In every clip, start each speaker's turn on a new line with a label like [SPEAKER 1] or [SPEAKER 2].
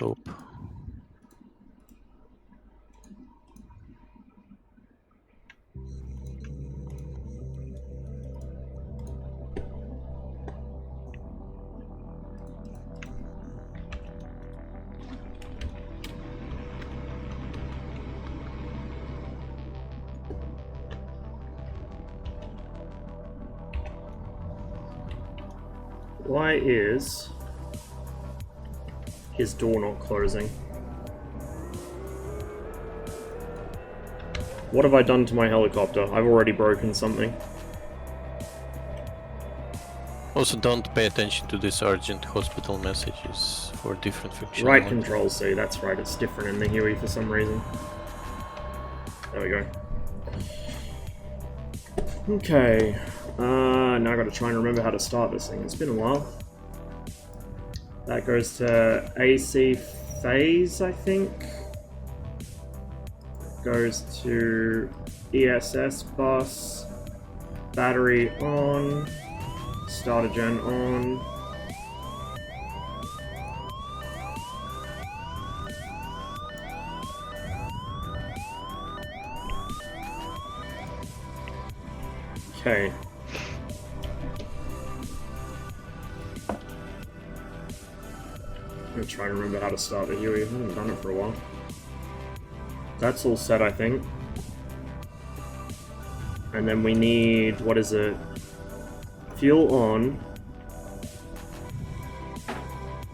[SPEAKER 1] hope.
[SPEAKER 2] Why is his door not closing? What have I done to my helicopter? I've already broken something.
[SPEAKER 1] Also, don't pay attention to this urgent hospital messages for different functionality.
[SPEAKER 2] Right control C, that's right, it's different in the Huey for some reason. There we go. Okay, now I gotta try and remember how to start this thing. It's been a while. That goes to AC phase, I think. Goes to ESS bus. Battery on. Starter gen on. Okay. I'm gonna try and remember how to start the Huey. I haven't done it for a while. That's all set, I think. And then we need, what is it? Fuel on.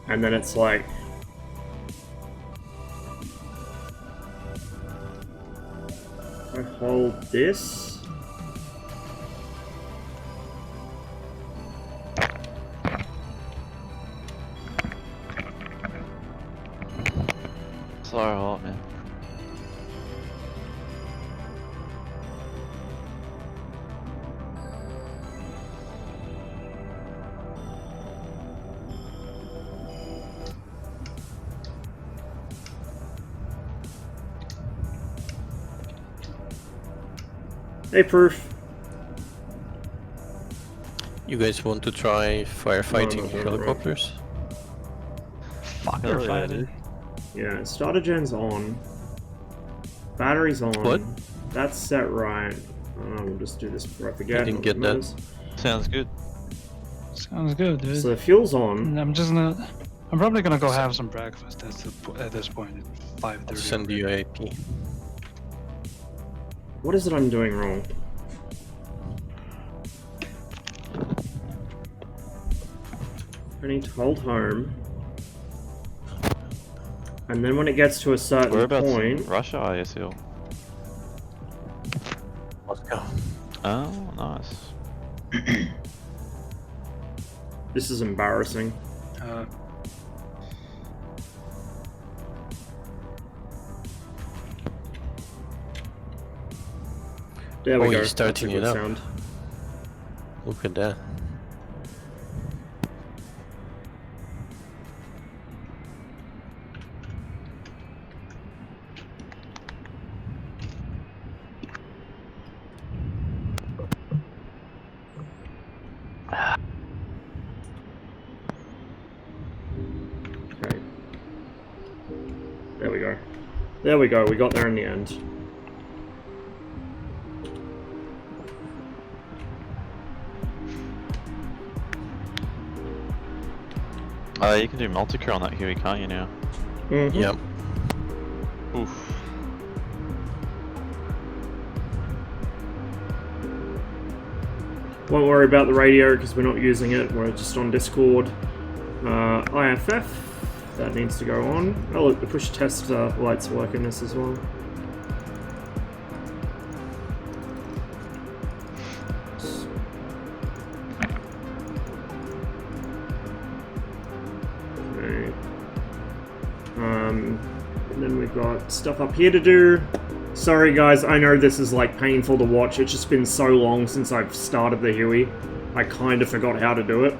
[SPEAKER 2] And then it's like... I hold this.
[SPEAKER 3] So hot, man.
[SPEAKER 2] Hey, Proof.
[SPEAKER 1] You guys want to try firefighting
[SPEAKER 2] No,
[SPEAKER 1] helicopters?
[SPEAKER 3] Firefighting.
[SPEAKER 2] Yeah, starter gen's on. Battery's on.
[SPEAKER 1] What?
[SPEAKER 2] That's set right. We'll just do this before I forget.
[SPEAKER 1] I didn't get that.
[SPEAKER 3] Sounds good.
[SPEAKER 4] Sounds good, dude.
[SPEAKER 2] So the fuel's on.
[SPEAKER 4] And I'm probably gonna go have some breakfast at this point at 5:30.
[SPEAKER 1] I'll send you a IP.
[SPEAKER 2] What is it I'm doing wrong? I need to hold home. And then when it gets to a certain
[SPEAKER 3] Whereabouts
[SPEAKER 2] point...
[SPEAKER 3] in Russia are you still?
[SPEAKER 1] Moscow.
[SPEAKER 3] Oh, nice.
[SPEAKER 2] This is embarrassing. There we
[SPEAKER 1] Oh,
[SPEAKER 2] go.
[SPEAKER 1] you're starting
[SPEAKER 2] That's a
[SPEAKER 1] it
[SPEAKER 2] good
[SPEAKER 1] up.
[SPEAKER 2] sound.
[SPEAKER 1] Look at that.
[SPEAKER 2] Okay. There we go. There we go, we got there in the end.
[SPEAKER 3] You can do multi-crew on that Huey, can't you now?
[SPEAKER 2] Mm-hmm.
[SPEAKER 1] Yep.
[SPEAKER 3] Oof.
[SPEAKER 2] Won't worry about the radio because we're not using it, we're just on Discord. IFF, that needs to go on. Oh look, the push test lights work in this as well. Okay. And then we've got stuff up here to do. Sorry guys, I know this is like painful to watch, it's just been so long since I've started the Huey. I kind of forgot how to do it.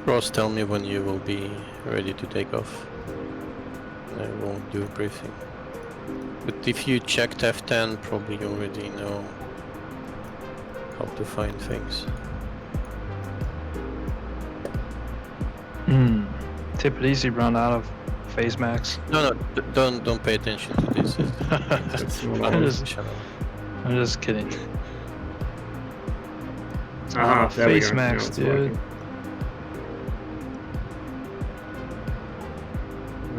[SPEAKER 1] Ross, tell me when you will be ready to take off. I won't do a briefing. But if you checked F10, probably you already know how to find things.
[SPEAKER 4] Tip it easy, run out of phase max.
[SPEAKER 1] No, don't pay attention to this.
[SPEAKER 2] It's not
[SPEAKER 4] I'm
[SPEAKER 2] on.
[SPEAKER 4] I'm just kidding.
[SPEAKER 2] Aha, there we
[SPEAKER 4] face
[SPEAKER 2] go.
[SPEAKER 4] max,
[SPEAKER 2] Now it's
[SPEAKER 4] dude.
[SPEAKER 2] working.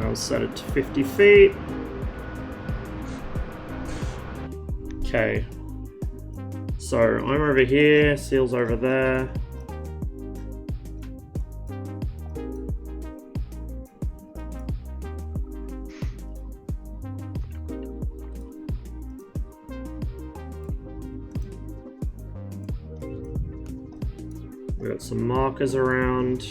[SPEAKER 2] I'll set it to 50 feet. Okay. So I'm over here, Seal's over there. We got some markers around.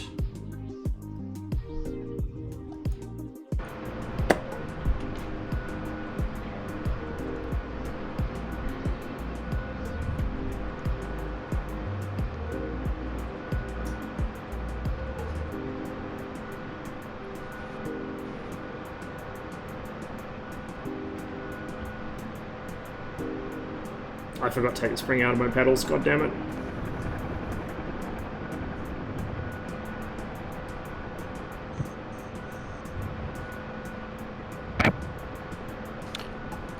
[SPEAKER 2] I forgot to take the spring out of my pedals, god damn it.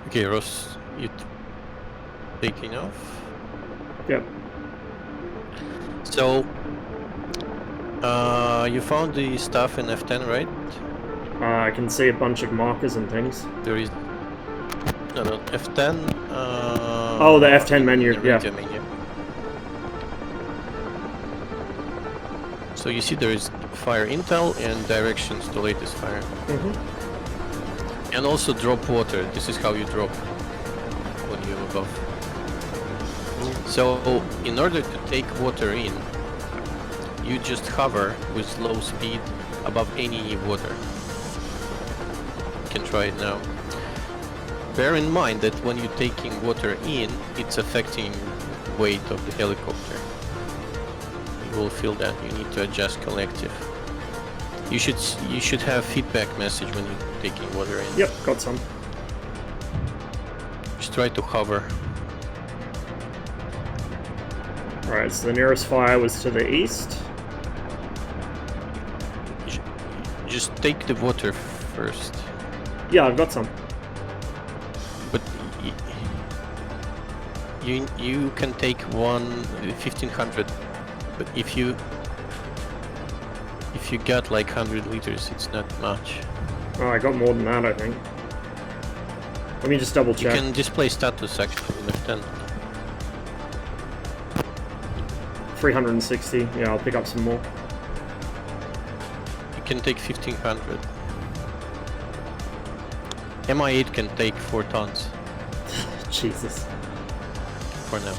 [SPEAKER 1] Okay, Ross, you taking off?
[SPEAKER 2] Yep.
[SPEAKER 1] So, you found the stuff in F10, right?
[SPEAKER 2] I can see a bunch of markers and things.
[SPEAKER 1] There is... No, F10...
[SPEAKER 2] Oh, the F10 menu,
[SPEAKER 1] the radio menu. So you see there is fire intel and directions to latest fire.
[SPEAKER 2] Mm-hmm.
[SPEAKER 1] And also drop water. This is how you drop when you're above. So in order to take water in, you just hover with low speed above any water. You can try it now. Bear in mind that when you're taking water in, it's affecting weight of the helicopter. You will feel that you need to adjust collective. You should have feedback message when you're taking water in.
[SPEAKER 2] Yep, got some.
[SPEAKER 1] Just try to hover.
[SPEAKER 2] Alright, so the nearest fire was to the east.
[SPEAKER 1] Just take the water first.
[SPEAKER 2] Yeah, I've got some.
[SPEAKER 1] But you can take 1500. But if you got like 100 liters, it's not much.
[SPEAKER 2] Oh, I got more than that, I think. Let me just double
[SPEAKER 1] You
[SPEAKER 2] check.
[SPEAKER 1] can display status actually in F10.
[SPEAKER 2] 360. Yeah, I'll pick up some more.
[SPEAKER 1] You can take 1500. MI8 can take 4 tons
[SPEAKER 2] Jesus.
[SPEAKER 1] for now.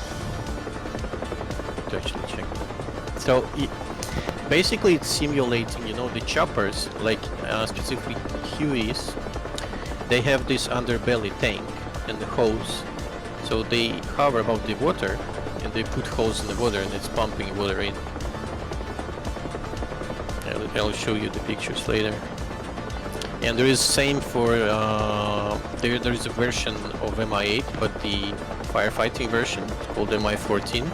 [SPEAKER 1] To actually check. So basically it's simulating, you know, the choppers, like specifically Hueys, they have this underbelly tank and the hose. So they hover above the water and they put hose in the water and it's pumping water in. I'll show you the pictures later. And there is same for there is a version of MI8, but the firefighting version called MI14,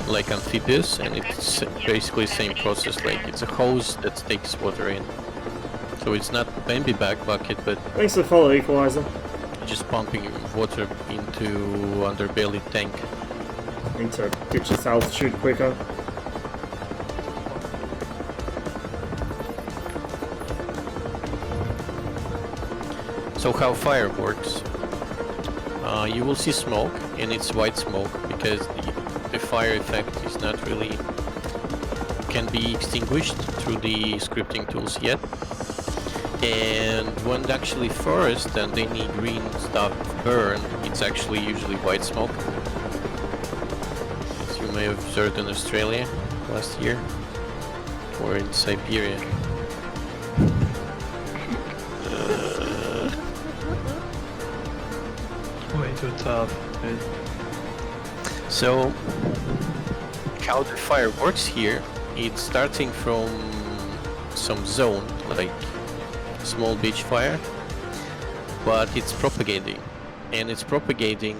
[SPEAKER 1] like amphibious, and it's basically same process. Like it's a hose that takes water in, so it's not Bambi back bucket, but
[SPEAKER 2] Thanks for the follow, Equalizer.
[SPEAKER 1] just pumping water into underbelly tank.
[SPEAKER 2] Need to ditch this altitude quicker.
[SPEAKER 1] So how fire works? You will see smoke, and it's white smoke because the fire effect is not really can be extinguished through the scripting tools yet. And when actually forest and any green stuff burn, it's actually usually white smoke, as you may have observed in Australia last year or in Siberia.
[SPEAKER 4] Way too tough, dude.
[SPEAKER 1] So, how the fire works here, it's starting from some zone, like small beach fire, but it's propagating, and it's propagating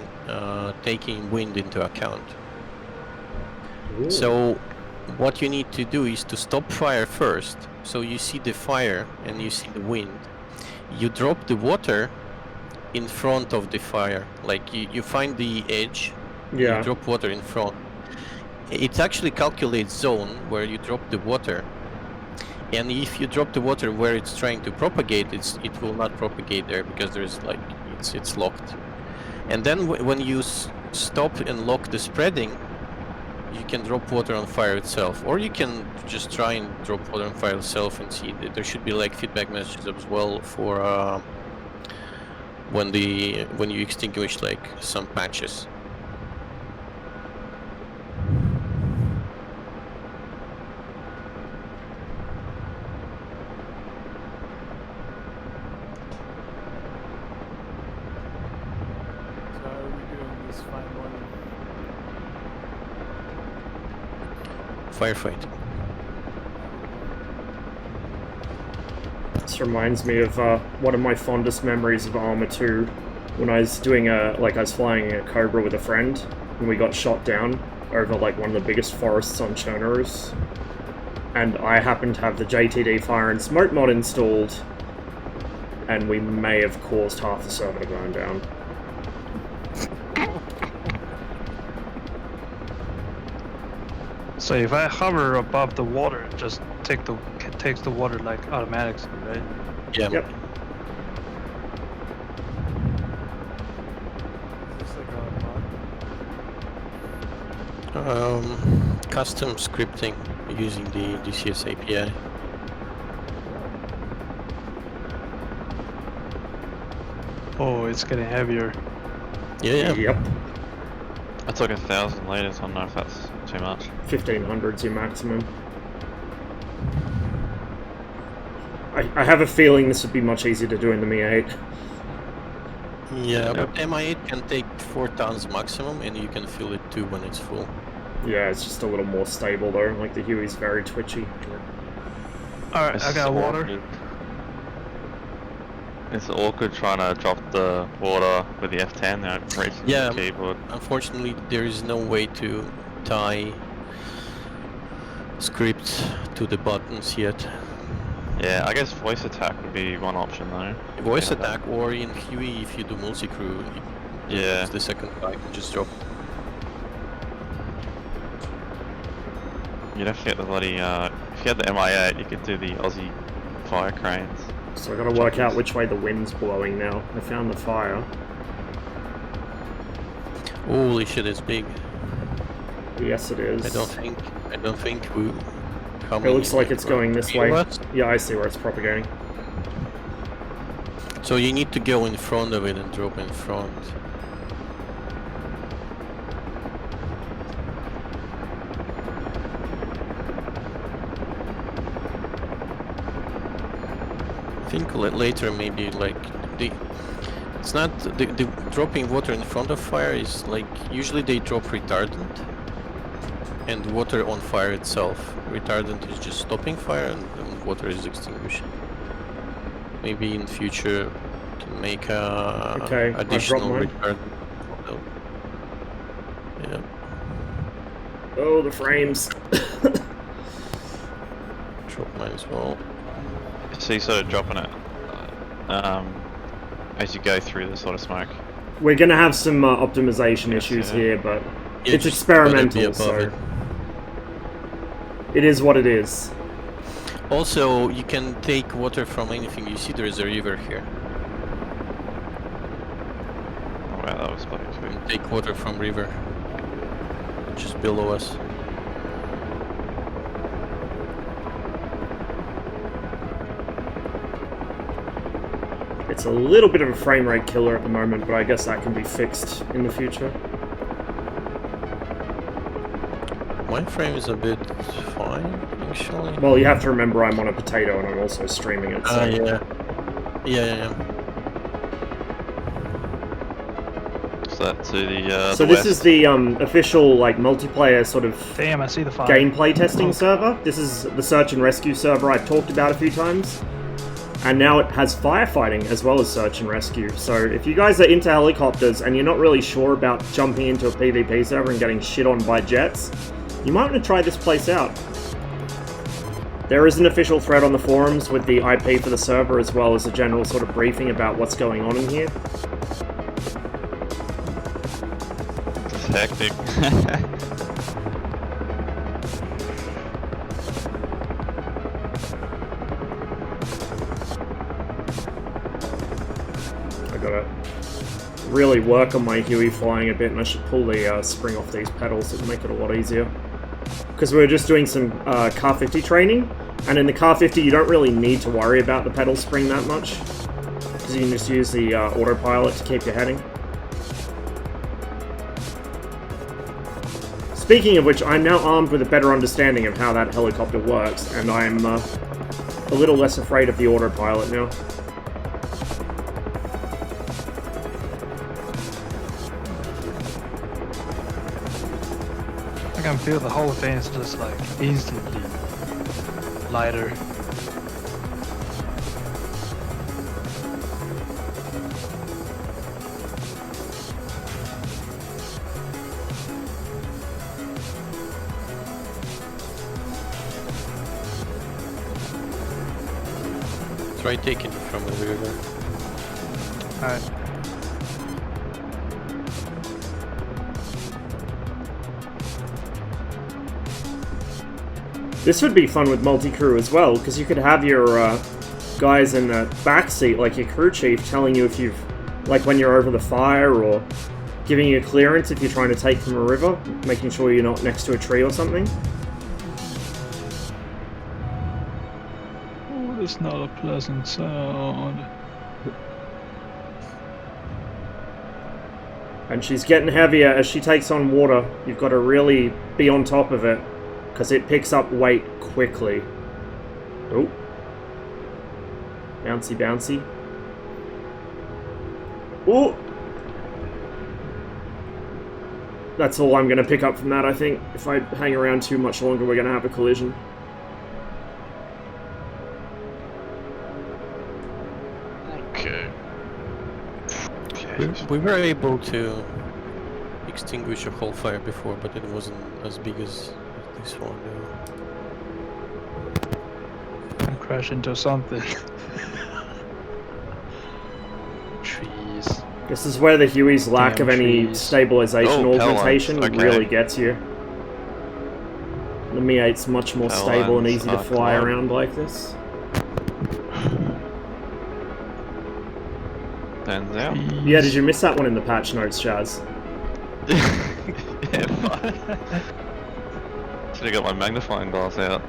[SPEAKER 1] taking wind into account.
[SPEAKER 2] Ooh.
[SPEAKER 1] So, what you need to do is to stop fire first. So you see the fire and you see the wind. You drop the water in front of the fire. Like you find the edge,
[SPEAKER 2] Yeah.
[SPEAKER 1] you drop water in front. It actually calculates zone where you drop the water. And if you drop the water where it's trying to propagate, it will not propagate there because there's like it's locked. And then when you stop and lock the spreading, you can drop water on fire itself, or you can just try and drop water on fire itself and see that there should be like feedback messages as well for when you extinguish like some patches.
[SPEAKER 5] So how are we doing this fine morning?
[SPEAKER 1] Firefighting.
[SPEAKER 2] This reminds me of one of my fondest memories of Arma 2, when I was doing I was flying a Cobra with a friend, and we got shot down over like one of the biggest forests on Chernobyl, and I happened to have the JTD fire and smoke mod installed, and we may have caused half the server to burn down.
[SPEAKER 4] So if I hover above the water, it just takes the water like automatically, right?
[SPEAKER 1] Yeah.
[SPEAKER 2] Yep.
[SPEAKER 5] Is this like a mod?
[SPEAKER 1] Custom scripting using the DCS API.
[SPEAKER 4] Oh, it's getting heavier.
[SPEAKER 1] Yeah.
[SPEAKER 2] Yep.
[SPEAKER 3] I took 1,000 liters. I don't know if that's too much.
[SPEAKER 2] 1500's your maximum. I have a feeling this would be much easier to do in the Mi-8.
[SPEAKER 1] Yeah,
[SPEAKER 3] Yep.
[SPEAKER 1] but Mi-8 can take 4 tons maximum, and you can fill it too when it's full.
[SPEAKER 2] Yeah, it's just a little more stable though, like the Huey's very twitchy.
[SPEAKER 4] Alright,
[SPEAKER 3] It's
[SPEAKER 4] I got water.
[SPEAKER 3] awkward. It's awkward trying to drop the water with the F10 now, reaching
[SPEAKER 1] Yeah.
[SPEAKER 3] the keyboard.
[SPEAKER 1] Unfortunately, there is no way to tie script to the buttons yet.
[SPEAKER 3] Yeah, I guess voice attack would be one option though.
[SPEAKER 1] Voice
[SPEAKER 3] Yeah.
[SPEAKER 1] attack, or in Huey, if you do multi-crew,
[SPEAKER 3] Yeah.
[SPEAKER 1] it's the second guy can just drop.
[SPEAKER 3] You'd have to get the bloody, if you had the MI8, you could do the Aussie fire cranes.
[SPEAKER 2] So I gotta work out which way the wind's blowing now. I found the fire.
[SPEAKER 1] Holy shit, it's big.
[SPEAKER 2] Yes, it is.
[SPEAKER 1] I don't think we. How
[SPEAKER 2] It
[SPEAKER 1] many,
[SPEAKER 2] looks like it's going this way.
[SPEAKER 1] What?
[SPEAKER 2] Yeah, I see where it's propagating.
[SPEAKER 1] So you need to go in front of it and drop in front. I think later maybe like it's not the dropping water in front of fire is like usually they drop retardant and water on fire itself. Retardant is just stopping fire and water is extinguishing. Maybe in future can make a
[SPEAKER 2] Okay, I've
[SPEAKER 1] additional
[SPEAKER 2] dropped mine.
[SPEAKER 1] retardant. Oh. Yeah.
[SPEAKER 2] Oh, the frames.
[SPEAKER 1] Drop mine as well.
[SPEAKER 3] So you're sort of dropping it as you go through the sort of smoke.
[SPEAKER 2] We're gonna have some optimization
[SPEAKER 3] Yes,
[SPEAKER 2] issues
[SPEAKER 3] yeah.
[SPEAKER 2] here, but
[SPEAKER 1] Yeah,
[SPEAKER 2] it's
[SPEAKER 1] just let it be
[SPEAKER 2] experimental,
[SPEAKER 1] above
[SPEAKER 2] so
[SPEAKER 1] it.
[SPEAKER 2] it is what it is.
[SPEAKER 1] Also, you can take water from anything. You see there is a river here.
[SPEAKER 3] Oh wow, that was bloody
[SPEAKER 1] You
[SPEAKER 3] sweet.
[SPEAKER 1] can take water from river. Just below us.
[SPEAKER 2] It's a little bit of a frame rate killer at the moment, but I guess that can be fixed in the future.
[SPEAKER 1] My frame is a bit fine, actually.
[SPEAKER 2] Well, you have to remember I'm on a potato and I'm also streaming it, so...
[SPEAKER 1] Yeah.
[SPEAKER 3] So that to the
[SPEAKER 2] So
[SPEAKER 3] the
[SPEAKER 2] this
[SPEAKER 3] west.
[SPEAKER 2] is the official like multiplayer sort of
[SPEAKER 4] Damn, I see the fire.
[SPEAKER 2] gameplay testing server. This is the search and rescue server I've talked about a few times. And now it has firefighting as well as search and rescue. So if you guys are into helicopters and you're not really sure about jumping into a PvP server and getting shit on by jets, you might want to try this place out. There is an official thread on the forums with the IP for the server as well as a general sort of briefing about what's going on in here.
[SPEAKER 3] It's hectic.
[SPEAKER 2] I gotta really work on my Huey flying a bit, and I should pull the spring off these pedals. It'll make it a lot easier. Because we were just doing some Car 50 training, and in the Car 50 you don't really need to worry about the pedal spring that much, because you can just use the autopilot to keep you heading. Speaking of which, I'm now armed with a better understanding of how that helicopter works, and I'm a little less afraid of the autopilot now.
[SPEAKER 4] I can feel the whole thing is just like instantly lighter.
[SPEAKER 1] Try taking it from the river.
[SPEAKER 4] Alright.
[SPEAKER 2] This would be fun with multi-crew as well, because you could have your guys in the back seat, like your crew chief, telling you if you've, like when you're over the fire, or giving you clearance if you're trying to take from a river, making sure you're not next to a tree or something.
[SPEAKER 4] Oh, that's not a pleasant sound.
[SPEAKER 2] And she's getting heavier as she takes on water. You've got to really be on top of it, because it picks up weight quickly. Oh. Bouncy, bouncy. Oh! That's all I'm going to pick up from that, I think. If I hang around too much longer, we're going to have a collision.
[SPEAKER 3] Okay.
[SPEAKER 1] We were able to extinguish a whole fire before, but it wasn't as big as this one.
[SPEAKER 4] And crash into something. Trees.
[SPEAKER 2] This is where the Huey's lack
[SPEAKER 4] Damn
[SPEAKER 2] of any
[SPEAKER 4] trees.
[SPEAKER 2] stabilization
[SPEAKER 3] Oh,
[SPEAKER 2] augmentation
[SPEAKER 3] pellets, okay.
[SPEAKER 2] really gets you. The Mi-8's much more stable and easy to
[SPEAKER 3] Pellets,
[SPEAKER 2] fly
[SPEAKER 3] climb.
[SPEAKER 2] around like this.
[SPEAKER 3] Turns out.
[SPEAKER 2] Yeah, did you miss that one in the patch notes, Shaz?
[SPEAKER 3] Yeah, fuck. Should've got my magnifying glass out.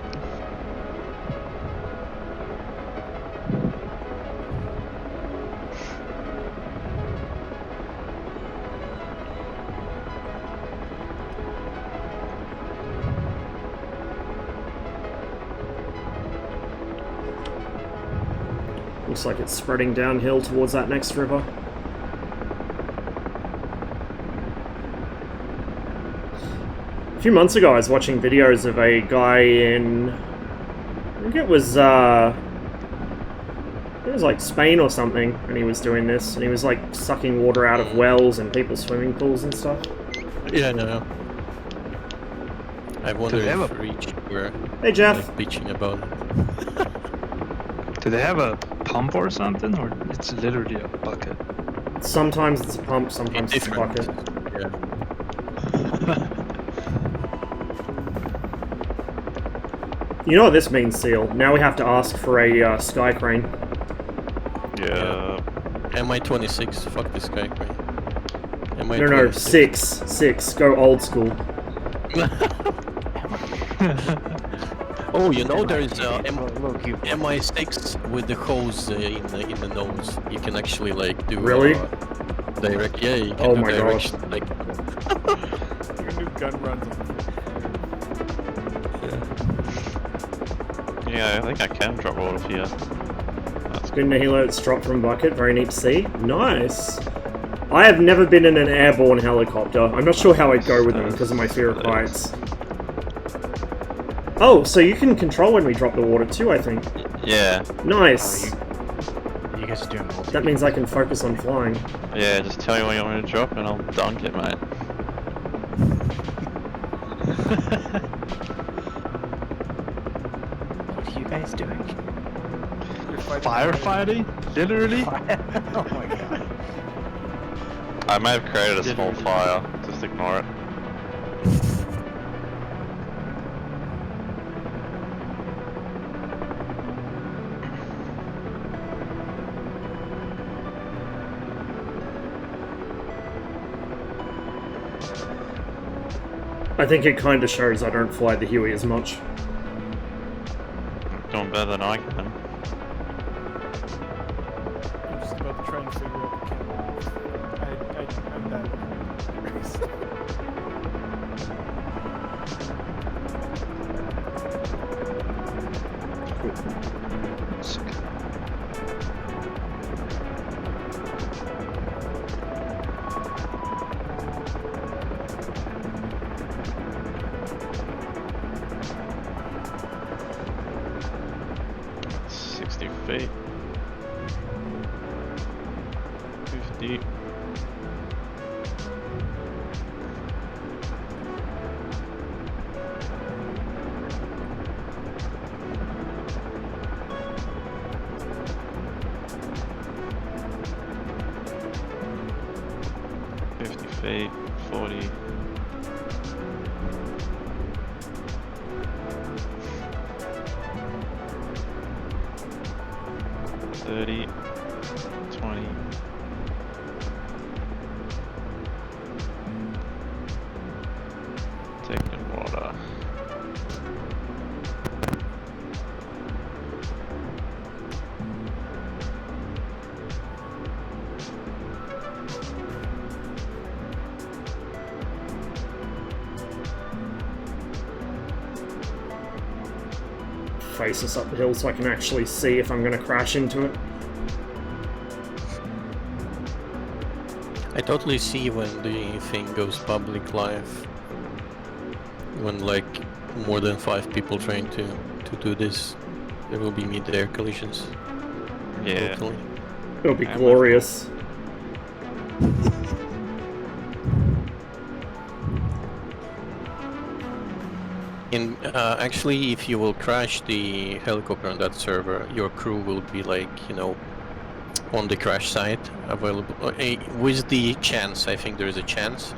[SPEAKER 2] Looks like it's spreading downhill towards that next river. A few months ago I was watching videos of a guy in... I think it was like Spain or something, and he was doing this, and he was like sucking water out of wells and people's swimming pools and stuff.
[SPEAKER 1] Yeah, no. I wonder
[SPEAKER 4] they have
[SPEAKER 1] if
[SPEAKER 4] a-
[SPEAKER 1] Reach were
[SPEAKER 2] Hey Jeff!
[SPEAKER 1] like bitching about it.
[SPEAKER 4] Do they have a pump or something, or it's literally a bucket?
[SPEAKER 2] Sometimes it's a pump, sometimes it's a bucket.
[SPEAKER 1] Yeah.
[SPEAKER 2] You know what this means, Seal? Now we have to ask for a sky crane.
[SPEAKER 3] Yeah.
[SPEAKER 1] Mi-26, fuck this guy. Mi-26.
[SPEAKER 2] No, six. Go old school.
[SPEAKER 1] Oh, you know there is Mi-6 with the hose in the nose. You can actually like do
[SPEAKER 2] Really?
[SPEAKER 1] direct. Yeah, you can
[SPEAKER 2] Oh
[SPEAKER 1] do
[SPEAKER 2] my gosh.
[SPEAKER 1] direction, like
[SPEAKER 5] You can do gun runs.
[SPEAKER 3] Yeah, I think I can drop water here. That's
[SPEAKER 2] Spin the helos drop from bucket. Very neat to see. Nice. I have never been in an airborne helicopter. I'm not sure how I'd go with them because of my fear of heights. Oh, so you can control when we drop the water too, I think.
[SPEAKER 3] Yeah.
[SPEAKER 2] Nice.
[SPEAKER 6] you guys are doing multi.
[SPEAKER 2] That means I can focus on flying.
[SPEAKER 3] Yeah, just tell me when you want me to drop and I'll dunk it, mate.
[SPEAKER 6] What are you guys doing?
[SPEAKER 5] You're fighting
[SPEAKER 4] Firefighting? Literally?
[SPEAKER 6] Oh my god.
[SPEAKER 3] I may have created a small fire, just ignore it.
[SPEAKER 2] I think it kind of shows I don't fly the Huey as much.
[SPEAKER 3] Doing better than I can.
[SPEAKER 5] I'm just about to try and figure out the camera. I'm bad.
[SPEAKER 3] Feet. 50. Feet, 40. 30, 20. Taking water.
[SPEAKER 2] Face us up the hill so I can actually see if I'm going to crash into it.
[SPEAKER 1] I totally see when the thing goes public live. When like more than 5 people trying to do this, there will be mid-air collisions.
[SPEAKER 3] Yeah.
[SPEAKER 1] Totally.
[SPEAKER 2] It'll be
[SPEAKER 3] Yeah,
[SPEAKER 2] glorious.
[SPEAKER 1] And actually, if you will crash the helicopter on that server, your crew will be like, you know, on the crash site available. With the chance, I think there is a chance.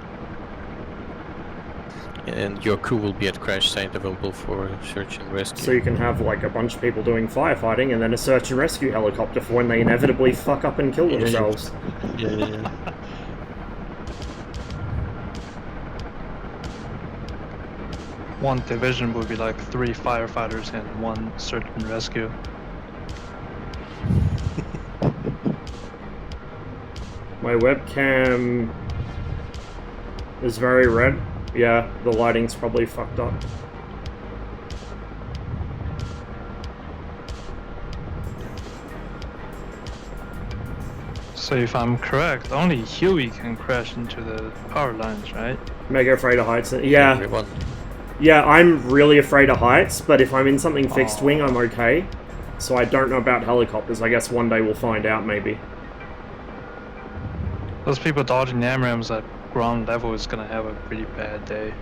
[SPEAKER 1] And your crew will be at crash site available for search and rescue.
[SPEAKER 2] So you can have like a bunch of people doing firefighting and then a search and rescue helicopter for when they inevitably fuck up and kill themselves.
[SPEAKER 1] Yeah.
[SPEAKER 4] One division would be like 3 firefighters and 1 search and rescue.
[SPEAKER 2] My webcam is very red. Yeah, the lighting's probably fucked up.
[SPEAKER 4] So if I'm correct, only Huey can crash into the power lines, right?
[SPEAKER 2] Mega afraid of heights. Yeah,
[SPEAKER 1] Everyone.
[SPEAKER 2] yeah, I'm really afraid of heights, but if I'm in something fixed wing, I'm okay. So I don't know about helicopters. I guess one day we'll find out, maybe.
[SPEAKER 4] Those people dodging AMRAAMs at ground level is gonna have a pretty bad day.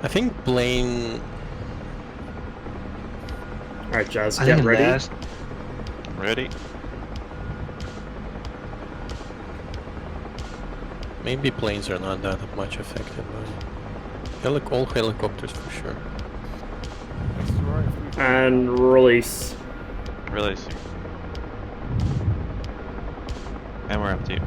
[SPEAKER 1] I think plane.
[SPEAKER 2] Alright, Jazz,
[SPEAKER 4] I
[SPEAKER 2] get
[SPEAKER 4] think
[SPEAKER 2] ready.
[SPEAKER 3] Ready?
[SPEAKER 1] Maybe planes are not that much affected by all helicopters for sure.
[SPEAKER 5] That's right.
[SPEAKER 2] And release.
[SPEAKER 3] Releasing. And we're empty.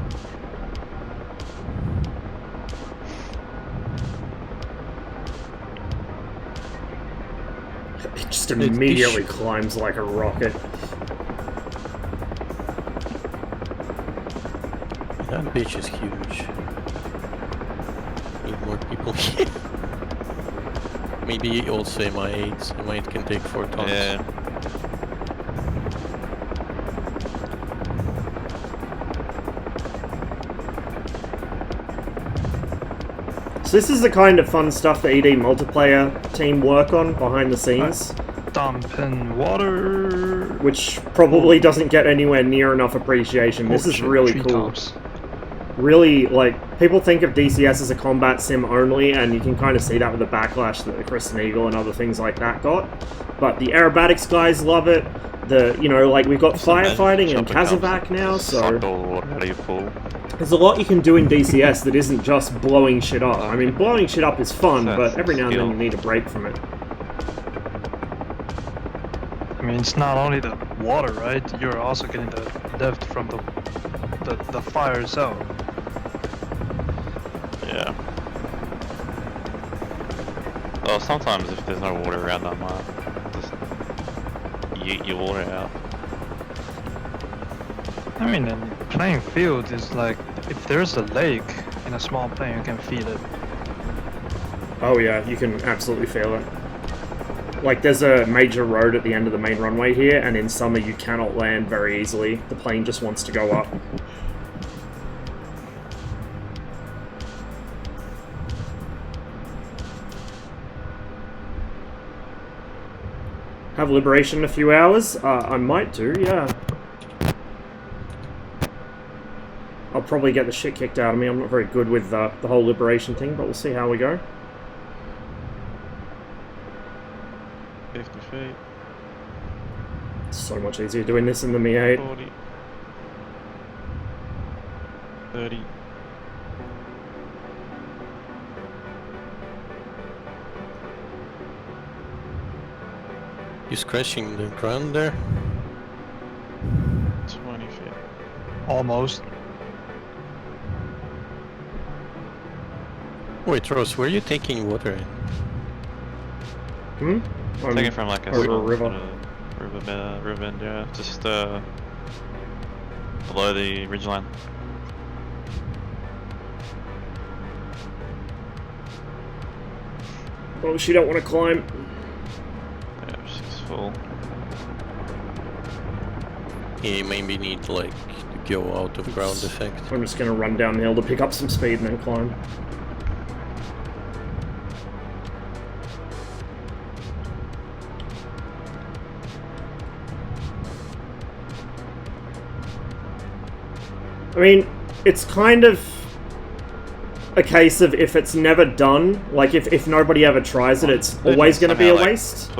[SPEAKER 2] It just immediately climbs like a rocket.
[SPEAKER 1] That bitch is huge. Need more people here. Maybe also MI8s. MI8 can take 4 tons.
[SPEAKER 3] Yeah.
[SPEAKER 2] So this is the kind of fun stuff the ED multiplayer team work on behind the scenes.
[SPEAKER 4] dumping water.
[SPEAKER 2] which probably doesn't get anywhere near enough appreciation. This is really cool.
[SPEAKER 4] Treetops.
[SPEAKER 2] Really, like, people think of DCS as a combat sim only, and you can kind of see that with the backlash that the Crescent Eagle and other things like that got. But the aerobatics guys love it. Like, we've got firefighting and Kazovac now, so
[SPEAKER 3] Suck all the water out of your pool.
[SPEAKER 2] there's a lot you can do in DCS that isn't just blowing shit up. I mean, blowing shit up is fun, but every now and then you need a break from it.
[SPEAKER 4] I mean, it's not only the water, right? You're also getting the lift from the fire itself.
[SPEAKER 3] Yeah. Well, sometimes if there's no water around, I might just yeet your water out.
[SPEAKER 4] I mean, in playing field is like, if there's a lake in a small plane, you can feel it.
[SPEAKER 2] Oh yeah, you can absolutely feel it. Like, there's a major road at the end of the main runway here, and in summer you cannot land very easily. The plane just wants to go up. Have Liberation in a few hours? I might do, yeah. I'll probably get the shit kicked out of me. I'm not very good with the whole Liberation thing, but we'll see how we go.
[SPEAKER 3] 50 feet.
[SPEAKER 2] It's so much easier doing this in the Mi 8.
[SPEAKER 3] 40. 30.
[SPEAKER 1] You scratching the ground there?
[SPEAKER 3] 20 feet.
[SPEAKER 4] Almost.
[SPEAKER 1] Wait, Ross, where are you taking water in?
[SPEAKER 2] Hmm? I'm
[SPEAKER 3] Taking from like a
[SPEAKER 2] over a
[SPEAKER 3] small
[SPEAKER 2] river.
[SPEAKER 3] river bend, yeah. Just below the ridgeline.
[SPEAKER 2] Oh, she don't want to climb.
[SPEAKER 3] Yeah, she's full.
[SPEAKER 1] You maybe need like to go out of ground effect.
[SPEAKER 2] I'm just gonna run down the hill to pick up some speed and then climb. I mean, it's kind of a case of if it's never done, like if nobody ever tries it, it's always going to be a waste.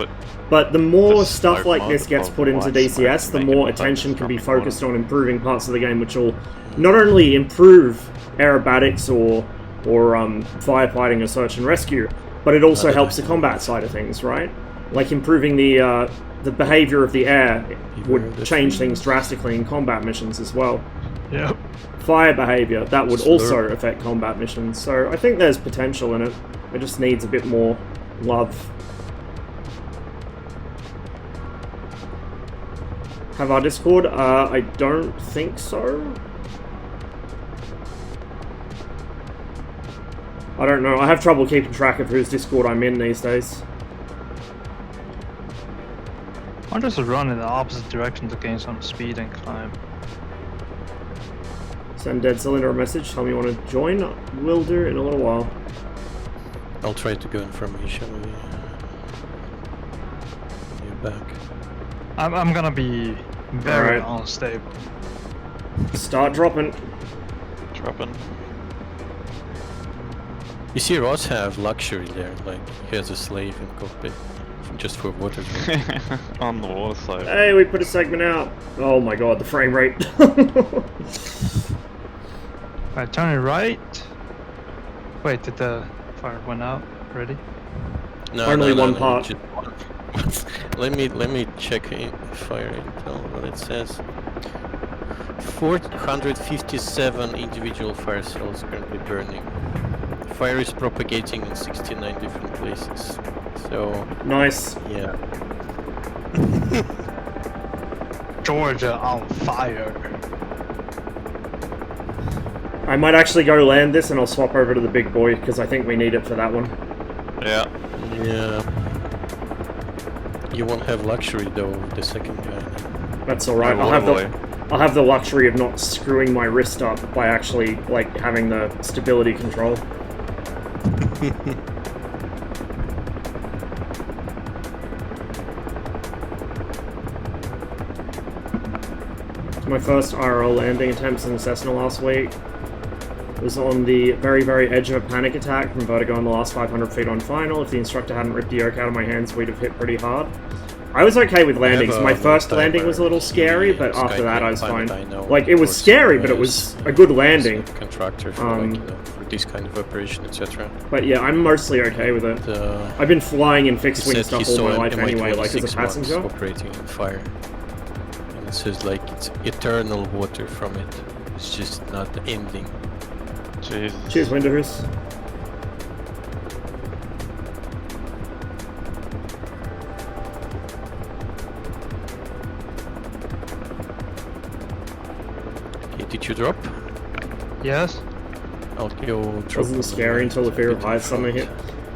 [SPEAKER 2] But the more
[SPEAKER 3] just
[SPEAKER 2] stuff
[SPEAKER 3] slope
[SPEAKER 2] like
[SPEAKER 3] mode
[SPEAKER 2] this gets
[SPEAKER 3] of
[SPEAKER 2] put into
[SPEAKER 3] white smoke
[SPEAKER 2] DCS,
[SPEAKER 3] to
[SPEAKER 2] the
[SPEAKER 3] make it
[SPEAKER 2] more
[SPEAKER 3] look like
[SPEAKER 2] attention
[SPEAKER 3] it's
[SPEAKER 2] can be
[SPEAKER 3] dropping water.
[SPEAKER 2] focused on improving parts of the game, which will not only improve aerobatics or firefighting or search and rescue, but it also helps the combat side of things, right? Like improving the behavior of the air would change things drastically in combat missions as well.
[SPEAKER 4] Yep.
[SPEAKER 2] Fire behavior, that would
[SPEAKER 1] Slurp.
[SPEAKER 2] also affect combat missions, so I think there's potential in it. It just needs a bit more love. Have our Discord? I don't think so. I don't know. I have trouble keeping track of whose Discord I'm in these days.
[SPEAKER 4] I'll just run in the opposite direction to gain some speed and climb.
[SPEAKER 2] Send Dead Cylinder a message. Tell me you want to join. Will do in a little while.
[SPEAKER 1] I'll try to go in formation with you. You're back.
[SPEAKER 4] I'm gonna be very
[SPEAKER 2] Alright.
[SPEAKER 4] unstable.
[SPEAKER 2] Start dropping.
[SPEAKER 3] Dropping.
[SPEAKER 1] You see Ross have luxury there, like he has a slave in cockpit just for water.
[SPEAKER 3] On the water side.
[SPEAKER 2] Hey, we put a segment out. Oh my god, the frame rate.
[SPEAKER 4] Alright, turn it right. Wait, did the fire went out already?
[SPEAKER 1] No,
[SPEAKER 2] Only one part.
[SPEAKER 1] just- let me check fire intel what it says. 457 individual fire cells currently burning. Fire is propagating in 69 different places. So
[SPEAKER 2] Nice.
[SPEAKER 1] yeah.
[SPEAKER 4] Georgia on fire.
[SPEAKER 2] I might actually go land this and I'll swap over to the big boy because I think we need it for that one.
[SPEAKER 3] Yeah.
[SPEAKER 1] Yeah. You won't have luxury though with the second guy.
[SPEAKER 2] That's alright.
[SPEAKER 3] No,
[SPEAKER 2] I'll have the luxury of not screwing my wrist up by actually like having the stability control. My first IRL landing attempts in the Cessna last week was on the very, very edge of a panic attack from vertigo on the last 500 feet on final. If the instructor hadn't ripped the yoke out of my hands, we'd have hit pretty hard. I was okay with landings. My first landing was a little scary, but after that I was fine. Like, it was scary, but it was a good landing.
[SPEAKER 1] Contractor for, like, you know, for this kind of operation, etc.
[SPEAKER 2] But yeah, I'm mostly okay with it. I've been flying in fixed wing stuff all my life anyway, like as a passenger.
[SPEAKER 1] Operating in fire. And it says like it's eternal water from it. It's just not ending.
[SPEAKER 3] Jesus.
[SPEAKER 2] Cheers, Winterhoose.
[SPEAKER 1] Okay, did you drop?
[SPEAKER 4] Yes.
[SPEAKER 1] I'll go drop.
[SPEAKER 2] Wasn't scary until the fear of heights suddenly hit.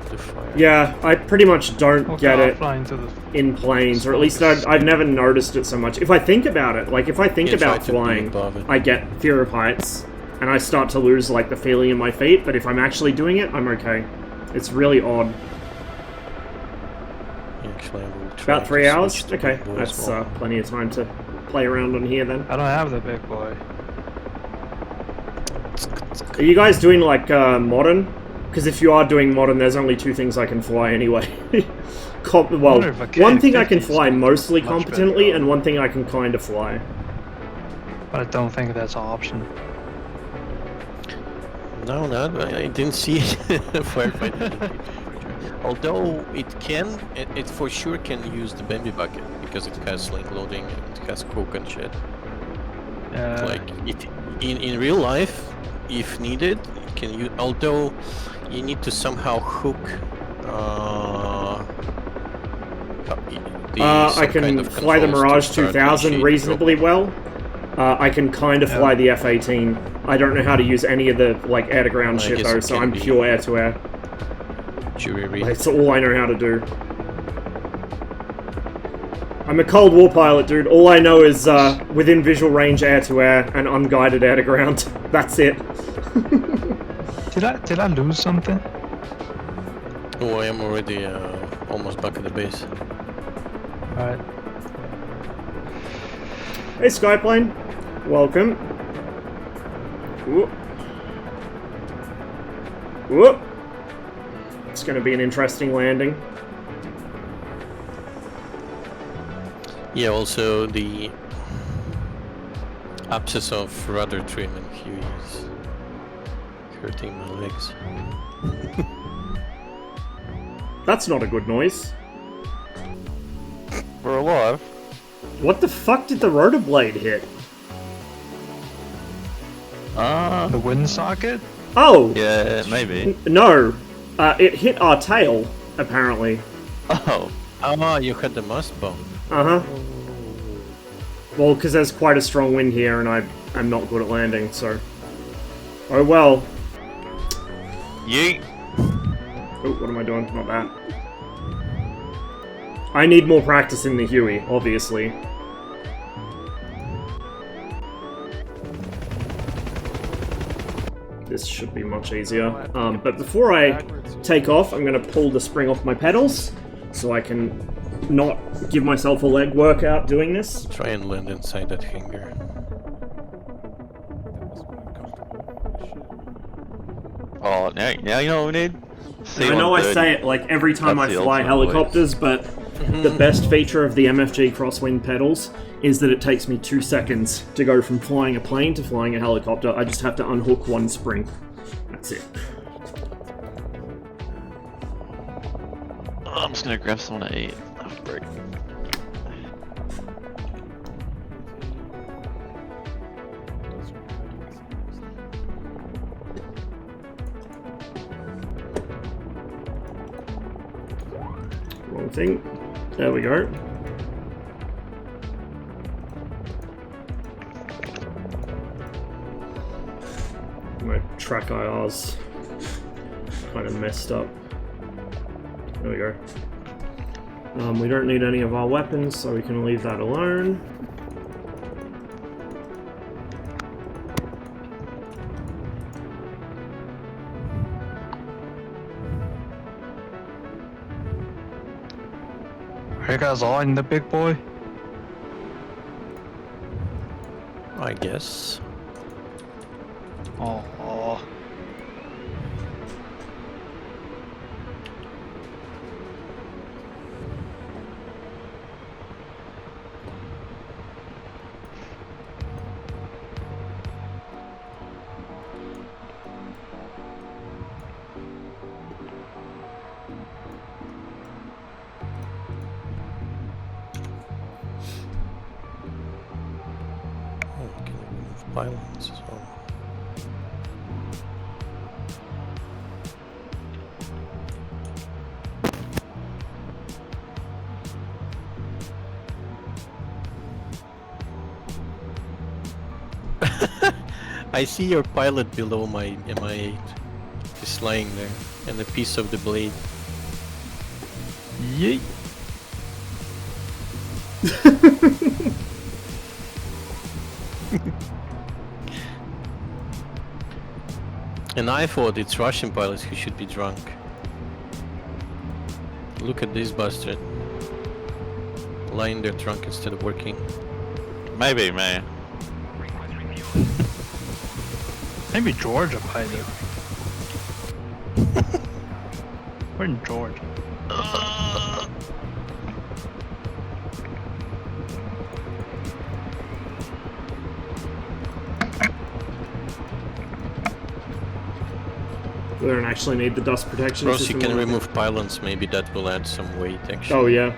[SPEAKER 1] The fire.
[SPEAKER 2] Yeah, I pretty much don't get it
[SPEAKER 4] Flying to the
[SPEAKER 2] in planes, or at least I've never noticed it so much. If I think about it, like if I think
[SPEAKER 1] Yeah, try
[SPEAKER 2] about
[SPEAKER 1] to be
[SPEAKER 2] flying,
[SPEAKER 1] above it.
[SPEAKER 2] I get fear of heights, and I start to lose like the feeling in my feet, but if I'm actually doing it, I'm okay. It's really odd.
[SPEAKER 1] Actually, I will try
[SPEAKER 2] About
[SPEAKER 1] to
[SPEAKER 2] 3 hours?
[SPEAKER 1] switch to
[SPEAKER 2] Okay,
[SPEAKER 1] big boy as
[SPEAKER 2] that's
[SPEAKER 1] well.
[SPEAKER 2] plenty of time to play around on here then.
[SPEAKER 4] I don't have the big boy.
[SPEAKER 2] Are you guys doing like modern? Because if you are doing modern, there's only two things I can fly anyway. Well,
[SPEAKER 4] wonder if a
[SPEAKER 2] one thing I can
[SPEAKER 4] K50
[SPEAKER 2] fly
[SPEAKER 4] is
[SPEAKER 2] mostly
[SPEAKER 4] much better.
[SPEAKER 2] competently, and one thing I can kind of fly.
[SPEAKER 4] But I don't think that's an option.
[SPEAKER 1] No, I didn't see firefighting. Although it can, it for sure can use the Bambi bucket because it has link loading, it has coke and shit. Like it in real life, if needed, it can use. Although you need to somehow hook.
[SPEAKER 2] I can fly the Mirage 2000 reasonably well. I can kind of fly the F-18. I don't know how to use any of the like air-to-ground
[SPEAKER 1] I
[SPEAKER 2] shit
[SPEAKER 1] guess
[SPEAKER 2] though,
[SPEAKER 1] it
[SPEAKER 2] so
[SPEAKER 1] can
[SPEAKER 2] I'm
[SPEAKER 1] be
[SPEAKER 2] pure air-to-air.
[SPEAKER 1] Jury.
[SPEAKER 2] That's all I know how to do. I'm a Cold War pilot, dude. All I know is within visual range air-to-air and unguided air-to-ground. That's it.
[SPEAKER 4] Did I lose something?
[SPEAKER 1] Oh, I am already almost back at the base.
[SPEAKER 4] Alright.
[SPEAKER 2] Hey, Skyplane. Welcome. Whoop. Whoop. It's going to be an interesting landing.
[SPEAKER 1] Yeah, also the abscess of rudder trim and Huey is hurting my legs.
[SPEAKER 2] That's not a good noise.
[SPEAKER 3] We're alive.
[SPEAKER 2] What the fuck did the rotor blade hit?
[SPEAKER 4] The wind socket?
[SPEAKER 2] Oh!
[SPEAKER 3] Yeah, maybe.
[SPEAKER 2] No. It hit our tail, apparently.
[SPEAKER 3] Oh.
[SPEAKER 1] Ah, you had the mast bump.
[SPEAKER 2] Uh-huh. Well, because there's quite a strong wind here, and I'm not good at landing, so... Oh well.
[SPEAKER 3] Yeet.
[SPEAKER 2] Oh, what am I doing? Not that. I need more practice in the Huey, obviously. This should be much easier. But before I take off, I'm going to pull the spring off my pedals, so I can not give myself a leg workout doing this.
[SPEAKER 1] Try and land inside that hangar.
[SPEAKER 3] Oh, now you know what we need?
[SPEAKER 2] I know I say it like every time
[SPEAKER 3] That's
[SPEAKER 2] I
[SPEAKER 3] the
[SPEAKER 2] fly
[SPEAKER 3] ultimate
[SPEAKER 2] helicopters, but the best feature of the MFG crosswind pedals is that it takes me 2 seconds to go from flying a plane to flying a helicopter. I just have to unhook one spring. That's it.
[SPEAKER 3] Oh, I'm just gonna grab someone to eat. Oh, break.
[SPEAKER 2] Wrong thing. There we go. My track IR's kind of messed up. There we go. We don't need any of our weapons, so we can leave that alone.
[SPEAKER 4] Are you guys all in the big boy?
[SPEAKER 1] I guess.
[SPEAKER 4] Oh, oh.
[SPEAKER 1] Oh, can you remove pylons as well? I see your pilot below my MI8. Just lying there, and a piece of the blade.
[SPEAKER 4] Yay!
[SPEAKER 1] And I thought it's Russian pilots who should be drunk. Look at this bastard. Lying there drunk instead of working.
[SPEAKER 3] Maybe, man.
[SPEAKER 4] Maybe Georgia pilot. We're in Georgia.
[SPEAKER 2] We don't actually need the dust protection
[SPEAKER 1] Of course, you
[SPEAKER 2] system.
[SPEAKER 1] can
[SPEAKER 2] on it.
[SPEAKER 1] remove pylons. Maybe that will add some weight, actually.
[SPEAKER 2] Oh yeah.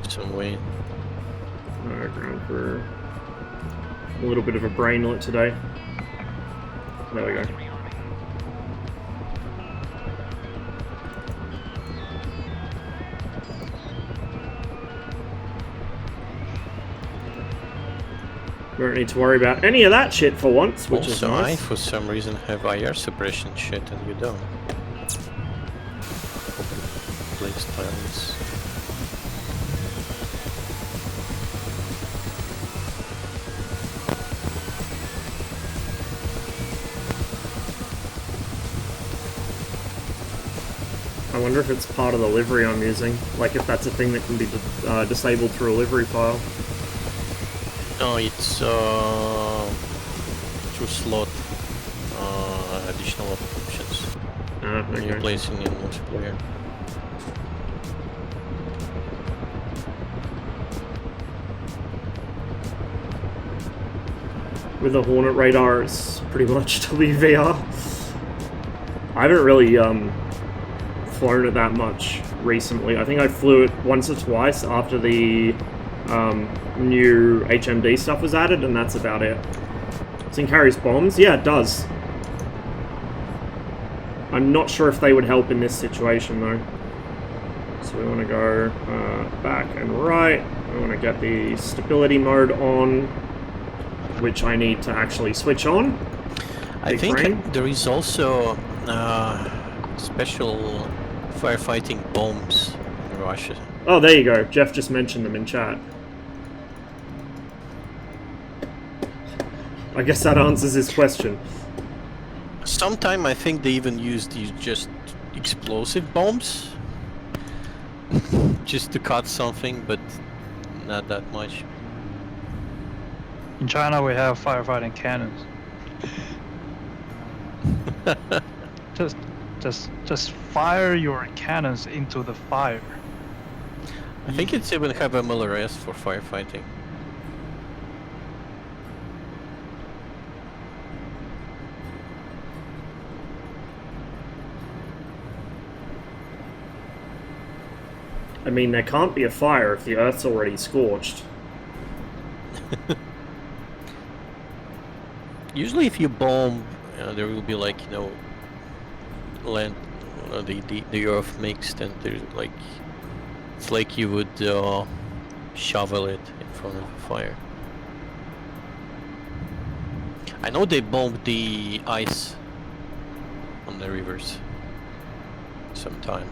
[SPEAKER 1] Some weight.
[SPEAKER 2] Ground for a little bit of a brainlet today. There we go. We don't need to worry about any of that shit for once, which is
[SPEAKER 1] Also, I,
[SPEAKER 2] nice.
[SPEAKER 1] for some reason, have IR suppression shit, and you don't. Open place pylons.
[SPEAKER 2] I wonder if it's part of the livery I'm using. Like if that's a thing that can be disabled through a livery file.
[SPEAKER 1] No, it's through slot additional options when you're
[SPEAKER 2] Okay.
[SPEAKER 1] placing in multiplayer.
[SPEAKER 2] With the Hornet radar, it's pretty much WVR. I haven't really flown it that much recently. I think I flew it once or twice after the new HMD stuff was added, and that's about it. So it carries bombs? Yeah, it does. I'm not sure if they would help in this situation, though. So we want to go back and right. I want to get the stability mode on, which I need to actually switch on.
[SPEAKER 1] I
[SPEAKER 2] Big
[SPEAKER 1] think
[SPEAKER 2] brain.
[SPEAKER 1] there is also special firefighting bombs in Russia.
[SPEAKER 2] Oh, there you go. Jeff just mentioned them in chat. I guess that answers his question.
[SPEAKER 1] Sometime I think they even used these just explosive bombs just to cut something, but not that much.
[SPEAKER 4] In China, we have firefighting cannons. Just fire your cannons into the fire.
[SPEAKER 1] I think it's even have MLRS for firefighting.
[SPEAKER 2] I mean, there can't be a fire if the Earth's already scorched.
[SPEAKER 1] Usually if you bomb, there will be like, you know, land, the earth mixed, and there's like, it's like you would shovel it in front of a fire. I know they bombed the ice on the rivers sometime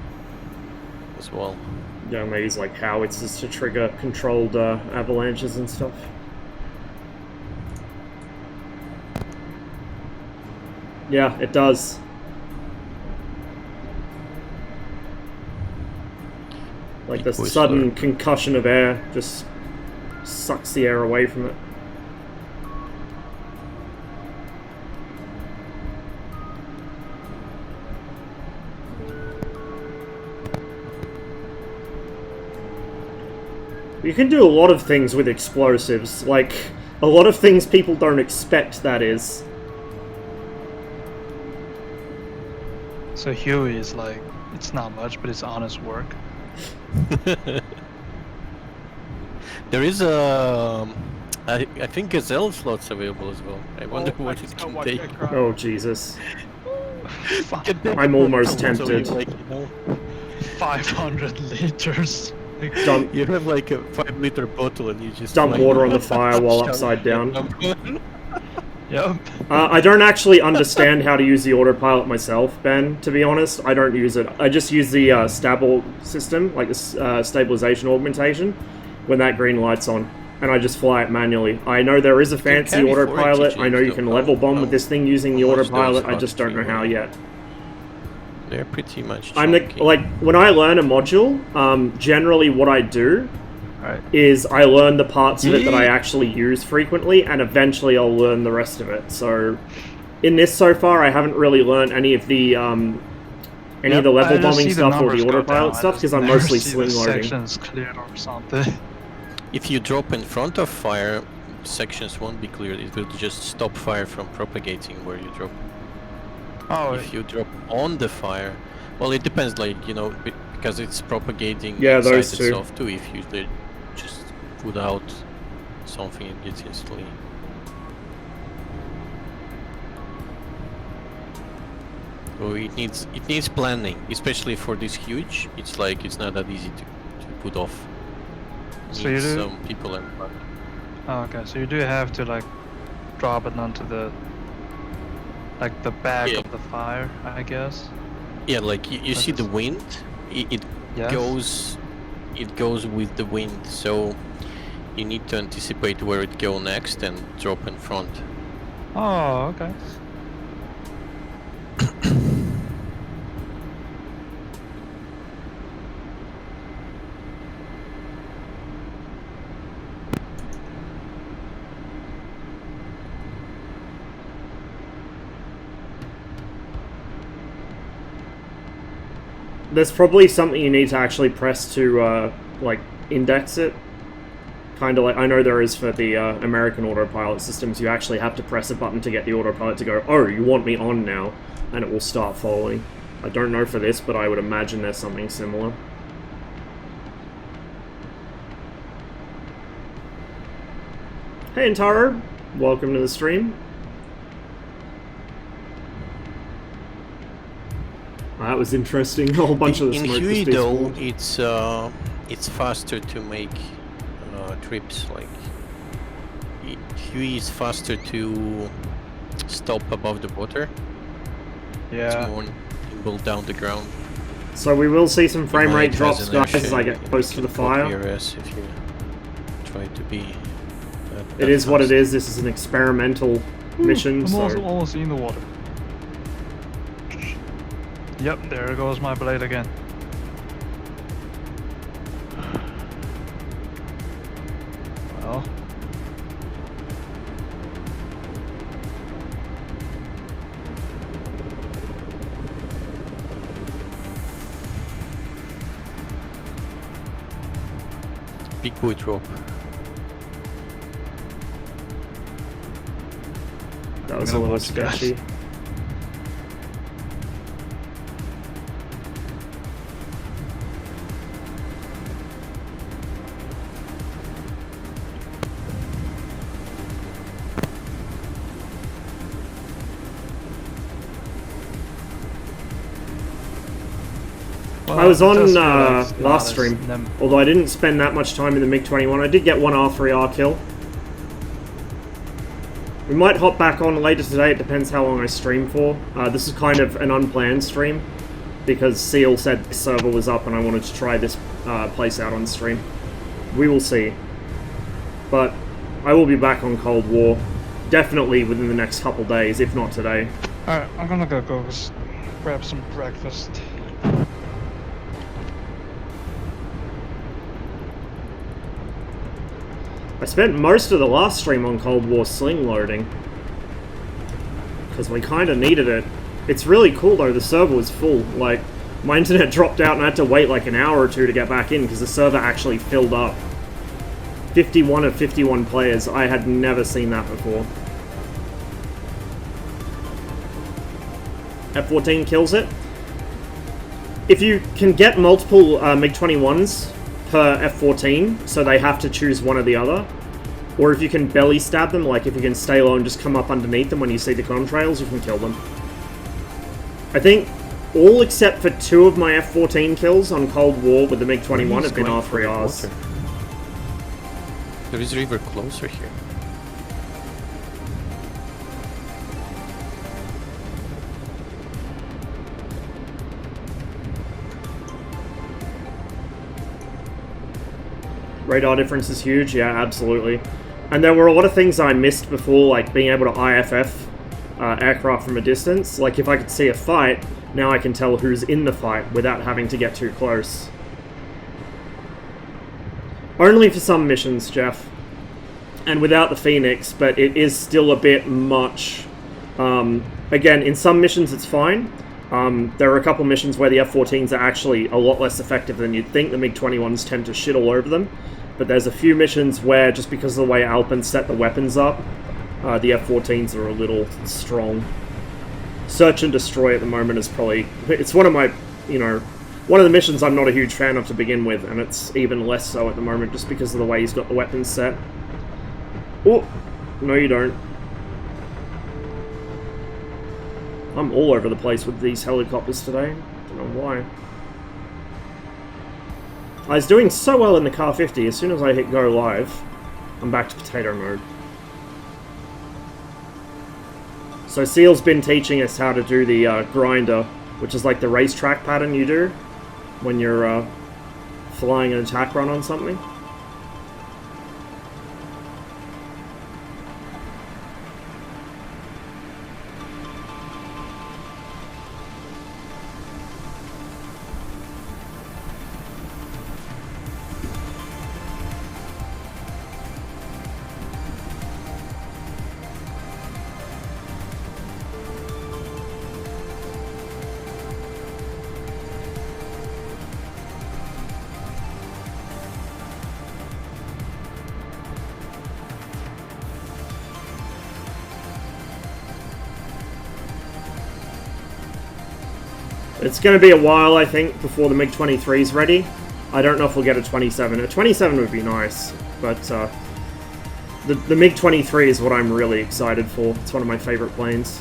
[SPEAKER 1] as well.
[SPEAKER 2] Yeah, they use like howitzers to trigger controlled avalanches and stuff. Yeah, it does. Like the
[SPEAKER 1] It was
[SPEAKER 2] sudden
[SPEAKER 1] slurp.
[SPEAKER 2] concussion of air just sucks the air away from it. You can do a lot of things with explosives, like, a lot of things people don't expect, that is.
[SPEAKER 4] So Huey is like, it's not much, but it's honest work.
[SPEAKER 1] There is a... I think Gazelle slots available as well. I wonder
[SPEAKER 5] Oh,
[SPEAKER 1] what
[SPEAKER 5] I
[SPEAKER 1] it
[SPEAKER 5] just
[SPEAKER 1] can
[SPEAKER 5] watch
[SPEAKER 1] take.
[SPEAKER 5] that crowd.
[SPEAKER 2] Oh, Jesus.
[SPEAKER 1] Can take
[SPEAKER 2] I'm almost
[SPEAKER 1] so you,
[SPEAKER 2] tempted.
[SPEAKER 1] like,
[SPEAKER 4] 500 liters.
[SPEAKER 2] Dump,
[SPEAKER 1] you have like a 5-liter bottle and you just
[SPEAKER 2] dump
[SPEAKER 1] like,
[SPEAKER 2] water on the fire while
[SPEAKER 1] shove
[SPEAKER 2] upside
[SPEAKER 1] it
[SPEAKER 2] down.
[SPEAKER 1] down.
[SPEAKER 4] Yep.
[SPEAKER 2] I don't actually understand how to use the autopilot myself, Ben, to be honest. I don't use it. I just use the stable system, like the stabilization augmentation, when that green light's on. And I just fly it manually. I know there is a fancy
[SPEAKER 1] carry 40
[SPEAKER 2] autopilot. I know you
[SPEAKER 1] GGs
[SPEAKER 2] can
[SPEAKER 1] though.
[SPEAKER 2] level bomb with
[SPEAKER 1] How-
[SPEAKER 2] this thing using the
[SPEAKER 1] how much those
[SPEAKER 2] autopilot. I
[SPEAKER 1] are
[SPEAKER 2] just don't know how
[SPEAKER 1] three-way?
[SPEAKER 2] yet.
[SPEAKER 1] They're pretty much
[SPEAKER 2] I'm the,
[SPEAKER 1] chunky.
[SPEAKER 2] like, when I learn a module, generally what I do
[SPEAKER 4] Alright.
[SPEAKER 2] is I learn the parts of it that I actually use frequently, and eventually I'll learn the rest of it. So, in this so far, I haven't really learned any of the
[SPEAKER 4] Yep,
[SPEAKER 2] level
[SPEAKER 4] I just
[SPEAKER 2] bombing
[SPEAKER 4] see
[SPEAKER 2] stuff or
[SPEAKER 4] numbers
[SPEAKER 2] the
[SPEAKER 4] go
[SPEAKER 2] autopilot
[SPEAKER 4] down. I
[SPEAKER 2] stuff
[SPEAKER 4] just
[SPEAKER 2] because I'm
[SPEAKER 4] never
[SPEAKER 2] mostly
[SPEAKER 4] see
[SPEAKER 2] sling
[SPEAKER 4] the
[SPEAKER 2] loading.
[SPEAKER 4] sections cleared or something.
[SPEAKER 1] If you drop in front of fire, sections won't be cleared. It will just stop fire from propagating where you drop.
[SPEAKER 4] Oh,
[SPEAKER 1] If you drop on the fire, well, it depends. Like, you know, because it's propagating
[SPEAKER 2] Yeah,
[SPEAKER 1] inside
[SPEAKER 2] those two.
[SPEAKER 1] itself too. If you just put out something, it gets instantly. So it needs planning, especially for this huge. It's like it's not that easy to put off.
[SPEAKER 4] So you
[SPEAKER 1] Needs
[SPEAKER 4] do-
[SPEAKER 1] some people and
[SPEAKER 4] oh, okay. So you do have to like drop it onto the like the back
[SPEAKER 1] Yeah.
[SPEAKER 4] of the fire, I guess.
[SPEAKER 1] yeah, like you see the
[SPEAKER 4] That's-
[SPEAKER 1] wind. It
[SPEAKER 4] Yes.
[SPEAKER 1] goes with the wind. So you need to anticipate where it go next and drop in front.
[SPEAKER 4] Oh, okay.
[SPEAKER 2] There's probably something you need to actually press to, like, index it. Kind of like, I know there is for the American autopilot systems, you actually have to press a button to get the autopilot to go, oh, you want me on now, and it will start following. I don't know for this, but I would imagine there's something similar. Hey, Antaro. Welcome to the stream. That was interesting. A whole bunch of the
[SPEAKER 1] In
[SPEAKER 2] smoke
[SPEAKER 1] Huey
[SPEAKER 2] just
[SPEAKER 1] though,
[SPEAKER 2] despawned.
[SPEAKER 1] it's faster to make trips. Like Huey is faster to stop above the water.
[SPEAKER 4] Yeah.
[SPEAKER 1] It's more nimble down the ground.
[SPEAKER 2] So we will see some frame
[SPEAKER 1] You
[SPEAKER 2] rate
[SPEAKER 1] might
[SPEAKER 2] drops,
[SPEAKER 1] has
[SPEAKER 2] guys,
[SPEAKER 1] inertia,
[SPEAKER 2] as I
[SPEAKER 1] you
[SPEAKER 2] get close to
[SPEAKER 1] can
[SPEAKER 2] the
[SPEAKER 1] pop
[SPEAKER 2] fire.
[SPEAKER 1] PRS if you try to be.
[SPEAKER 2] It is what it is. This is an experimental mission,
[SPEAKER 4] I'm
[SPEAKER 2] so...
[SPEAKER 4] also almost in the water. Yep, there goes my blade again. Well.
[SPEAKER 1] Big boy drop.
[SPEAKER 2] That was a
[SPEAKER 4] gonna
[SPEAKER 2] little
[SPEAKER 4] watch that.
[SPEAKER 2] sketchy.
[SPEAKER 4] Well,
[SPEAKER 2] I was
[SPEAKER 4] it
[SPEAKER 2] on
[SPEAKER 4] does feel like it's not
[SPEAKER 2] last
[SPEAKER 4] as
[SPEAKER 2] stream,
[SPEAKER 4] nem-
[SPEAKER 2] although I didn't spend that much time in the MiG-21. I did get one R3R kill. We might hop back on later today, it depends how long I stream for. This is kind of an unplanned stream, because Seal said the server was up and I wanted to try this place out on stream. We will see. But I will be back on Cold War, definitely within the next couple days, if not today.
[SPEAKER 4] Alright, I'm gonna go grab some breakfast.
[SPEAKER 2] I spent most of the last stream on Cold War sling loading, because we kind of needed it. It's really cool though, the server was full. Like, my internet dropped out and I had to wait like an hour or two to get back in because the server actually filled up. 51 of 51 players. I had never seen that before. F-14 kills it. If you can get multiple MiG-21s per F-14, so they have to choose one or the other, or if you can belly stab them, like if you can stay low and just come up underneath them when you see the contrails, you can kill them. I think all except for 2 of my F-14 kills on Cold War with the MiG-21 have been R3Rs.
[SPEAKER 1] There is a river closer here.
[SPEAKER 2] Radar difference is huge, yeah, absolutely. And there were a lot of things I missed before, like being able to IFF aircraft from a distance. Like if I could see a fight, now I can tell who's in the fight without having to get too close. Only for some missions, Jeff. And without the Phoenix, but it is still a bit much. Again, in some missions it's fine. There are a couple missions where the F-14s are actually a lot less effective than you'd think. The MiG-21s tend to shit all over them. But there's a few missions where, just because of the way Alpin set the weapons up, the F-14s are a little strong. Search and Destroy at the moment is probably... It's one of my, you know... One of the missions I'm not a huge fan of to begin with, and it's even less so at the moment just because of the way he's got the weapons set. Oh! No, you don't. I'm all over the place with these helicopters today. Don't know why. I was doing so well in the Car 50, as soon as I hit go live, I'm back to potato mode. So Seal's been teaching us how to do the grinder, which is like the racetrack pattern you do when you're flying an attack run on something. It's going to be a while, I think, before the MiG-23 is ready. I don't know if we'll get a 27. A 27 would be nice, but the MiG-23 is what I'm really excited for. It's one of my favorite planes.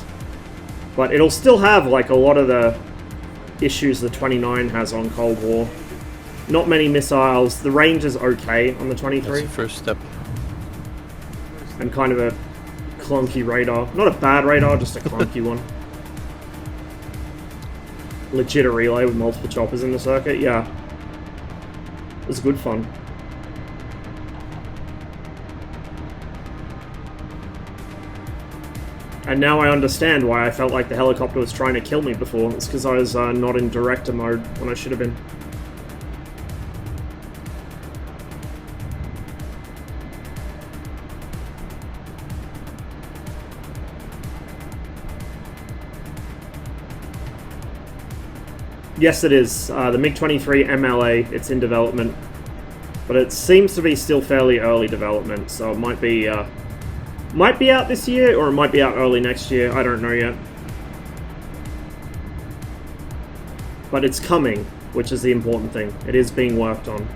[SPEAKER 2] But it'll still have, like, a lot of the issues the 29 has on Cold War. Not many missiles. The range is okay on the 23.
[SPEAKER 1] That's the first step.
[SPEAKER 2] And kind of a clunky radar. Not a bad radar, just a clunky one. Legit a relay with multiple choppers in the circuit, yeah. It was good fun. And now I understand why I felt like the helicopter was trying to kill me before. It's because I was not in director mode when I should have been. Yes, it is. The MiG-23 MLA, it's in development. But it seems to be still fairly early development, so it might be out this year, or it might be out early next year. I don't know yet. But it's coming, which is the important thing. It is being worked on.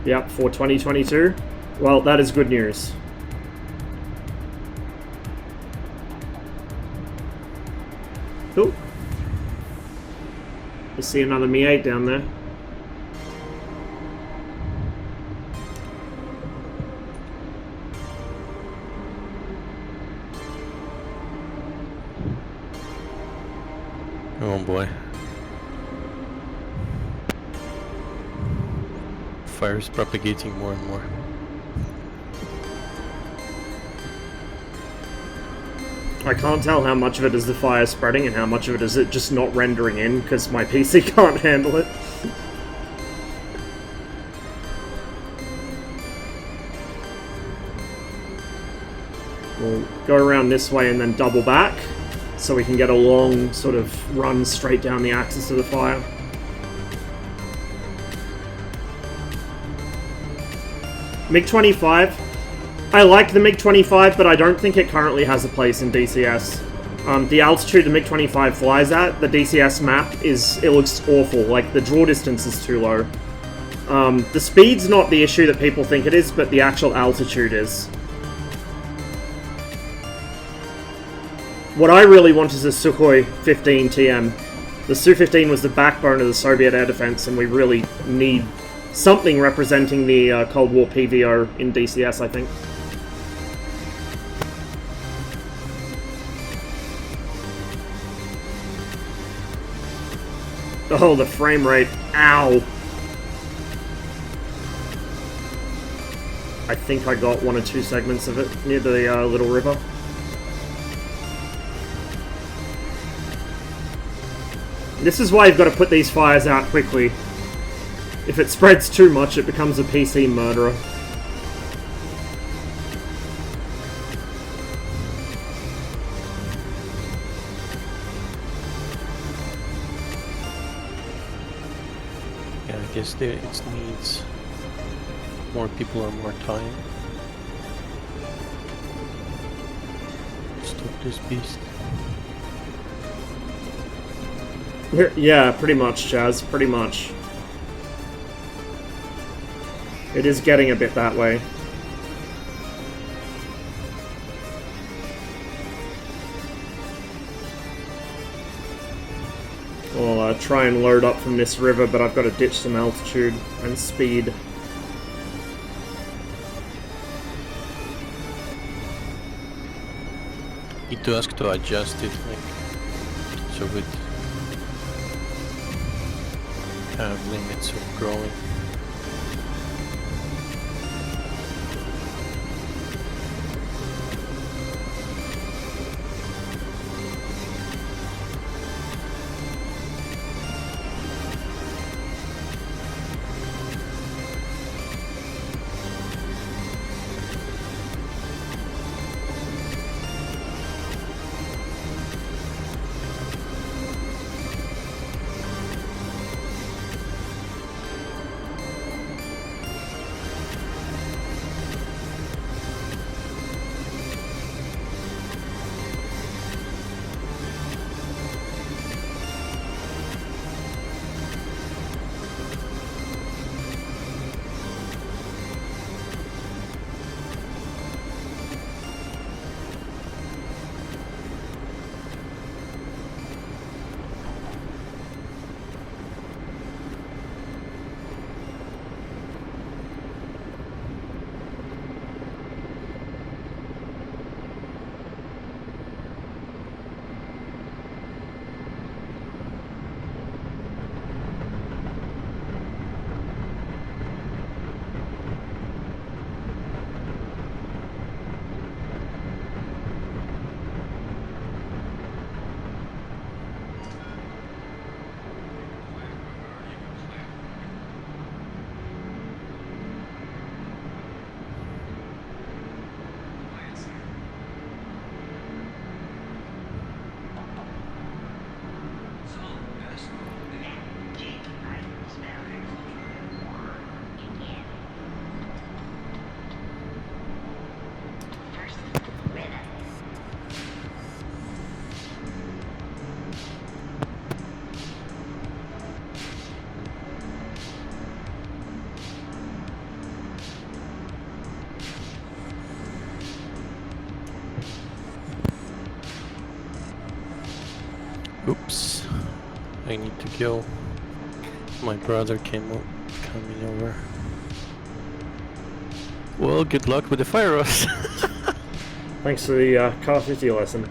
[SPEAKER 2] Yep, for 2022. Well, that is good news. Cool. I see another Mi-8 down there.
[SPEAKER 1] Oh boy. Fire is propagating more and more.
[SPEAKER 2] I can't tell how much of it is the fire spreading and how much of it is it just not rendering in because my PC can't handle it. We'll go around this way and then double back, so we can get a long sort of run straight down the axis of the fire. MiG-25. I like the MiG-25, but I don't think it currently has a place in DCS. The altitude the MiG-25 flies at, the DCS map, it looks awful. Like, the draw distance is too low. The speed's not the issue that people think it is, but the actual altitude is. What I really want is a Sukhoi 15 TM. The Su-15 was the backbone of the Soviet air defense, and we really need something representing the Cold War PVO in DCS, I think. Oh, the frame rate. Ow. I think I got 1 or 2 segments of it near the little river. This is why you've got to put these fires out quickly. If it spreads too much, it becomes a PC murderer.
[SPEAKER 1] Yeah, I guess it needs more people or more time. Stop this beast.
[SPEAKER 2] Yeah, pretty much, Chaz. Pretty much. It is getting a bit that way. I'll try and load up from this river, but I've got to ditch some altitude and speed.
[SPEAKER 1] Need to ask to adjust it, like, so it have limits of growing. Oops, I need to go. My brother coming over. Well, good luck with the fire rods.
[SPEAKER 2] Thanks for the Car 50 lesson.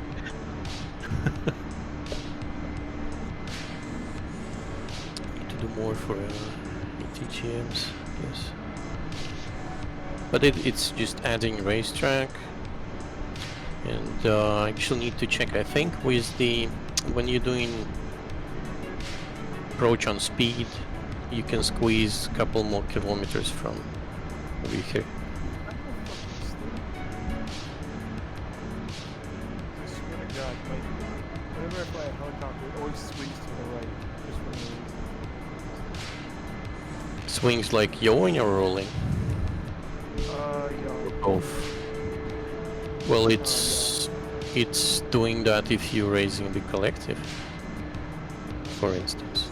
[SPEAKER 1] Need to do more for ATGMs, yes. But it's just adding racetrack. And I actually need to check, I think, with the... when you're doing approach on speed, you can squeeze a couple more kilometers from over here. swings like yawing or rolling?
[SPEAKER 5] Yo.
[SPEAKER 1] Both. Well, it's doing that if you're raising the collective, for instance,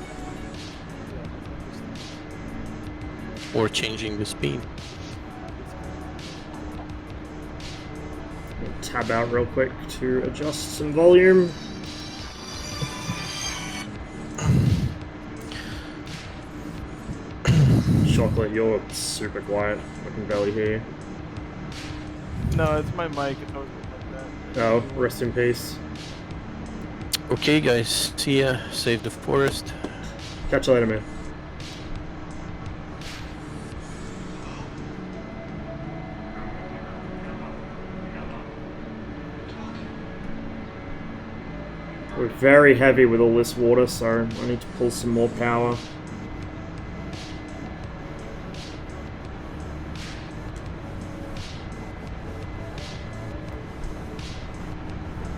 [SPEAKER 1] or changing the speed.
[SPEAKER 2] I'll tab out real quick to adjust some volume. Chocolate, you're super quiet. I can barely hear you.
[SPEAKER 5] No, it's my mic. It's always been like that.
[SPEAKER 2] Oh, rest in peace.
[SPEAKER 1] Okay, guys, see ya. Save the forest.
[SPEAKER 2] Catch you later, man. We're very heavy with all this water, so I need to pull some more power.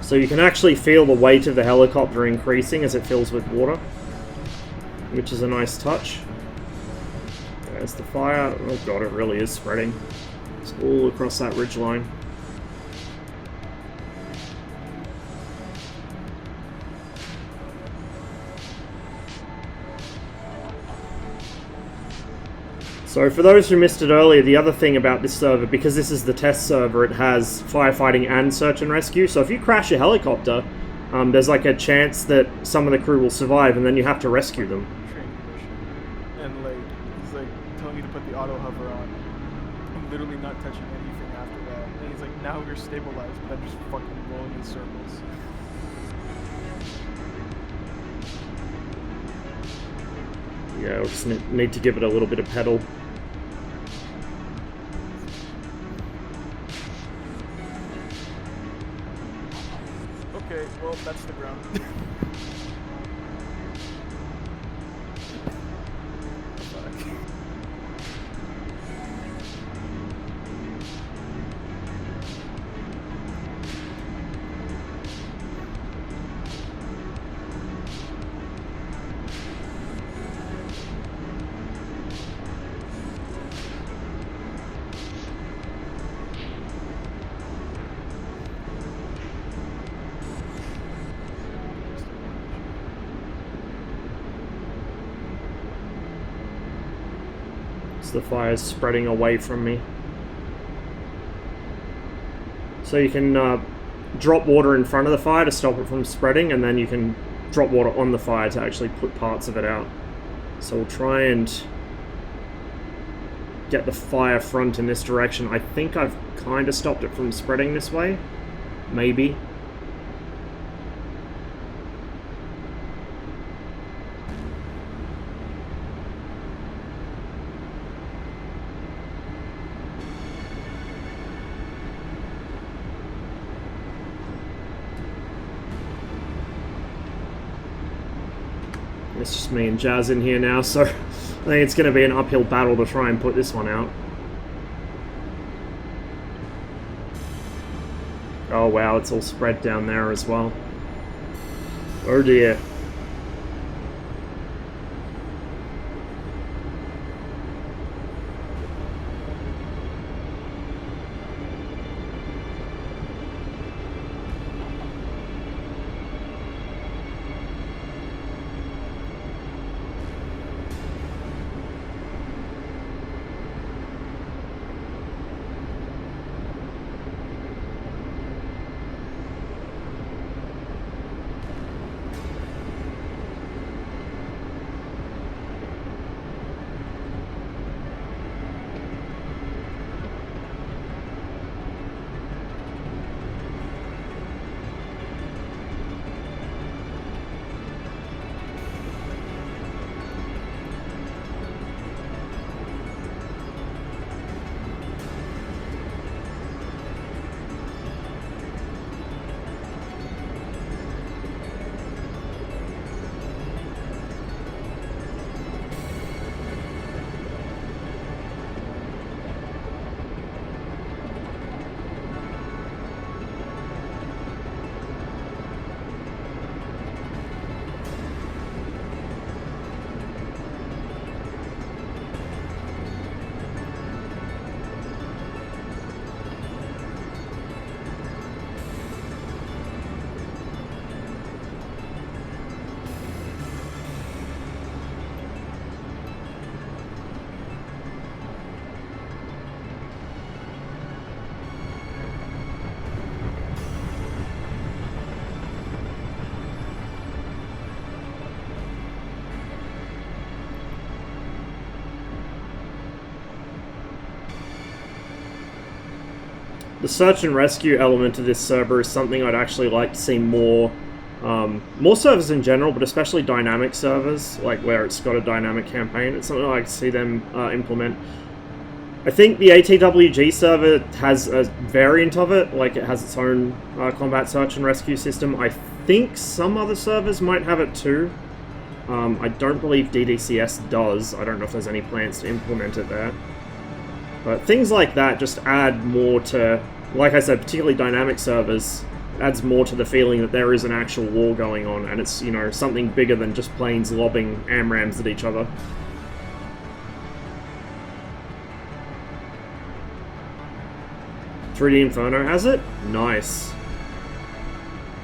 [SPEAKER 2] So you can actually feel the weight of the helicopter increasing as it fills with water, which is a nice touch. There's the fire. Oh god, it really is spreading. It's all across that ridgeline. So for those who missed it earlier, the other thing about this server, because this is the test server, it has firefighting and search and rescue. So if you crash a helicopter, there's like a chance that some of the crew will survive, and then you have to rescue them.
[SPEAKER 5] Train condition. And like, he's like telling you to put the auto hover on. I'm literally not touching anything after that. And he's like, now you're stabilized, but I'm just fucking rolling in circles.
[SPEAKER 2] Yeah, we'll just need to give it a little bit of pedal.
[SPEAKER 5] Okay, well, that's the ground. Fuck.
[SPEAKER 2] The fire's spreading away from me. So you can drop water in front of the fire to stop it from spreading, and then you can drop water on the fire to actually put parts of it out. So we'll try and get the fire front in this direction. I think I've kind of stopped it from spreading this way. Maybe. It's just me and Jazz in here now, so I think it's going to be an uphill battle to try and put this one out. Oh wow, it's all spread down there as well. Oh dear. The search and rescue element of this server is something I'd actually like to see more. More servers in general, but especially dynamic servers, like where it's got a dynamic campaign. It's something I'd like to see them implement. I think the ATWG server has a variant of it, like it has its own combat search and rescue system. I think some other servers might have it too. I don't believe DDCS does. I don't know if there's any plans to implement it there. But things like that just add more to, like I said, particularly dynamic servers, adds more to the feeling that there is an actual war going on, and it's, you know, something bigger than just planes lobbing AMRAAMs at each other. "3D Inferno" has it? Nice.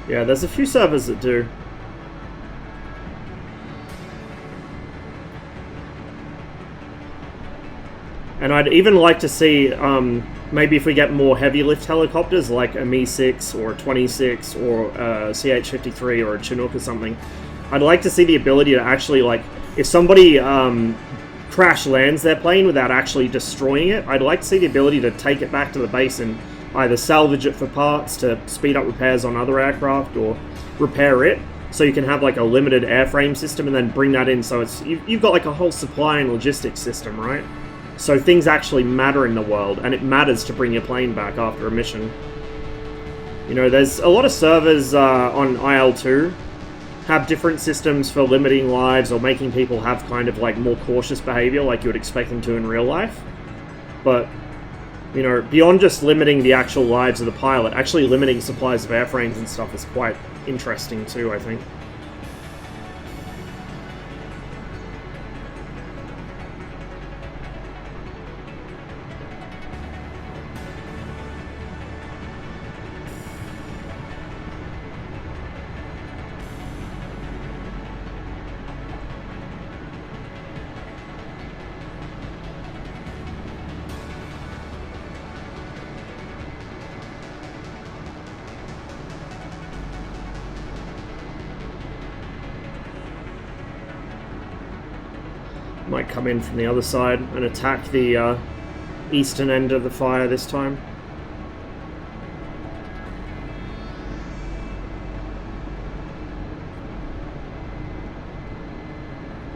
[SPEAKER 2] Yeah, there's a few servers that do. And I'd even like to see, maybe if we get more heavy lift helicopters, like a Mi-6 or a 26 or a CH-53 or a Chinook or something, I'd like to see the ability to actually, like, if somebody crash lands their plane without actually destroying it, I'd like to see the ability to take it back to the base and either salvage it for parts to speed up repairs on other aircraft, or repair it, so you can have like a limited airframe system and then bring that in, so it's you've got like a whole supply and logistics system, right? So things actually matter in the world, and it matters to bring your plane back after a mission. You know, there's a lot of servers on IL-2 have different systems for limiting lives or making people have kind of like more cautious behavior like you would expect them to in real life. But, you know, beyond just limiting the actual lives of the pilot, actually limiting supplies of airframes and stuff is quite interesting too, I think. Might come in from the other side and attack the eastern end of the fire this time.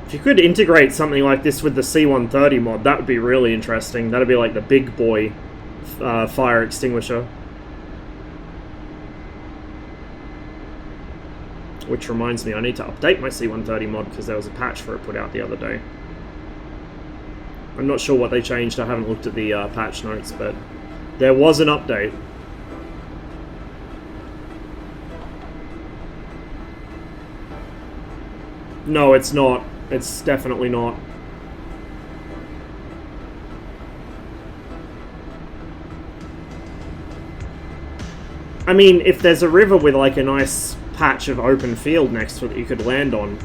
[SPEAKER 2] If you could integrate something like this with the C-130 mod, that would be really interesting. That'd be like the big boy fire extinguisher. Which reminds me, I need to update my C-130 mod because there was a patch for it put out the other day. I'm not sure what they changed, I haven't looked at the patch notes, but there was an update. No, it's not. It's definitely not. I mean, if there's a river with like a nice patch of open field next to it that you could land on,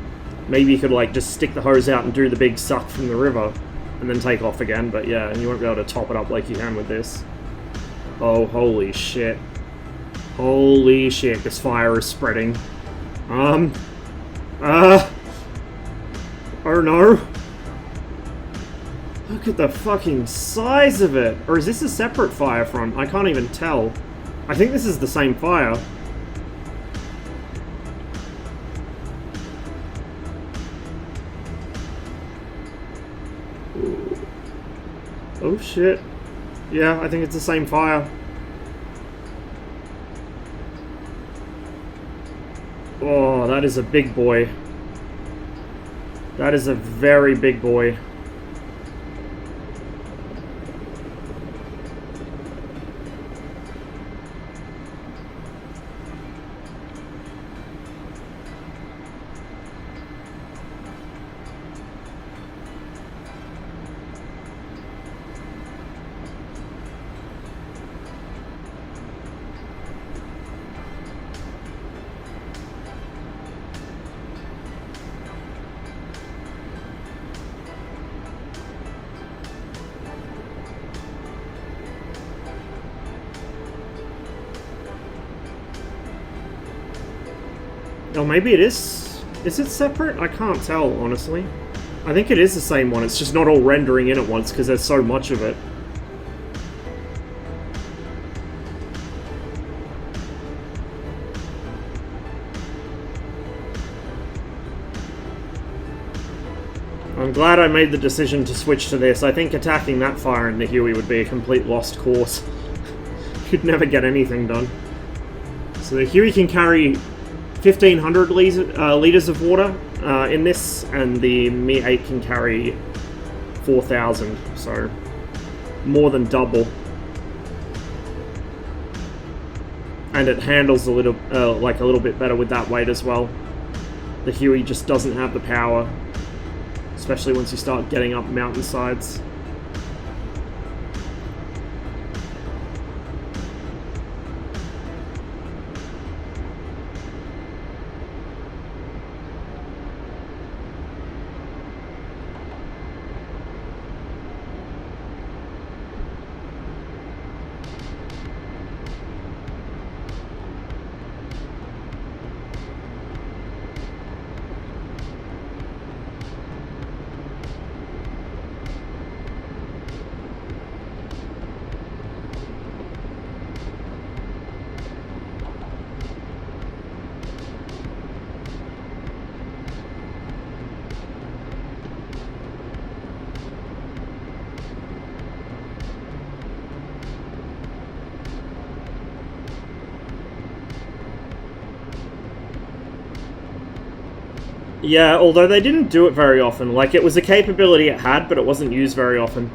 [SPEAKER 2] maybe you could like just stick the hose out and do the big suck from the river and then take off again, but yeah, and you won't be able to top it up like you can with this. Oh, holy shit. Holy shit, this fire is spreading. Oh no. Look at the fucking size of it. Or is this a separate fire front? I can't even tell. I think this is the same fire. Oh shit. Yeah, I think it's the same fire. Oh, that is a big boy. That is a very big boy. Oh, maybe it is. Is it separate? I can't tell, honestly. I think it is the same one. It's just not all rendering in at once because there's so much of it. I'm glad I made the decision to switch to this. I think attacking that fire in the Huey would be a complete lost cause. You'd never get anything done. So the Huey can carry 1,500 litres of water in this, and the Mi-8 can carry 4,000, so more than double. And it handles a little, like a little bit better with that weight as well. The Huey just doesn't have the power, especially once you start getting up mountainsides. Yeah, although they didn't do it very often. Like, it was a capability it had, but it wasn't used very often.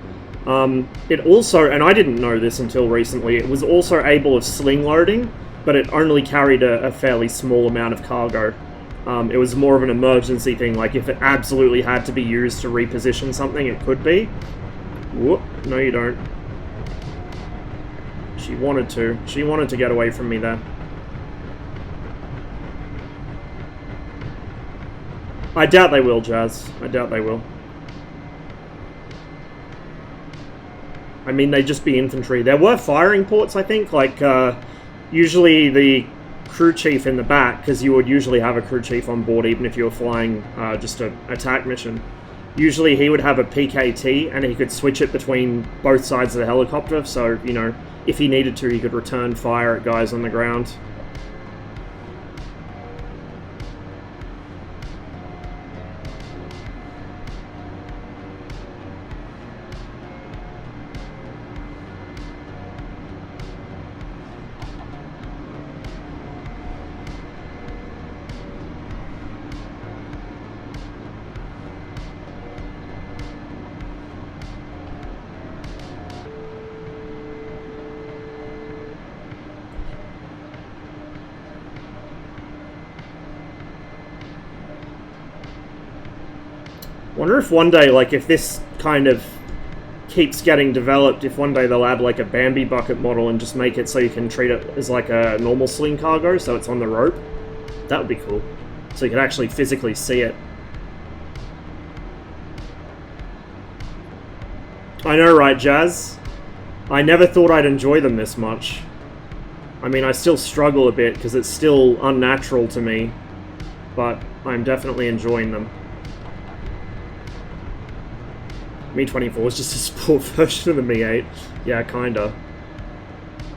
[SPEAKER 2] It also, and I didn't know this until recently, it was also able of sling loading, but it only carried a fairly small amount of cargo. It was more of an emergency thing, like if it absolutely had to be used to reposition something, it could be. Whoop, no you don't. She wanted to. She wanted to get away from me there. I doubt they will, Jazz. I doubt they will. I mean, they'd just be infantry. There were firing ports, I think, like, usually the crew chief in the back, because you would usually have a crew chief on board even if you were flying just an attack mission. Usually he would have a PKT, and he could switch it between both sides of the helicopter, so, you know, if he needed to, he could return fire at guys on the ground. Wonder if one day, like, if this kind of keeps getting developed, if one day they'll add, like, a Bambi bucket model and just make it so you can treat it as, like, a normal sling cargo, so it's on the rope. That would be cool. So you can actually physically see it. I know, right, Jazz? I never thought I'd enjoy them this much. I mean, I still struggle a bit, because it's still unnatural to me, but I'm definitely enjoying them. Mi-24 is just a sport version of the Mi-8. Yeah, kinda.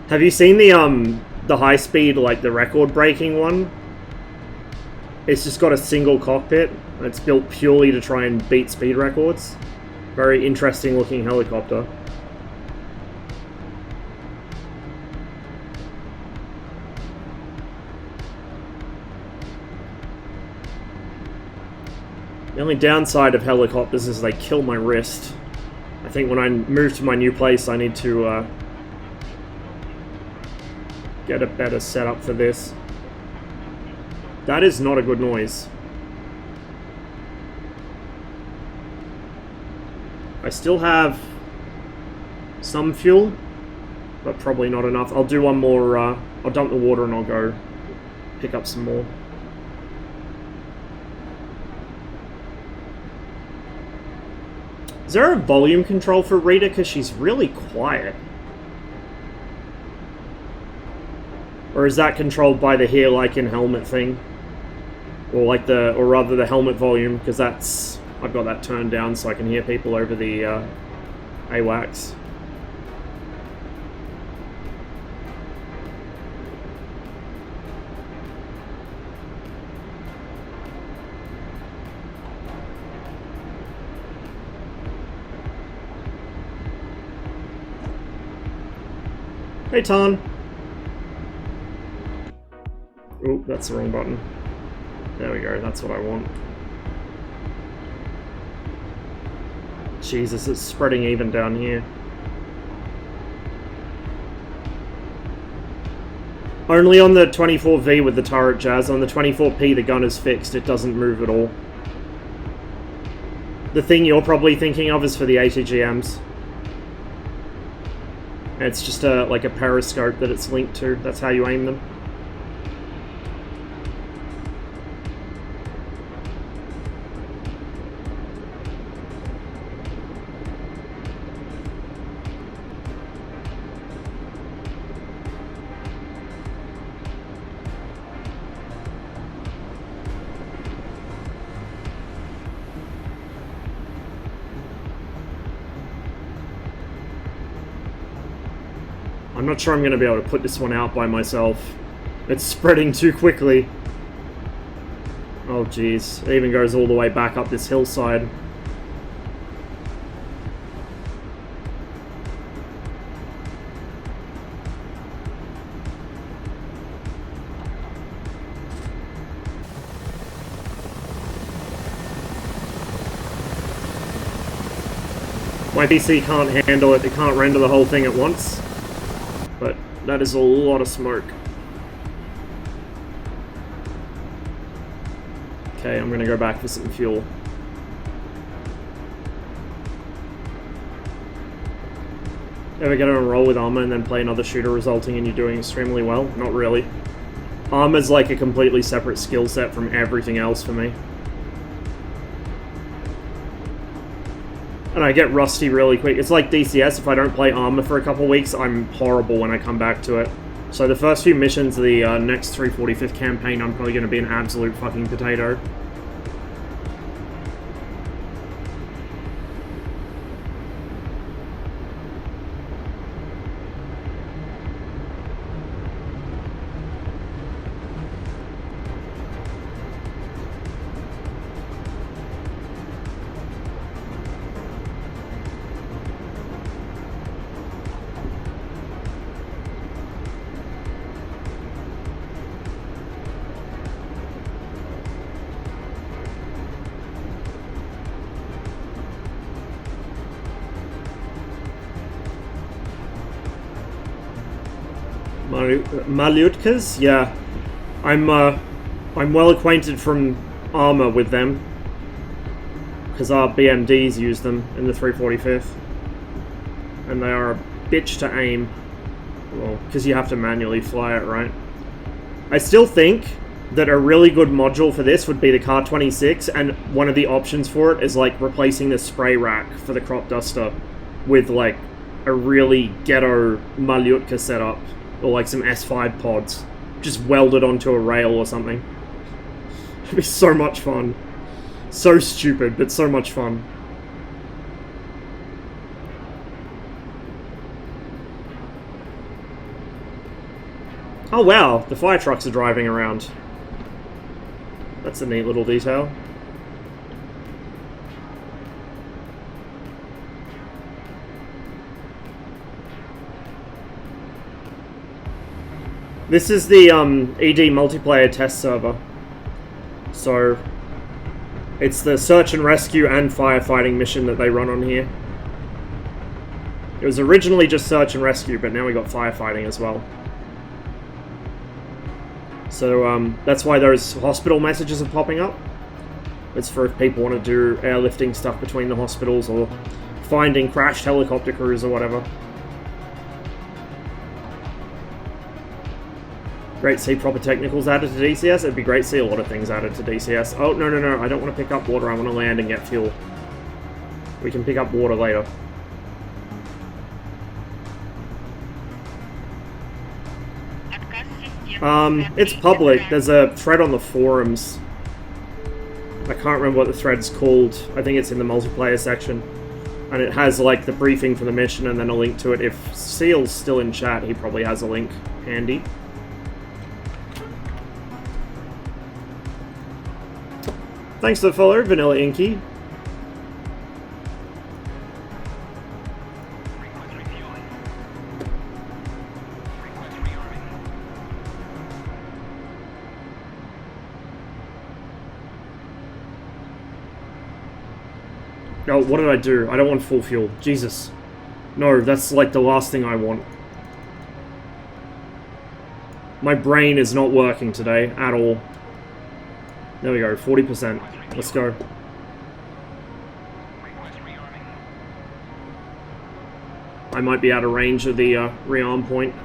[SPEAKER 2] Have you seen the high speed, like the record-breaking one? It's just got a single cockpit. It's built purely to try and beat speed records. Very interesting looking helicopter. The only downside of helicopters is they kill my wrist. I think when I move to my new place, I need to get a better setup for this. That is not a good noise. I still have some fuel, but probably not enough. I'll do one more, I'll dump the water and I'll go pick up some more. Is there a volume control for Rita? Because she's really quiet. Or is that controlled by the hear like in helmet thing? Or like the, or rather the helmet volume, because that's, I've got that turned down so I can hear people over the AWACS. Hey, Ton. Oop, that's the wrong button. There we go, that's what I want. Jesus, it's spreading even down here. Only on the 24V with the turret, Jazz. On the 24P, the gun is fixed. It doesn't move at all. The thing you're probably thinking of is for the ATGMs. It's just like a periscope that it's linked to. That's how you aim them. I'm not sure I'm going to be able to put this one out by myself. It's spreading too quickly. Oh jeez, it even goes all the way back up this hillside. My PC can't handle it, it can't render the whole thing at once. But that is a lot of smoke. Okay, I'm gonna go back for some fuel. Ever get on a roll with armor and then play another shooter resulting in you doing extremely well? Not really. Armor's like a completely separate skill set from everything else for me. And I get rusty really quick. It's like DCS, if I don't play armor for a couple weeks, I'm horrible when I come back to it. So the first few missions of the next 345th campaign, I'm probably going to be an absolute fucking potato. Malyutkas? Yeah. I'm well acquainted from armor with them. Because our BMDs use them in the 345th. And they are a bitch to aim. Well, because you have to manually fly it, right? I still think that a really good module for this would be the Car 26, and one of the options for it is like replacing the spray rack for the crop duster with like a really ghetto Malyutka setup. Or like some S5 pods. Just welded onto a rail or something. It'd be so much fun. So stupid, but so much fun. Oh wow, the fire trucks are driving around. That's a neat little detail. This is the ED multiplayer test server. So, it's the search and rescue and firefighting mission that they run on here. It was originally just search and rescue, but now we got firefighting as well. So, that's why those hospital messages are popping up. It's for if people want to do airlifting stuff between the hospitals or finding crashed helicopter crews or whatever. Great to see proper technicals added to DCS. It'd be great to see a lot of things added to DCS. Oh, no, no, no. I don't want to pick up water. I want to land and get fuel. We can pick up water later. It's public. There's a thread on the forums. I can't remember what the thread's called. I think it's in the multiplayer section. And it has, like, the briefing for the mission and then a link to it. If Seal's still in chat, he probably has a link handy. Thanks for the follow, Vanilla Inky. Oh, what did I do? I don't want full fuel. Jesus. No, that's like the last thing I want. My brain is not working today at all. There we go, 40%. Let's go. I might be out of range of the rearm point.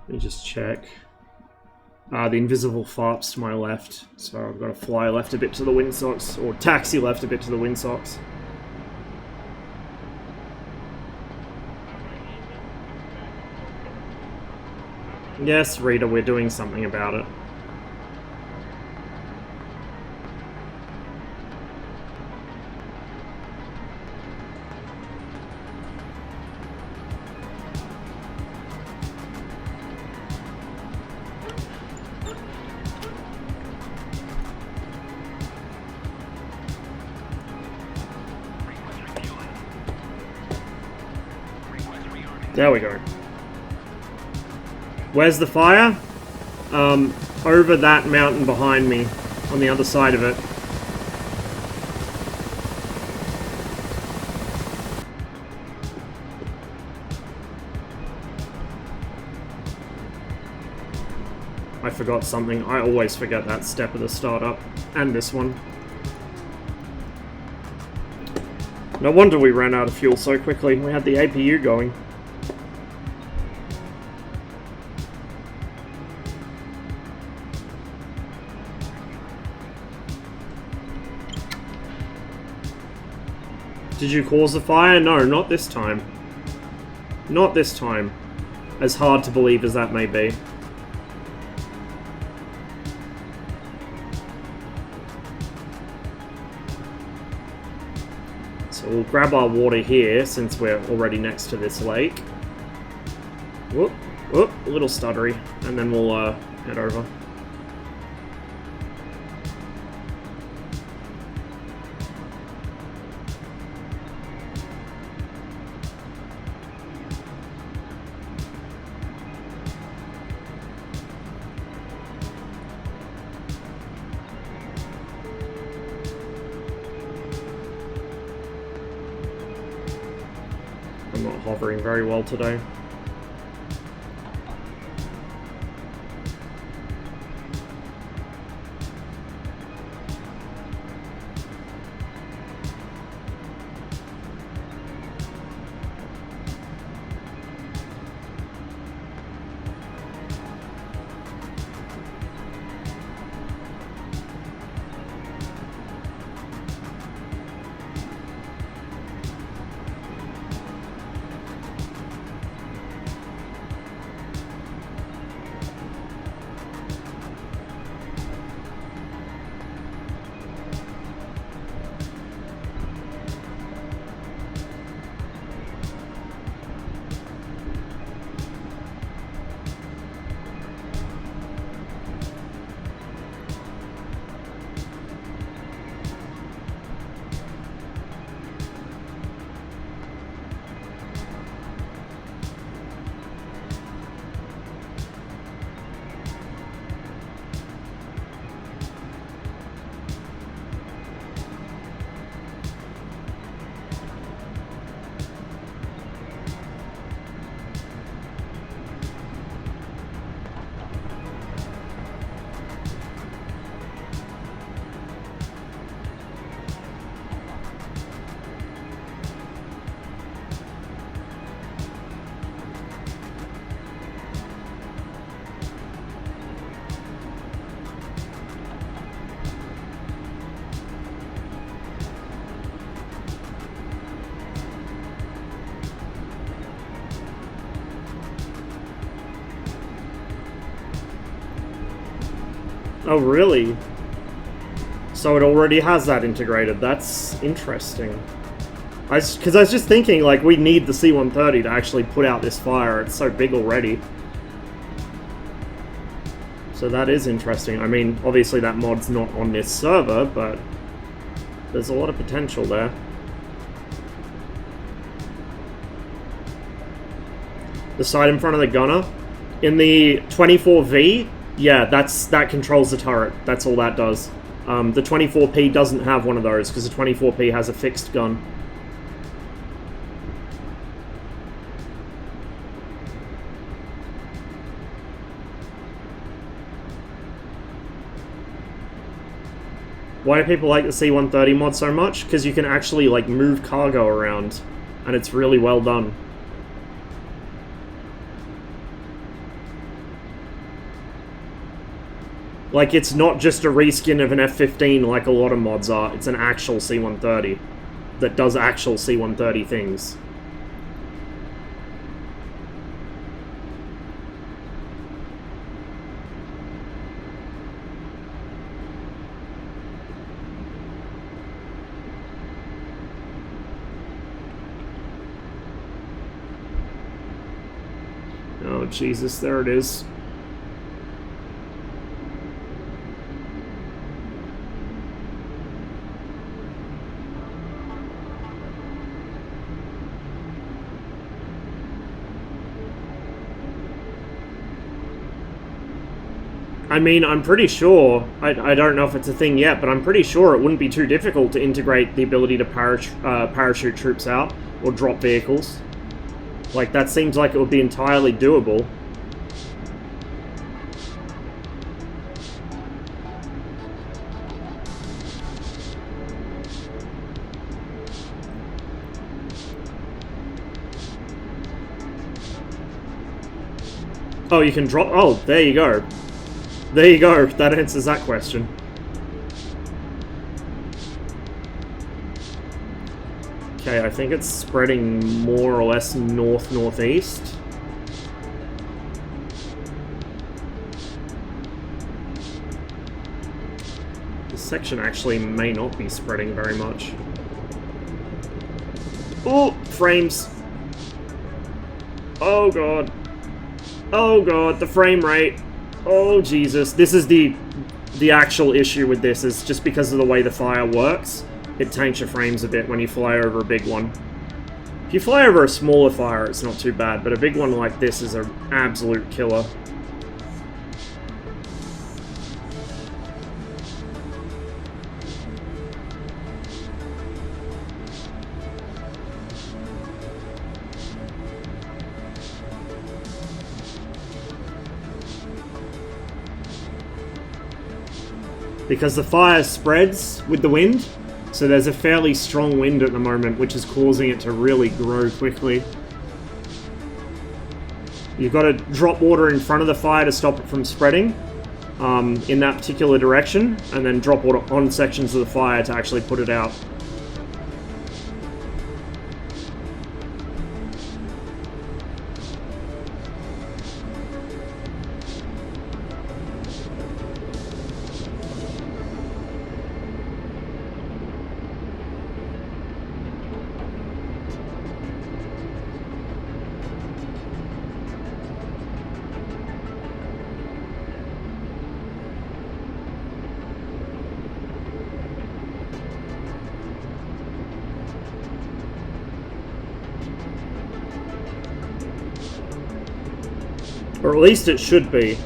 [SPEAKER 2] Let me just check. The invisible farp's to my left, so I've got to fly left a bit to the windsocks, or taxi left a bit to the windsocks. Yes, Rita, we're doing something about it. There we go. Where's the fire? Over that mountain behind me, on the other side of it. I forgot something. I always forget that step of the startup. And this one. No wonder we ran out of fuel so quickly. We had the APU going. Did you cause the fire? No, not this time. Not this time. As hard to believe as that may be. So we'll grab our water here, since we're already next to this lake. Whoop, whoop, a little stuttery. And then we'll head over. I'm not hovering very well today. Oh, really? So it already has that integrated. That's interesting. Because I was just thinking, like, we need the C-130 to actually put out this fire. It's so big already. So that is interesting. I mean, obviously that mod's not on this server, but there's a lot of potential there. The side in front of the gunner. In the 24V, yeah, that controls the turret. That's all that does. The 24P doesn't have one of those, because the 24P has a fixed gun. Why do people like the C-130 mod so much? Because you can actually, like, move cargo around, and it's really well done. Like, it's not just a reskin of an F-15 like a lot of mods are. It's an actual C-130 that does actual C-130 things. Oh, Jesus, there it is. I mean, I'm pretty sure, I don't know if it's a thing yet, but I'm pretty sure it wouldn't be too difficult to integrate the ability to parachute troops out, or drop vehicles. Like, that seems like it would be entirely doable. Oh, you can drop... Oh, there you go. There you go, that answers that question. Okay, I think it's spreading more or less north-northeast. This section actually may not be spreading very much. Oh, frames. Oh god. Oh god, the frame rate. Oh Jesus, this is the actual issue with this, is just because of the way the fire works, it taints your frames a bit when you fly over a big one. If you fly over a smaller fire, it's not too bad, but a big one like this is an absolute killer. Because the fire spreads with the wind, so there's a fairly strong wind at the moment, which is causing it to really grow quickly. You've got to drop water in front of the fire to stop it from spreading in that particular direction, and then drop water on sections of the fire to actually put it out. Or at least it should be,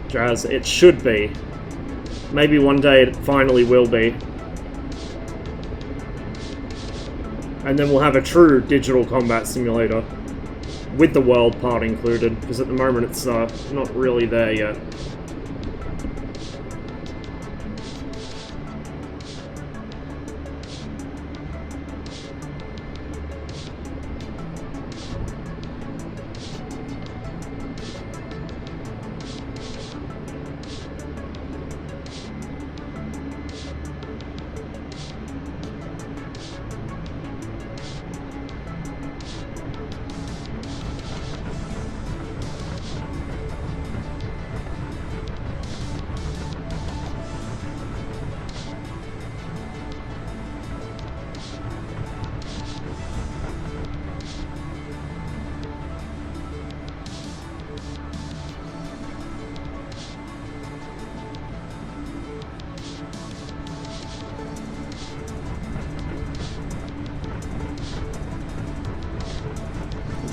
[SPEAKER 2] Jazz. It should be. Maybe one day it finally will be. And then we'll have a true digital combat simulator. With the world part included, because at the moment it's not really there yet.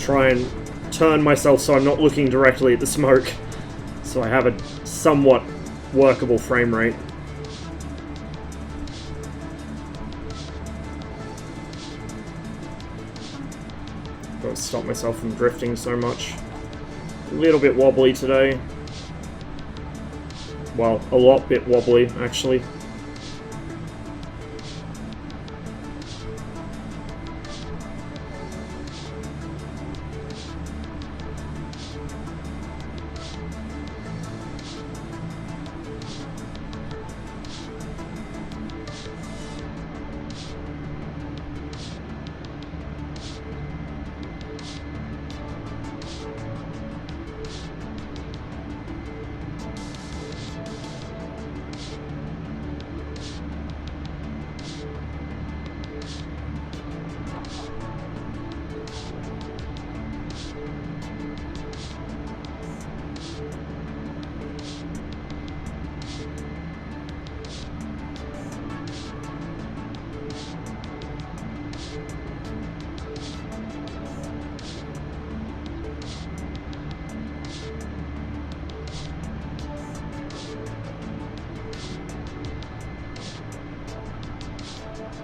[SPEAKER 2] try and turn myself so I'm not looking directly at the smoke, so I have a somewhat workable frame rate. Gotta stop myself from drifting so much. A little bit wobbly today. Well, a lot bit wobbly, actually.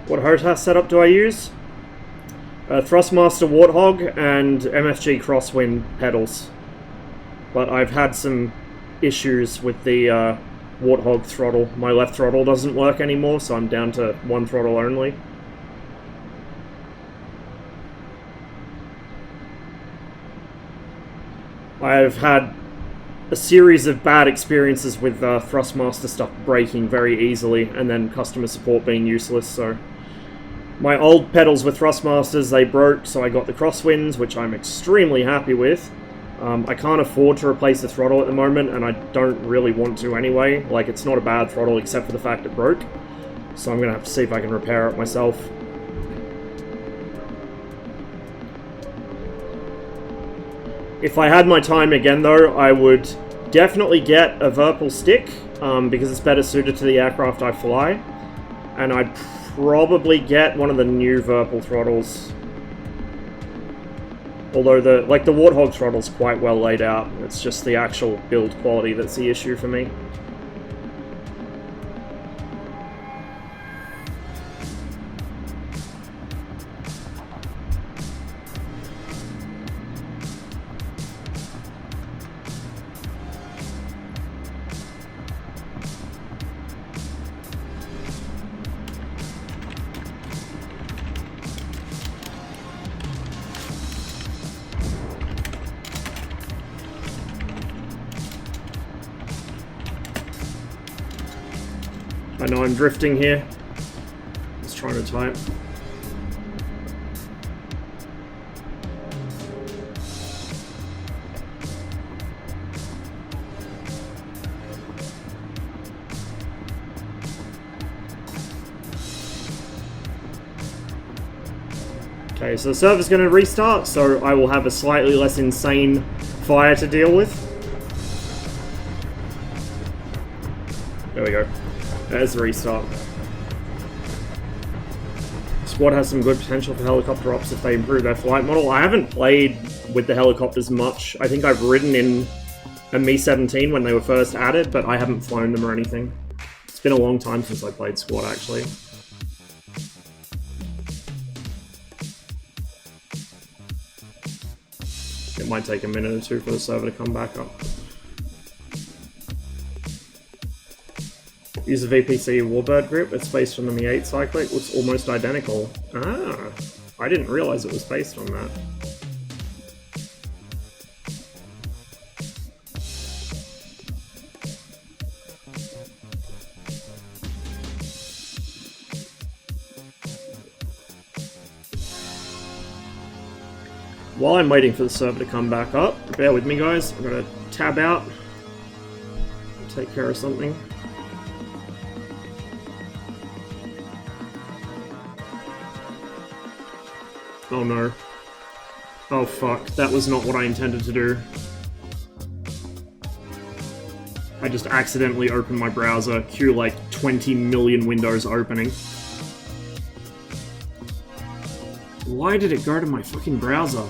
[SPEAKER 2] What HOTAS setup do I use? Thrustmaster Warthog and MFG Crosswind pedals. But I've had some issues with the Warthog throttle. My left throttle doesn't work anymore, so I'm down to one throttle only. I've had a series of bad experiences with Thrustmaster stuff breaking very easily, and then customer support being useless, so... My old pedals with Thrustmasters, they broke, so I got the Crosswinds, which I'm extremely happy with. I can't afford to replace the throttle at the moment, and I don't really want to anyway. Like, it's not a bad throttle, except for the fact it broke. So I'm gonna have to see if I can repair it myself. If I had my time again, though, I would definitely get a Virpil stick, because it's better suited to the aircraft I fly. And I'd probably get one of the new Virpil throttles. Although the Warthog throttle's quite well laid out. It's just the actual build quality that's the issue for me. I know I'm drifting here. Just trying to type. Okay, so the server's going to restart, so I will have a slightly less insane fire to deal with. There we go. There's the restart. Squad has some good potential for helicopter ops if they improve their flight model. I haven't played with the helicopters much. I think I've ridden in a Mi-17 when they were first added, but I haven't flown them or anything. It's been a long time since I played Squad, actually. It might take a minute or two for the server to come back up. Use a VPC Warbird grip. It's based on the Mi-8 cyclic. Looks almost identical. Ah, I didn't realize it was based on that. While I'm waiting for the server to come back up, bear with me guys, I'm gonna tab out, take care of something. Oh no. Oh fuck, that was not what I intended to do. I just accidentally opened my browser, cue like 20 million windows opening. Why did it go to my fucking browser?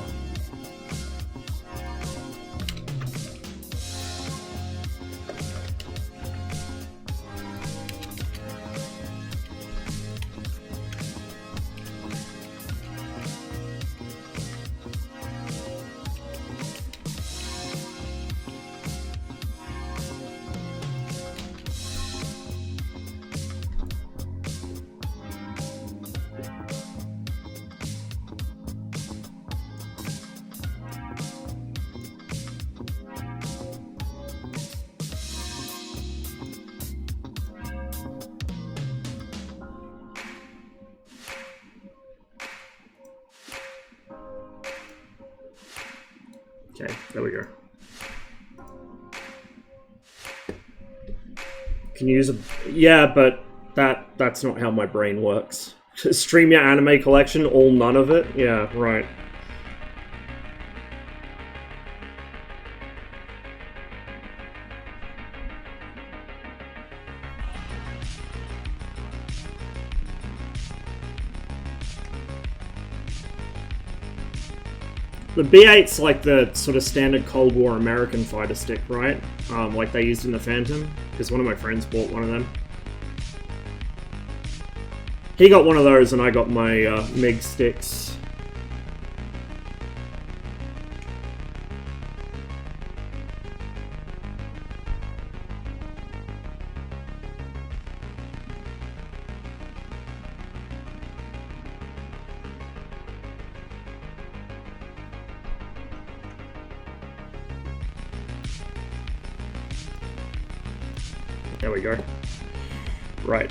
[SPEAKER 2] Okay, there we go. Can you use a... Yeah, but that's not how my brain works. Stream your anime collection, all none of it? Yeah, right. The B8's like the sort of standard Cold War American fighter stick, right? Like they used in the Phantom, because one of my friends bought one of them. He got one of those and I got my MiG sticks. There we go. Right.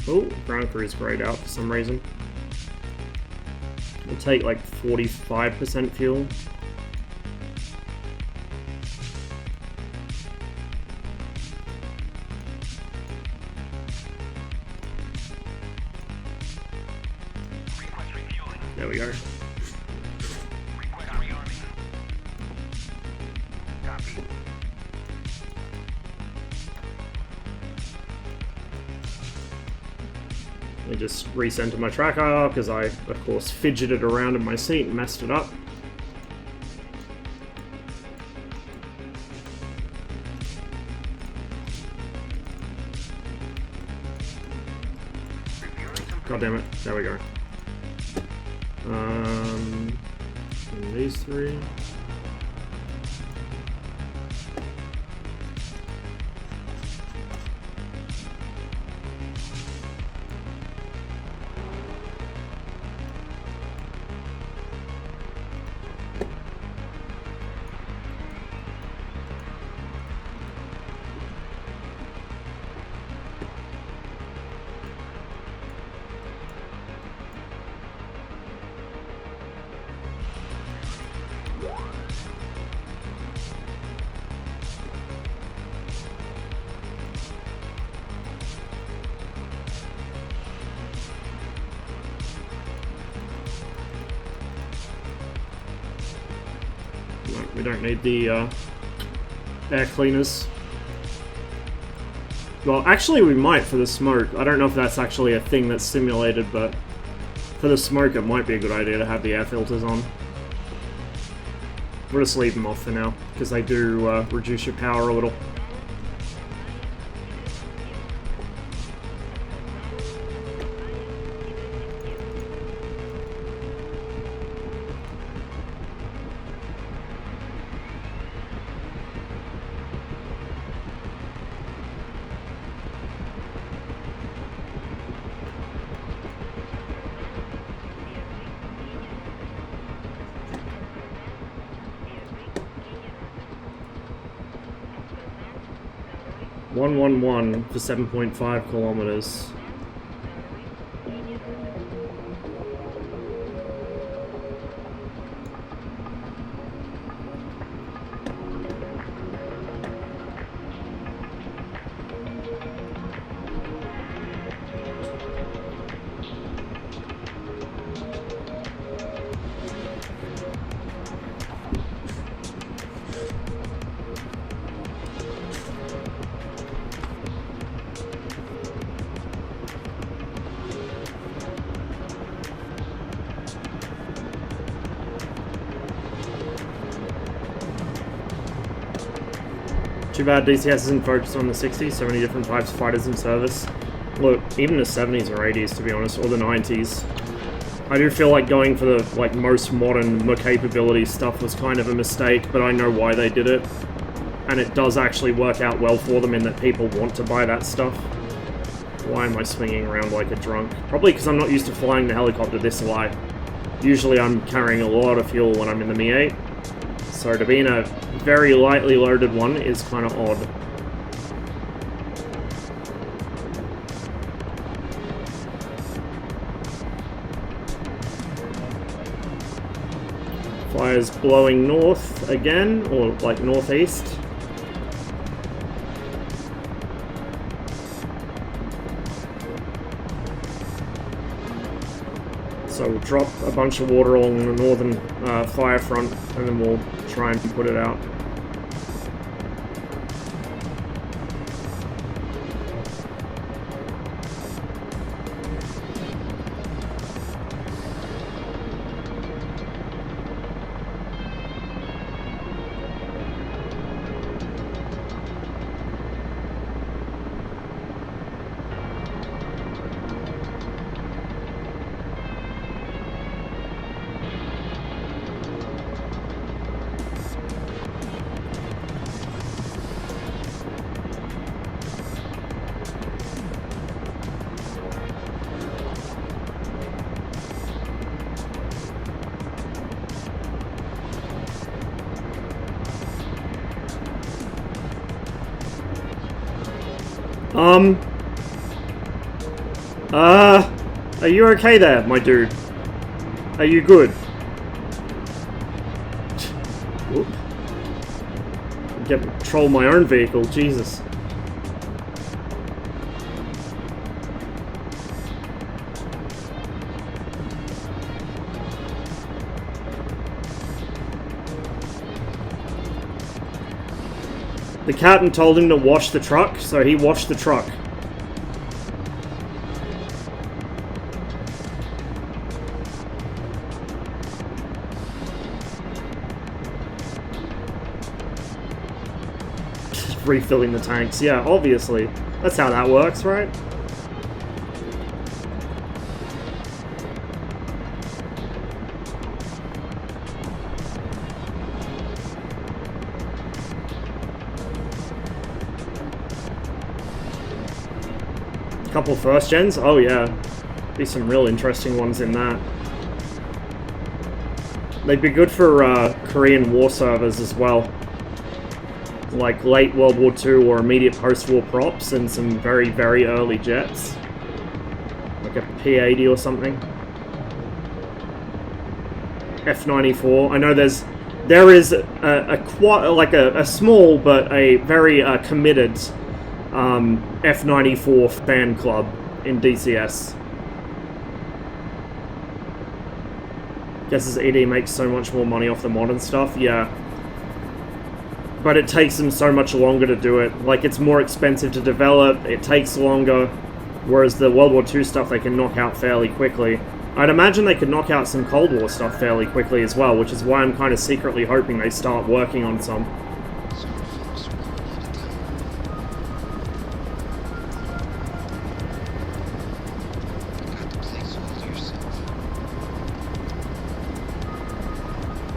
[SPEAKER 2] Oh, ground crew is grayed out for some reason. We'll take like 45% fuel. There we go. I just recenter my tracker because I, of course, fidgeted around in my seat and messed it up. God damn it! There we go. And these three. We don't need the air cleaners. Well, actually we might for the smoke. I don't know if that's actually a thing that's simulated, but for the smoke it might be a good idea to have the air filters on. We'll just leave them off for now, because they do reduce your power a little. (111) for 7.5 kilometers. Too bad DCS isn't focused on the 60s, so many different types of fighters in service. Look, even the 70s or 80s, to be honest, or the 90s. I do feel like going for the most modern, more capability stuff was kind of a mistake, but I know why they did it. And it does actually work out well for them in that people want to buy that stuff. Why am I swinging around like a drunk? Probably because I'm not used to flying the helicopter this high. Usually I'm carrying a lot of fuel when I'm in the Mi-8. So to be in a very lightly loaded one is kind of odd. Fire's blowing north again, or like northeast. So we'll drop a bunch of water along the northern fire front, and then we'll try and put it out. Are you okay there, my dude? Are you good? Whoop. Get control my own vehicle, Jesus. The captain told him to wash the truck, so he washed the truck. Refilling the tanks, yeah, obviously. That's how that works, right? Couple first gens? Oh yeah. Be some real interesting ones in that. They'd be good for Korean War servers as well. Like late World War II or immediate post-war props and some very, very early jets. Like a P-80 or something. F-94. I know there is a small but a very committed F-94 fan club in DCS. Guess as ED makes so much more money off the modern stuff, yeah. But it takes them so much longer to do it. Like, it's more expensive to develop, it takes longer, whereas the World War II stuff they can knock out fairly quickly. I'd imagine they could knock out some Cold War stuff fairly quickly as well, which is why I'm kind of secretly hoping they start working on some.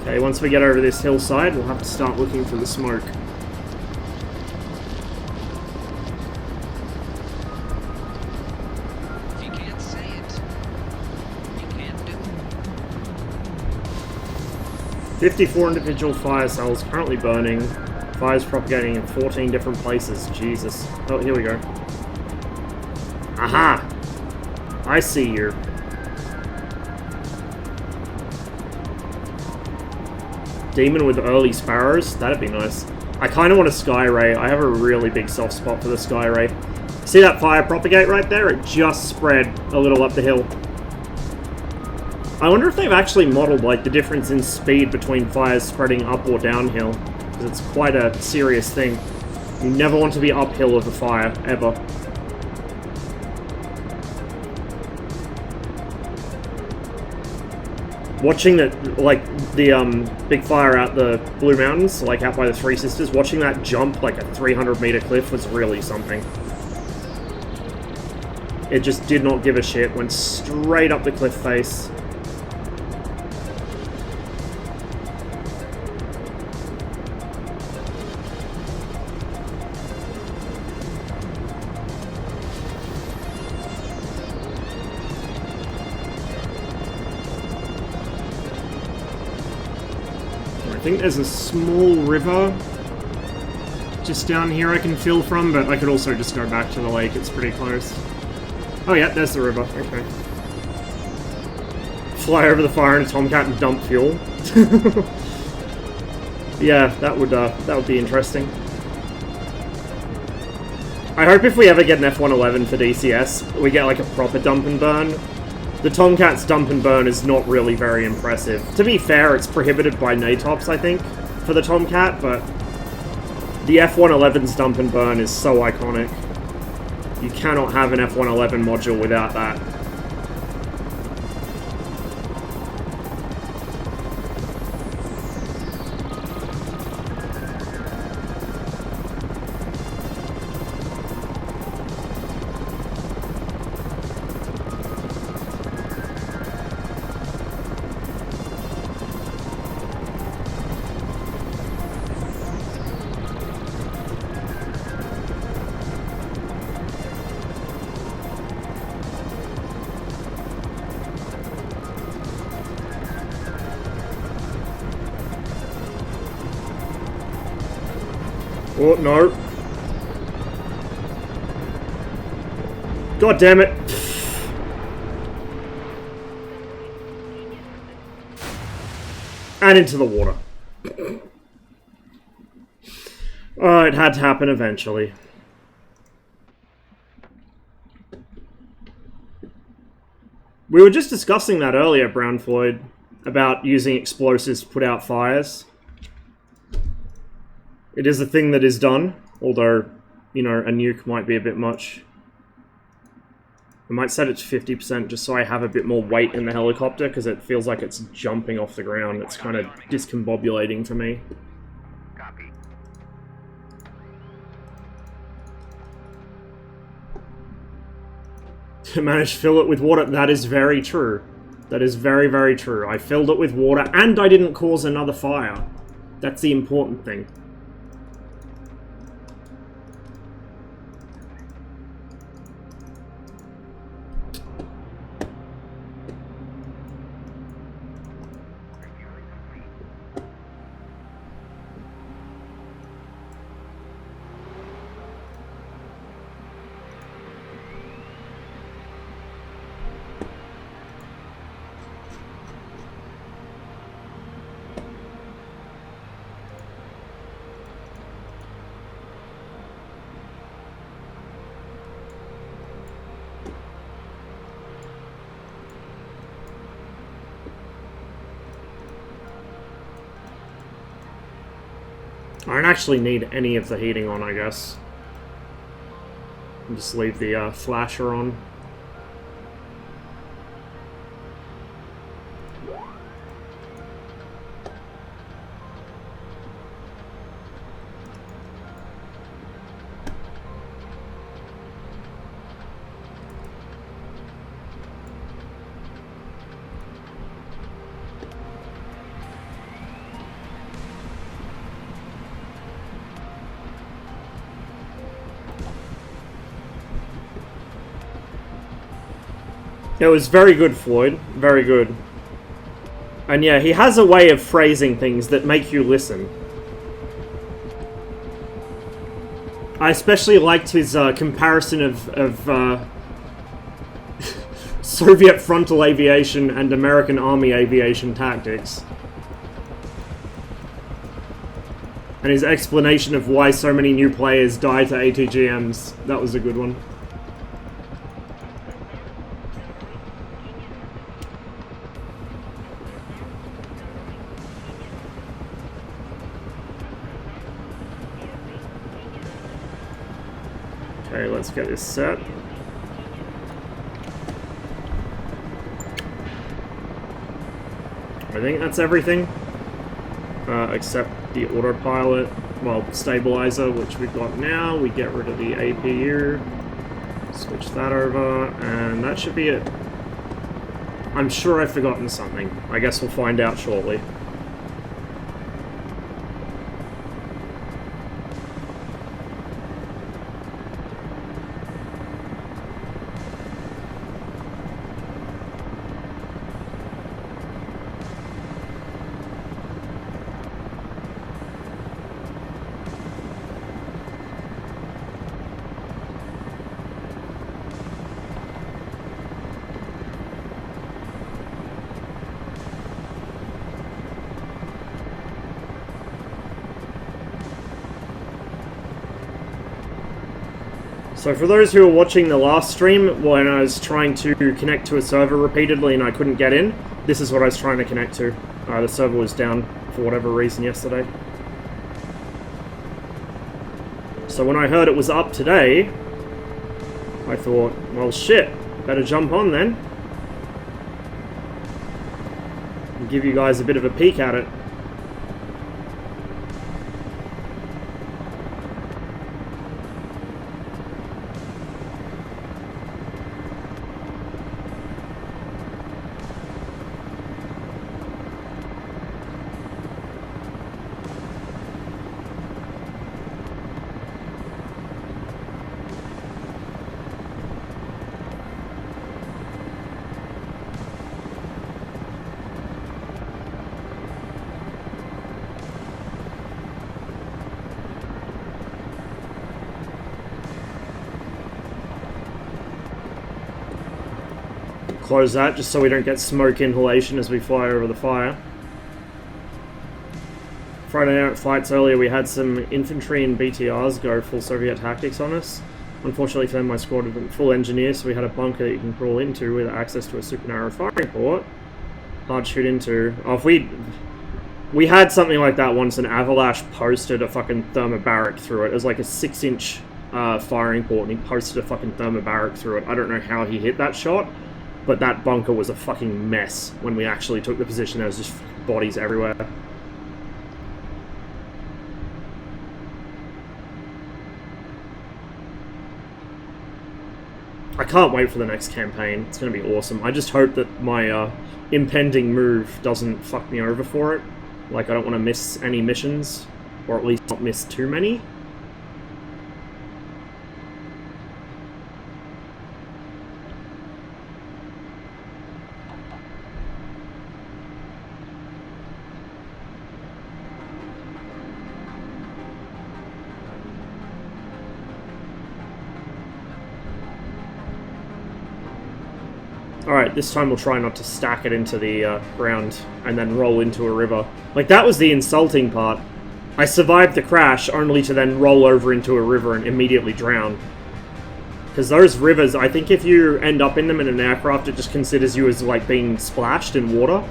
[SPEAKER 2] Okay, once we get over this hillside, we'll have to start looking for the smoke.
[SPEAKER 7] If you can't say it, you can't do it.
[SPEAKER 2] 54 individual fire cells currently burning. Fires propagating in 14 different places. Jesus. Oh, here we go. Aha! I see you. Demon with early sparrows, that'd be nice. I kind of want a Sky Ray. I have a really big soft spot for the Sky Ray. See that fire propagate right there? It just spread a little up the hill. I wonder if they've actually modeled like the difference in speed between fires spreading up or downhill, because it's quite a serious thing. You never want to be uphill with a fire, ever. Watching that, like, the big fire out the Blue Mountains, like out by the Three Sisters, watching that jump like a 300-meter cliff was really something. It just did not give a shit, went straight up the cliff face. I think there's a small river just down here I can fill from, but I could also just go back to the lake, it's pretty close. Oh yeah, there's the river, okay. Fly over the fire in a Tomcat and dump fuel. Yeah, that would be interesting. I hope if we ever get an F-111 for DCS, we get like a proper dump and burn. The Tomcat's dump and burn is not really very impressive. To be fair, it's prohibited by NATOPS, I think, for the Tomcat, but the F-111's dump and burn is so iconic. You cannot have an F-111 module without that. Oh, no. God damn it. And into the water. Oh, it had to happen eventually. We were just discussing that earlier, Brown Floyd, about using explosives to put out fires. It is a thing that is done, although, you know, a nuke might be a bit much. I might set it to 50% just so I have a bit more weight in the helicopter, because it feels like it's jumping off the ground. It's kind of discombobulating for me.
[SPEAKER 8] Copy.
[SPEAKER 2] To manage to fill it with water, that is very true. That is very, very true. I filled it with water, and I didn't cause another fire. That's the important thing. I don't actually need any of the heating on, I guess. I'll just leave the flasher on. It was very good, Floyd. Very good. And yeah, he has a way of phrasing things that make you listen. I especially liked his comparison of Soviet frontal aviation and American Army aviation tactics. And his explanation of why so many new players die to ATGMs. That was a good one. Okay, let's get this set. I think that's everything. Except the autopilot, well, stabilizer, which we've got now. We get rid of the APU, switch that over, and that should be it. I'm sure I've forgotten something. I guess we'll find out shortly. So for those who were watching the last stream, when I was trying to connect to a server repeatedly and I couldn't get in, this is what I was trying to connect to. The server was down for whatever reason yesterday. So when I heard it was up today, I thought, well shit, better jump on then. And give you guys a bit of a peek at it. Close that, just so we don't get smoke inhalation as we fly over the fire. Friday night fights earlier, we had some infantry and BTRs go full Soviet tactics on us. Unfortunately for them, my squad wasn't full engineer, so we had a bunker that you can crawl into with access to a super narrow firing port. Hard to shoot into. Oh, if we had something like that once, an Avalash posted a fucking thermobaric through it. It was like a 6-inch firing port, and he posted a fucking thermobaric through it. I don't know how he hit that shot, but that bunker was a fucking mess when we actually took the position. There was just bodies everywhere. I can't wait for the next campaign. It's going to be awesome. I just hope that my impending move doesn't fuck me over for it. Like, I don't want to miss any missions, or at least not miss too many. Alright, this time we'll try not to stack it into the ground and then roll into a river. Like, that was the insulting part. I survived the crash only to then roll over into a river and immediately drown. Because those rivers, I think if you end up in them in an aircraft, it just considers you as, like, being splashed in water.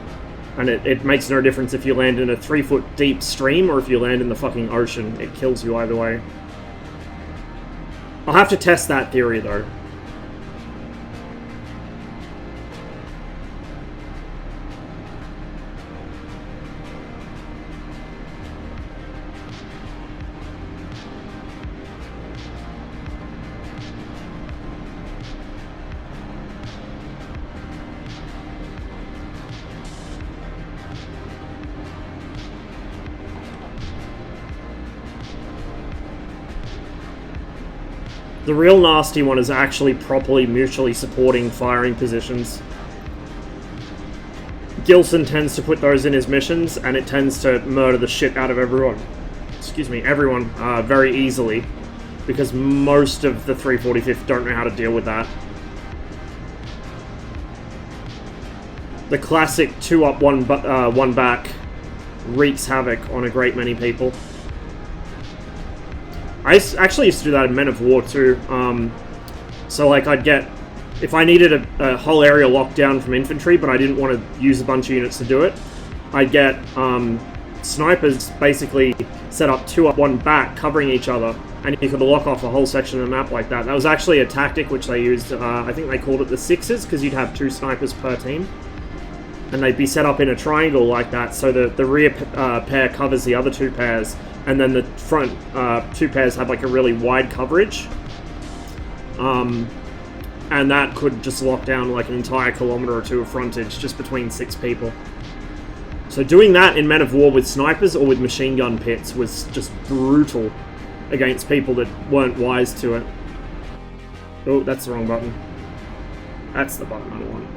[SPEAKER 2] And it makes no difference if you land in a 3-foot deep stream or if you land in the fucking ocean. It kills you either way. I'll have to test that theory, though. The real nasty one is actually properly mutually supporting firing positions. Gilson tends to put those in his missions, and it tends to murder the shit out of everyone. Excuse me, everyone, very easily. Because most of the 345th don't know how to deal with that. The classic 2 up, 1 back wreaks havoc on a great many people. I actually used to do that in Men of War too. So like I'd get, if I needed a whole area locked down from infantry, but I didn't want to use a bunch of units to do it, I'd get snipers basically set up 2 up, 1 back, covering each other, and you could lock off a whole section of the map like that. That was actually a tactic which they used, I think they called it the Sixes, because you'd have 2 snipers per team. And they'd be set up in a triangle like that, so the rear pair covers the other 2 pairs, and then the front 2 pairs have like a really wide coverage. And that could just lock down like an entire kilometer or 2 of frontage just between 6 people. So doing that in Men of War with snipers or with machine gun pits was just brutal against people that weren't wise to it. Oh, that's the wrong button. That's the button I want.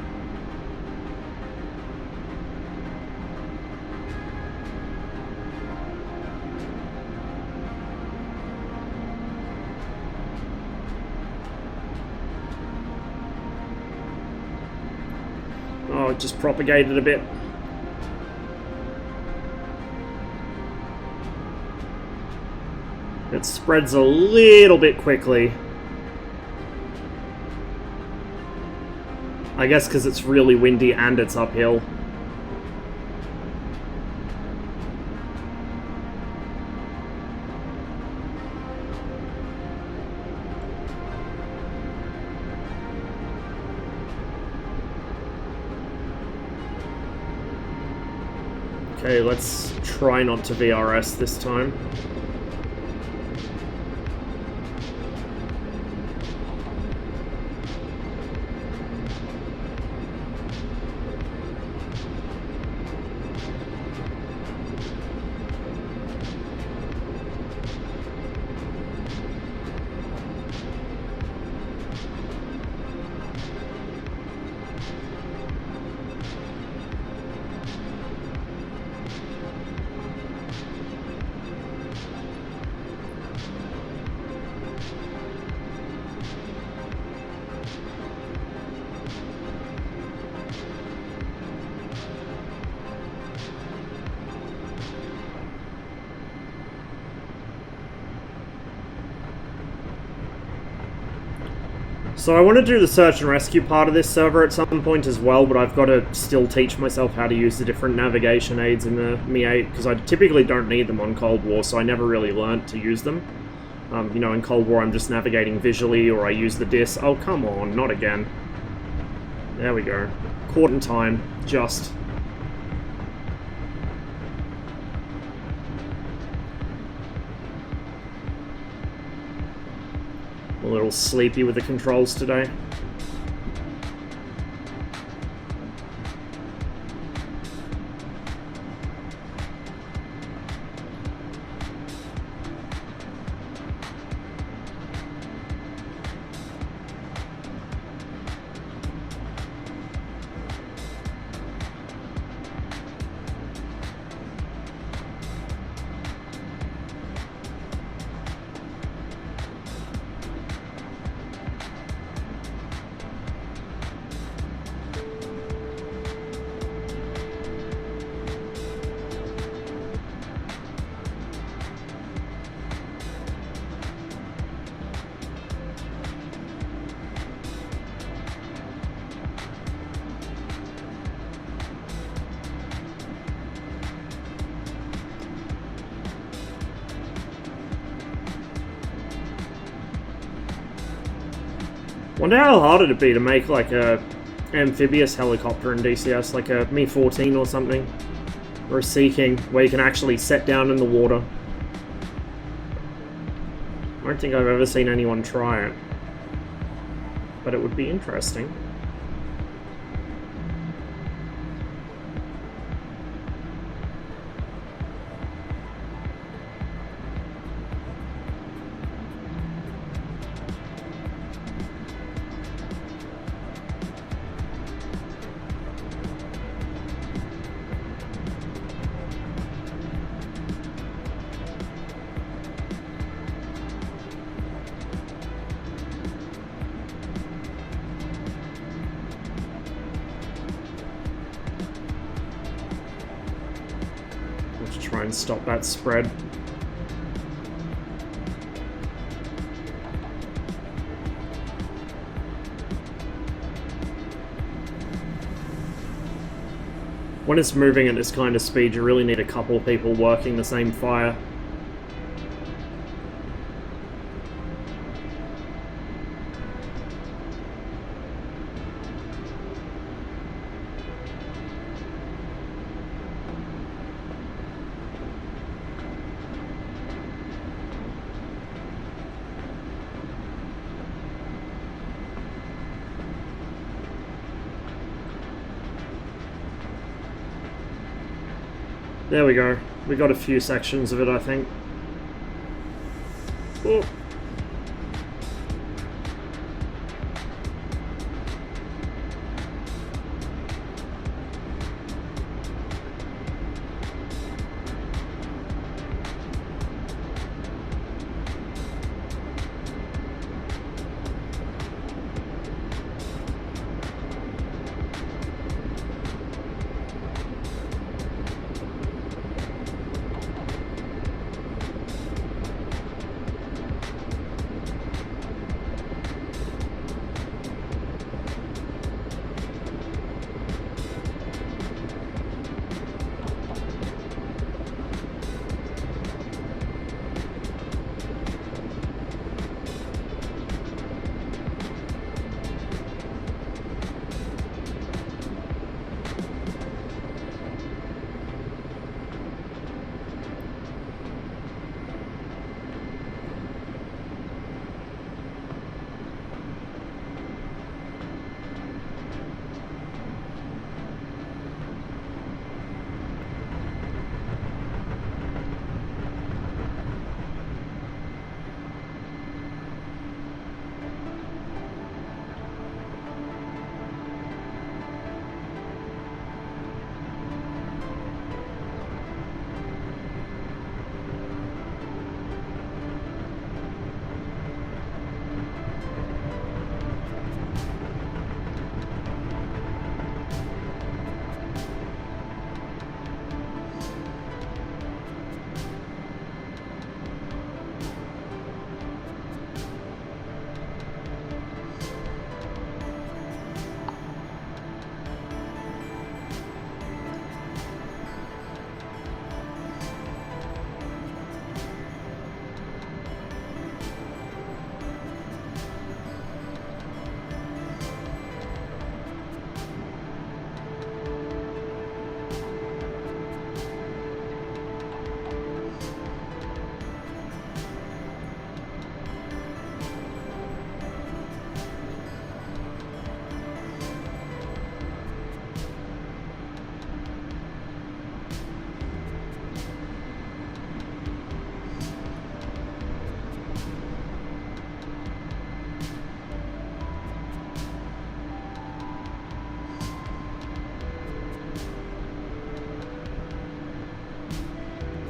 [SPEAKER 2] Oh, it just propagated a bit. It spreads a little bit quickly. I guess because it's really windy and it's uphill. Okay, let's try not to VRS this time. So I want to do the search and rescue part of this server at some point as well, but I've got to still teach myself how to use the different navigation aids in the Mi-8, because I typically don't need them on Cold War, so I never really learnt to use them. You know, in Cold War I'm just navigating visually, or I use the DIS. Oh, come on, not again. There we go. Caught in time, just. A little sleepy with the controls today. Wonder how hard it'd be to make like a amphibious helicopter in DCS, like a Mi-14 or something, or a Sea King, where you can actually set down in the water. I don't think I've ever seen anyone try it, but it would be interesting. Try and stop that spread. When it's moving at this kind of speed, you really need a couple of people working the same fire. There we go. We got a few sections of it, I think. Oh.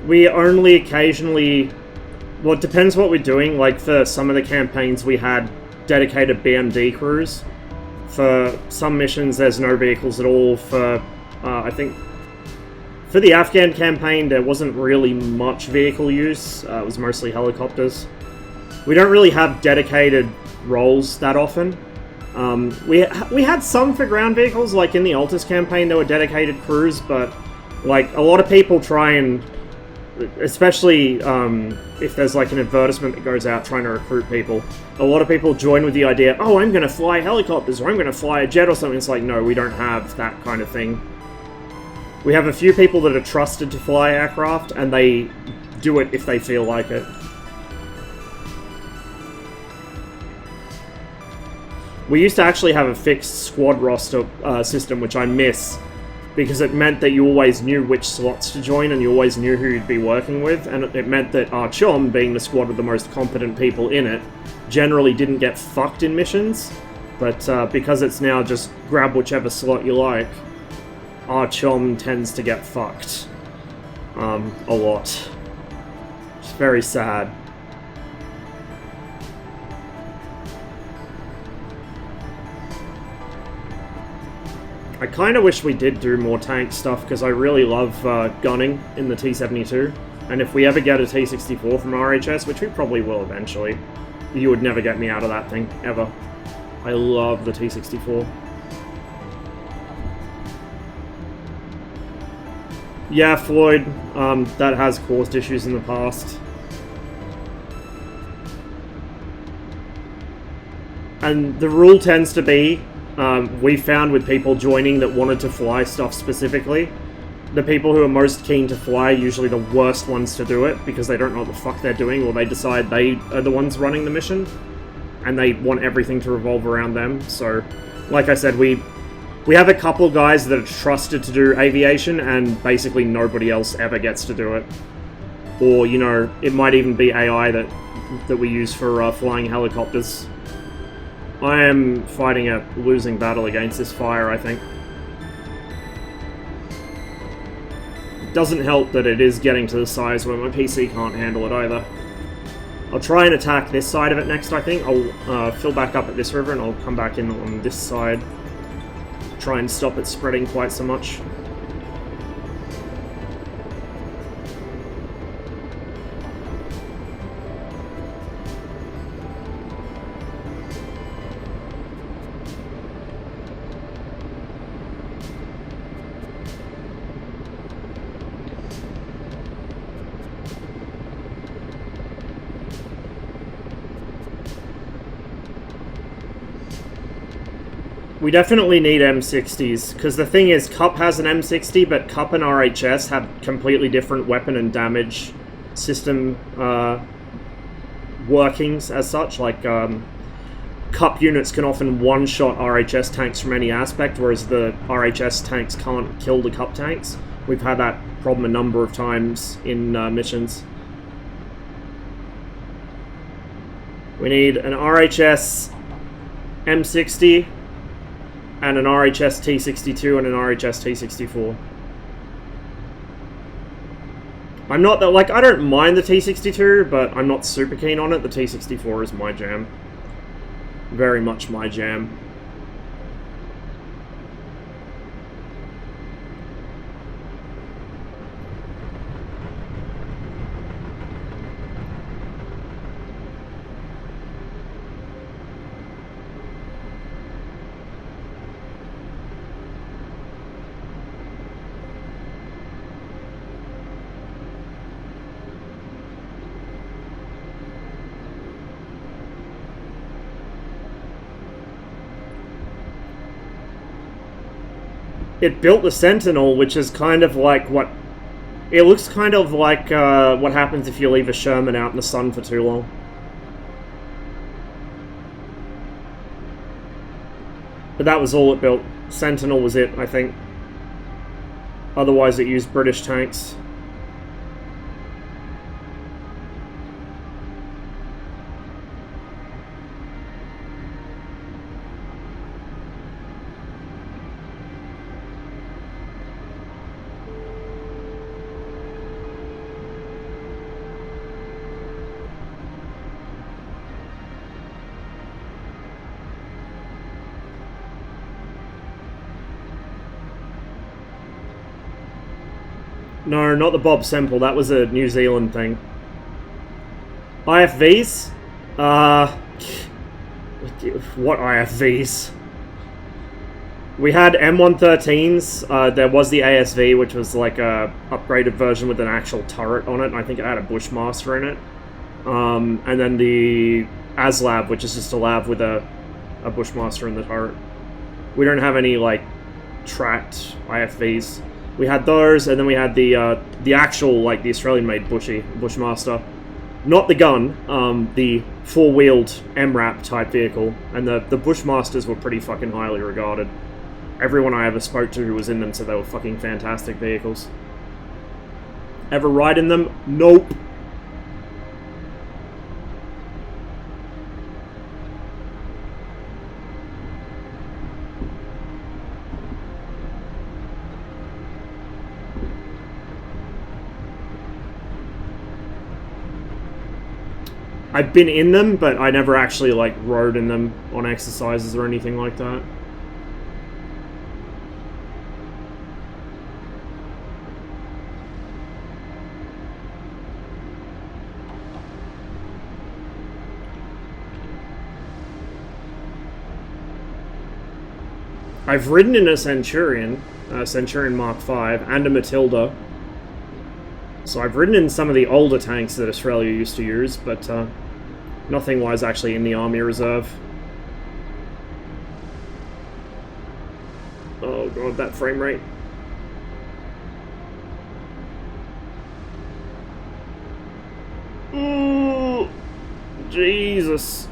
[SPEAKER 2] We only occasionally... Well, it depends what we're doing. Like, for some of the campaigns, we had dedicated BMD crews. For some missions, there's no vehicles at all. For, I think... For the Afghan campaign, there wasn't really much vehicle use. It was mostly helicopters. We don't really have dedicated roles that often. We had some for ground vehicles, like in the Altus campaign, there were dedicated crews, but like a lot of people try and, especially if there's like an advertisement that goes out trying to recruit people, a lot of people join with the idea, oh, I'm going to fly helicopters, or I'm going to fly a jet or something. It's like, no, we don't have that kind of thing. We have a few people that are trusted to fly aircraft, and they do it if they feel like it. We used to actually have a fixed squad roster system, which I miss, because it meant that you always knew which slots to join and you always knew who you'd be working with, and it meant that our Chom, being the squad with the most competent people in it, generally didn't get fucked in missions, but because it's now just grab whichever slot you like, our Chom tends to get fucked a lot. It's very sad. I kind of wish we did do more tank stuff, because I really love gunning in the T-72. And if we ever get a T-64 from RHS, which we probably will eventually, you would never get me out of that thing, ever. I love the T-64. Yeah, Floyd, that has caused issues in the past. And the rule tends to be, we found with people joining that wanted to fly stuff specifically, the people who are most keen to fly are usually the worst ones to do it, because they don't know what the fuck they're doing, or they decide they are the ones running the mission, and they want everything to revolve around them. So, like I said, we have a couple guys that are trusted to do aviation, and basically nobody else ever gets to do it. Or, you know, it might even be AI that we use for flying helicopters. I am fighting a losing battle against this fire, I think. It doesn't help that it is getting to the size where my PC can't handle it either. I'll try and attack this side of it next, I think. I'll fill back up at this river and I'll come back in on this side. Try and stop it spreading quite so much. We definitely need M60s, because the thing is, Cup has an M60, but Cup and RHS have completely different weapon and damage system workings as such. Like, Cup units can often one-shot RHS tanks from any aspect, whereas the RHS tanks can't kill the Cup tanks. We've had that problem a number of times in missions. We need an RHS M60, and an RHS T-62 and an RHS T-64. I'm not that, like, I don't mind the T-62, but I'm not super keen on it. The T-64 is my jam. Very much my jam. It built the Sentinel, which is kind of like what... It looks kind of like what happens if you leave a Sherman out in the sun for too long. But that was all it built. Sentinel was it, I think. Otherwise it used British tanks. No, not the Bob Semple. That was a New Zealand thing. IFVs? What IFVs? We had M113s. There was the ASV, which was like a upgraded version with an actual turret on it. And I think it had a Bushmaster in it. And then the ASLAB, which is just a lab with a Bushmaster in the turret. We don't have any like tracked IFVs. We had those, and then we had the actual, like, the Australian-made Bushmaster. Not the gun, the four-wheeled MRAP type vehicle. And the Bushmasters were pretty fucking highly regarded. Everyone I ever spoke to who was in them said they were fucking fantastic vehicles. Ever ride in them? Nope. I've been in them, but I never actually, like, rode in them on exercises or anything like that. I've ridden in a Centurion Mark V, and a Matilda. So I've ridden in some of the older tanks that Australia used to use, but nothing was actually in the Army Reserve. Oh god, that frame rate. Ooh, Jesus.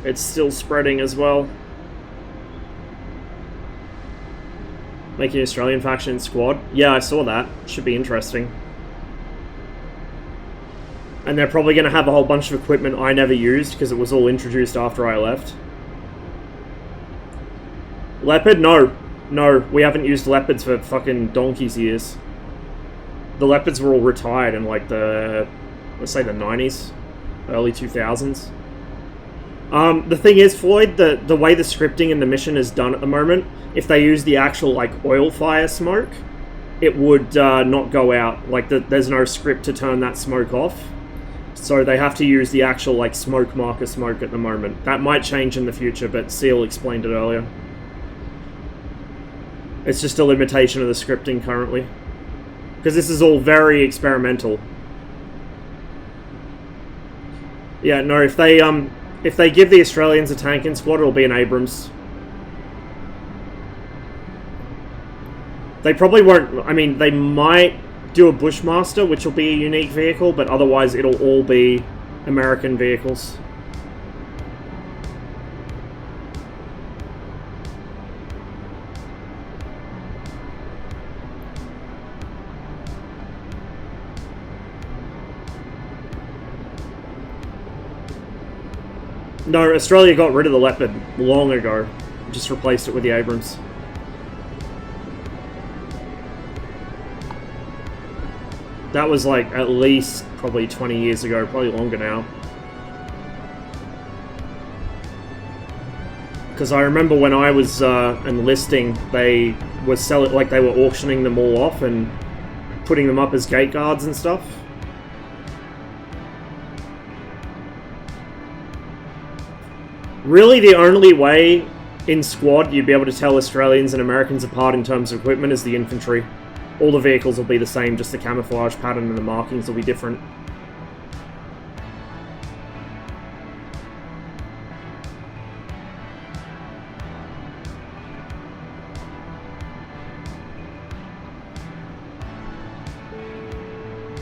[SPEAKER 2] It's still spreading as well. Making Australian faction squad? Yeah, I saw that. Should be interesting. And they're probably going to have a whole bunch of equipment I never used, because it was all introduced after I left. Leopard? No. No, we haven't used Leopards for fucking donkey's years. The Leopards were all retired in, like, the... let's say the 90s. Early 2000s. The thing is, Floyd, the way the scripting in the mission is done at the moment, if they use the actual, like, oil fire smoke, it would not go out. Like, there's no script to turn that smoke off. So they have to use the actual, like, smoke marker smoke at the moment. That might change in the future, but Seal explained it earlier. It's just a limitation of the scripting currently. Because this is all very experimental. Yeah, no, if they give the Australians a tanking squad, it'll be an Abrams. They probably won't... I mean, they might do a Bushmaster, which will be a unique vehicle, but otherwise it'll all be American vehicles. No, Australia got rid of the Leopard long ago. Just replaced it with the Abrams. That was like at least probably 20 years ago, probably longer now. Because I remember when I was enlisting, they were selling, like they were auctioning them all off and putting them up as gate guards and stuff. Really, the only way in squad you'd be able to tell Australians and Americans apart in terms of equipment is the infantry. All the vehicles will be the same, just the camouflage pattern and the markings will be different.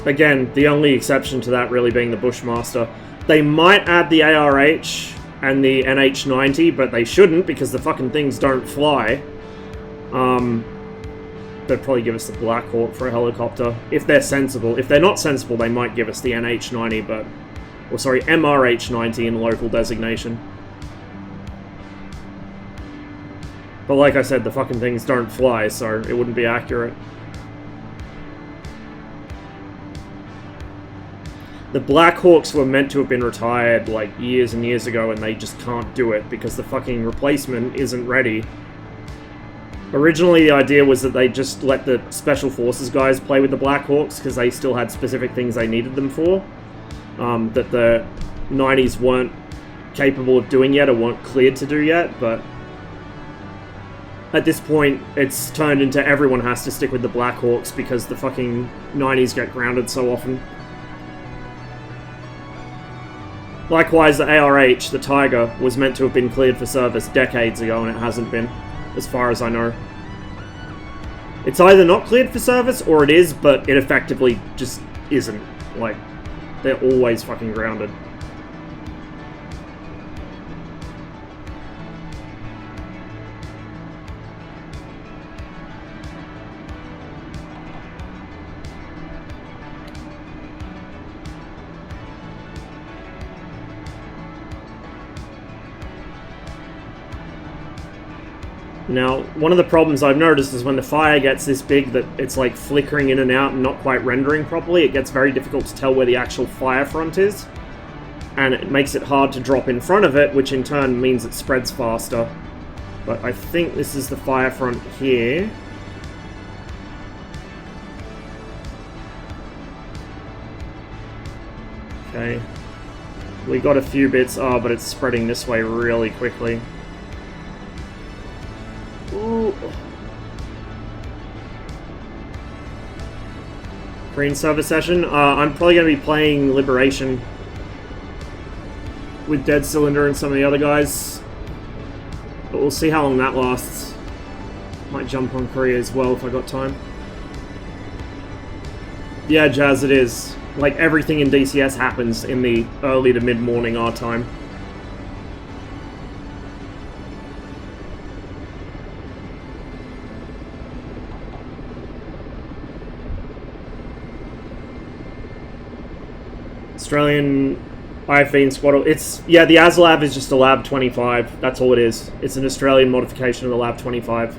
[SPEAKER 2] Again, the only exception to that really being the Bushmaster. They might add the ARH and the NH90, but they shouldn't because the fucking things don't fly. They'd probably give us the Black Hawk for a helicopter, if they're sensible. If they're not sensible, they might give us the NH90, but... or sorry, MRH90 in local designation. But like I said, the fucking things don't fly, so it wouldn't be accurate. The Black Hawks were meant to have been retired, like, years and years ago, and they just can't do it because the fucking replacement isn't ready. Originally, the idea was that they just let the Special Forces guys play with the Black Hawks because they still had specific things they needed them for. That the 90s weren't capable of doing yet or weren't cleared to do yet, but at this point, it's turned into everyone has to stick with the Black Hawks because the fucking 90s get grounded so often. Likewise, the ARH, the Tiger, was meant to have been cleared for service decades ago, and it hasn't been, as far as I know. It's either not cleared for service, or it is, but it effectively just isn't. Like, they're always fucking grounded. Now, one of the problems I've noticed is when the fire gets this big that it's like flickering in and out and not quite rendering properly, it gets very difficult to tell where the actual fire front is. And it makes it hard to drop in front of it, which in turn means it spreads faster. But I think this is the fire front here. Okay. We got a few bits, but it's spreading this way really quickly. Ooh. Green server session. I'm probably going to be playing Liberation with Dead Cylinder and some of the other guys. But we'll see how long that lasts. Might jump on Korea as well if I got time. Yeah, Jazz, it is. Like, everything in DCS happens in the early to mid-morning our time. Australian IFV squad. It's, yeah, the ASLAB is just a Lab 25. That's all it is. It's an Australian modification of the Lab 25.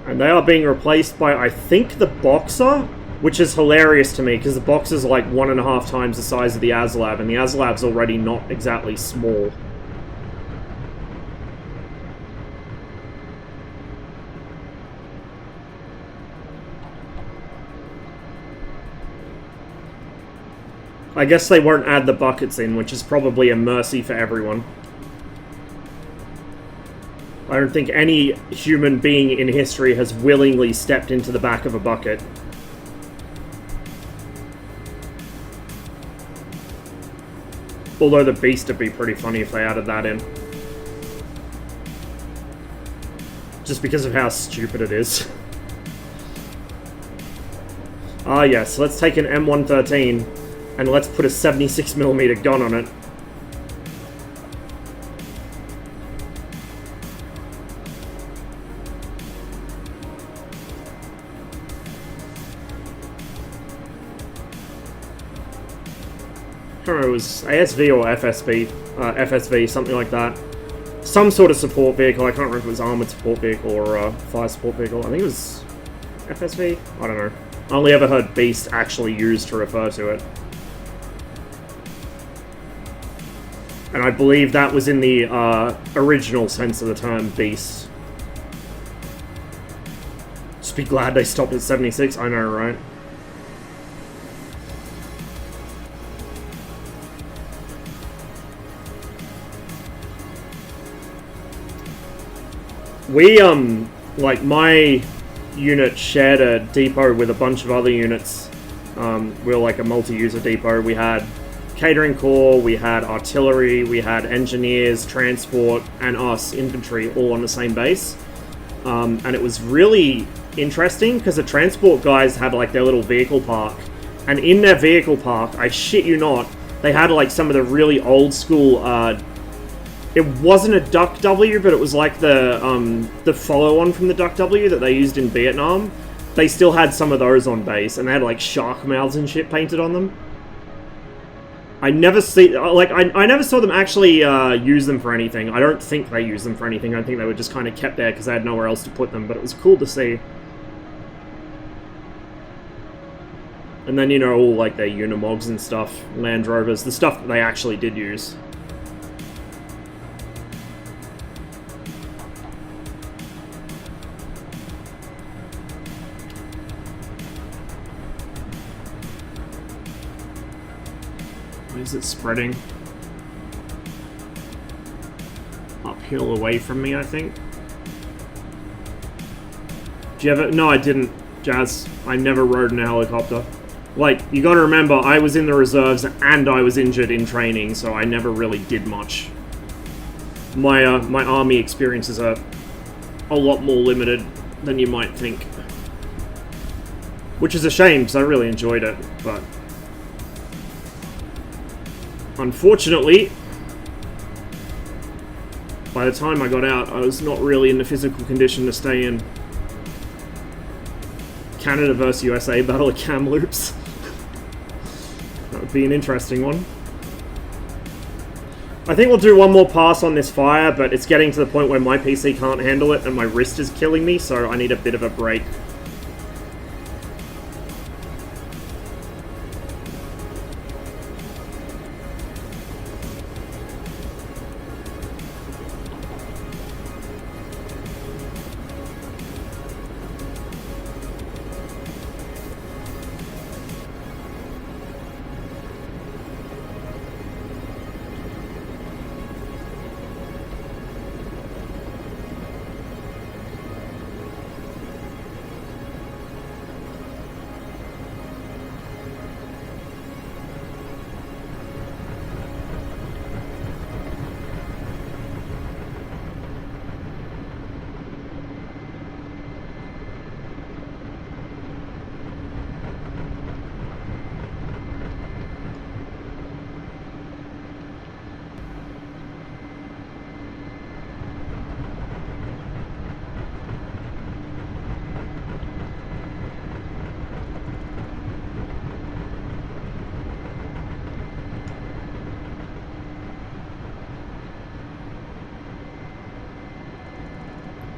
[SPEAKER 2] And they are being replaced by, I think, the Boxer, which is hilarious to me, because the Boxer's like 1.5 times the size of the ASLAB, and the ASLAB's already not exactly small. I guess they won't add the buckets in, which is probably a mercy for everyone. I don't think any human being in history has willingly stepped into the back of a bucket. Although the Beast would be pretty funny if they added that in. Just because of how stupid it is. Ah yes, let's take an M113 and let's put a 76mm gun on it. I don't know, it was ASV or FSV, FSV, something like that. Some sort of support vehicle. I can't remember if it was armored support vehicle or fire support vehicle. I think it was FSV? I don't know. I only ever heard Beast actually used to refer to it. And I believe that was in the original sense of the term Beast. Just be glad they stopped at 76, I know, right? We, like, my unit shared a depot with a bunch of other units. We were like a multi-user depot. We had catering corps, we had artillery, we had engineers, transport, and us, infantry, all on the same base. And it was really interesting, because the transport guys had, like, their little vehicle park. And in their vehicle park, I shit you not, they had, like, some of the really old school, it wasn't a Duck W, but it was like the follow-on from the Duck W that they used in Vietnam. They still had some of those on base, and they had like shark mouths and shit painted on them. I never see, like, I never saw them actually use them for anything. I don't think they used them for anything. I think they were just kind of kept there because they had nowhere else to put them, but it was cool to see. And then, you know, all, like, their Unimogs and stuff, Land Rovers, the stuff that they actually did use. Is it spreading? Uphill away from me, I think. Do you ever... No, I didn't, Jazz. I never rode in a helicopter. Like, you gotta remember, I was in the reserves and I was injured in training, so I never really did much. My, my army experiences are a lot more limited than you might think. Which is a shame, because I really enjoyed it, but... Unfortunately, by the time I got out, I was not really in the physical condition to stay in. Canada vs USA Battle of Kamloops. That would be an interesting one. I think we'll do one more pass on this fire, but it's getting to the point where my PC can't handle it and my wrist is killing me, so I need a bit of a break.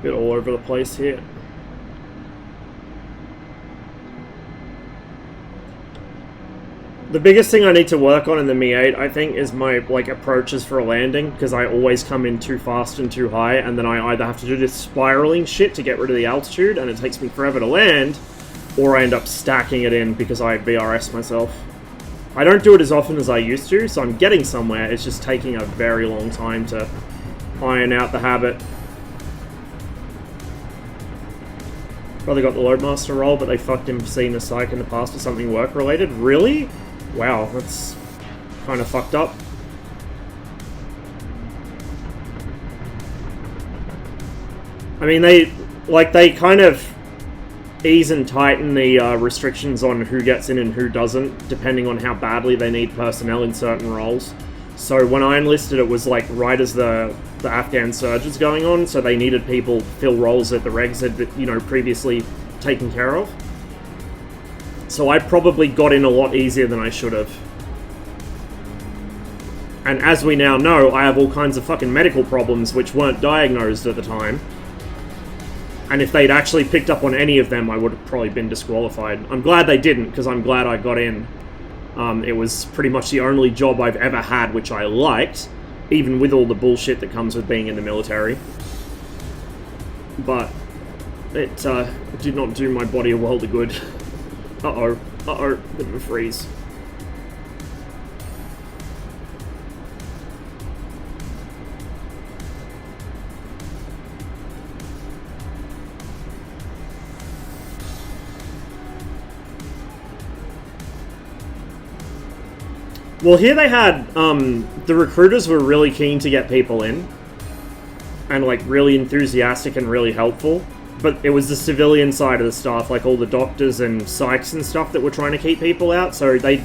[SPEAKER 2] Bit all over the place here. The biggest thing I need to work on in the Mi-8, I think, is my, like, approaches for a landing, because I always come in too fast and too high, and then I either have to do this spiraling shit to get rid of the altitude, and it takes me forever to land, or I end up stacking it in because I VRS myself. I don't do it as often as I used to, so I'm getting somewhere, it's just taking a very long time to iron out the habit. Brother got the Loadmaster role, but they fucked him for seeing the psych in the past for something work-related. Really? Wow, that's kind of fucked up. I mean, they kind of ease and tighten the restrictions on who gets in and who doesn't, depending on how badly they need personnel in certain roles. So when I enlisted, it was like right as the Afghan surge was going on, so they needed people to fill roles that the regs had, you know, previously taken care of. So I probably got in a lot easier than I should have. And as we now know, I have all kinds of fucking medical problems which weren't diagnosed at the time. And if they'd actually picked up on any of them, I would have probably been disqualified. I'm glad they didn't, because I'm glad I got in. It was pretty much the only job I've ever had which I liked, even with all the bullshit that comes with being in the military. But it did not do my body a world of good. Uh-oh, bit of a freeze. Well, here they had, the recruiters were really keen to get people in, and, like, really enthusiastic and really helpful, but it was the civilian side of the staff, like all the doctors and psychs and stuff that were trying to keep people out, so they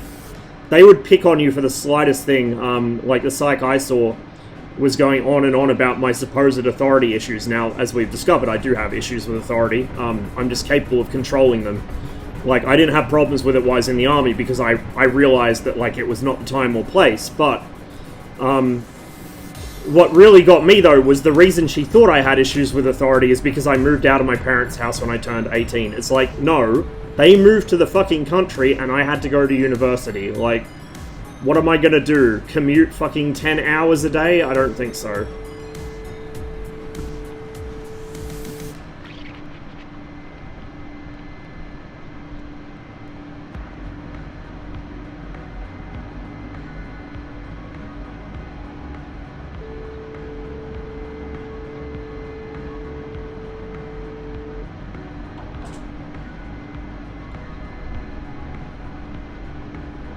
[SPEAKER 2] would pick on you for the slightest thing. Like the psych I saw was going on and on about my supposed authority issues. Now, as we've discovered, I do have issues with authority. I'm just capable of controlling them. Like, I didn't have problems with it while I was in the army because I realized that, like, it was not the time or place. But, what really got me, though, was the reason she thought I had issues with authority is because I moved out of my parents' house when I turned 18. It's like, no, they moved to the fucking country and I had to go to university. Like, what am I gonna do? Commute fucking 10 hours a day? I don't think so.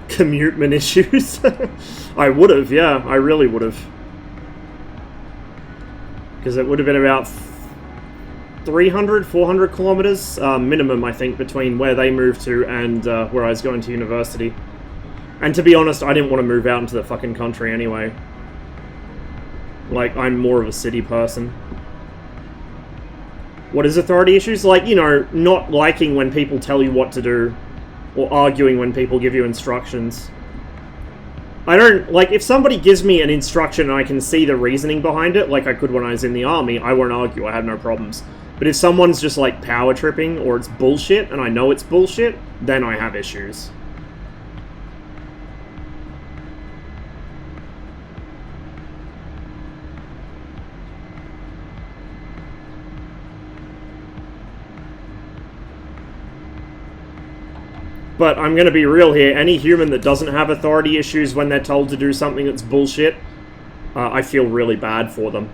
[SPEAKER 2] Commutement issues. I would have, yeah, I really would have. Because it would have been about 300, 400 kilometers minimum, I think, between where they moved to and where I was going to university. And to be honest, I didn't want to move out into the fucking country anyway. Like, I'm more of a city person. What is authority issues? Like, you know, not liking when people tell you what to do. Or arguing when people give you instructions. I don't, like, if somebody gives me an instruction and I can see the reasoning behind it, like I could when I was in the army, I won't argue, I have no problems. But if someone's just, like, power tripping, or it's bullshit, and I know it's bullshit, then I have issues. But I'm going to be real here, any human that doesn't have authority issues when they're told to do something that's bullshit, I feel really bad for them.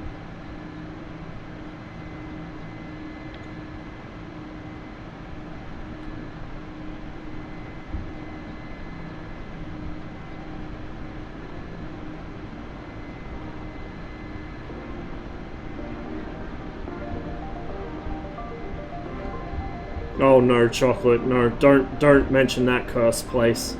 [SPEAKER 2] Oh no, chocolate, no, don't mention that cursed place.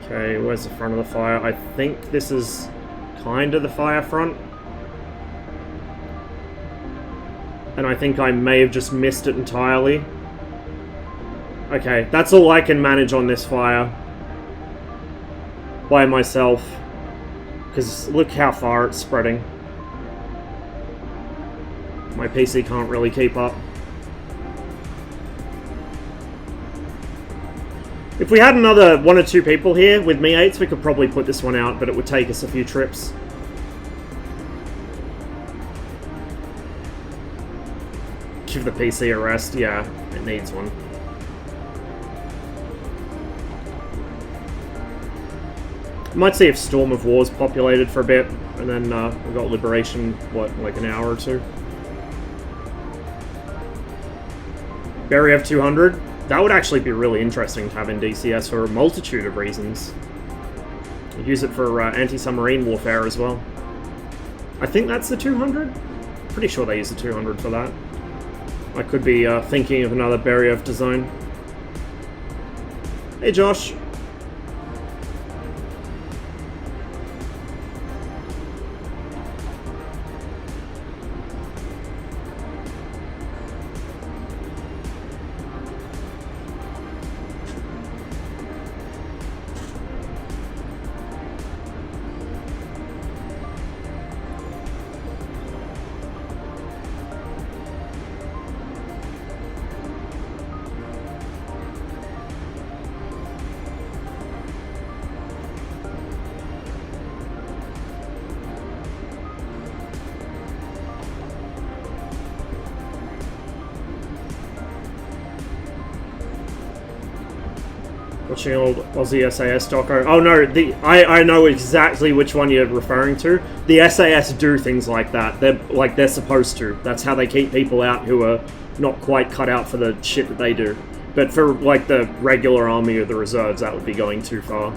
[SPEAKER 2] Okay, where's the front of the fire? I think this is kind of the fire front. And I think I may have just missed it entirely. Okay, that's all I can manage on this fire. By myself. Because look how far it's spreading. My PC can't really keep up. If we had another 1 or 2 people here with me 8s, we could probably put this one out, but it would take us a few trips. Give the PC a rest, yeah, it needs one. Might see if Storm of War's populated for a bit, and then we've got Liberation, what, like an hour or 2? Beriev 200? That would actually be really interesting to have in DCS for a multitude of reasons. You'd use it for anti-submarine warfare as well. I think that's the 200? Pretty sure they use the 200 for that. I could be thinking of another Beriev design. Hey Josh. Watching old Aussie SAS doco. Oh no, I know exactly which one you're referring to. The SAS do things like that. They're supposed to. That's how they keep people out who are not quite cut out for the shit that they do. But for like the regular army or the reserves, that would be going too far.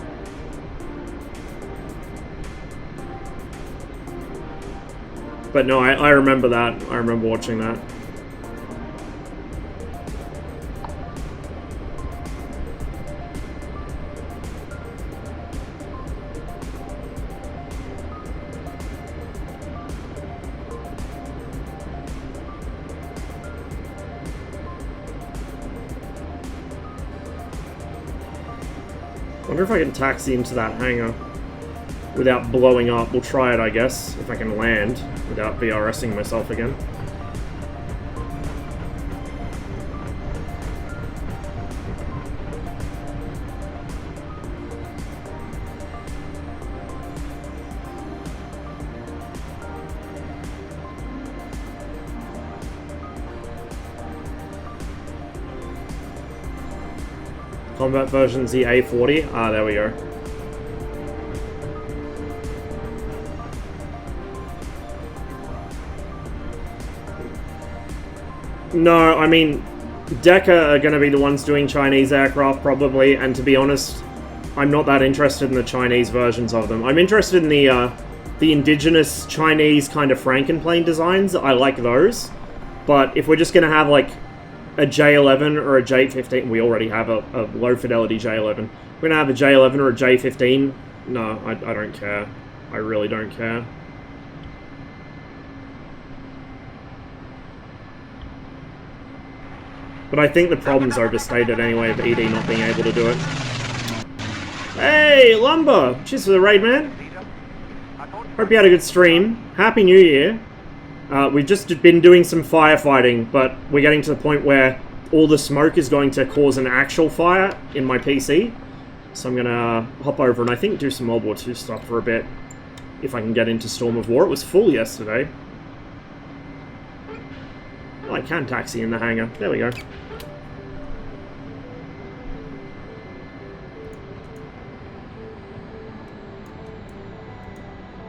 [SPEAKER 2] But no, I remember that. I remember watching that. Wonder if I can taxi into that hangar without blowing up. We'll try it, I guess, if I can land without VRSing myself again. Combat version the A40. Ah, there we go. No, I mean, Decca are going to be the ones doing Chinese aircraft, probably, and to be honest, I'm not that interested in the Chinese versions of them. I'm interested in the indigenous Chinese kind of Frankenplane designs. I like those. But if we're just going to have, like, a J11 or a J15, we already have a low-fidelity J11. We're going to have a J11 or a J15. No, I don't care. I really don't care. But I think the problem's overstated anyway of ED not being able to do it. Hey, Lumber! Cheers for the raid, man. Hope you had a good stream. Happy New Year. We've just been doing some firefighting, but we're getting to the point where all the smoke is going to cause an actual fire in my PC. So I'm gonna hop over and I think do some World War II stuff for a bit. If I can get into Storm of War. It was full yesterday. Oh, I can taxi in the hangar. There we go.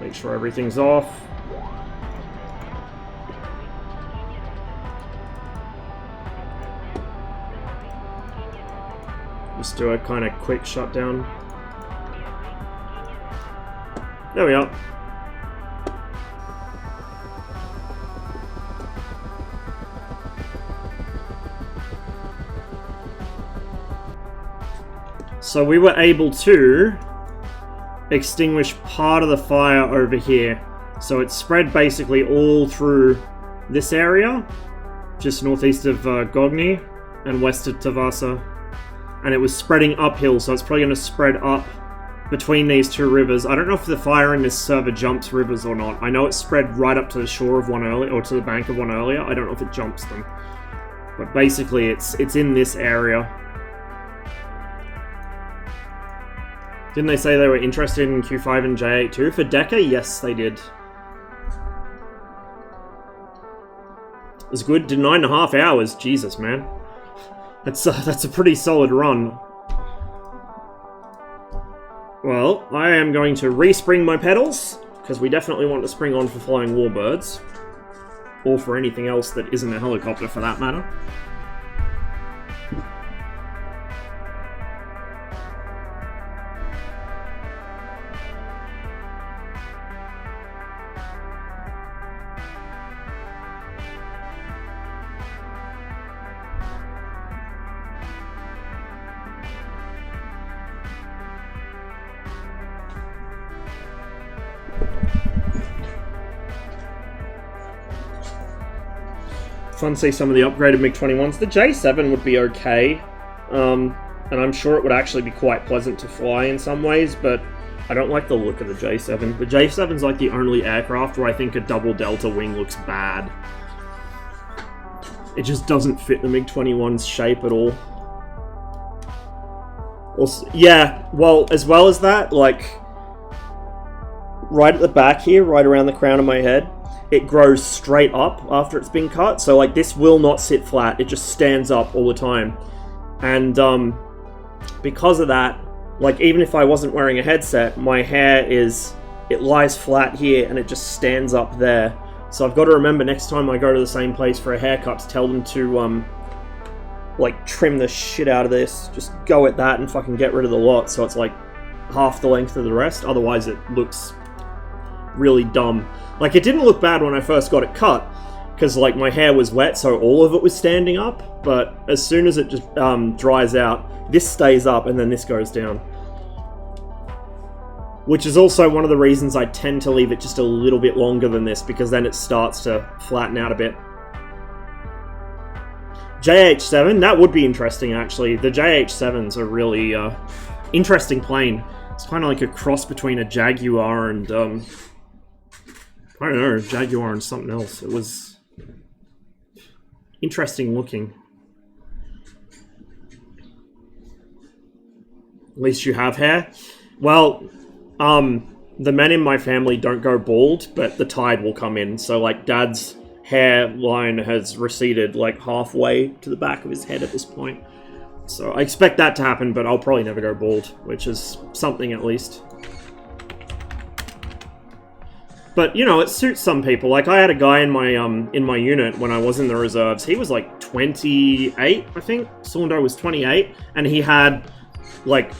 [SPEAKER 2] Make sure everything's off. Just do a kind of quick shutdown. There we are. So we were able to extinguish part of the fire over here. So it's spread basically all through this area, just northeast of Gogni and west of Tavasa. And it was spreading uphill, so it's probably going to spread up between these two rivers. I don't know if the fire in this server jumps rivers or not. I know it spread right up to the shore of one earlier, or to the bank of one earlier. I don't know if it jumps them. But basically, it's in this area. Didn't they say they were interested in Q5 and J8 too? For Deca, yes, they did. It was good. Did 9.5 hours. Jesus, man. That's a pretty solid run. Well, I am going to respring my pedals, because we definitely want to spring on for flying warbirds. Or for anything else that isn't a helicopter, for that matter. Fun to see some of the upgraded MiG-21s. The J7 would be okay, and I'm sure it would actually be quite pleasant to fly in some ways, but I don't like the look of the J7. The J7's like the only aircraft where I think a double delta wing looks bad. It just doesn't fit the MiG-21's shape at all. Also, yeah, well as that, like, right at the back here, right around the crown of my head, it grows straight up after it's been cut. So, like, this will not sit flat. It just stands up all the time. And, because of that, like, even if I wasn't wearing a headset, my hair it lies flat here and it just stands up there. So I've got to remember next time I go to the same place for a haircut to tell them to, like, trim the shit out of this. Just go at that and fucking get rid of the lot so it's, like, half the length of the rest. Otherwise it looks really dumb. Like, it didn't look bad when I first got it cut, because, like, my hair was wet, so all of it was standing up, but as soon as it just dries out, this stays up, and then this goes down. Which is also one of the reasons I tend to leave it just a little bit longer than this, because then it starts to flatten out a bit. JH7, that would be interesting, actually. The JH7s are really interesting plane. It's kind of like a cross between a Jaguar and I don't know, Jaguar and something else. It was interesting looking. At least you have hair. Well, the men in my family don't go bald, but the tide will come in. So, like, Dad's hairline has receded, like, halfway to the back of his head at this point. So I expect that to happen, but I'll probably never go bald, which is something at least. But, you know, it suits some people. Like, I had a guy in my unit when I was in the reserves. He was, like, 28, I think. Cylinder was 28, and he had, like,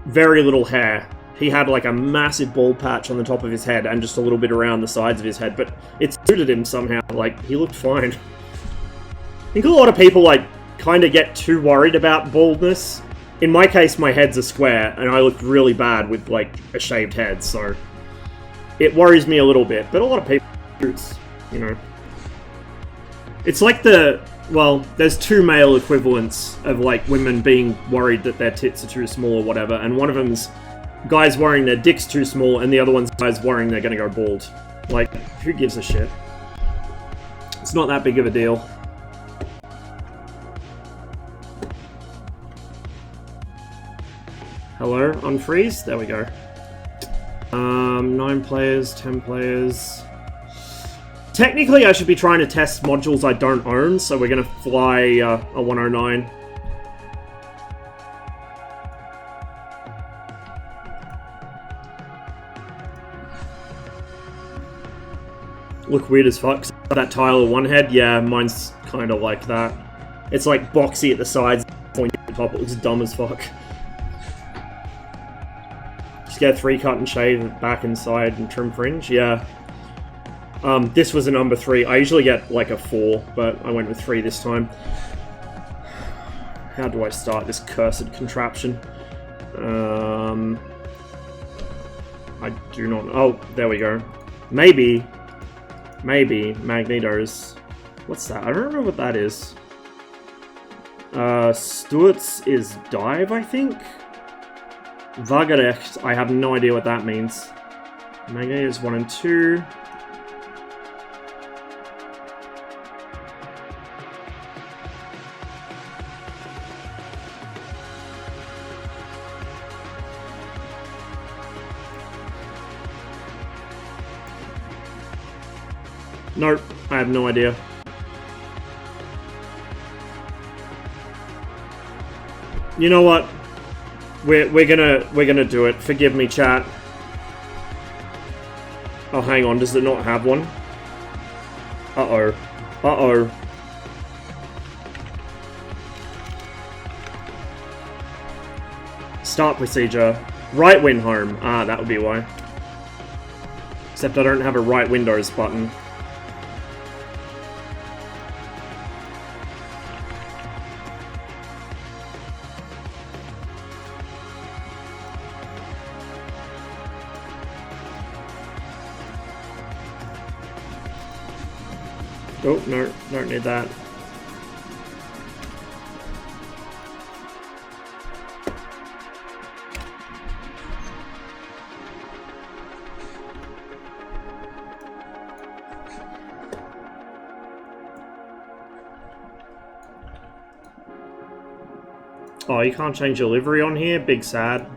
[SPEAKER 2] very little hair. He had, like, a massive bald patch on the top of his head and just a little bit around the sides of his head, but it suited him somehow. Like, he looked fine. I think a lot of people, like, kind of get too worried about baldness. In my case, my head's a square, and I look really bad with, like, a shaved head, so it worries me a little bit. But a lot of people, it's, you know, it's like well, there's two male equivalents of, like, women being worried that their tits are too small or whatever, and one of them's guys worrying their dick's too small, and the other one's guys worrying they're gonna go bald. Like, who gives a shit? It's not that big of a deal. Hello, unfreeze? There we go. 9 players, 10 players. Technically, I should be trying to test modules I don't own, so we're gonna fly a 109. Look weird as fuck. That Tyler one head, yeah, mine's kind of like that. It's like boxy at the sides, pointy at the top. It looks dumb as fuck. Just get a 3-cut and shave back inside and trim fringe, yeah. This was a number 3. I usually get like a 4, but I went with 3 this time. How do I start this cursed contraption? I do not. Oh, there we go. Maybe Magneto's. What's that? I don't remember what that is. Stuart's is dive, I think. Vagarecht, I have no idea what that means. Magneto's 1 and 2. Nope, I have no idea. You know what? We're gonna do it. Forgive me, chat. Oh, hang on. Does it not have one? Uh-oh. Uh-oh. Start procedure. Right win home. Ah, that would be why. Except I don't have a right Windows button. Oh, no, don't need that. Oh, you can't change your livery on here? Big sad.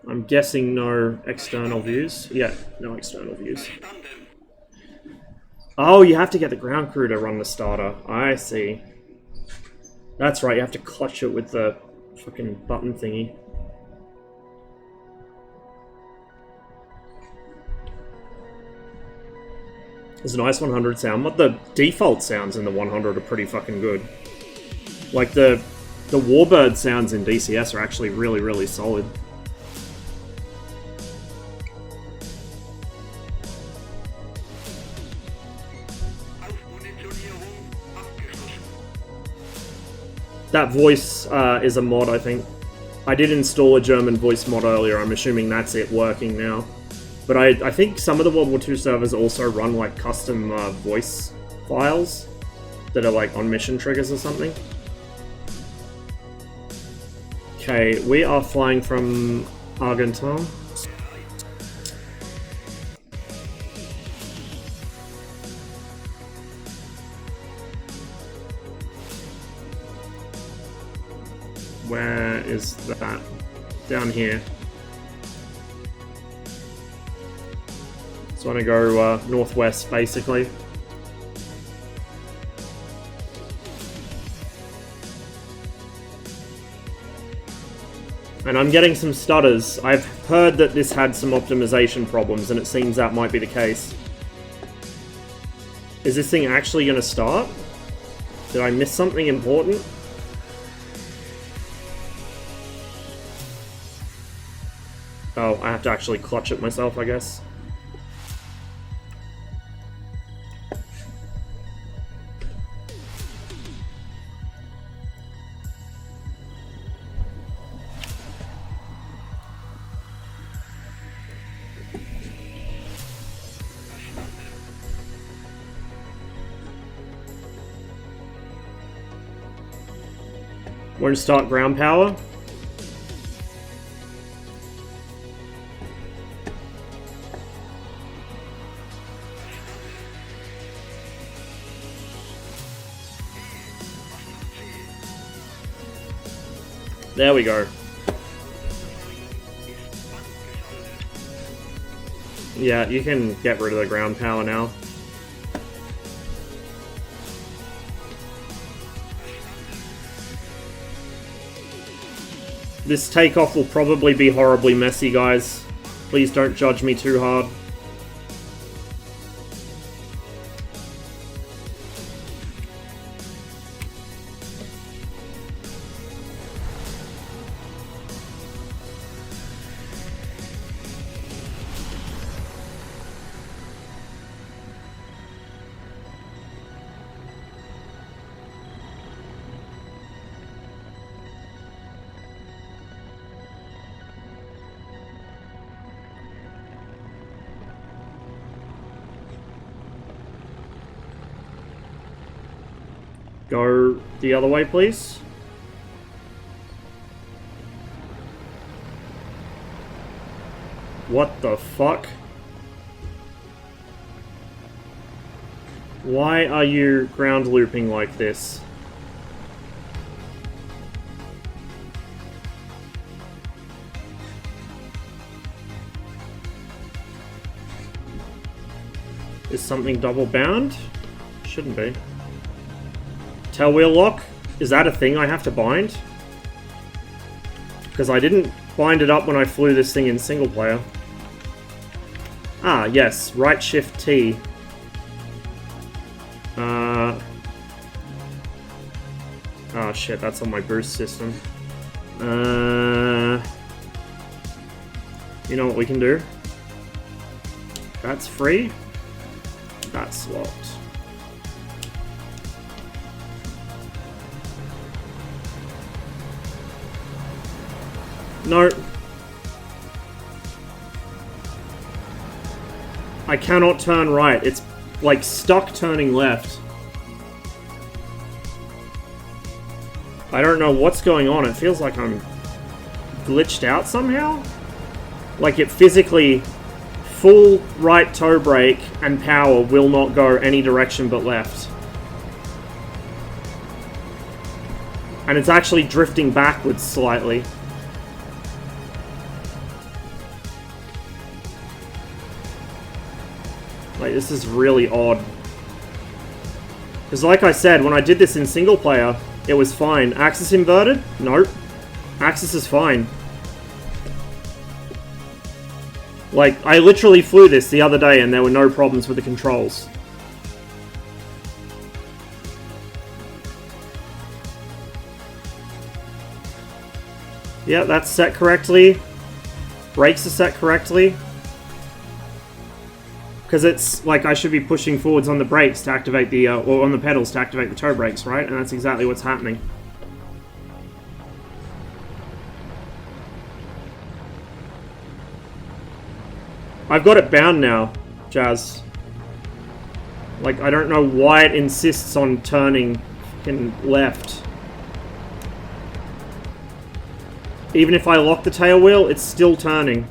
[SPEAKER 2] I'm guessing no external views. Yeah, no external views. Oh, you have to get the ground crew to run the starter. I see. That's right, you have to clutch it with the fucking button thingy. There's a nice 100 sound, but the default sounds in the 100 are pretty fucking good. Like the Warbird sounds in DCS are actually really, really solid. That voice is a mod, I think. I did install a German voice mod earlier. I'm assuming that's it working now. But I think some of the World War II servers also run like custom voice files. that are like on mission triggers or something. Okay, we are flying from Argentan. Where is that? Down here. So I'm gonna go northwest, basically. And I'm getting some stutters. I've heard that this had some optimization problems, and it seems that might be the case. Is this thing actually gonna start? Did I miss something important? Oh, I have to actually clutch it myself, I guess. Want to start ground power? There we go. Yeah, you can get rid of the ground power now. This takeoff will probably be horribly messy, guys. Please don't judge me too hard. Go the other way, please. What the fuck? Why are you ground looping like this? Is something double bound? Shouldn't be. Tailwheel lock? Is that a thing I have to bind? Because I didn't bind it up when I flew this thing in single player. Ah, yes. Right shift T. Oh shit, that's on my boost system. You know what we can do? That's free. That's locked. No. I cannot turn right. It's like stuck turning left. I don't know what's going on. It feels like I'm glitched out somehow. Like it physically, full right toe brake and power will not go any direction but left. And it's actually drifting backwards slightly. Like, this is really odd. Because like I said, when I did this in single player, it was fine. Axis inverted? Nope. Axis is fine. Like, I literally flew this the other day and there were no problems with the controls. Yeah, that's set correctly. Brakes are set correctly. Because it's like I should be pushing forwards on the brakes to activate the, or on the pedals to activate the toe brakes, right? And that's exactly what's happening. I've got it bound now, Jazz. Like, I don't know why it insists on turning fucking left. Even if I lock the tail wheel, it's still turning.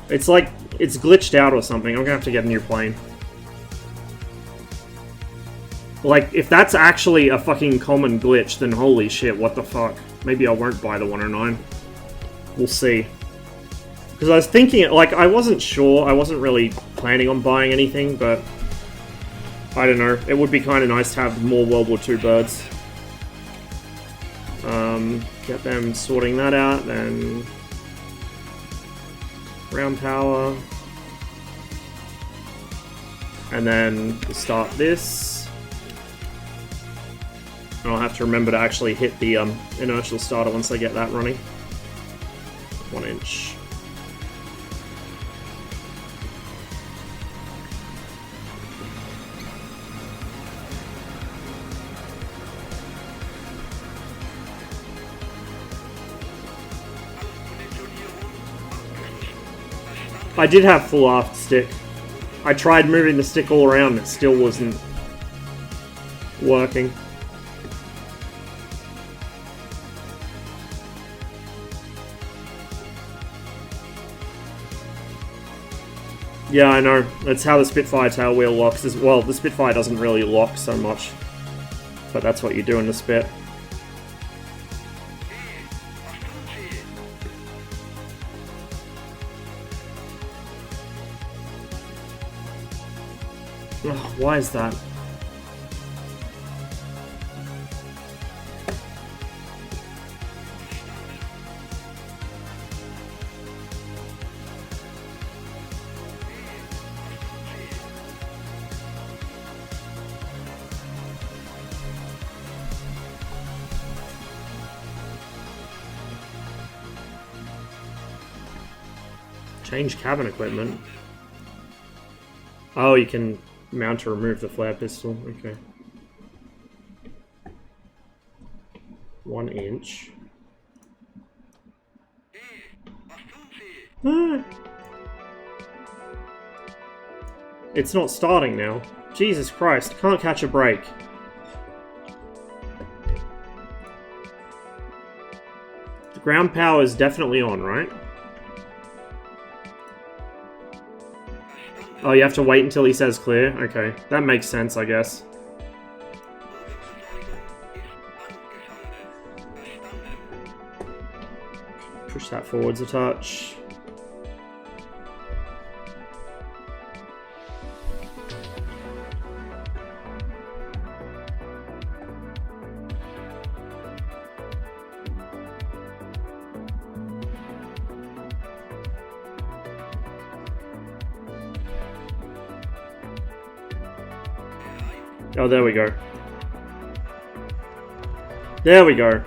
[SPEAKER 2] It's like, it's glitched out or something. I'm gonna have to get a new plane. Like, if that's actually a fucking common glitch, then holy shit, what the fuck. Maybe I won't buy the 109. We'll see. Because I was thinking, like, I wasn't sure. I wasn't really planning on buying anything, but I don't know. It would be kind of nice to have more World War II birds. Get them sorting that out, then ground power, and then start this. And I'll have to remember to actually hit the inertial starter once I get that running. 1 inch. I did have full aft stick. I tried moving the stick all around, it still wasn't working. Yeah, I know. That's how the Spitfire tail wheel locks as well. The Spitfire doesn't really lock so much, but that's what you do in the Spit. Ugh, why is that? Change cabin equipment. Oh, you can mount or remove the flare pistol. Okay. 1 inch. Ah. It's not starting now. Jesus Christ, can't catch a break. The ground power is definitely on, right? Oh, you have to wait until he says clear? Okay, that makes sense, I guess. Push that forwards a touch. Oh, there we go. There we go.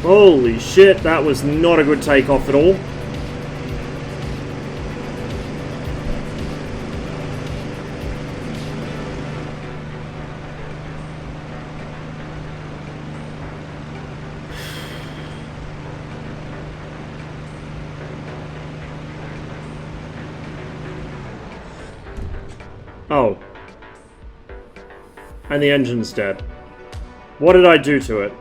[SPEAKER 2] Holy shit, that was not a good takeoff at all. Oh. And the engine's dead. What did I do to it?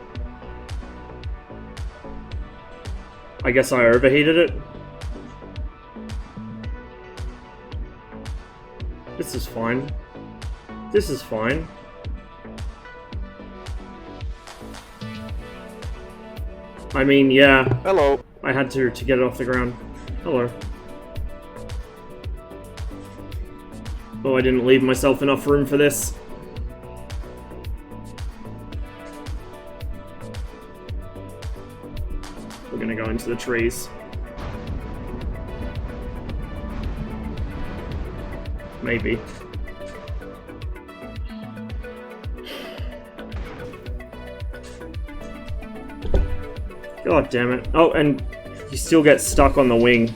[SPEAKER 2] I guess I overheated it? This is fine. This is fine. I mean, yeah.
[SPEAKER 3] Hello.
[SPEAKER 2] I had to get it off the ground. Hello. Oh, I didn't leave myself enough room for this. We're gonna go into the trees. Maybe. God damn it. Oh, and you still get stuck on the wing.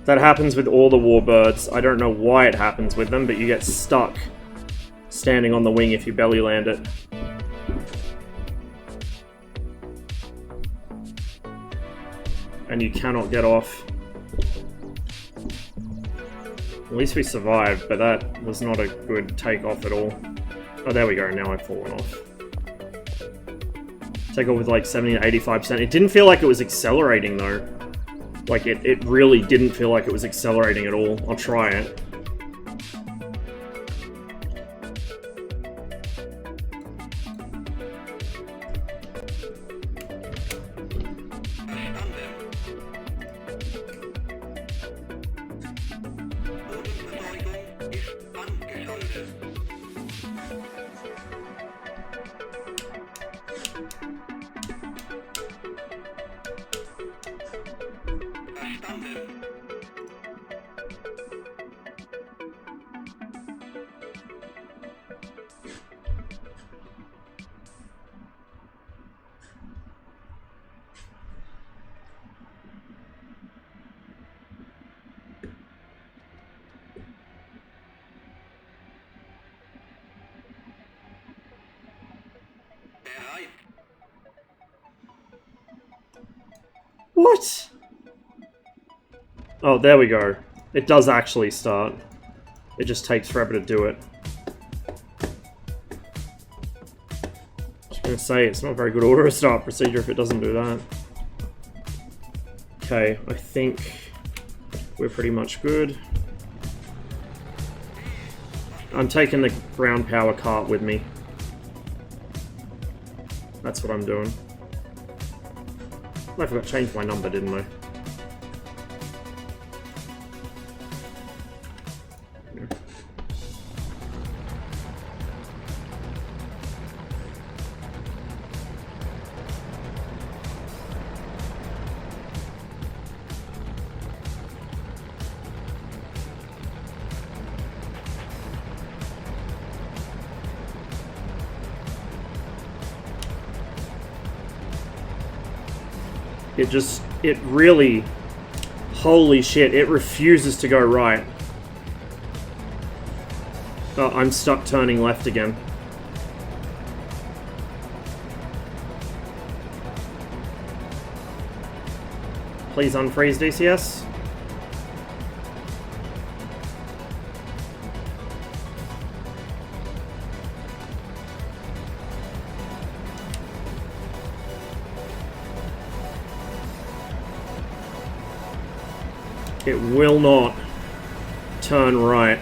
[SPEAKER 2] That happens with all the warbirds. I don't know why it happens with them, but you get stuck standing on the wing if you belly land it. And you cannot get off. At least we survived, but that was not a good takeoff at all. Oh, there we go. Now I've fallen off. Take off with like 70 to 85%. It didn't feel like it was accelerating though. Like it really didn't feel like it was accelerating at all. I'll try it. What? Oh, there we go. It does actually start. It just takes forever to do it. I was gonna say, it's not a very good auto start procedure if it doesn't do that. Okay, I think we're pretty much good. I'm taking the ground power cart with me. That's what I'm doing. I forgot to change my number, didn't I? It really, holy shit, it refuses to go right. Oh, I'm stuck turning left again. Please unfreeze DCS. It will not turn right.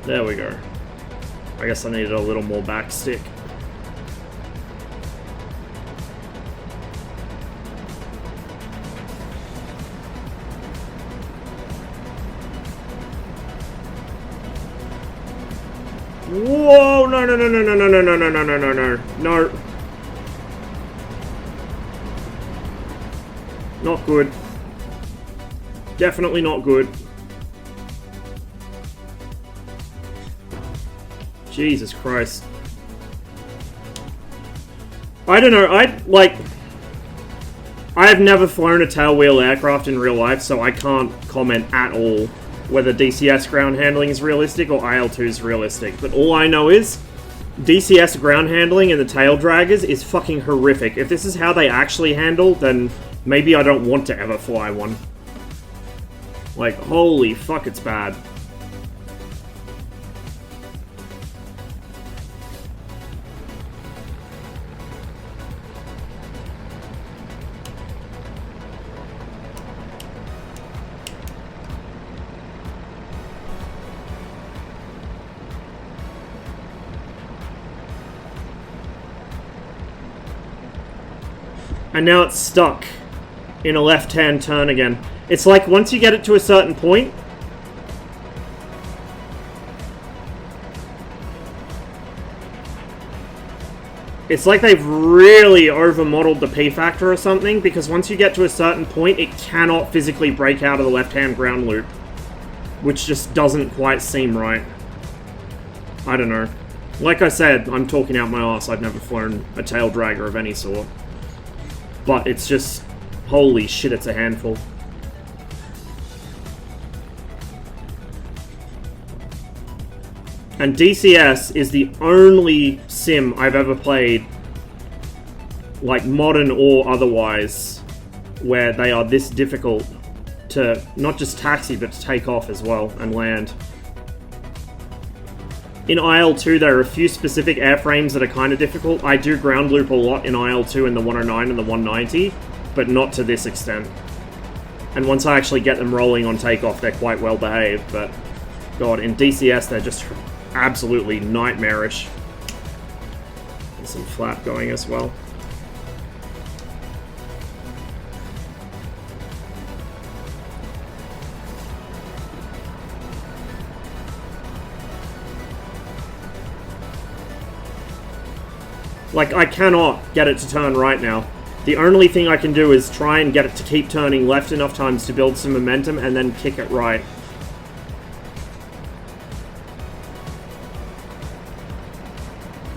[SPEAKER 2] There we go. I guess I needed a little more backstick. Whoa! No, no, no, no, no, no, no, no, no, no, no, no, no. No. Not good. Definitely not good. Jesus Christ. I don't know, I have never flown a tailwheel aircraft in real life, so I can't comment at all whether DCS ground handling is realistic or IL-2 is realistic. But all I know is, DCS ground handling in the tail draggers is fucking horrific. If this is how they actually handle, then maybe I don't want to ever fly one. Like, holy fuck, it's bad. And now it's stuck in a left-hand turn again. It's like once you get it to a certain point, it's like they've really over-modeled the P-factor or something, because once you get to a certain point, it cannot physically break out of the left-hand ground loop, which just doesn't quite seem right. I don't know. Like I said, I'm talking out my ass. I've never flown a tail dragger of any sort. But it's just, holy shit, it's a handful. And DCS is the only sim I've ever played, like modern or otherwise, where they are this difficult to not just taxi, but to take off as well and land. In IL-2, there are a few specific airframes that are kind of difficult. I do ground loop a lot in IL-2 in the 109 and the 190, but not to this extent. And once I actually get them rolling on takeoff, they're quite well behaved, but god, in DCS they're just absolutely nightmarish. There's some flap going as well. Like, I cannot get it to turn right now. The only thing I can do is try and get it to keep turning left enough times to build some momentum and then kick it right.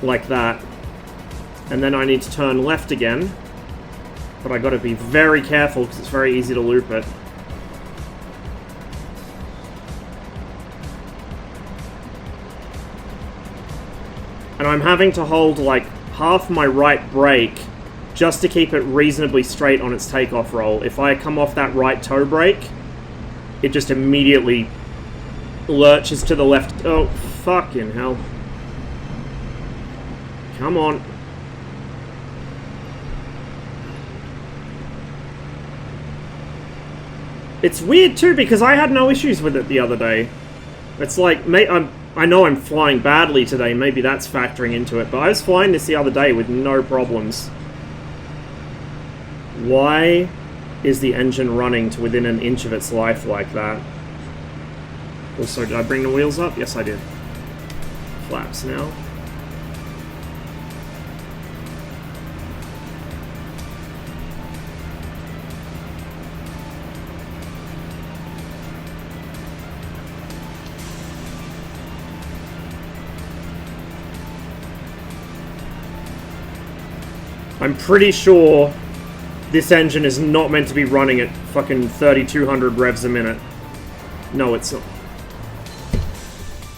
[SPEAKER 2] Like that. And then I need to turn left again. But I gotta be very careful because it's very easy to loop it. And I'm having to hold like half my right brake just to keep it reasonably straight on its takeoff roll. If I come off that right toe brake, it just immediately lurches to the left. Oh, fucking hell. Come on. It's weird too because I had no issues with it the other day. It's like, I know I'm flying badly today, maybe that's factoring into it, but I was flying this the other day with no problems. Why is the engine running to within an inch of its life like that? Also, did I bring the wheels up? Yes, I did. Flaps now. I'm pretty sure this engine is not meant to be running at fucking 3,200 revs a minute. No, it's not.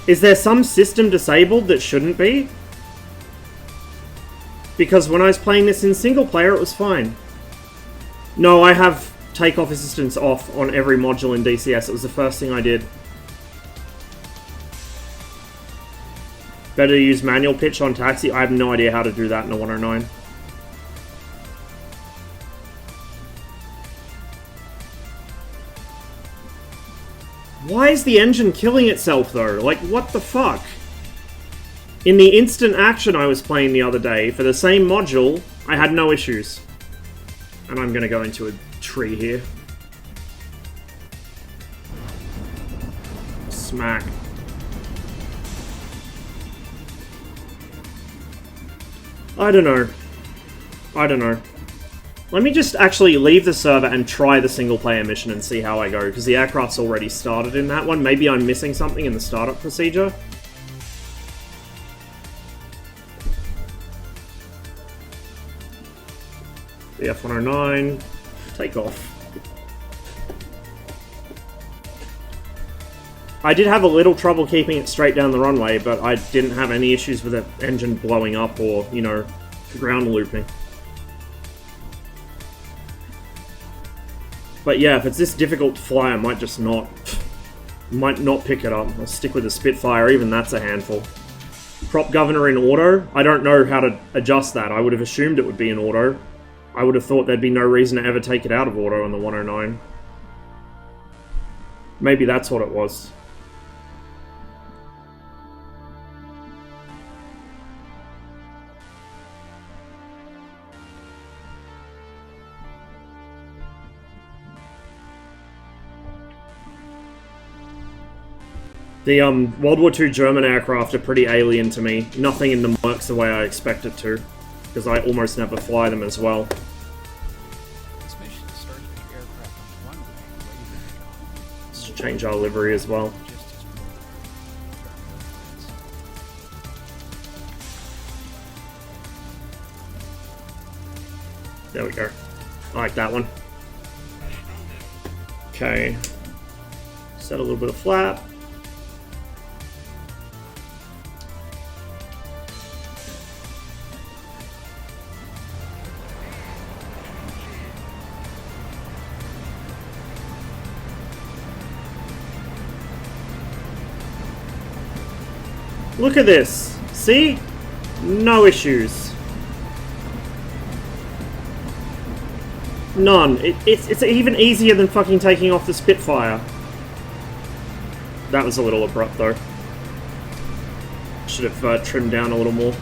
[SPEAKER 2] Is there some system disabled that shouldn't be? Because when I was playing this in single player, it was fine. No, I have takeoff assistance off on every module in DCS. It was the first thing I did. Better to use manual pitch on taxi? I have no idea how to do that in a 109. Why is the engine killing itself, though? Like, what the fuck? In the instant action I was playing the other day, for the same module, I had no issues. And I'm gonna go into a tree here. Smack. I don't know. I don't know. Let me just actually leave the server and try the single-player mission and see how I go, because the aircraft's already started in that one. Maybe I'm missing something in the startup procedure. The F-109. Take off. I did have a little trouble keeping it straight down the runway, but I didn't have any issues with the engine blowing up or, you know, ground looping. But yeah, if it's this difficult to fly, I might just not pick it up. I'll stick with the Spitfire, even that's a handful. Prop governor in auto? I don't know how to adjust that. I would have assumed it would be in auto. I would have thought there'd be no reason to ever take it out of auto on the 109. Maybe that's what it was. The World War II German aircraft are pretty alien to me. Nothing in them works the way I expect it to, because I almost never fly them as well.
[SPEAKER 6] This mission started the aircraft on the runway way back on.
[SPEAKER 2] Let's change our livery as well.
[SPEAKER 6] Just as
[SPEAKER 2] There we go. I like that one. Okay. Set a little bit of flap. Look at this. See? No issues. None. It's even easier than fucking taking off the Spitfire. That was a little abrupt, though. Should have trimmed down a little more.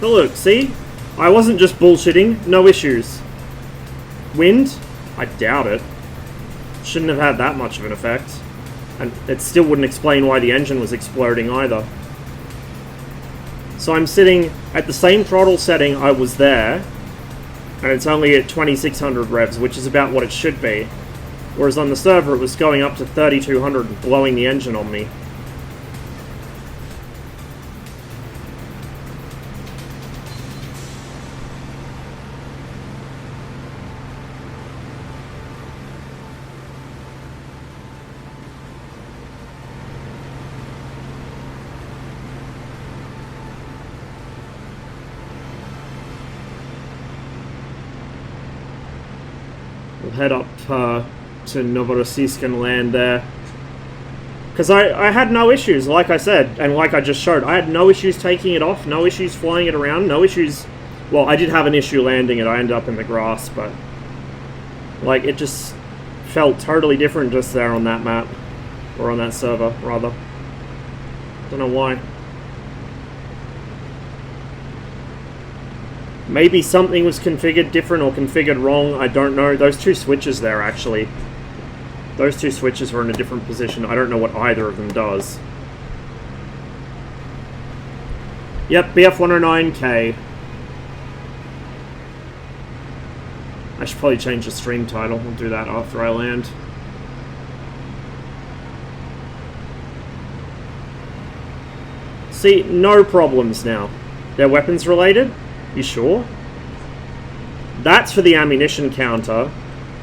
[SPEAKER 2] But look, see? I wasn't just bullshitting. No issues. Wind? I doubt it. Shouldn't have had that much of an effect. And it still wouldn't explain why the engine was exploding either. So I'm sitting at the same throttle setting I was there, and it's only at 2600 revs, which is about what it should be. Whereas on the server it was going up to 3200 and blowing the engine on me. We'll head up to Novorossiysk and land there. Because I had no issues, like I said, and like I just showed. I had no issues taking it off, no issues flying it around, no issues... Well, I did have an issue landing it. I ended up in the grass, but... Like, it just felt totally different just there on that map. Or on that server, rather. Don't know why. Maybe something was configured different or configured wrong, I don't know. Those two switches there, actually. Those two switches were in a different position. I don't know what either of them does. Yep, BF-109K. I should probably change the stream title. I'll do that after I land. See, no problems now. They're weapons related? You sure? That's for the ammunition counter.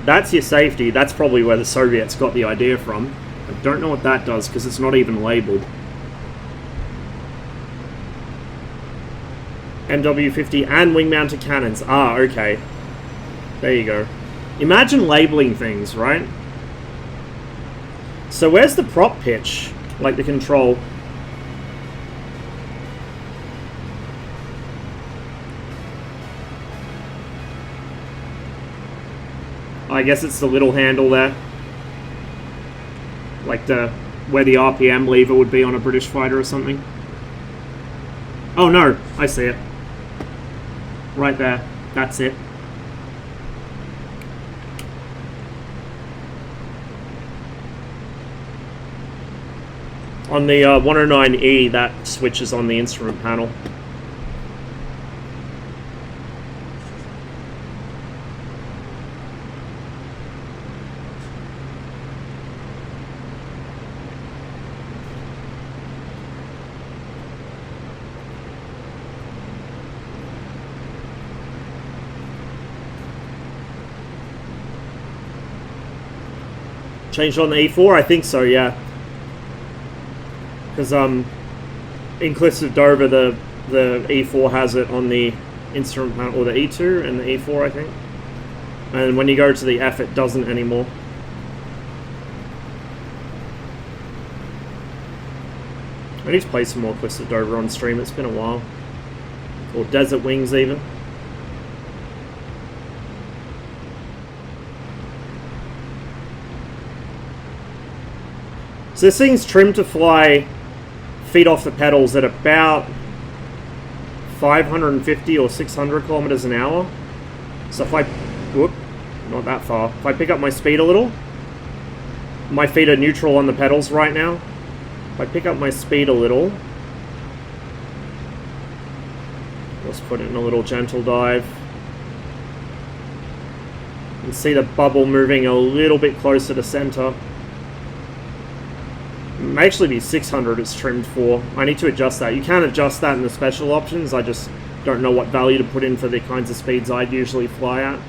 [SPEAKER 2] That's your safety. That's probably where the Soviets got the idea from. I don't know what that does because it's not even labeled. MW50 and wing-mounted cannons. Ah, okay. There you go. Imagine labeling things, right? So where's the prop pitch? Like the control... I guess it's the little handle there. Like where the RPM lever would be on a British fighter or something. Oh no, I see it. Right there. That's it. On the 109E, that switches on the instrument panel. Changed on the E4? I think so, yeah. Because in Cliffs of Dover, the E4 has it on the instrument panel, or the E2 and the E4, I think. And when you go to the F, it doesn't anymore. I need to play some more Cliffs of Dover on stream. It's been a while. Or Desert Wings, even. So this thing's trimmed to fly feet off the pedals at about 550 or 600 kilometers an hour. So if I... Whoop, not that far. If I pick up my speed a little, my feet are neutral on the pedals right now. If I pick up my speed a little, let's put it in a little gentle dive. You can see the bubble moving a little bit closer to center. It may actually be 600 it's trimmed for. I need to adjust that. You can adjust that in the special options. I just don't know what value to put in for the kinds of speeds I'd usually fly at.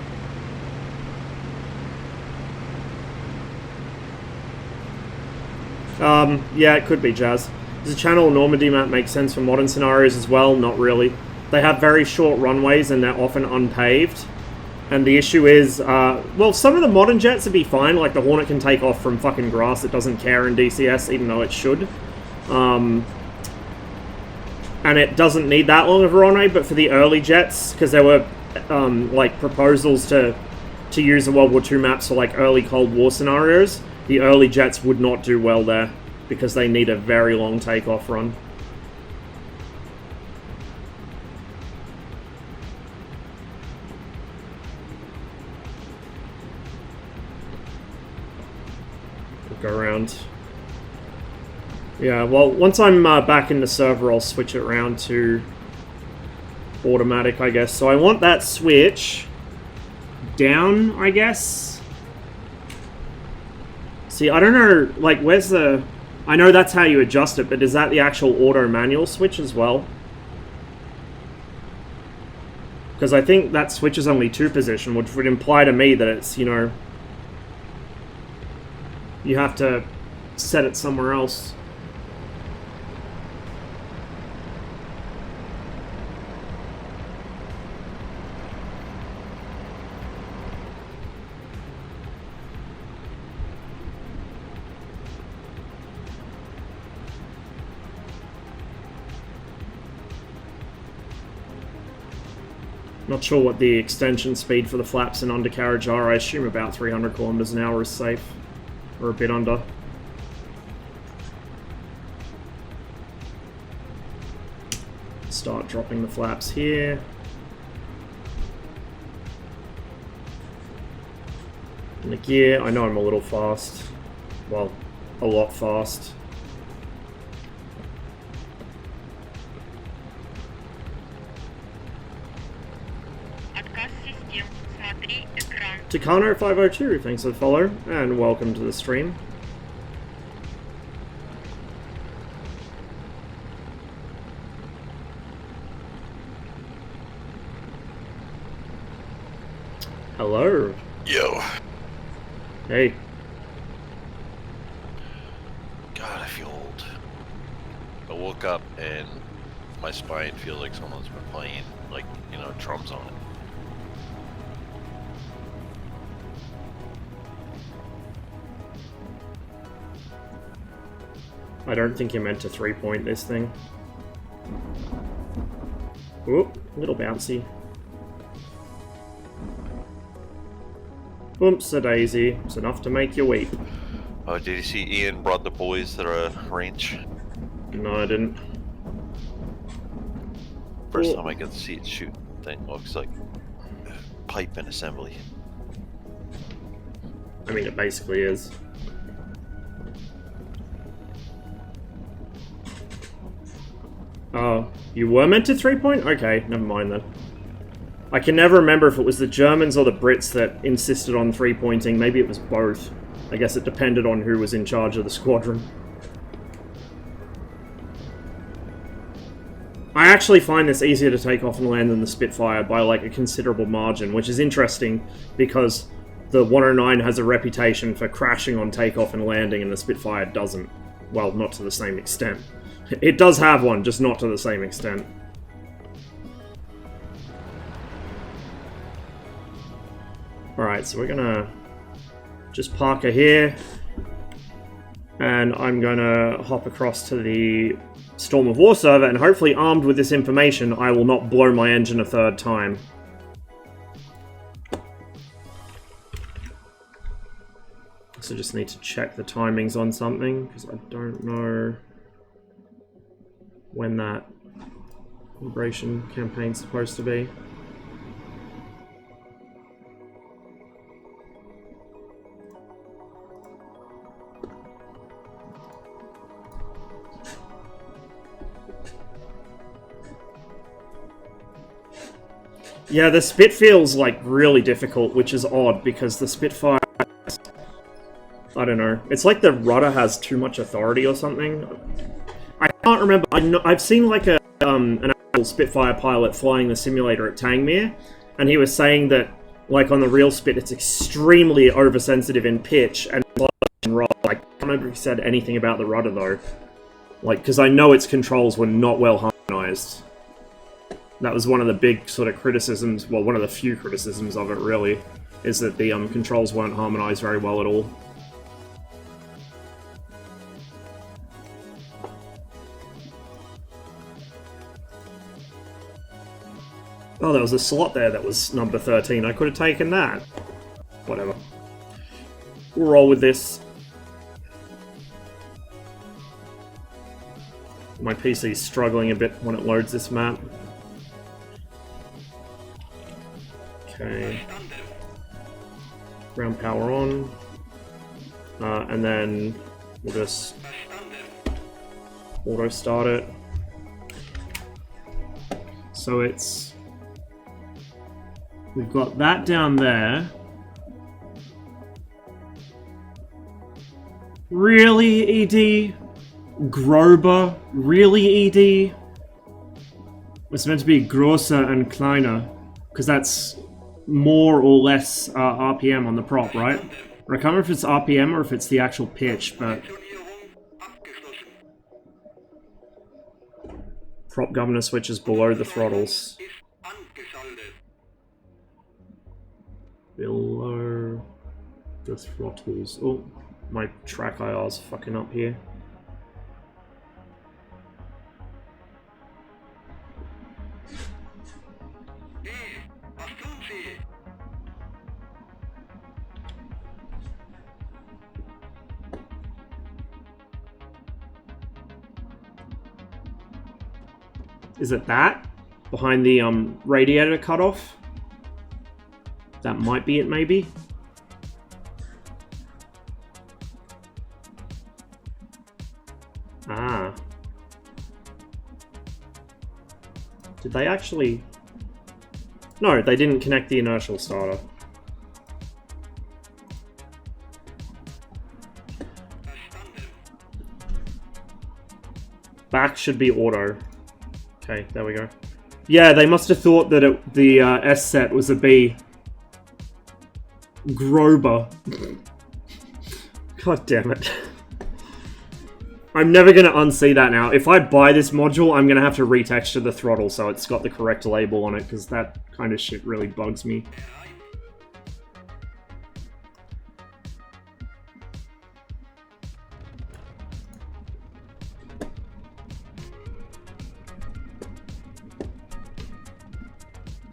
[SPEAKER 2] Yeah, it could be Jazz. Does the Channel Normandy map make sense for modern scenarios as well? Not really. They have very short runways and they're often unpaved. And the issue is, well, some of the modern jets would be fine. Like the Hornet can take off from fucking grass. It doesn't care in DCS, even though it should. And it doesn't need that long of a runway. But for the early jets, because there were like proposals to use the World War II maps for like early Cold War scenarios, the early jets would not do well there because they need a very long takeoff run. Go around. Yeah, well, once I'm back in the server, I'll switch it around to automatic, I guess. So I want that switch down, I guess. See, I don't know, like, where's the... I know that's how you adjust it, but is that the actual auto manual switch as well? Because I think that switch is only 2 position, which would imply to me that it's, you know... You have to set it somewhere else. Not sure what the extension speed for the flaps and undercarriage are. I assume about 300 kilometers an hour is safe. Or a bit under. Start dropping the flaps here. And the gear, I know I'm a little fast. Well, a lot fast. Takano502, thanks for the follow, and welcome to the stream. Hello.
[SPEAKER 8] Yo.
[SPEAKER 2] Hey.
[SPEAKER 8] God, I feel old. I woke up and my spine feels like someone's been playing, like, you know, drums on it.
[SPEAKER 2] I don't think you're meant to 3-point this thing. Oop, a little bouncy. Oops-a-daisy. It's enough to make you weep.
[SPEAKER 8] Oh, did you see Ian brought the boys to the range?
[SPEAKER 2] No, I didn't.
[SPEAKER 8] First time I get to see it shoot. Thing looks like pipe and assembly.
[SPEAKER 2] I mean, it basically is. Oh, you were meant to 3-point? Okay, never mind then. I can never remember if it was the Germans or the Brits that insisted on 3-pointing. Maybe it was both. I guess it depended on who was in charge of the squadron. I actually find this easier to take off and land than the Spitfire by like a considerable margin, which is interesting because the 109 has a reputation for crashing on takeoff and landing, and the Spitfire doesn't. Well, not to the same extent. It does have one, just not to the same extent. Alright, so we're gonna just park her here. And I'm gonna hop across to the Storm of War server, and hopefully armed with this information, I will not blow my engine a third time. So just need to check the timings on something, because I don't know when that Liberation campaign's supposed to be. Yeah, the Spit feels like really difficult, which is odd because the Spitfire, I don't know. It's like the rudder has too much authority or something. I can't remember. I've seen like an actual Spitfire pilot flying the simulator at Tangmere, and he was saying that, like on the real Spit, it's extremely oversensitive in pitch and roll. I can't remember if he said anything about the rudder though. Like, because I know its controls were not well harmonized. That was one of the big sort of criticisms, well, one of the few criticisms of it, really, is that the controls weren't harmonized very well at all. Oh, there was a slot there that was number 13. I could have taken that. Whatever. We'll roll with this. My PC's struggling a bit when it loads this map. Okay. Ground power on. And then we'll just auto start it. So it's... We've got that down there. Really, ED? Grober? Really, ED? It's meant to be grosser and kleiner, because that's more or less RPM on the prop, right? Or I can't remember if it's RPM or if it's the actual pitch, but... Prop governor switch is below the throttles. Below the throttles. Oh, my track IR's fucking up here. Is it that? Behind the radiator cutoff? That might be it, maybe? Ah. Did they actually... No, they didn't connect the inertial starter. Back should be auto. Okay, there we go. Yeah, they must have thought that the S set was a B. Grober. God damn it. I'm never going to unsee that now. If I buy this module, I'm going to have to retexture the throttle so it's got the correct label on it, because that kind of shit really bugs me.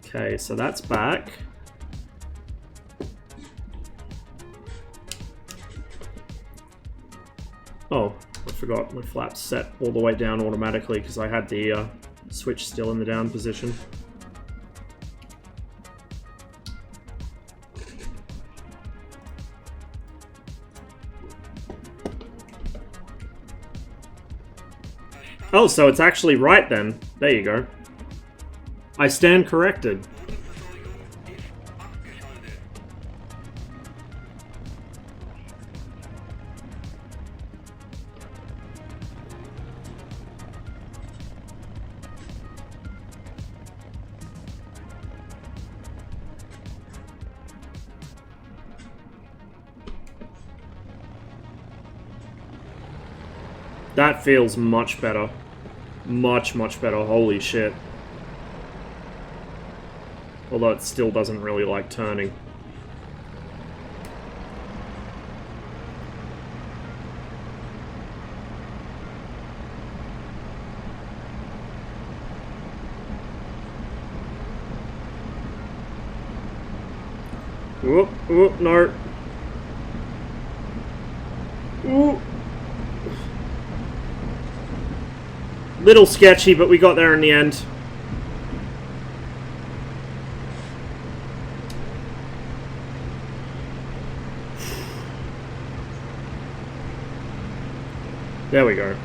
[SPEAKER 2] Okay, so that's back. Oh, I forgot my flaps set all the way down automatically because I had the switch still in the down position. Oh, so it's actually right then. There you go. I stand corrected. That feels much better. Much, much better. Holy shit. Although it still doesn't really like turning. Whoop, whoop, no. Ooh. Little sketchy, but we got there in the end. There we go.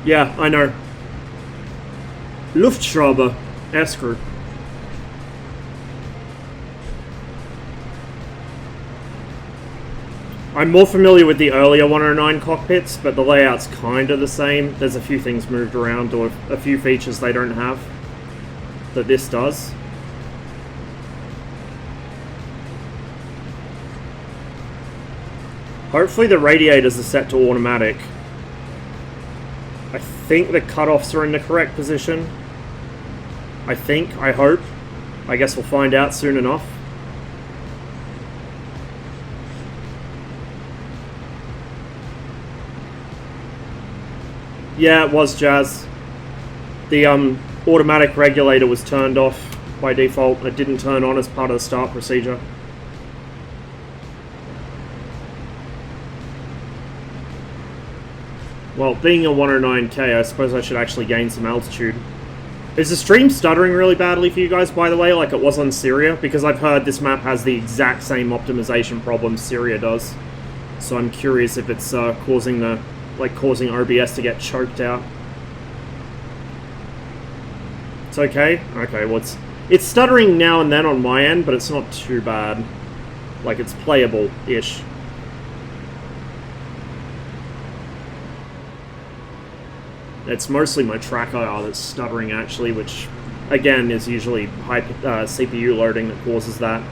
[SPEAKER 2] Yeah, I know. Luftschraube. Esker. I'm more familiar with the earlier 109 cockpits, but the layout's kind of the same. There's a few things moved around, or a few features they don't have that this does. Hopefully the radiators are set to automatic. I think the cutoffs are in the correct position. I hope. I guess we'll find out soon enough. Yeah, it was Jazz. The automatic regulator was turned off by default. It didn't turn on as part of the start procedure. Well, being a 109K, I suppose I should actually gain some altitude. Is the stream stuttering really badly for you guys, by the way, like it was on Syria? Because I've heard this map has the exact same optimization problems Syria does. So I'm curious if it's causing OBS to get choked out. It's okay? Okay, well it's stuttering now and then on my end, but it's not too bad. Like, it's playable-ish. It's mostly my track IR that's stuttering, actually, which, again, is usually high CPU loading that causes that.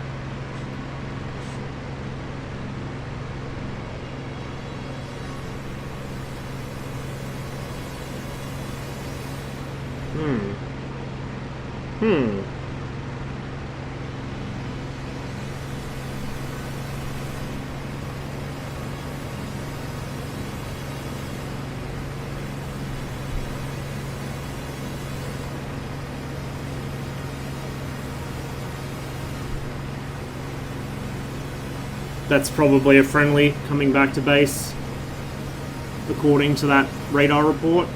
[SPEAKER 2] That's probably a friendly coming back to base, according to that radar report.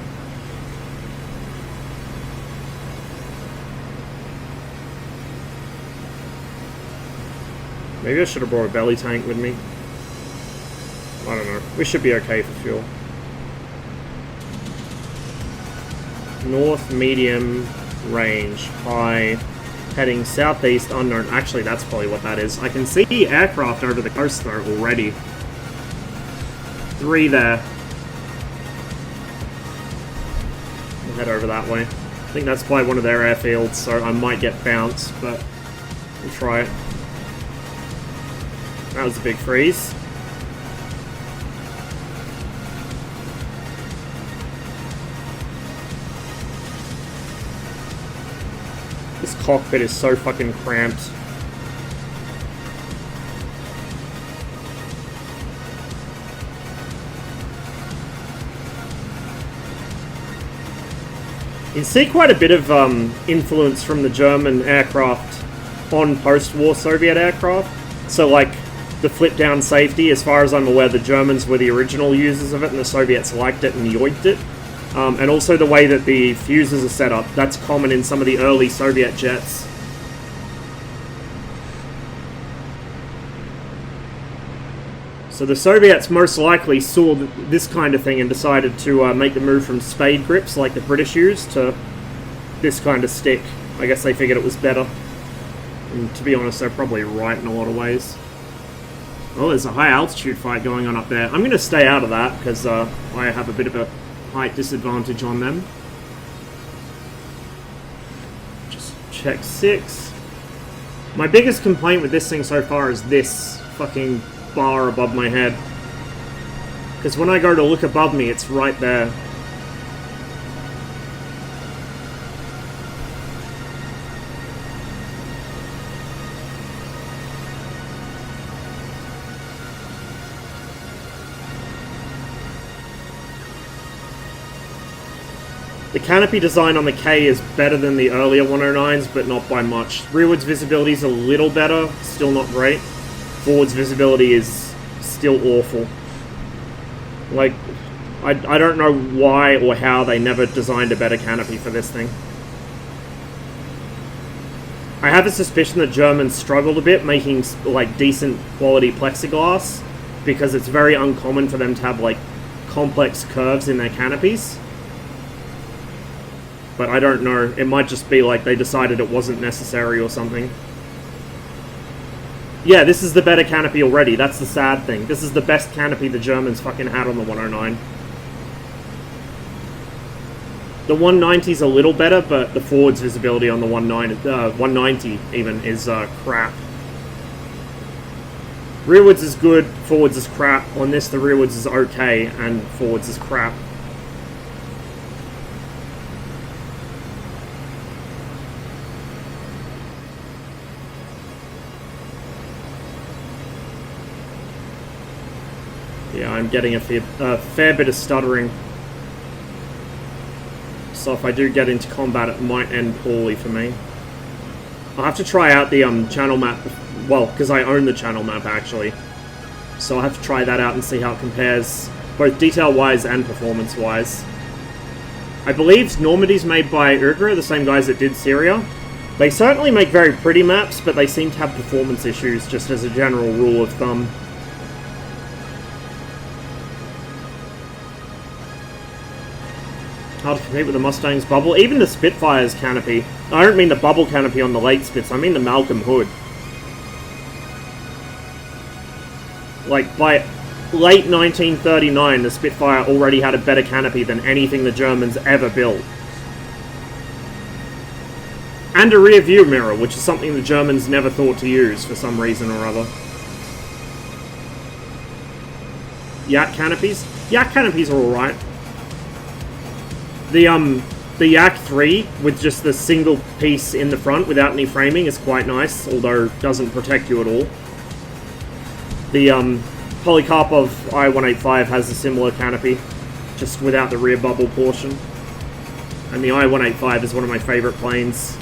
[SPEAKER 2] Maybe I should have brought a belly tank with me. I don't know. We should be okay for fuel. North, medium, range, high. Heading southeast, unknown. Actually, that's probably what that is. I can see aircraft over the coast though already. 3 there. We'll head over that way. I think that's probably one of their airfields, so I might get bounced, but we'll try it. That was a big freeze. This cockpit is so fucking cramped. You see quite a bit of influence from the German aircraft on post-war Soviet aircraft. So like the flip-down safety, as far as I'm aware, the Germans were the original users of it and the Soviets liked it and yoinked it. And also the way that the fuses are set up, that's common in some of the early Soviet jets. So the Soviets most likely saw this kind of thing and decided to make the move from spade grips, like the British used, to this kind of stick. I guess they figured it was better. And to be honest, they're probably right in a lot of ways. Oh, there's a high altitude fight going on up there. I'm going to stay out of that, because I have a bit of a height disadvantage on them. Just check 6. My biggest complaint with this thing so far is this fucking bar above my head. Because when I go to look above me, it's right there. The canopy design on the K is better than the earlier 109s, but not by much. Rearwards visibility is a little better, still not great. Forwards visibility is still awful. Like, I don't know why or how they never designed a better canopy for this thing. I have a suspicion that Germans struggled a bit making, like, decent quality plexiglass, because it's very uncommon for them to have, like, complex curves in their canopies. But I don't know, it might just be like they decided it wasn't necessary or something. Yeah, this is the better canopy already, that's the sad thing. This is the best canopy the Germans fucking had on the 109. The 190's a little better, but the forwards visibility on the 190 even is crap. Rearwards is good, forwards is crap. On this, the rearwards is okay, and forwards is crap. Yeah, I'm getting a fair bit of stuttering. So if I do get into combat, it might end poorly for me. I'll have to try out the channel map, well, because I own the channel map actually. So I'll have to try that out and see how it compares, both detail-wise and performance-wise. I believe Normandy's made by Ugra, the same guys that did Syria. They certainly make very pretty maps, but they seem to have performance issues, just as a general rule of thumb. Hard to compete with the Mustang's bubble. Even the Spitfire's canopy. I don't mean the bubble canopy on the late Spits, I mean the Malcolm hood. Like, by late 1939, the Spitfire already had a better canopy than anything the Germans ever built. And a rear view mirror, which is something the Germans never thought to use for some reason or other. Yak canopies? Yak canopies are alright. The Yak 3, with just the single piece in the front without any framing, is quite nice, although it doesn't protect you at all. The Polycarpov I-185 has a similar canopy, just without the rear bubble portion. And the I-185 is one of my favourite planes.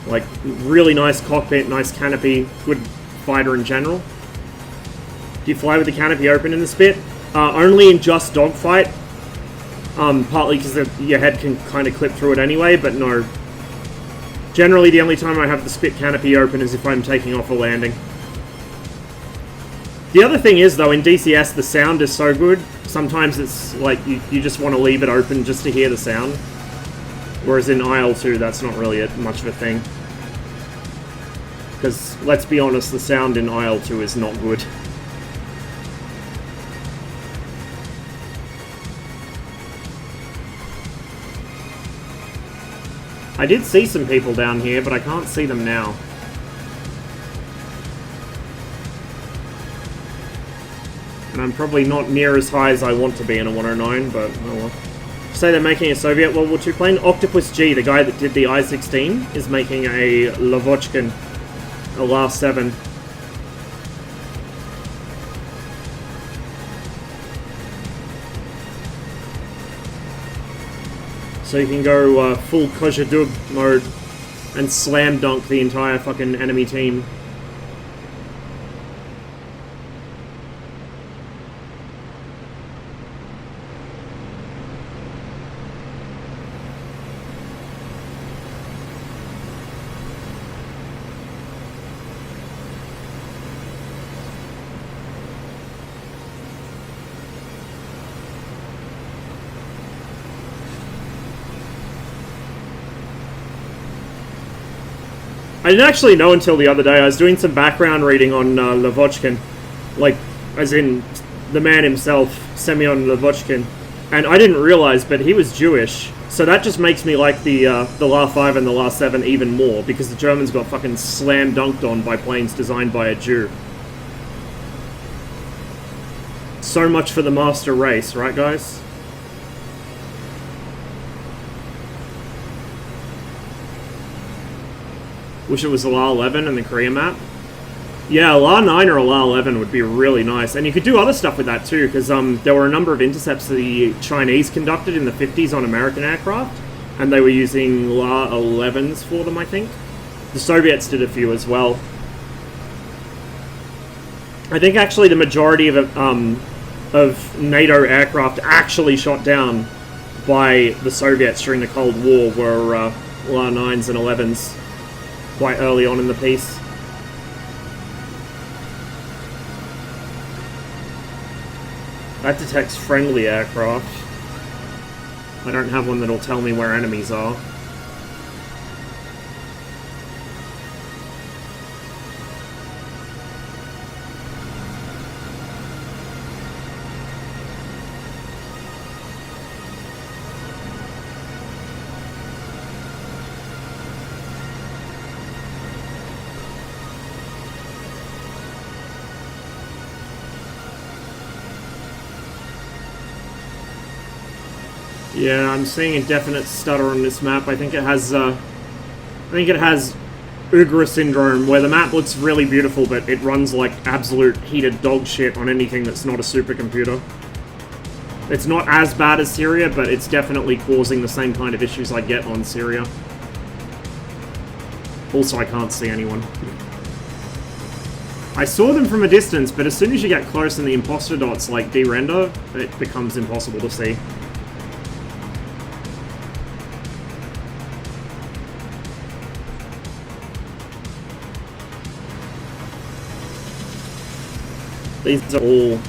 [SPEAKER 2] Like, really nice cockpit, nice canopy, good fighter in general. Do you fly with the canopy open in the Spit? Only in just dogfight. Partly because your head can kind of clip through it anyway, but no. Generally, the only time I have the Spit canopy open is if I'm taking off a landing. The other thing is, though, in DCS, the sound is so good, sometimes it's like you just want to leave it open just to hear the sound. Whereas in IL-2, that's not really much of a thing. Because, let's be honest, the sound in IL-2 is not good. I did see some people down here, but I can't see them now. And I'm probably not near as high as I want to be in a 109, but oh well. Say they're making a Soviet World War II plane. Octopus G, the guy that did the I-16, is making a Lavochkin, a LA-7. So you can go full Kozhedub mode and slam dunk the entire fucking enemy team. I didn't actually know until the other day. I was doing some background reading on Lavochkin, like, as in the man himself, Semyon Lavochkin, and I didn't realize, but he was Jewish. So that just makes me like the La-5 and the La-7 even more, because the Germans got fucking slam dunked on by planes designed by a Jew. So much for the master race, right guys? Wish it was a LA 11 and the Korea map. Yeah, LA 9 or LA 11 would be really nice. And you could do other stuff with that too, because there were a number of intercepts that the Chinese conducted in the 50s on American aircraft, and they were using LA 11s for them, I think. The Soviets did a few as well. I think actually the majority of NATO aircraft actually shot down by the Soviets during the Cold War were LA 9s and 11s quite early on in the piece. That detects friendly aircraft. I don't have one that'll tell me where enemies are. Yeah, I'm seeing a definite stutter on this map. I think it has Ugra syndrome, where the map looks really beautiful, but it runs like absolute heated dog shit on anything that's not a supercomputer. It's not as bad as Syria, but it's definitely causing the same kind of issues I get on Syria. Also, I can't see anyone. I saw them from a distance, but as soon as you get close and the imposter dots like de-render, it becomes impossible to see. These are all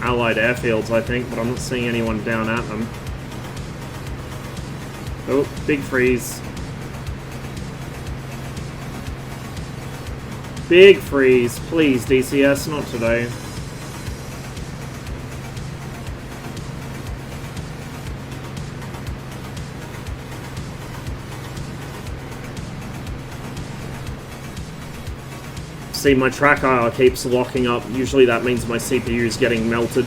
[SPEAKER 2] Allied airfields, I think, but I'm not seeing anyone down at them. Oh, big freeze. Big freeze. Please, DCS, not today. See, my tracker keeps locking up. Usually that means my CPU is getting melted.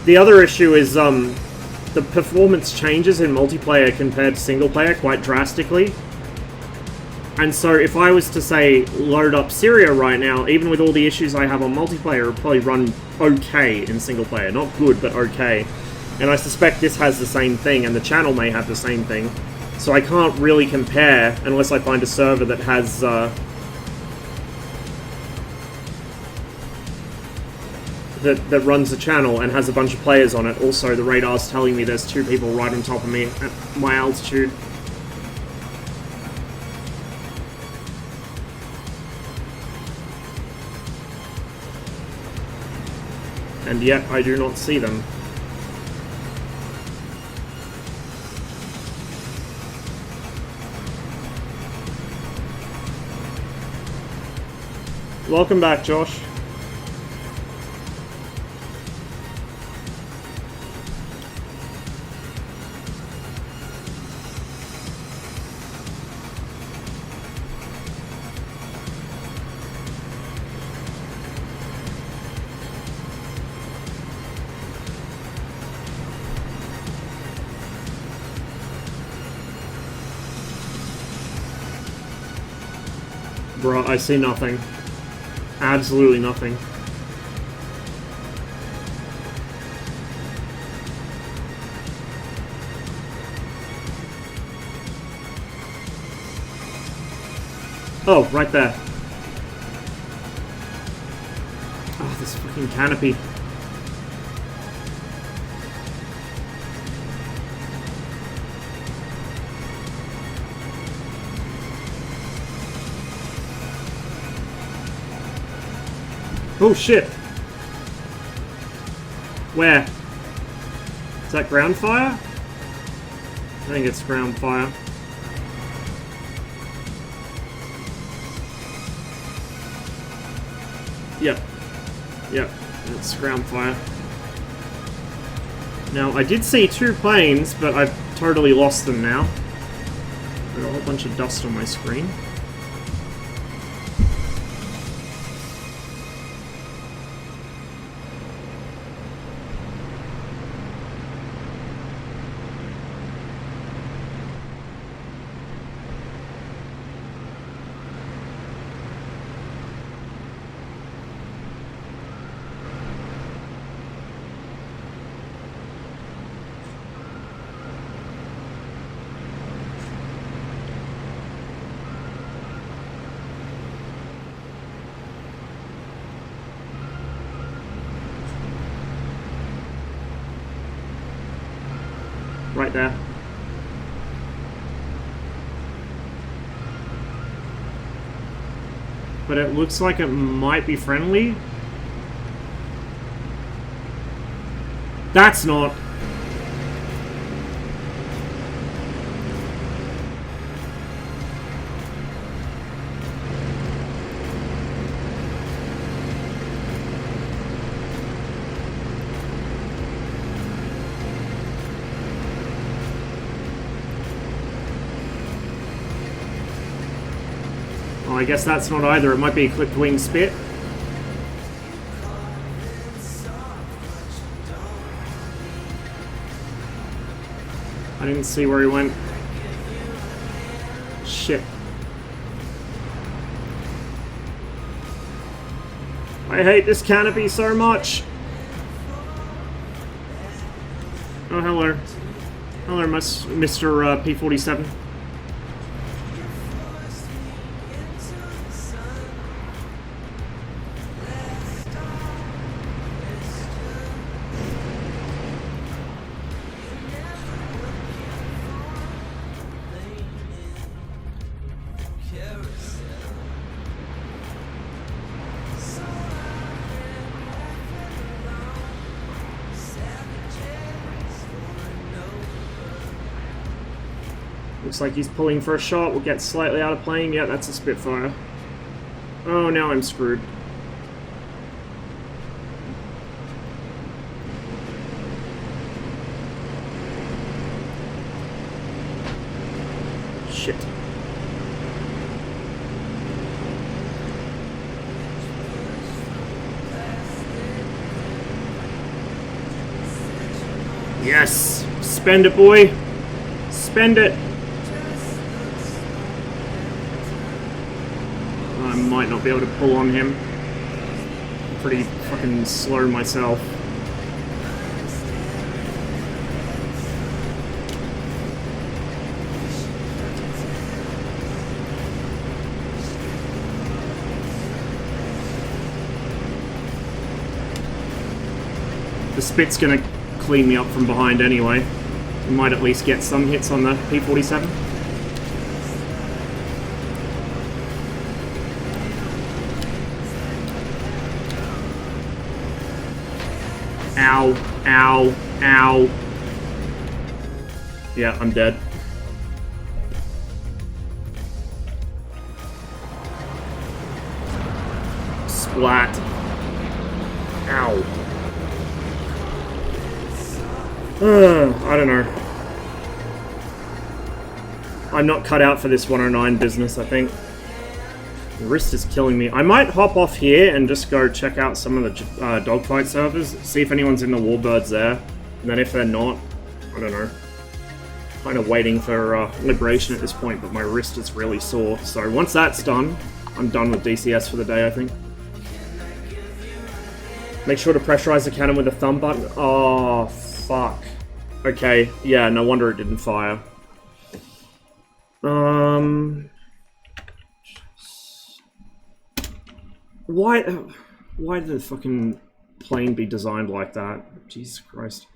[SPEAKER 2] The other issue is the performance changes in multiplayer compared to single player quite drastically. And so if I was to, say, load up Syria right now, even with all the issues I have on multiplayer, it would probably run okay in single player. Not good, but okay. And I suspect this has the same thing, and the channel may have the same thing. So I can't really compare unless I find a server that has that runs the channel and has a bunch of players on it. Also, the radar's telling me there's 2 people right on top of me at my altitude. And yet, I do not see them. Welcome back, Josh. Bro, I see nothing. Absolutely nothing. Oh, right there. Oh, this fucking canopy. Oh shit! Where? Is that ground fire? I think it's ground fire. Yep. Yep. It's ground fire. Now, I did see 2 planes, but I've totally lost them now. Got a whole bunch of dust on my screen. Right there. But it looks like it might be friendly. That's not. I guess that's not either. It might be a clipped wing spit. I didn't see where he went. Shit. I hate this canopy so much. Oh, hello. Hello, Mr. P-47. Looks like he's pulling for a shot. We'll get slightly out of plane. Yeah, that's a Spitfire. Oh, now I'm screwed. Shit. Yes! Spend it, boy! Spend it! I might not be able to pull on him. I'm pretty fucking slow myself. The Spit's gonna clean me up from behind anyway. We might at least get some hits on the P-47. Ow, ow, ow. Yeah, I'm dead. Splat. Ow. I don't know. I'm not cut out for this 109 business, I think. The wrist is killing me. I might hop off here and just go check out some of the dogfight servers, see if anyone's in the Warbirds there. And then if they're not, I don't know. Kind of waiting for liberation at this point, but my wrist is really sore. So once that's done, I'm done with DCS for the day, I think. Make sure to pressurize the cannon with the thumb button. Oh, fuck. Okay, yeah, no wonder it didn't fire. Why did the fucking plane be designed like that? Jesus Christ.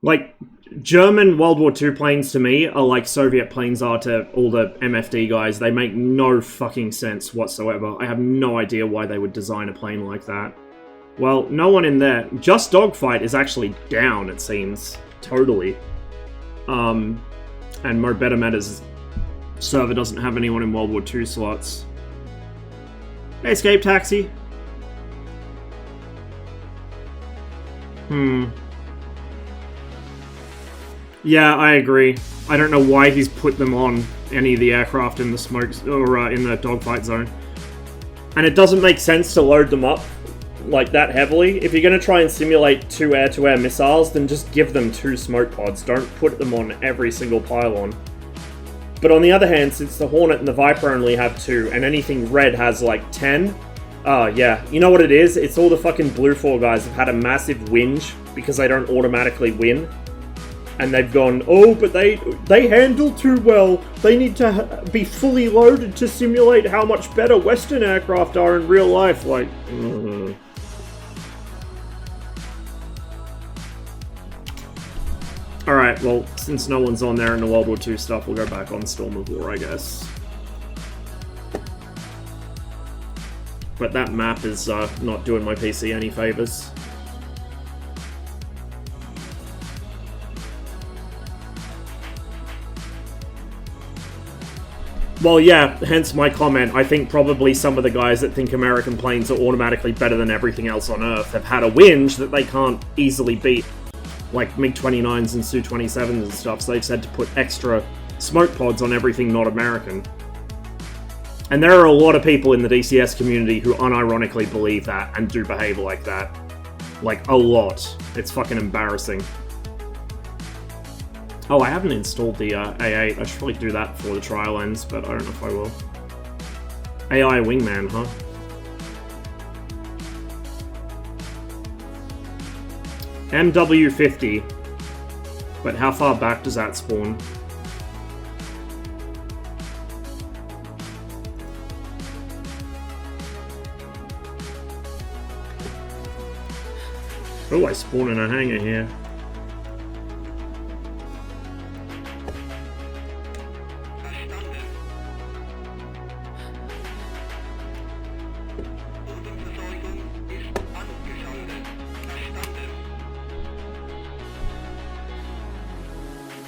[SPEAKER 2] Like, German World War II planes to me are like Soviet planes are to all the MFD guys. They make no fucking sense whatsoever. I have no idea why they would design a plane like that. Well, no one in there. Just Dogfight is actually down, it seems. Totally. And Mo Better Matters server doesn't have anyone in World War II slots. Hey, Escape Taxi. Yeah, I agree. I don't know why he's put them on any of the aircraft in the smokes or in the dogfight zone. And it doesn't make sense to load them up like that heavily. If you're going to try and simulate 2 air-to-air missiles, then just give them 2 smoke pods. Don't put them on every single pylon. But on the other hand, since the Hornet and the Viper only have 2, and anything red has like 10, yeah. You know what it is? It's all the fucking Blue 4 guys have had a massive whinge because they don't automatically win. And they've gone, oh, but they handle too well. They need to be fully loaded to simulate how much better Western aircraft are in real life. Like, Alright, well, since no one's on there in the World War II stuff, we'll go back on Storm of War, I guess. But that map is not doing my PC any favors. Well, yeah, hence my comment. I think probably some of the guys that think American planes are automatically better than everything else on Earth have had a whinge that they can't easily beat. Like MiG-29s and Su-27s and stuff, so they've said to put extra smoke pods on everything not American. And there are a lot of people in the DCS community who unironically believe that and do behave like that. Like, a lot. It's fucking embarrassing. Oh, I haven't installed the A8. I should probably do that before the trial ends, but I don't know if I will. AI Wingman, huh? MW50. But how far back does that spawn? Oh, I spawn in a hangar here.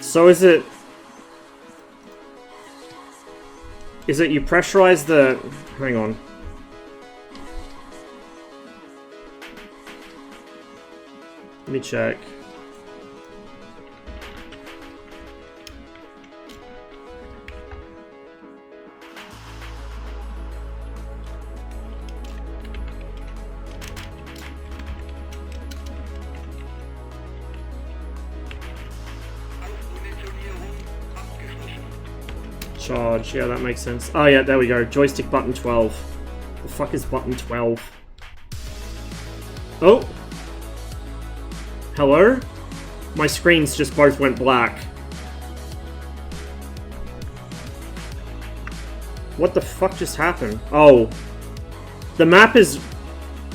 [SPEAKER 2] So is it you pressurize the... Hang on. Let me check. Charge, yeah, that makes sense. Oh yeah, there we go. Joystick button 12. The fuck is button 12? Oh! Hello? My screens just both went black. What the fuck just happened? Oh. The map is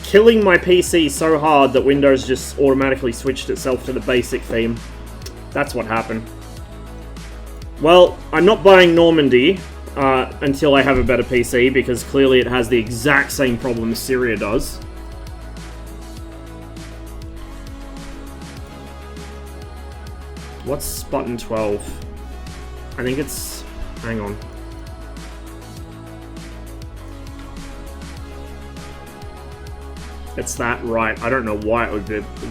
[SPEAKER 2] killing my PC so hard that Windows just automatically switched itself to the basic theme. That's what happened. Well, I'm not buying Normandy until I have a better PC, because clearly it has the exact same problem Syria does. What's button 12? I think it's... hang on. It's that, right. I don't know why it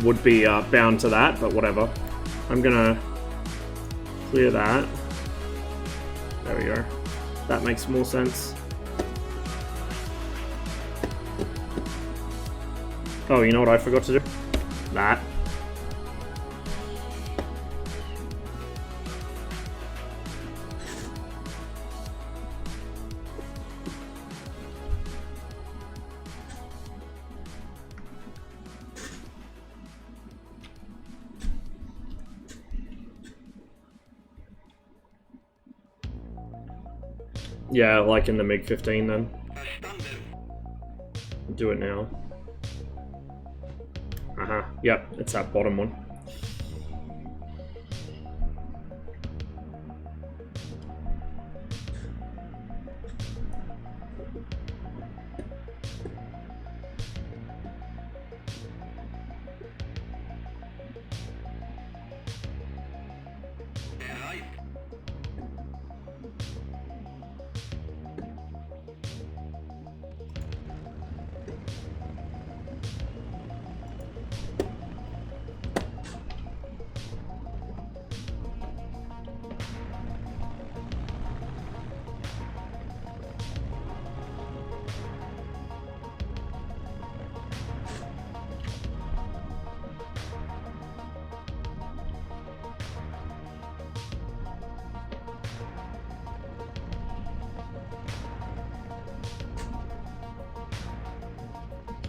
[SPEAKER 2] would be bound to that, but whatever. I'm gonna clear that. There we go. That makes more sense. Oh, you know what I forgot to do? That. Yeah, like in the MiG-15 then. Do it now. Yep, it's that bottom one.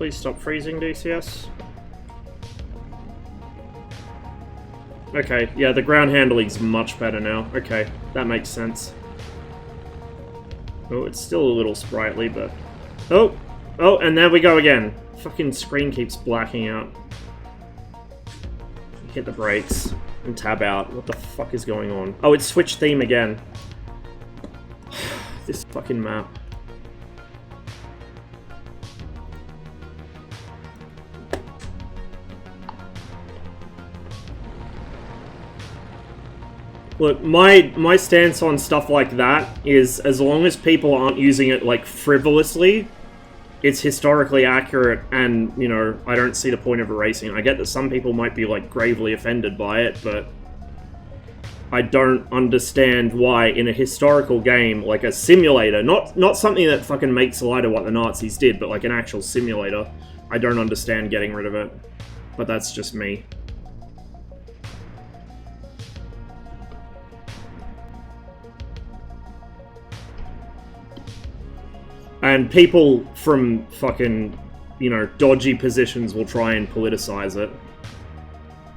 [SPEAKER 2] Please stop freezing, DCS. Okay, yeah, the ground handling's much better now. Okay, that makes sense. Oh, it's still a little sprightly, but... Oh! Oh, and there we go again. Fucking screen keeps blacking out. Hit the brakes and tab out. What the fuck is going on? Oh, it's switched theme again. This fucking map. Look, my stance on stuff like that is, as long as people aren't using it, like, frivolously, it's historically accurate, and, you know, I don't see the point of erasing it. I get that some people might be, like, gravely offended by it, but I don't understand why, in a historical game, like a simulator, not something that fucking makes light of what the Nazis did, but like an actual simulator, I don't understand getting rid of it. But that's just me. And people from fucking, you know, dodgy positions will try and politicize it.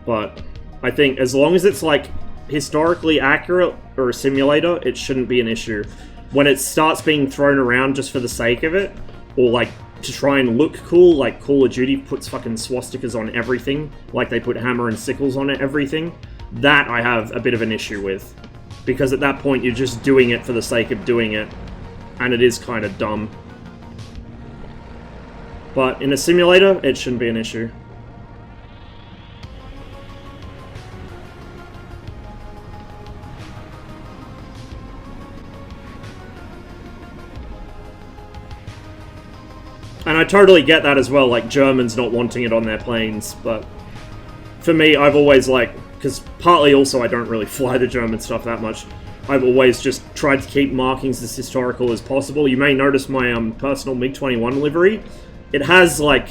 [SPEAKER 2] But I think as long as it's, like, historically accurate or a simulator, it shouldn't be an issue. When it starts being thrown around just for the sake of it, or, like, to try and look cool, like Call of Duty puts fucking swastikas on everything, like they put hammer and sickles on everything, that I have a bit of an issue with. Because at that point, you're just doing it for the sake of doing it. And it is kind of dumb. But in a simulator, it shouldn't be an issue. And I totally get that as well, like Germans not wanting it on their planes, but for me, I've always like, because partly also I don't really fly the German stuff that much, I've always just tried to keep markings as historical as possible. You may notice my personal MiG-21 livery. It has, like,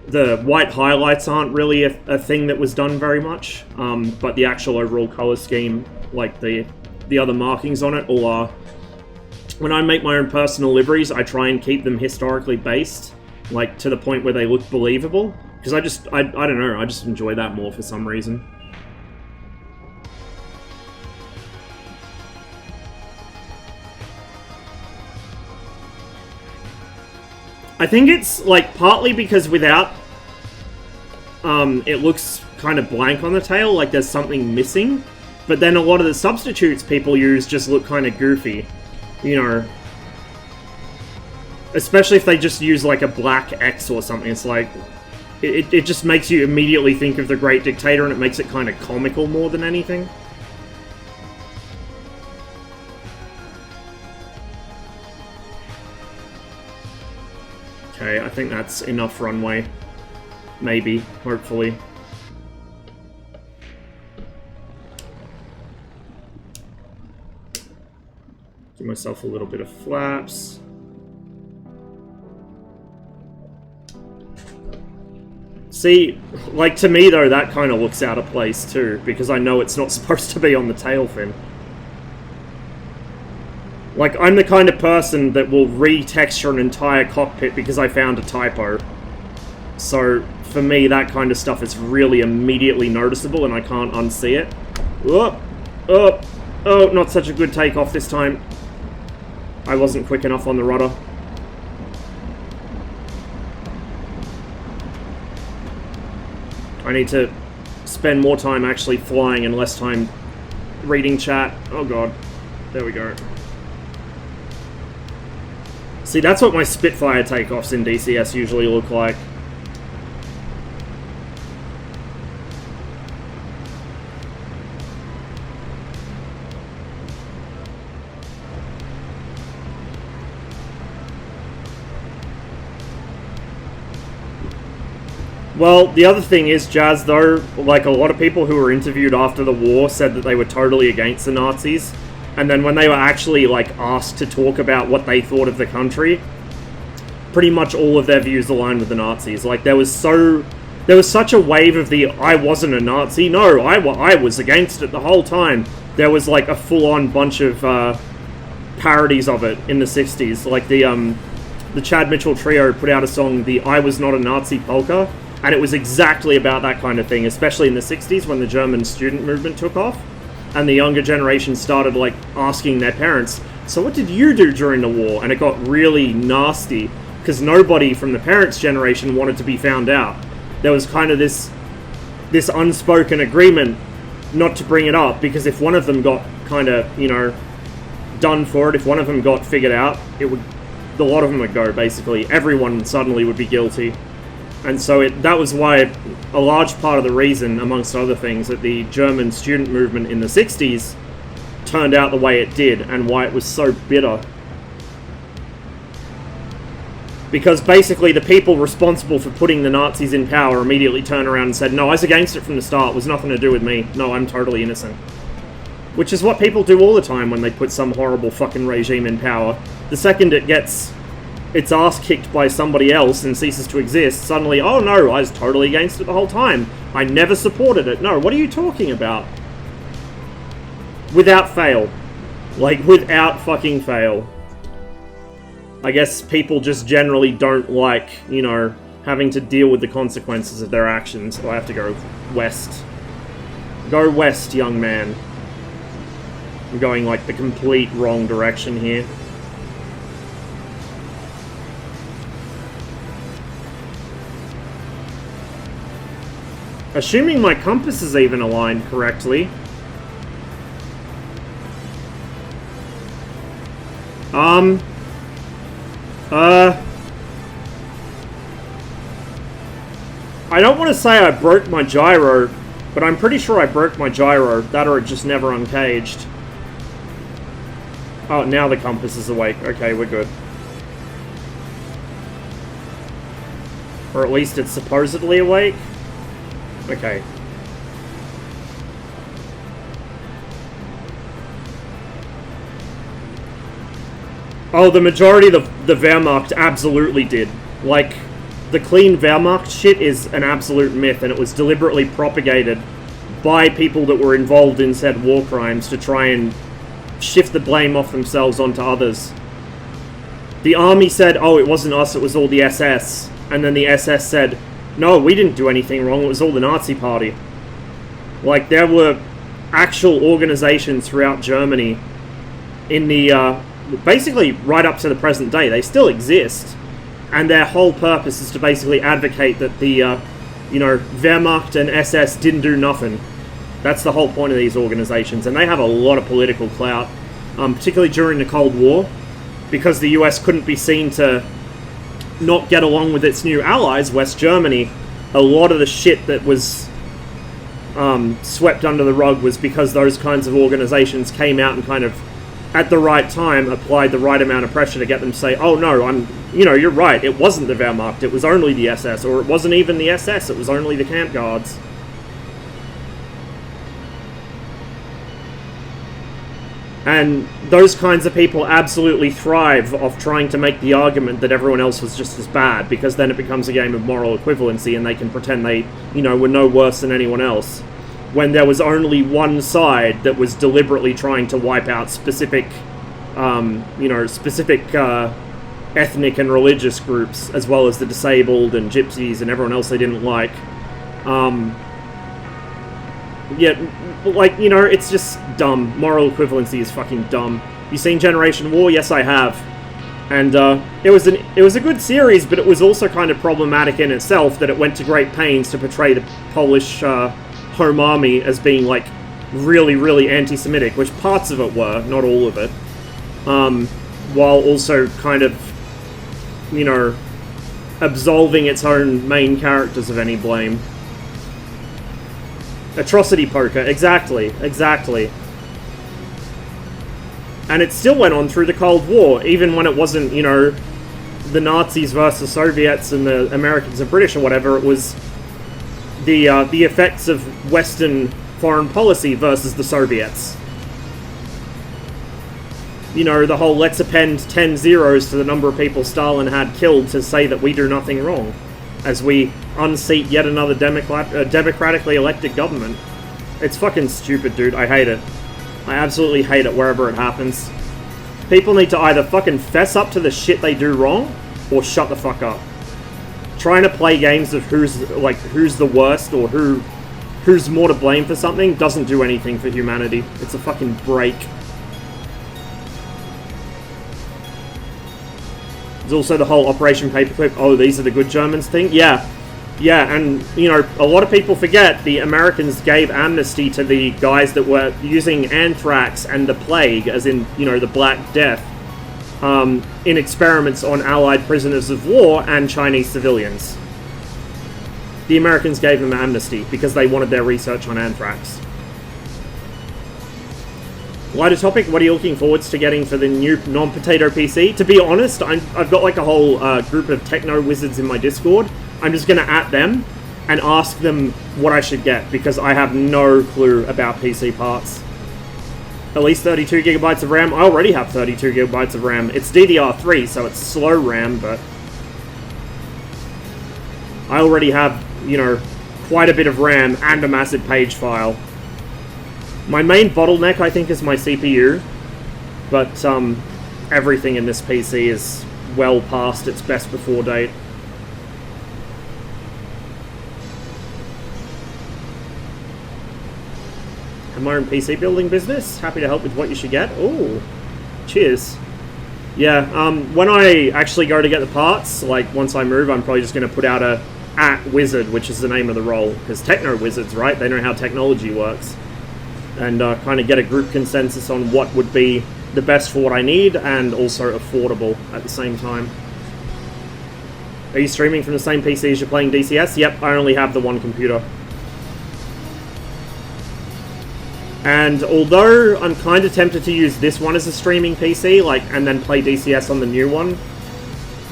[SPEAKER 2] the white highlights aren't really a thing that was done very much, but the actual overall color scheme, like the other markings on it, all are. When I make my own personal liveries, I try and keep them historically based, like, to the point where they look believable, because I don't know, I just enjoy that more for some reason. I think it's, like, partly because without, it looks kind of blank on the tail, like there's something missing, but then a lot of the substitutes people use just look kind of goofy, you know, especially if they just use, like, a black X or something. It's like, it just makes you immediately think of the Great Dictator, and it makes it kind of comical more than anything. Okay, I think that's enough runway. Maybe, hopefully. Give myself a little bit of flaps. See, like, to me though, that kind of looks out of place too, because I know it's not supposed to be on the tail fin. Like, I'm the kind of person that will re-texture an entire cockpit because I found a typo. So, for me, that kind of stuff is really immediately noticeable and I can't unsee it. Oh, oh, oh, not such a good takeoff this time. I wasn't quick enough on the rudder. I need to spend more time actually flying and less time reading chat. Oh god. There we go. See, that's what my Spitfire takeoffs in DCS usually look like. Well, the other thing is, Jazz, though, like, a lot of people who were interviewed after the war said that they were totally against the Nazis. And then when they were actually, like, asked to talk about what they thought of the country, pretty much all of their views aligned with the Nazis. Like, there was such a wave of the, I wasn't a Nazi, no, I was against it the whole time. There was, like, a full-on bunch of parodies of it in the 60s. Like, the Chad Mitchell Trio put out a song, the I Was Not a Nazi Polka, and it was exactly about that kind of thing, especially in the 60s when the German student movement took off, and the younger generation started, like, asking their parents, so what did you do during the war? And it got really nasty, because nobody from the parents' generation wanted to be found out. There was kind of this unspoken agreement not to bring it up, because if one of them got kind of, you know, done for it, if one of them got figured out, it would, a lot of them would go, basically. Everyone suddenly would be guilty. And so that was why a large part of the reason, amongst other things, that the German student movement in the 60s turned out the way it did, and why it was so bitter. Because basically the people responsible for putting the Nazis in power immediately turned around and said, no, I was against it from the start, it was nothing to do with me, no, I'm totally innocent. Which is what people do all the time when they put some horrible fucking regime in power. The second it gets its ass kicked by somebody else and ceases to exist, suddenly, oh no, I was totally against it the whole time. I never supported it. No, what are you talking about? Without fail. Like, without fucking fail. I guess people just generally don't like, you know, having to deal with the consequences of their actions. So I have to go west. Go west, young man. I'm going, like, the complete wrong direction here. Assuming my compass is even aligned correctly. I don't want to say I broke my gyro, but I'm pretty sure I broke my gyro. That or it just never uncaged. Oh, now the compass is awake. Okay, we're good. Or at least it's supposedly awake. Okay. Oh, the majority of the Wehrmacht absolutely did. Like, the clean Wehrmacht shit is an absolute myth, and it was deliberately propagated by people that were involved in said war crimes to try and shift the blame off themselves onto others. The army said, oh, it wasn't us, it was all the SS. And then the SS said, no, we didn't do anything wrong, it was all the Nazi party. Like, there were actual organizations throughout Germany in the, basically right up to the present day. They still exist. And their whole purpose is to basically advocate that the, you know, Wehrmacht and SS didn't do nothing. That's the whole point of these organizations. And they have a lot of political clout, particularly during the Cold War, because the US couldn't be seen to not get along with its new allies, West Germany. A lot of the shit that was swept under the rug was because those kinds of organizations came out and kind of, at the right time, applied the right amount of pressure to get them to say, oh no, you know, you're right, it wasn't the Wehrmacht, it was only the SS, or it wasn't even the SS, it was only the camp guards. And those kinds of people absolutely thrive off trying to make the argument that everyone else was just as bad, because then it becomes a game of moral equivalency and they can pretend they, you know, were no worse than anyone else. When there was only one side that was deliberately trying to wipe out specific, you know, specific ethnic and religious groups, as well as the disabled and gypsies and everyone else they didn't like. Yeah, like, you know, it's just dumb. Moral equivalency is fucking dumb. You seen Generation War? Yes, I have. And it was a good series, but it was also kind of problematic in itself that it went to great pains to portray the Polish Home Army as being, like, really, really anti-Semitic, which parts of it were, not all of it. While also kind of, you know, absolving its own main characters of any blame. Atrocity poker, exactly. And it still went on through the Cold War, even when it wasn't, you know, the Nazis versus Soviets and the Americans and British or whatever. It was the effects of Western foreign policy versus the Soviets. You know, the whole let's append 10 zeros to the number of people Stalin had killed to say that we do nothing wrong, as we unseat yet another democratically elected government. It's fucking stupid, dude. I hate it. I absolutely hate it wherever it happens. People need to either fucking fess up to the shit they do wrong, or shut the fuck up. Trying to play games of who's the worst or who's more to blame for something doesn't do anything for humanity. It's a fucking break. There's also the whole Operation Paperclip, oh, these are the good Germans thing. Yeah, and, you know, a lot of people forget the Americans gave amnesty to the guys that were using anthrax and the plague, as in, you know, the Black Death, in experiments on Allied prisoners of war and Chinese civilians. The Americans gave them amnesty because they wanted their research on anthrax. Lighter topic, what are you looking forwards to getting for the new non-potato PC? To be honest, I've got like a whole group of techno wizards in my Discord. I'm just going to at them and ask them what I should get because I have no clue about PC parts. At least 32 gigabytes of RAM. I already have 32 gigabytes of RAM. It's DDR3, so it's slow RAM, but I already have, you know, quite a bit of RAM and a massive page file. My main bottleneck, I think, is my CPU, but everything in this PC is well past its best before date. Have my own PC building business. Happy to help with what you should get. Ooh, cheers. Yeah, when I actually go to get the parts, like once I move, I'm probably just going to put out a @wizard, which is the name of the role, because techno wizards, right? They know how technology works. And kind of get a group consensus on what would be the best for what I need and also affordable at the same time. Are you streaming from the same PC as you're playing DCS? Yep, I only have the one computer. And although I'm kind of tempted to use this one as a streaming PC, and then play DCS on the new one,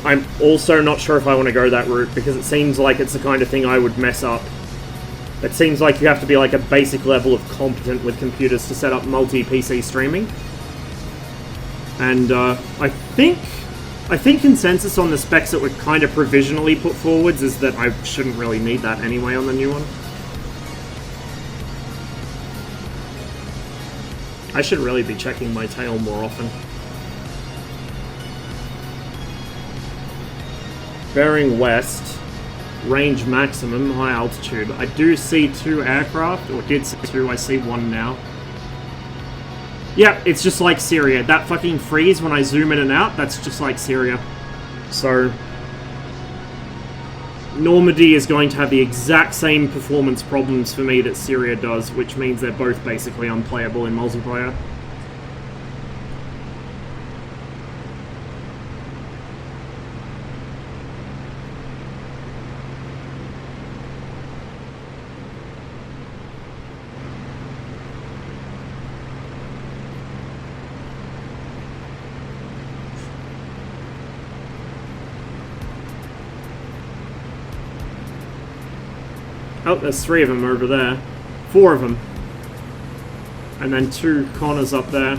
[SPEAKER 2] I'm also not sure if I want to go that route because it seems like it's the kind of thing I would mess up. It seems like you have to be like a basic level of competent with computers to set up multi-PC streaming. And I think consensus on the specs that were kind of provisionally put forwards is that I shouldn't really need that anyway on the new one. I should really be checking my tail more often. Bearing west. Range maximum, high altitude. I do see 2 aircraft, or did see 2, I see 1 now. Yeah, it's just like Syria. That fucking freeze when I zoom in and out, that's just like Syria. So, Normandy is going to have the exact same performance problems for me that Syria does, which means they're both basically unplayable in multiplayer. Oh, there's 3 of them over there. 4 of them. And then 2 corners up there.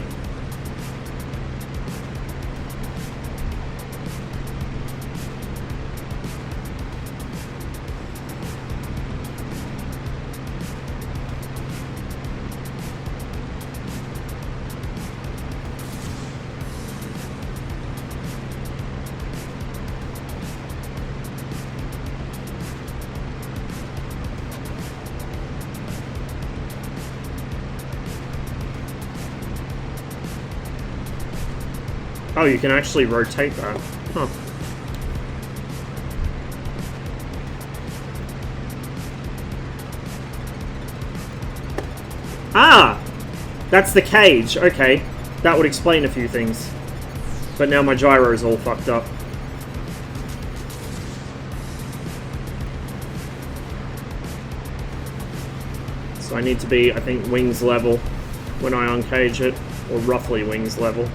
[SPEAKER 2] Oh, you can actually rotate that. Huh. Ah! That's the cage. Okay. That would explain a few things. But now my gyro is all fucked up. So I need to be, I think, wings level when I uncage it. Or roughly wings level.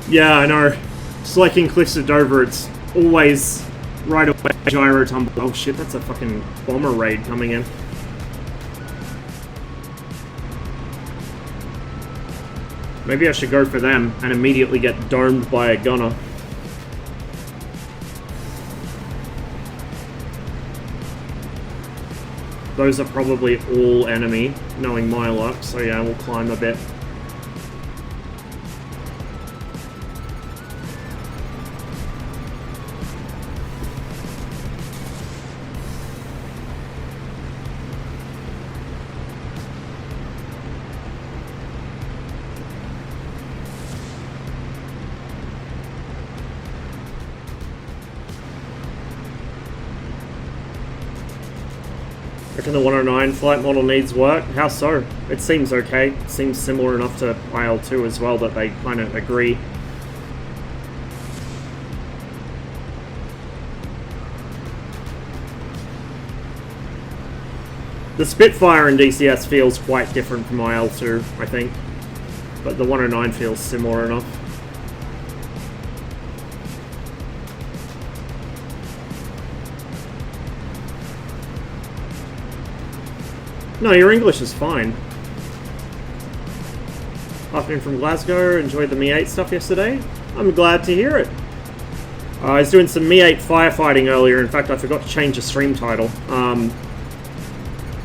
[SPEAKER 2] Yeah, I know. Just like in Cliffs of Dover, it's always right away gyro tumble. Oh shit, that's a fucking bomber raid coming in. Maybe I should go for them and immediately get domed by a gunner. Those are probably all enemy, knowing my luck, so yeah, we'll climb a bit. Reckon the 109 flight model needs work? How so? It seems okay. It seems similar enough to IL-2 as well that they kind of agree. The Spitfire in DCS feels quite different from IL-2, I think. But the 109 feels similar enough. No, your English is fine. Afternoon from Glasgow, enjoyed the Mi-8 stuff yesterday. I'm glad to hear it. I was doing some Mi-8 firefighting earlier. In fact, I forgot to change the stream title.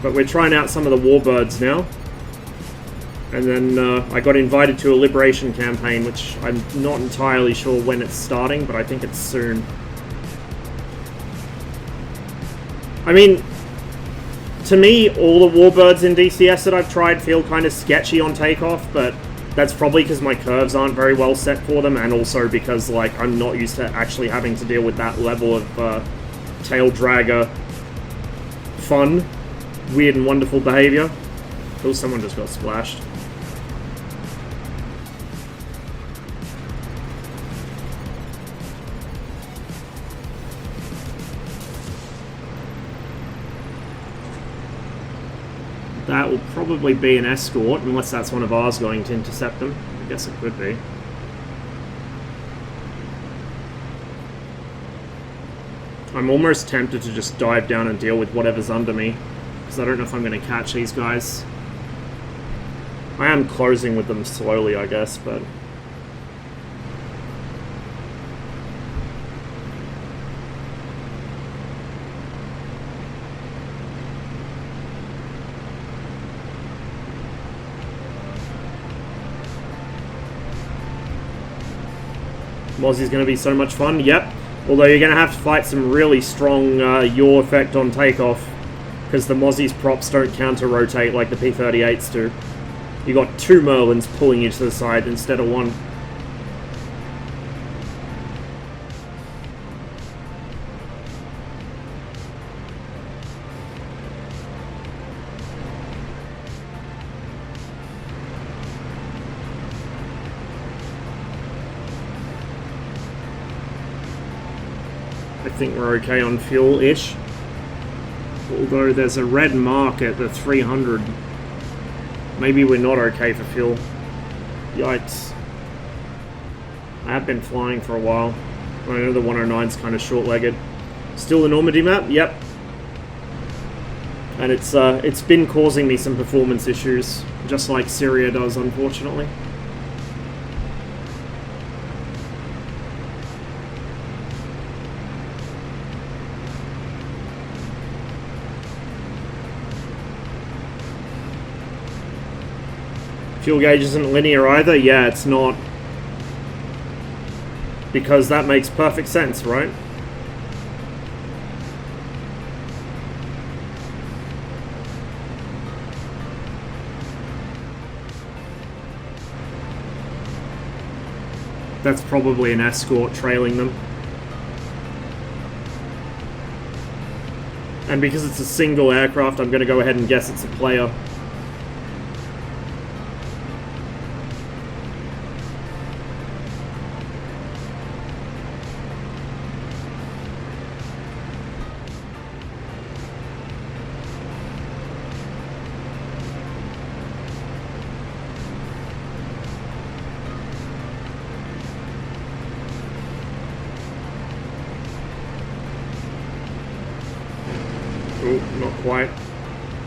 [SPEAKER 2] But we're trying out some of the warbirds now. And then I got invited to a liberation campaign, which I'm not entirely sure when it's starting, but I think it's soon. I mean, to me, all the warbirds in DCS that I've tried feel kind of sketchy on takeoff, but that's probably because my curves aren't very well set for them, and also because, like, I'm not used to actually having to deal with that level of tail dragger fun, weird and wonderful behavior. Oh, someone just got splashed. That will probably be an escort, unless that's one of ours going to intercept them. I guess it could be. I'm almost tempted to just dive down and deal with whatever's under me, because I don't know if I'm going to catch these guys. I am closing with them slowly, I guess, but... Mozzie's going to be so much fun, yep. Although you're going to have to fight some really strong yaw effect on takeoff, because the Mozzie's props don't counter-rotate like the P-38s do. You got two Merlins pulling you to the side instead of one. I think we're okay on fuel-ish. Although there's a red mark at the 300. Maybe we're not okay for fuel. Yikes. I have been flying for a while. I know the 109's kind of short-legged. Still the Normandy map? Yep. And it's been causing me some performance issues, just like Syria does, unfortunately. Fuel gauge isn't linear either? Yeah, it's not. Because that makes perfect sense, right? That's probably an escort trailing them. And because it's a single aircraft, I'm going to go ahead and guess it's a player. Not quite.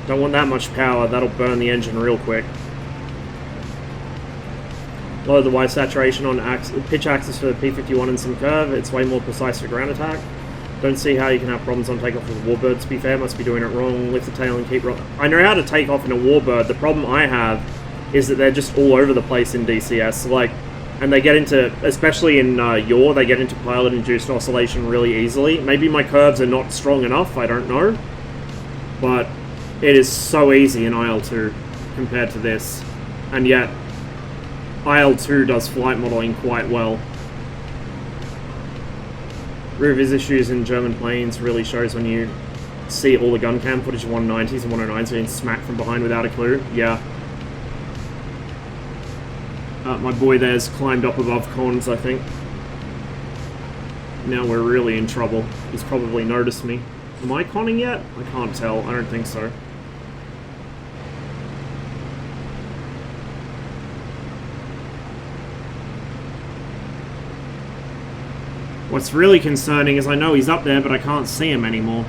[SPEAKER 2] Don't want that much power, that'll burn the engine real quick. Lower the Y saturation on pitch axis for the P51 and some curve. It's way more precise for ground attack. Don't see how you can have problems on takeoff with a Warbird, to be fair. Must be doing it wrong. Lift the tail and keep rolling. I know how to take off in a Warbird. The problem I have is that they're just all over the place in DCS. Like, and they get into, especially in yaw, they get into pilot-induced oscillation really easily. Maybe my curves are not strong enough, I don't know. But it is so easy in IL-2 compared to this. And yet, IL-2 does flight modeling quite well. Rear vis issues in German planes really shows when you see all the gun cam footage of 190s and 109s being smacked from behind without a clue. Yeah. My boy there's climbed up above cons, I think. Now we're really in trouble. He's probably noticed me. Am I conning yet? I can't tell. I don't think so. What's really concerning is I know he's up there, but I can't see him anymore.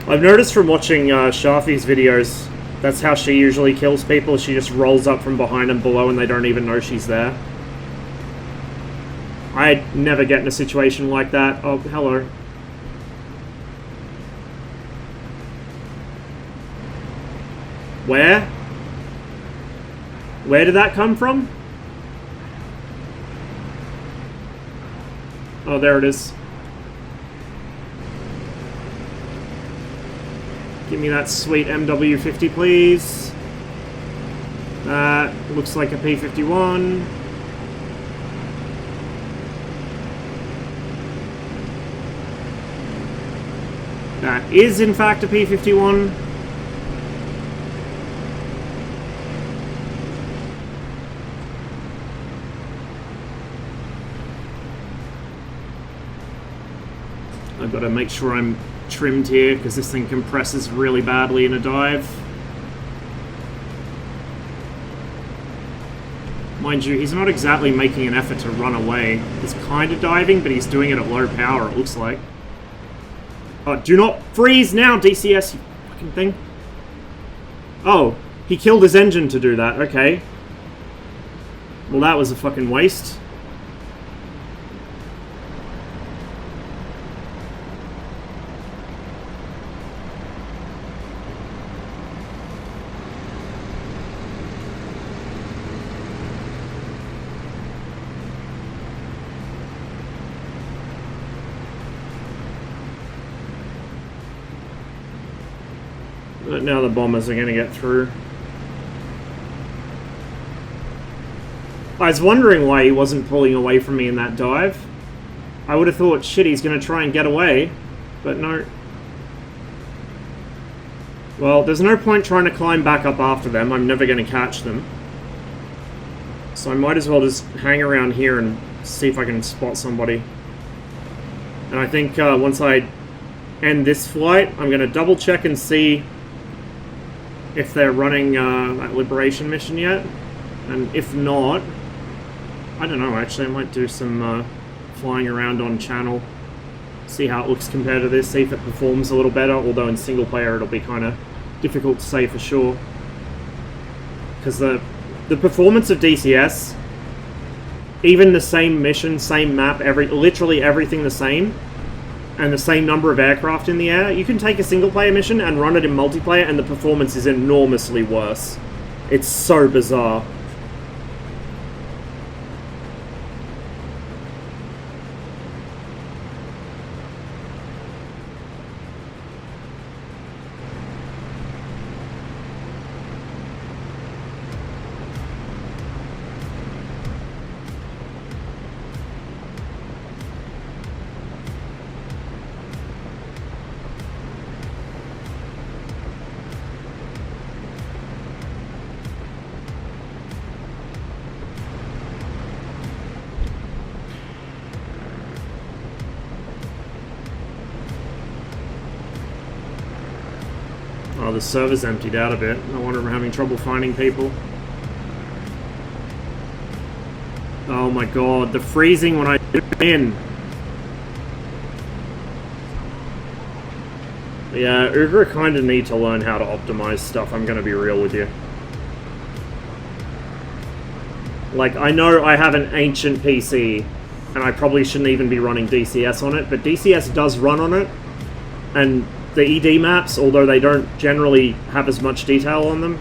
[SPEAKER 2] I've noticed from watching Shafi's videos, that's how she usually kills people. She just rolls up from behind and below and they don't even know she's there. I'd never get in a situation like that. Oh, hello. Where? Where did that come from? Oh, there it is. Give me that sweet MW50, please. That looks like a P51. That is, in fact, a P51. I've got to make sure I'm trimmed here because this thing compresses really badly in a dive. Mind you, he's not exactly making an effort to run away. He's kind of diving, but he's doing it at low power, it looks like. Oh, do not freeze now, DCS, you fucking thing. Oh, he killed his engine to do that, okay. Well, that was a fucking waste. But now the bombers are going to get through. I was wondering why he wasn't pulling away from me in that dive. I would have thought, shit, he's going to try and get away. But no. Well, there's no point trying to climb back up after them. I'm never going to catch them. So I might as well just hang around here and see if I can spot somebody. And I think once I end this flight, I'm going to double check and see if they're running that liberation mission yet. And if not, I don't know, actually I might do some flying around on channel, see how it looks compared to this, see if it performs a little better, although in single player it'll be kind of difficult to say for sure. Because the performance of DCS, even the same mission, same map, literally everything the same, and the same number of aircraft in the air, you can take a single player mission and run it in multiplayer and the performance is enormously worse. It's so bizarre. Oh, the server's emptied out a bit. No wonder I'm having trouble finding people. Oh my god, the freezing when I zoom in. Yeah, Ugra kind of need to learn how to optimize stuff, I'm gonna be real with you. Like, I know I have an ancient PC, and I probably shouldn't even be running DCS on it, but DCS does run on it, and the ED maps, although they don't generally have as much detail on them,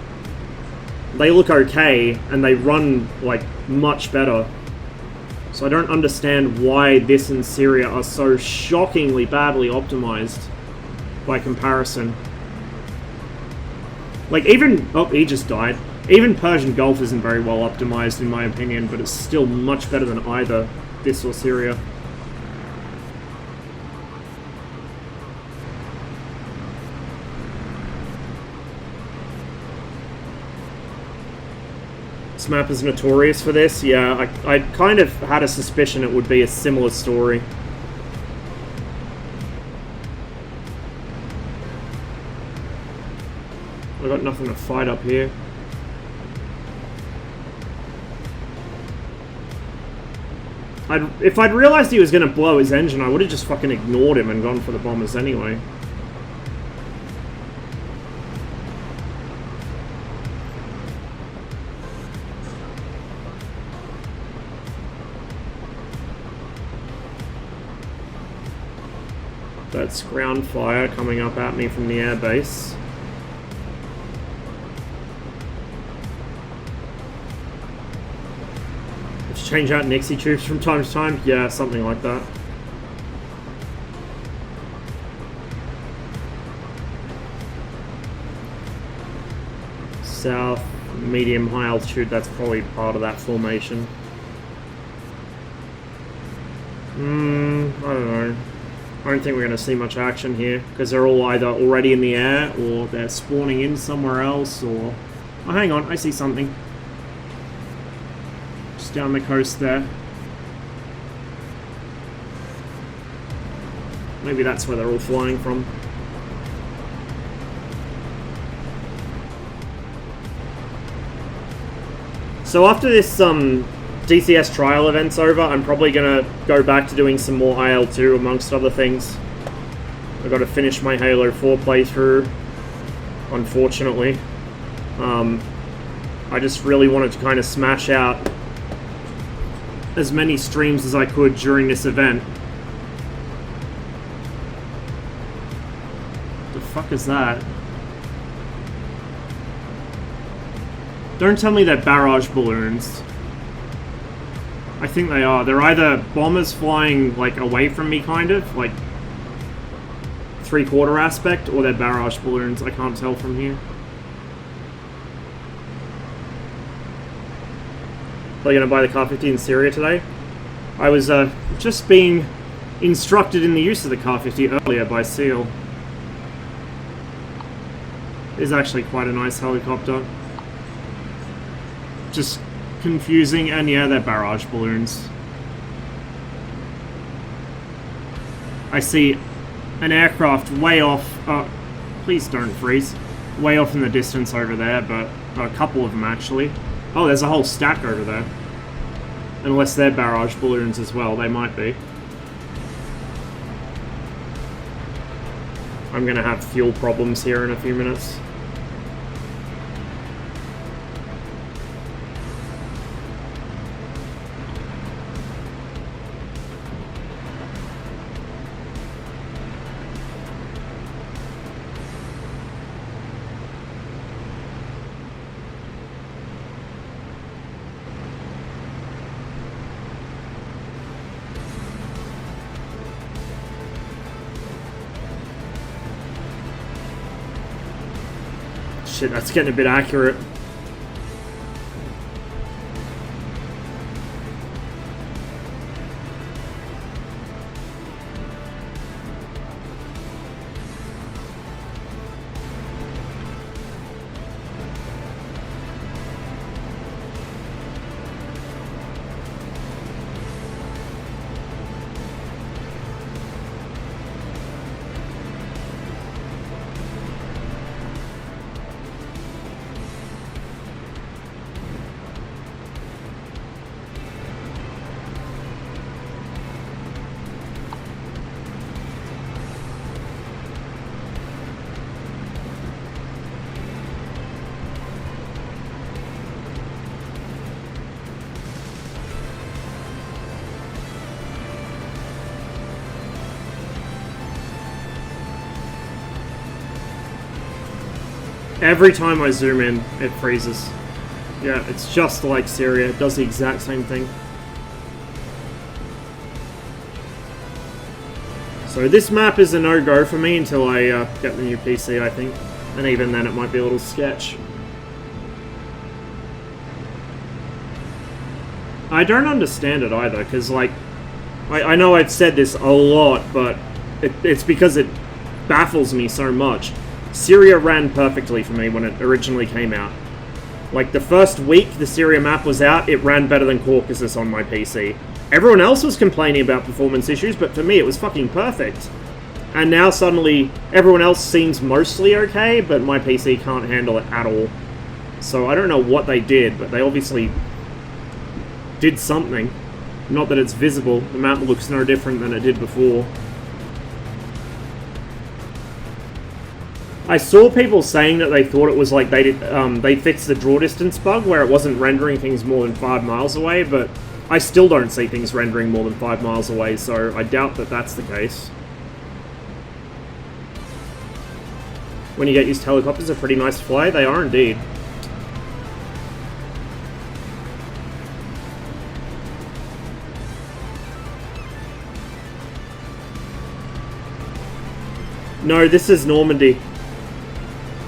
[SPEAKER 2] they look okay, and they run, like, much better. So I don't understand why this and Syria are so shockingly badly optimized by comparison. Like, even... Oh, he just died. Even Persian Gulf isn't very well optimized in my opinion, but it's still much better than either this or Syria. This map is notorious for this. Yeah, I kind of had a suspicion it would be a similar story. I've got nothing to fight up here. If I'd realized he was going to blow his engine, I would have just fucking ignored him and gone for the bombers anyway. That's ground fire coming up at me from the airbase. Change out Nixie troops from time to time? Yeah, something like that. South, medium, high altitude, that's probably part of that formation. I don't know. I don't think we're going to see much action here, because they're all either already in the air, or they're spawning in somewhere else, or... Oh, hang on, I see something. Down the coast there. Maybe that's where they're all flying from. So after this DCS trial event's over, I'm probably gonna go back to doing some more IL-2 amongst other things. I've got to finish my Halo 4 playthrough, unfortunately. I just really wanted to kind of smash out as many streams as I could during this event. The fuck is that? Don't tell me they're barrage balloons. I think they are. They're either bombers flying, like, away from me, kind of, like, three-quarter aspect, or they're barrage balloons. I can't tell from here. Are you going to buy the Car 50 in Syria today? I was just being instructed in the use of the Car 50 earlier by Seal. It is actually quite a nice helicopter. Just confusing, and yeah, they're barrage balloons. I see an aircraft way off... please don't freeze. Way off in the distance over there, but a couple of them actually. Oh, there's a whole stack over there. Unless they're barrage balloons as well, they might be. I'm gonna have fuel problems here in a few minutes. Shit, that's getting a bit accurate. Every time I zoom in, it freezes. Yeah, it's just like Syria. It does the exact same thing. So this map is a no-go for me until I get the new PC, I think. And even then, it might be a little sketch. I don't understand it either, because, like, I know I've said this a lot, but it's because it baffles me so much. Syria ran perfectly for me when it originally came out. Like, the first week the Syria map was out, it ran better than Caucasus on my PC. Everyone else was complaining about performance issues, but for me it was fucking perfect. And now suddenly, everyone else seems mostly okay, but my PC can't handle it at all. So I don't know what they did, but they obviously did something. Not that it's visible, the map looks no different than it did before. I saw people saying that they thought it was like they fixed the draw distance bug where it wasn't rendering things more than 5 miles away, but I still don't see things rendering more than 5 miles away, so I doubt that that's the case. When you get used to helicopters, are pretty nice to fly. They are indeed. No, this is Normandy.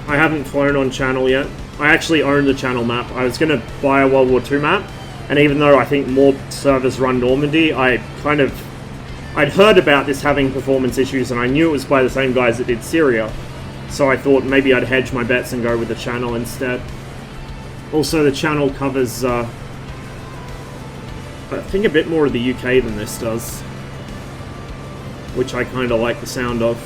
[SPEAKER 2] I haven't flown on Channel yet. I actually own the Channel map. I was going to buy a World War II map, and even though I think more servers run Normandy, I'd heard about this having performance issues, and I knew it was by the same guys that did Syria. So I thought maybe I'd hedge my bets and go with the Channel instead. Also, the Channel covers, I think a bit more of the UK than this does, which I kind of like the sound of.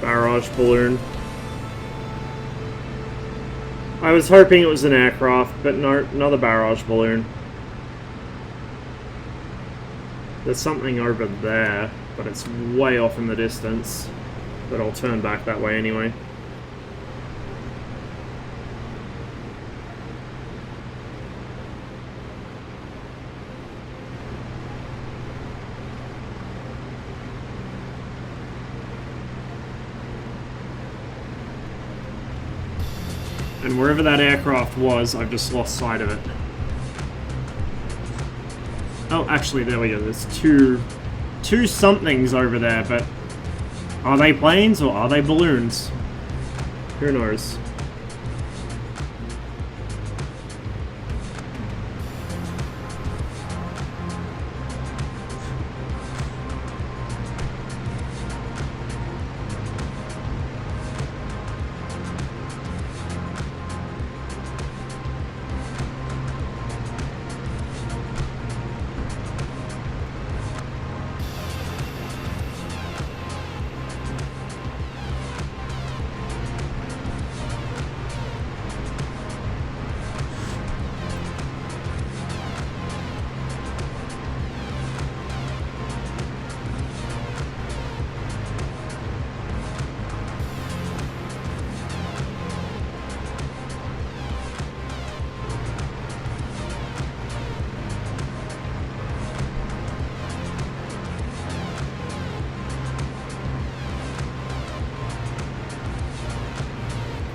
[SPEAKER 2] Barrage balloon. I was hoping it was an aircraft, but no, another barrage balloon. There's something over there, but it's way off in the distance. But I'll turn back that way anyway. And wherever that aircraft was, I've just lost sight of it. Oh, actually, there we go. There's two somethings over there, but are they planes or are they balloons? Who knows?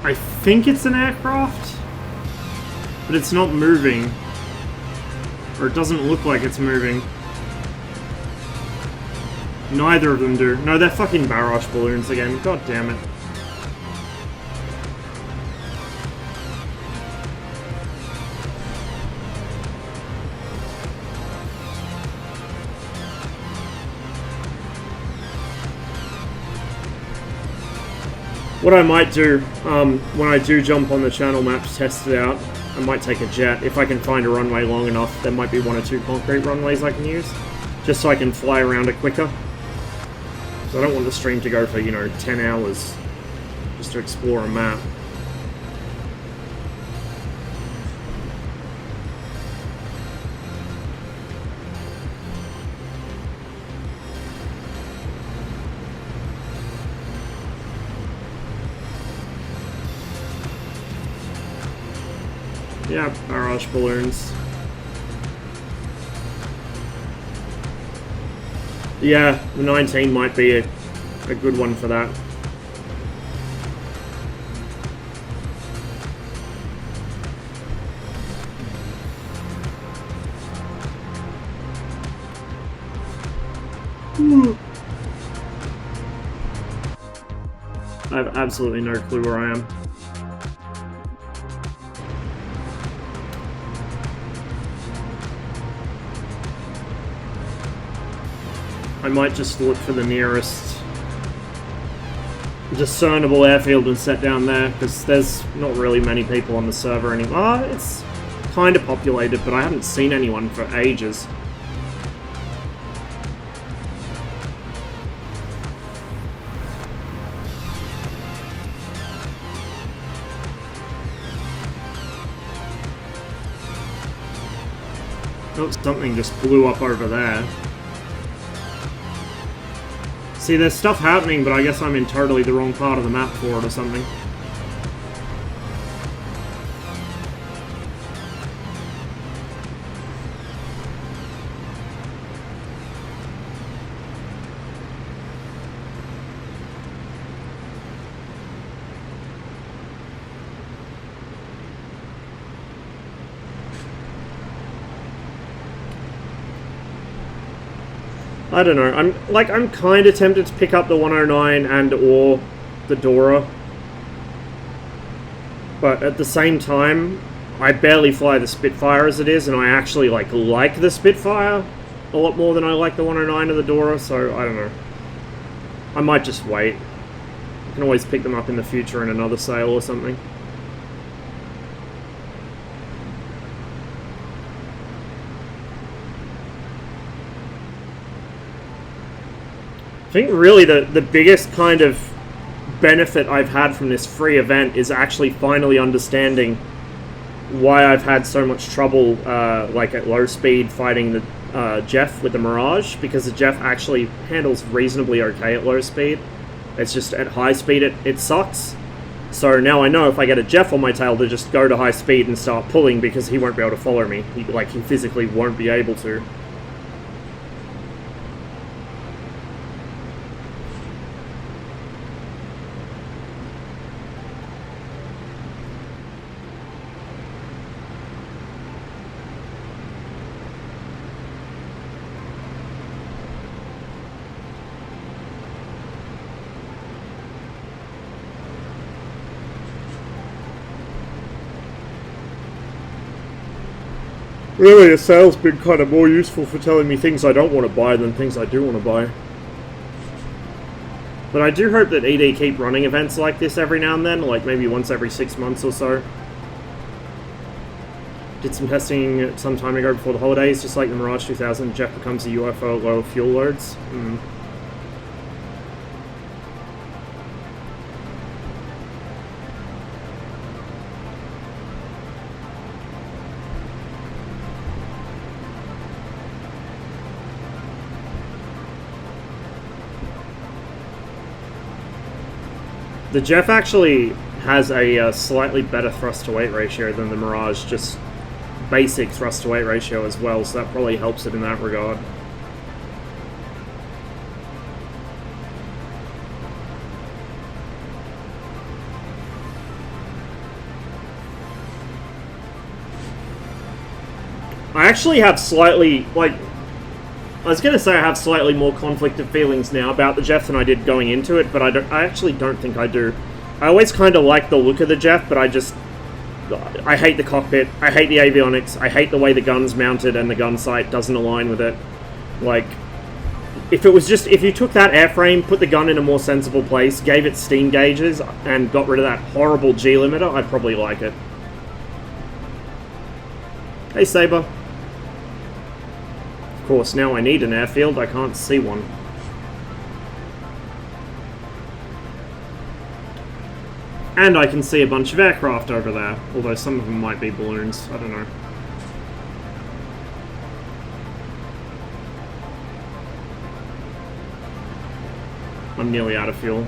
[SPEAKER 2] I think it's an aircraft, but it's not moving. Or it doesn't look like it's moving. Neither of them do. No, they're fucking barrage balloons again. God damn it. What I might do, when I do jump on the channel map to test it out, I might take a jet. If I can find a runway long enough, there might be 1 or 2 concrete runways I can use, just so I can fly around it quicker. So I don't want the stream to go for, 10 hours just to explore a map. Yeah, barrage balloons. Yeah, the 19 might be a good one for that. I have absolutely no clue where I am. I might just look for the nearest discernible airfield and set down there, because there's not really many people on the server anymore. It's kind of populated, but I haven't seen anyone for ages. Oh, something just blew up over there. See, there's stuff happening, but I guess I'm in totally the wrong part of the map for it or something. I don't know. I'm kind of tempted to pick up the 109 and or the Dora, but at the same time, I barely fly the Spitfire as it is, and I actually like the Spitfire a lot more than I like the 109 or the Dora. So I don't know. I might just wait. I can always pick them up in the future in another sale or something. I think really the biggest kind of benefit I've had from this free event is actually finally understanding why I've had so much trouble like at low speed fighting the Jeff with the Mirage, because the Jeff actually handles reasonably okay at low speed. It's just at high speed it sucks. So now I know if I get a Jeff on my tail to just go to high speed and start pulling, because he won't be able to follow me. He physically won't be able to. Really, a sale's been kind of more useful for telling me things I don't want to buy than things I do want to buy. But I do hope that ED keep running events like this every now and then, like maybe once every 6 months or so. Did some testing some time ago before the holidays, just like the Mirage 2000, Jeff becomes a UFO at lower fuel loads. The Jeff actually has a slightly better thrust-to-weight ratio than the Mirage, just basic thrust-to-weight ratio as well, so that probably helps it in that regard. I actually have slightly, I was going to say I have slightly more conflict of feelings now about the Jeff than I did going into it, but I actually don't think I do. I always kind of like the look of the Jeff, but I hate the cockpit, I hate the avionics, I hate the way the gun's mounted and the gun sight doesn't align with it. Like, if you took that airframe, put the gun in a more sensible place, gave it steam gauges, and got rid of that horrible G limiter, I'd probably like it. Hey, Saber. Of course, now I need an airfield, I can't see one. And I can see a bunch of aircraft over there, although some of them might be balloons, I don't know. I'm nearly out of fuel.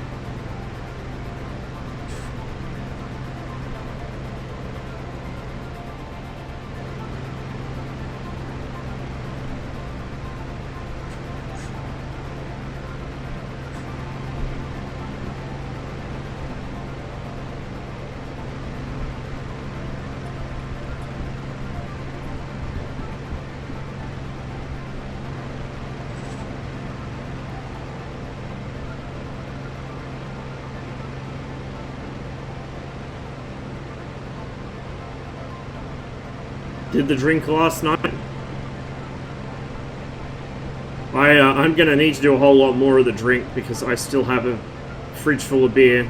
[SPEAKER 2] Did the drink last night? I'm gonna need to do a whole lot more of the drink because I still have a fridge full of beer.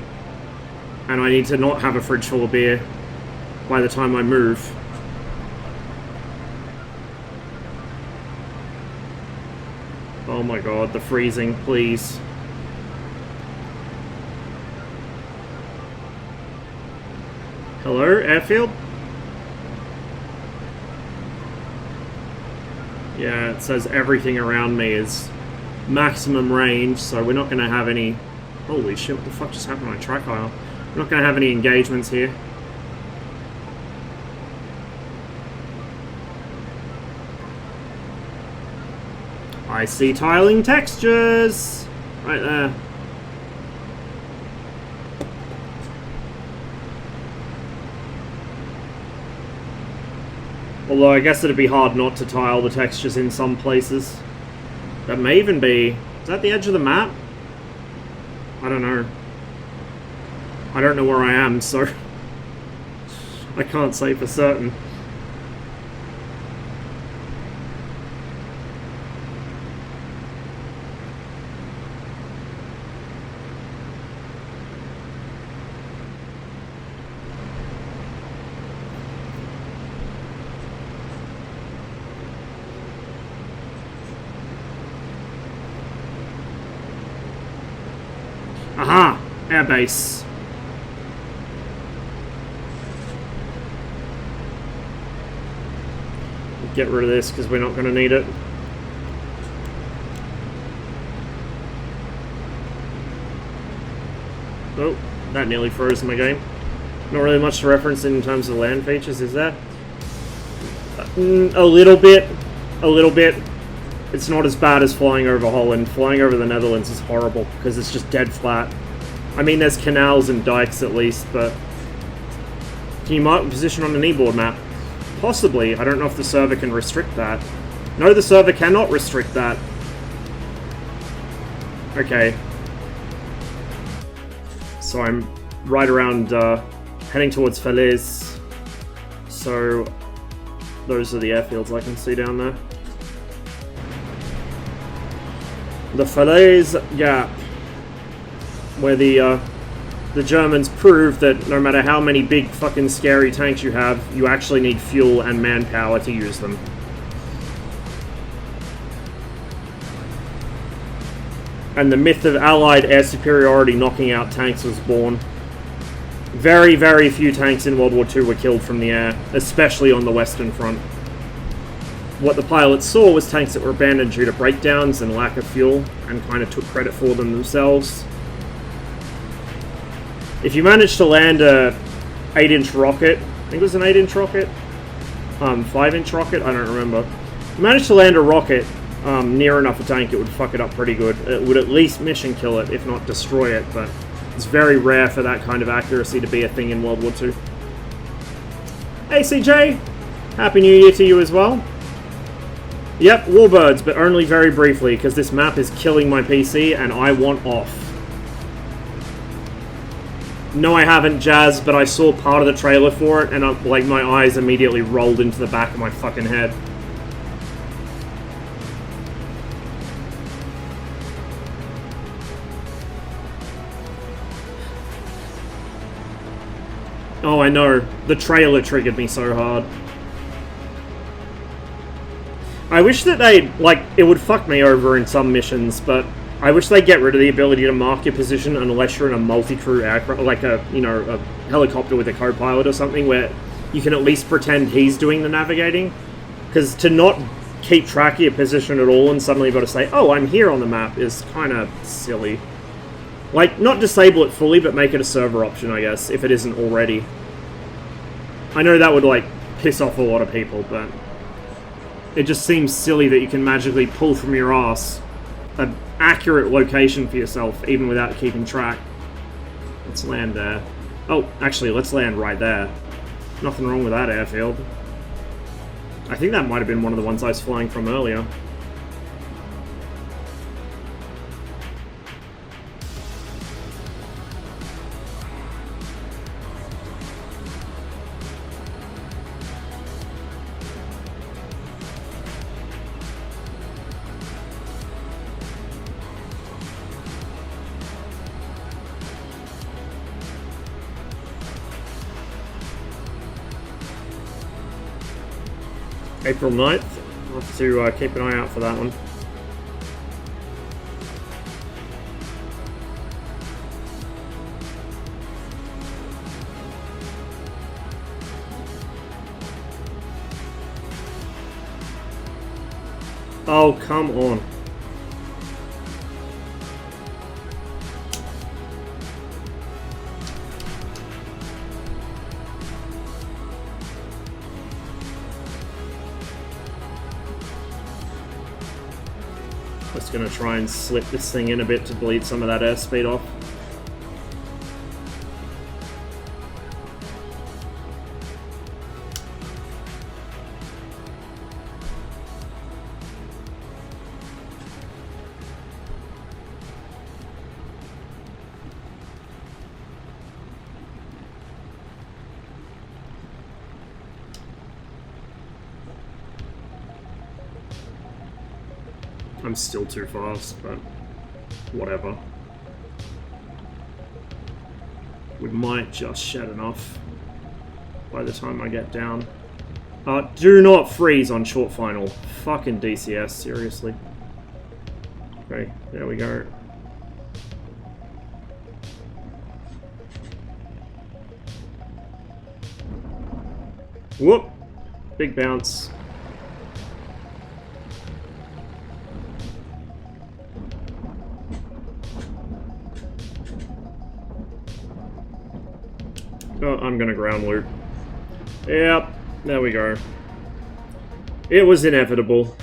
[SPEAKER 2] And I need to not have a fridge full of beer by the time I move. Oh my god, the freezing, please. Hello, airfield? Yeah, it says everything around me is maximum range, so we're not going to have any... Holy shit, what the fuck just happened on my track aisle? We're not going to have any engagements here. I see tiling textures! Right there. Although I guess it'd be hard not to tile the textures in some places. That may even be... Is that the edge of the map? I don't know. I don't know where I am, so... I can't say for certain. Aha! Airbase. Get rid of this because we're not going to need it. Oh, that nearly froze my game. Not really much to reference in terms of land features, is there? A little bit. A little bit. It's not as bad as flying over Holland. Flying over the Netherlands is horrible because it's just dead flat. I mean, there's canals and dikes at least, but... Can you mark the position on the kneeboard map? Possibly. I don't know if the server can restrict that. No, the server cannot restrict that. Okay. So I'm right around, heading towards Falaise. So, those are the airfields I can see down there. The Falaise Gap, where the Germans prove that no matter how many big fucking scary tanks you have, you actually need fuel and manpower to use them. And the myth of Allied air superiority knocking out tanks was born. Very, very few tanks in World War II were killed from the air, especially on the Western Front. What the pilots saw was tanks that were abandoned due to breakdowns and lack of fuel, and kind of took credit for them themselves. If you managed to land a 8-inch rocket, I think it was an 8-inch rocket? 5-inch rocket? I don't remember. If you managed to land a rocket near enough a tank, it would fuck it up pretty good. It would at least mission kill it, if not destroy it, but it's very rare for that kind of accuracy to be a thing in World War II. Hey CJ! Happy New Year to you as well. Yep, Warbirds, but only very briefly, because this map is killing my PC and I want off. No, I haven't, Jazz, but I saw part of the trailer for it, and like my eyes immediately rolled into the back of my fucking head. Oh, I know. The trailer triggered me so hard. I wish that they, like, it would fuck me over in some missions, but I wish they'd get rid of the ability to mark your position unless you're in a multi-crew aircraft, like a, you know, a helicopter with a co-pilot or something, where you can at least pretend he's doing the navigating. Because to not keep track of your position at all and suddenly be able to say, oh, I'm here on the map, is kind of silly. Like, not disable it fully, but make it a server option, I guess, if it isn't already. I know that would, like, piss off a lot of people, but it just seems silly that you can magically pull from your ass an accurate location for yourself, even without keeping track. Let's land there. Oh, actually, let's land right there. Nothing wrong with that airfield. I think that might have been one of the ones I was flying from earlier. April 9th. We'll have to keep an eye out for that one. Oh, come on. Just gonna try and slip this thing in a bit to bleed some of that airspeed off. I'm still too fast, but whatever. We might just shed enough by the time I get down. Do not freeze on short final. Fucking DCS, seriously. Okay, there we go. Whoop! Big bounce. Oh, I'm gonna ground loop. Yep, there we go. It was inevitable.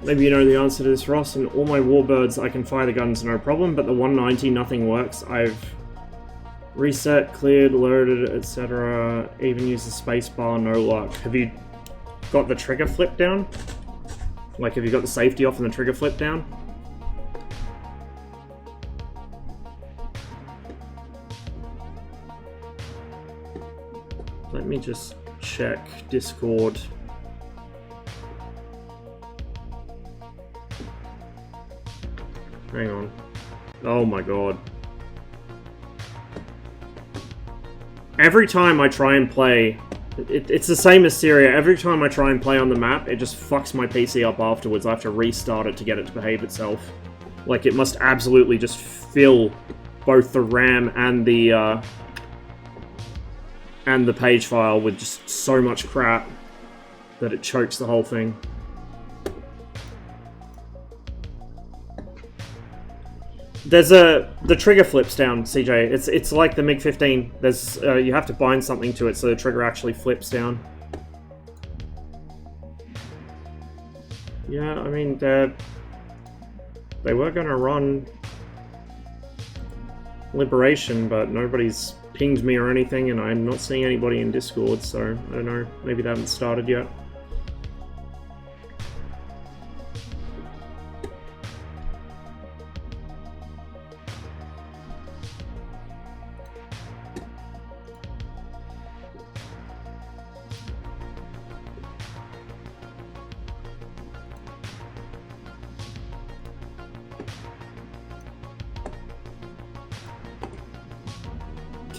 [SPEAKER 2] Maybe you know the answer to this, Ross. In all my warbirds, I can fire the guns no problem, but the 190, nothing works. I've reset, cleared, loaded, etc. Even used the spacebar, no luck. Have you got the trigger flip down? Like, have you got the safety off and the trigger flip down? Let me just check Discord. Hang on. Oh my god. Every time I try and play... It's the same as Syria. Every time I try and play on the map, it just fucks my PC up afterwards. I have to restart it to get it to behave itself. Like, it must absolutely just fill both the RAM and the page file with just so much crap that it chokes the whole thing. There's the trigger flips down, CJ. It's like the MiG-15. There's you have to bind something to it so the trigger actually flips down. Yeah, I mean they were gonna run Liberation, but nobody's pinged me or anything, and I'm not seeing anybody in Discord, so I don't know, maybe they haven't started yet.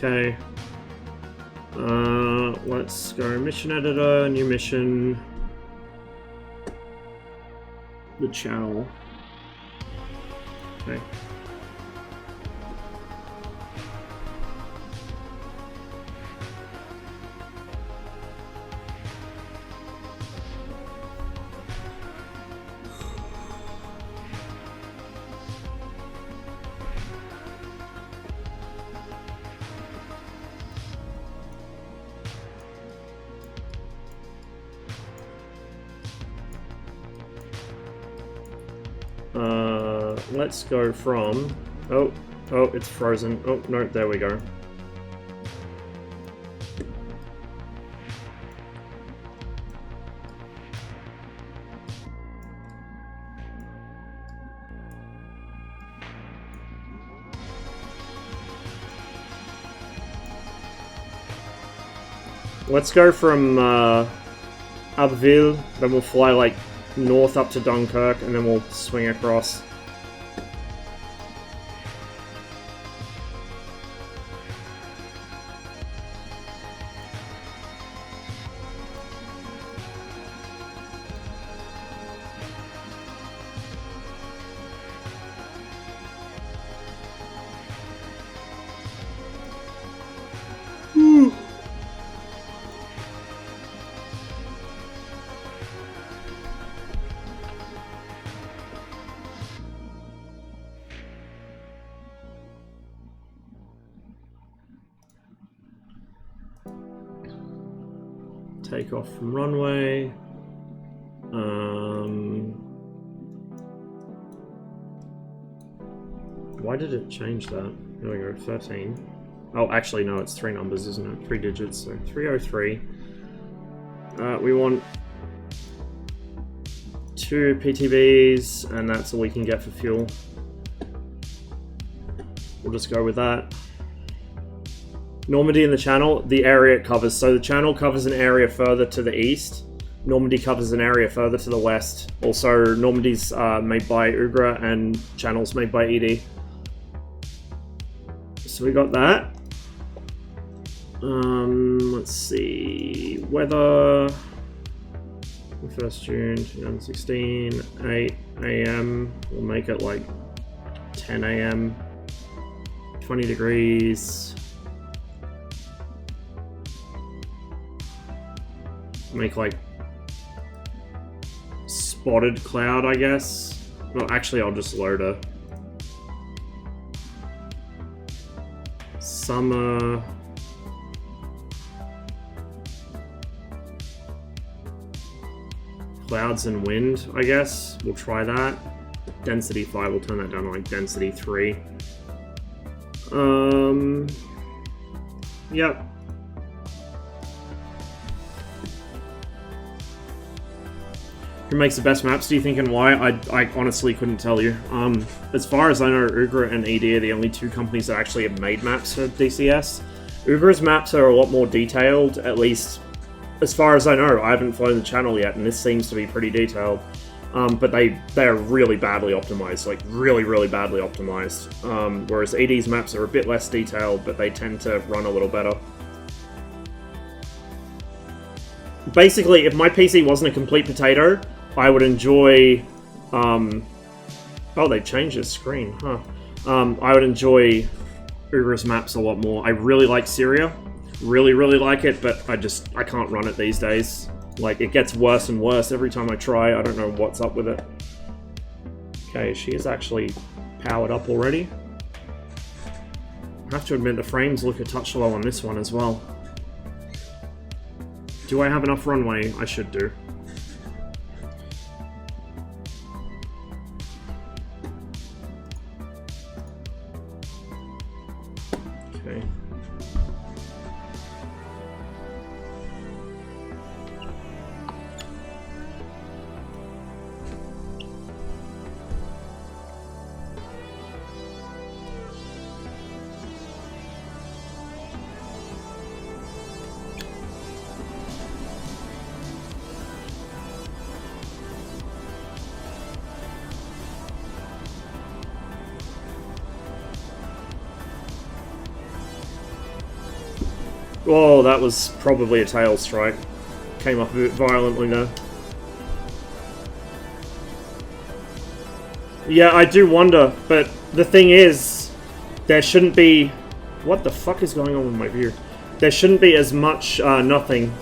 [SPEAKER 2] Okay. Let's go mission editor, new mission. The channel. Okay. Let's go from... Oh, it's frozen. Oh, no, there we go. Let's go from Abbeville, then we'll fly like north up to Dunkirk, and then we'll swing across. take off from runway. Why did it change that? There we go, 13. Oh, actually, no, it's 3 numbers, isn't it? 3 digits, so 303. We want 2 PTVs, and that's all we can get for fuel. We'll just go with that. Normandy in the channel, the area it covers. So the channel covers an area further to the east. Normandy covers an area further to the west. Also, Normandy's made by Ugra and channel's made by ED. So we got that. Let's see. Weather. 1st June 2016, 8 AM. We'll make it like 10 AM. 20 degrees. Make like spotted cloud, I guess. Well, actually, I'll just load a summer. Clouds and wind, I guess. We'll try that. Density 5, we'll turn that down to like density 3. Yep. Who makes the best maps, do you think, and why? I honestly couldn't tell you. As far as I know, Ugra and ED are the only 2 companies that actually have made maps for DCS. Ugra's maps are a lot more detailed, at least as far as I know. I haven't flown the channel yet, and this seems to be pretty detailed. But they are really badly optimized, like really, really badly optimized. Whereas ED's maps are a bit less detailed, but they tend to run a little better. Basically, if my PC wasn't a complete potato, I would enjoy... oh, they changed the screen, huh? I would enjoy Ugra's maps a lot more. I really like Syria. Really, really like it, but I can't run it these days. Like, it gets worse and worse every time I try. I don't know what's up with it. Okay, she is actually powered up already. I have to admit, the frames look a touch low on this one as well. Do I have enough runway? I should do. Okay. Oh, that was probably a tail strike. Came up a bit violently there. Yeah, I do wonder, but the thing is, there shouldn't be... What the fuck is going on with my view? There shouldn't be as much nothing.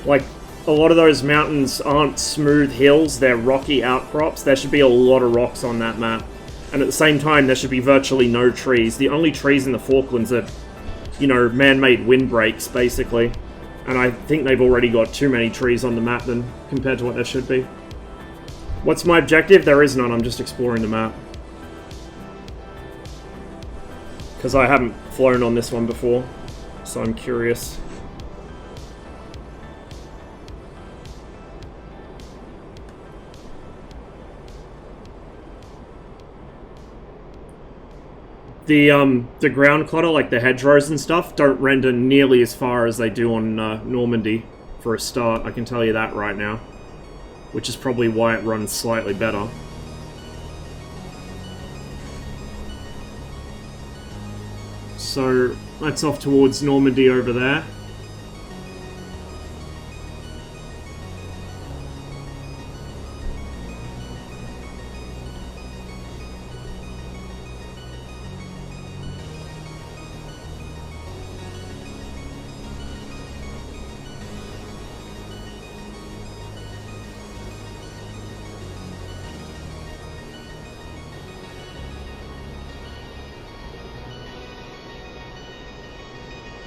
[SPEAKER 2] Like, a lot of those mountains aren't smooth hills, they're rocky outcrops. There should be a lot of rocks on that map. And at the same time, there should be virtually no trees. The only trees in the Falklands are, you know, man-made windbreaks, basically. And I think they've already got too many trees on the map than compared to what there should be. What's my objective? There is none, I'm just exploring the map. Because I haven't flown on this one before, so I'm curious. The ground clutter, like the hedgerows and stuff, don't render nearly as far as they do on Normandy, for a start. I can tell you that right now. Which is probably why it runs slightly better. So, that's off towards Normandy over there.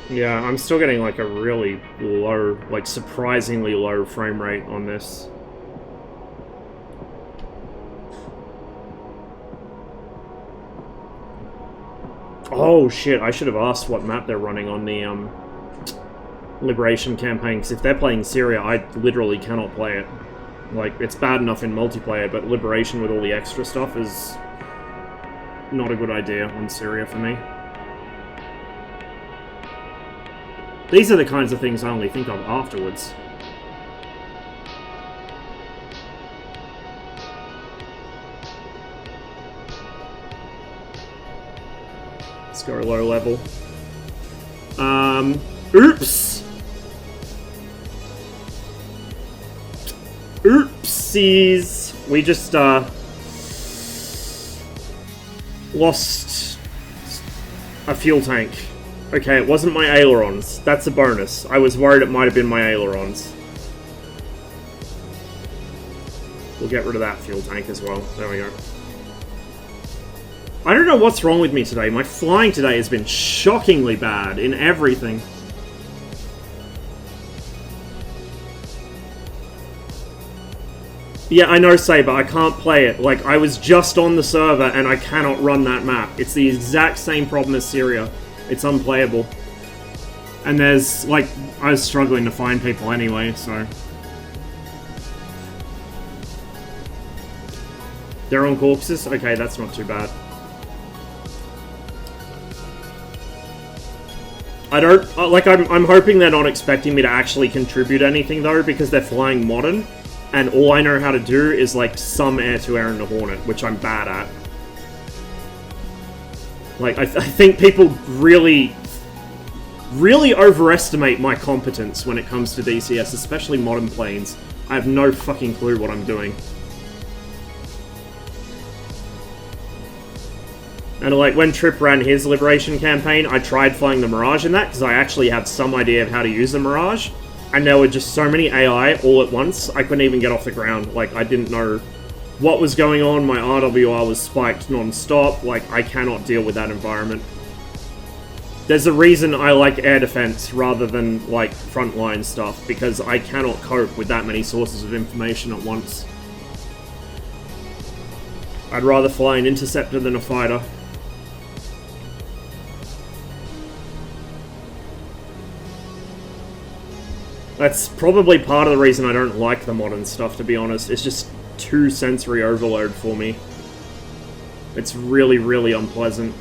[SPEAKER 2] Yeah, I'm still getting like a really low, like surprisingly low frame rate on this. Oh shit, I should have asked what map they're running on the Liberation campaign, because if they're playing Syria, I literally cannot play it. Like, it's bad enough in multiplayer, but Liberation with all the extra stuff is not a good idea on Syria for me. These are the kinds of things I only think of afterwards. Let's go low level. Oops! Oopsies! We just, lost a fuel tank. Okay, it wasn't my ailerons. That's a bonus. I was worried it might have been my ailerons. We'll get rid of that fuel tank as well. There we go. I don't know what's wrong with me today. My flying today has been shockingly bad in everything. Yeah, I know, Saber. I can't play it. Like, I was just on the server and I cannot run that map. It's the exact same problem as Syria. It's unplayable. And there's, like, I was struggling to find people anyway, so... They're on corpses? Okay, that's not too bad. I don't... like, I'm hoping they're not expecting me to actually contribute anything, though, because they're flying modern. And all I know how to do is, like, some air-to-air in the Hornet, which I'm bad at. Like, I think people really overestimate my competence when it comes to DCS, especially modern planes. I have no fucking clue what I'm doing. And, like, when Trip ran his Liberation campaign, I tried flying the Mirage in that, because I actually have some idea of how to use the Mirage. And there were just so many AI all at once, I couldn't even get off the ground. Like, I didn't know what was going on, my RWR was spiked non-stop, like, I cannot deal with that environment. There's a reason I like air defense rather than, like, frontline stuff, because I cannot cope with that many sources of information at once. I'd rather fly an interceptor than a fighter. That's probably part of the reason I don't like the modern stuff, to be honest. It's just too sensory overload for me. It's really, really unpleasant.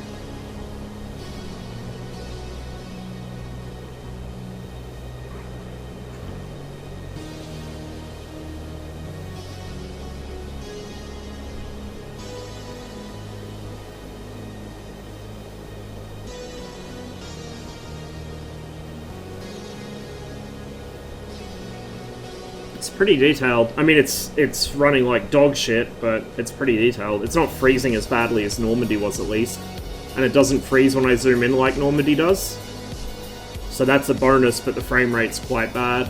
[SPEAKER 2] It's pretty detailed. I mean, it's running like dog shit, but it's pretty detailed. It's not freezing as badly as Normandy was, at least. And it doesn't freeze when I zoom in like Normandy does. So that's a bonus, but the frame rate's quite bad.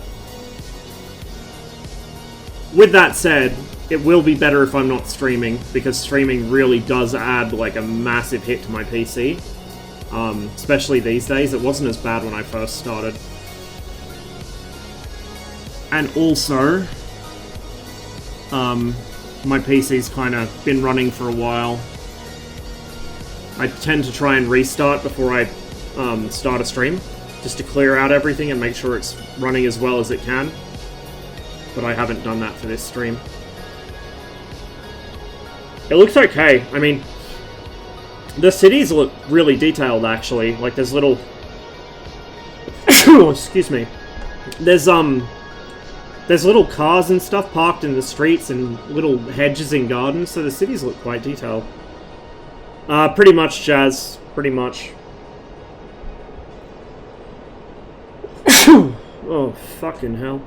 [SPEAKER 2] With that said, it will be better if I'm not streaming, because streaming really does add like a massive hit to my PC. Especially these days. It wasn't as bad when I first started. And also, my PC's kind of been running for a while. I tend to try and restart before I start a stream, just to clear out everything and make sure it's running as well as it can. But I haven't done that for this stream. It looks okay. I mean, the cities look really detailed, actually. Like, there's little... excuse me. There's little cars and stuff parked in the streets and little hedges and gardens, so the cities look quite detailed. Pretty much, Jazz. Pretty much. Oh, fucking hell.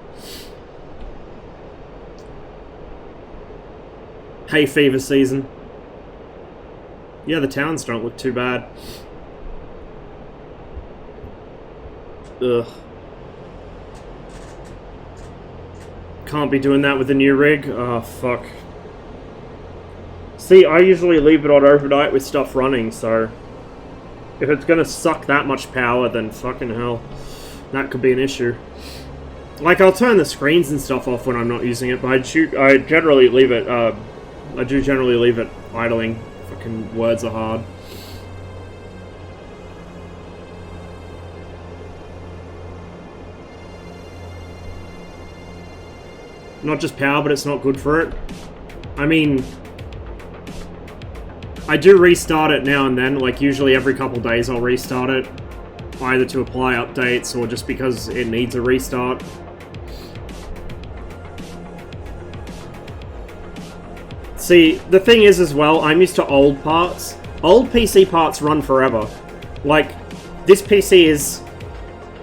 [SPEAKER 2] Hay fever season. Yeah, the towns don't look too bad. Ugh. Can't be doing that with the new rig. Oh, fuck. See, I usually leave it on overnight with stuff running, so If it's gonna suck that much power, then fucking hell, that could be an issue. Like, I'll turn the screens and stuff off when I'm not using it, but I generally leave it, I do generally leave it idling. Fucking words are hard. Not just power, but it's not good for it. I mean, I do restart it now and then, like usually every couple days I'll restart it, either to apply updates or just because it needs a restart. See, the thing is as well, I'm used to old parts. Old PC parts run forever. Like, this PC is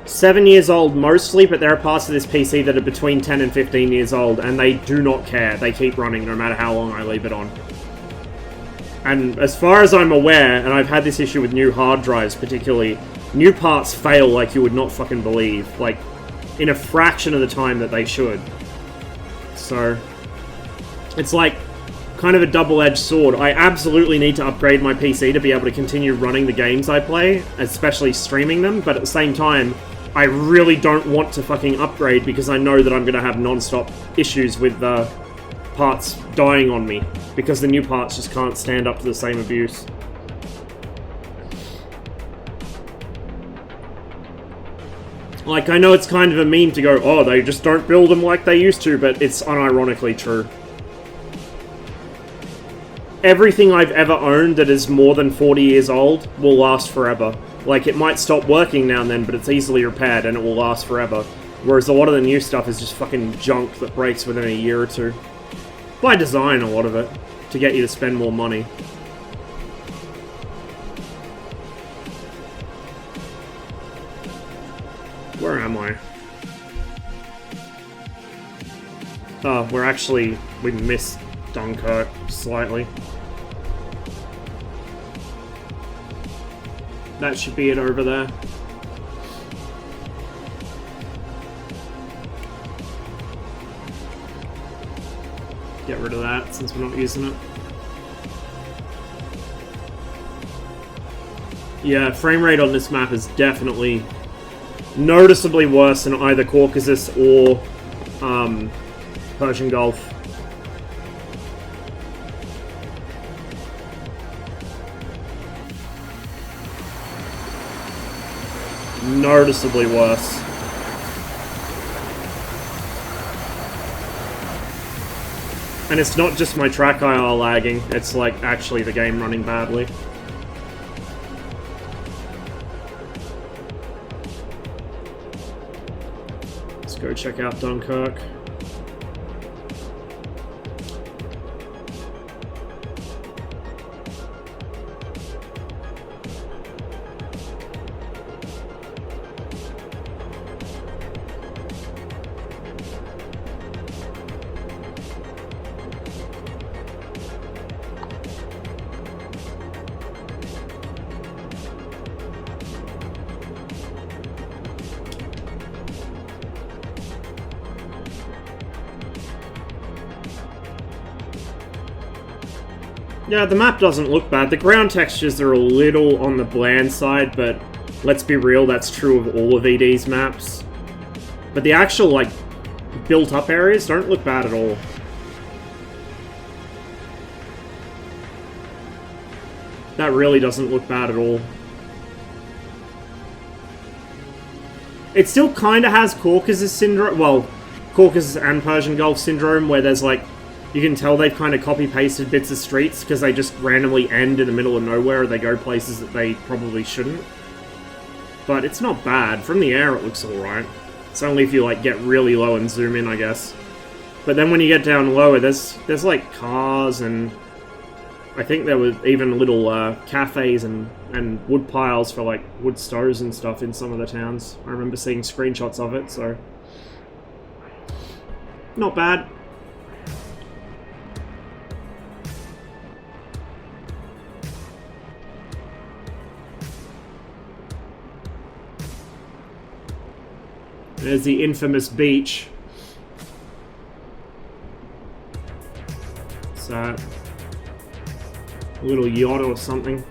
[SPEAKER 2] 7 years old mostly, but there are parts of this PC that are between 10 and 15 years old, and they do not care. They keep running no matter how long I leave it on. And as far as I'm aware, and I've had this issue with new hard drives particularly, new parts fail like you would not fucking believe. Like, in a fraction of the time that they should. So, it's like kind of a double-edged sword. I absolutely need to upgrade my PC to be able to continue running the games I play, especially streaming them, but at the same time, I really don't want to fucking upgrade because I know that I'm going to have non-stop issues with parts dying on me, because the new parts just can't stand up to the same abuse. Like, I know it's kind of a meme to go, oh, they just don't build them like they used to, but it's unironically true. Everything I've ever owned that is more than 40 years old will last forever. Like, it might stop working now and then, but it's easily repaired and it will last forever. Whereas a lot of the new stuff is just fucking junk that breaks within a year or two. By design, a lot of it, to get you to spend more money. Where am I? Oh, we missed Dunkirk slightly. That should be it over there. Get rid of that since we're not using it. Yeah, frame rate on this map is definitely noticeably worse than either Caucasus or Persian Gulf. Noticeably worse. And it's not just my track IR lagging, it's like actually the game running badly. Let's go check out Dunkirk. Yeah, the map doesn't look bad. The ground textures are a little on the bland side, but let's be real, that's true of all of ED's maps. But the actual, like, built-up areas don't look bad at all. That really doesn't look bad at all. It still kind of has Caucasus syndrome, well, Caucasus and Persian Gulf syndrome, where there's, like, you can tell they've kind of copy-pasted bits of streets because they just randomly end in the middle of nowhere or they go places that they probably shouldn't. But it's not bad. From the air, it looks alright. It's only if you, like, get really low and zoom in, I guess. But then when you get down lower, there's like, cars and I think there were even little cafes and wood piles for, like, wood stoves and stuff in some of the towns. I remember seeing screenshots of it, so not bad. There's the infamous beach. What's that? A little yacht or something.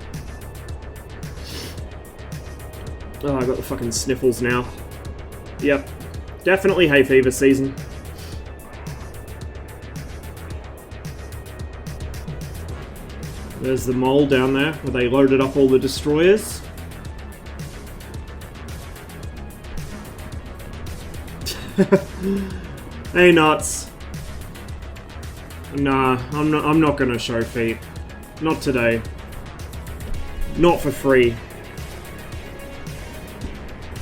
[SPEAKER 2] Oh, I got the fucking sniffles now. Yep. Definitely hay fever season. There's the mole down there where they loaded up all the destroyers. Hey, nuts. Nah, I'm not gonna show feet. Not today. Not for free.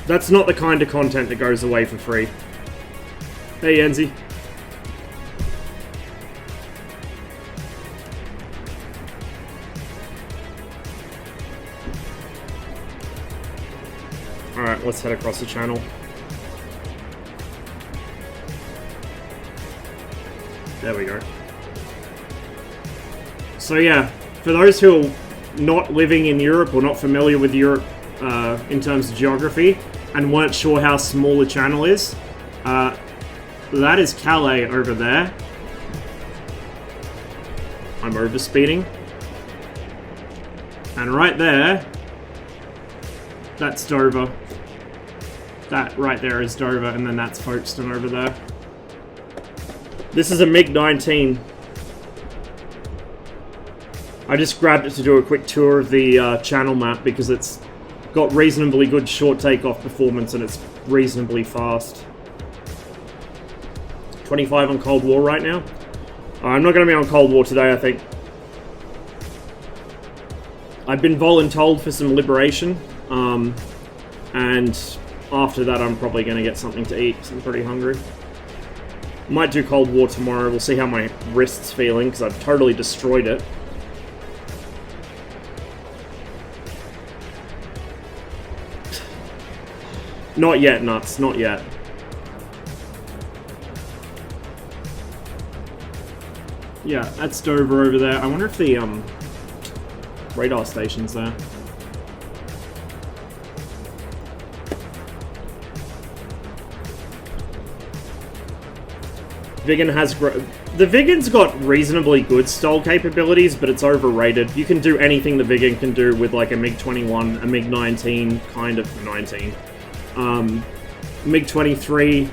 [SPEAKER 2] That's not the kind of content that goes away for free. Hey, Enzi. Alright, let's head across the channel. There we go. So yeah, for those who are not living in Europe or not familiar with Europe in terms of geography and weren't sure how small the channel is, that is Calais over there. I'm overspeeding. And right there, that's Dover. That right there is Dover, and then that's Folkestone over there. This is a MiG-19. I just grabbed it to do a quick tour of the channel map because it's got reasonably good short takeoff performance and it's reasonably fast. 25 on Cold War right now. I'm not going to be on Cold War today, I think. I've been voluntold for some liberation, and after that I'm probably going to get something to eat because I'm pretty hungry. Might do Cold War tomorrow. We'll see how my wrist's feeling because I've totally destroyed it. Not yet, nuts. Not yet. Yeah, that's Dover over there. I wonder if the radar station's there. Vigan has the Vigan's got reasonably good stall capabilities, but it's overrated. You can do anything the Vigan can do with like a MiG-21, a MiG-19, kind of 19. MiG-23,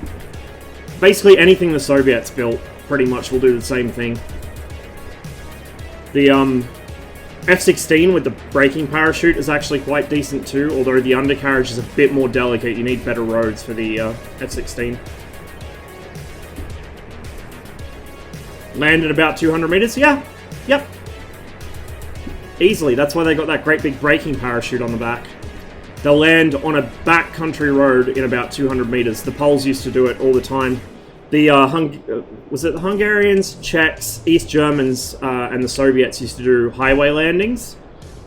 [SPEAKER 2] basically anything the Soviets built pretty much will do the same thing. The F-16 with the braking parachute is actually quite decent too, although the undercarriage is a bit more delicate. You need better roads for the F-16. Land at about 200 meters? Yeah. Yep. Easily. That's why they got that great big braking parachute on the back. They'll land on a backcountry road in about 200 meters. The Poles used to do it all the time. The was it the Hungarians, Czechs, East Germans, and the Soviets used to do highway landings.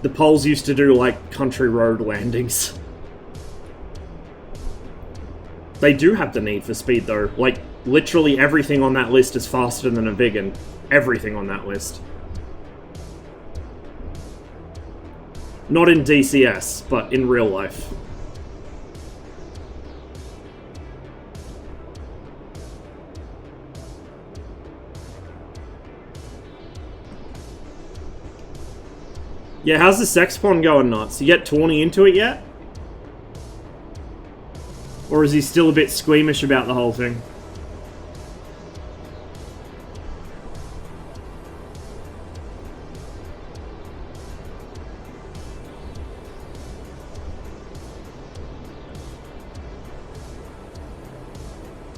[SPEAKER 2] The Poles used to do like country road landings. They do have the need for speed though. Like literally everything on that list is faster than a Vigan. Everything on that list. Not in DCS, but in real life. Yeah, how's the sex pond going, nuts? You get Tawny into it yet? Or is he still a bit squeamish about the whole thing?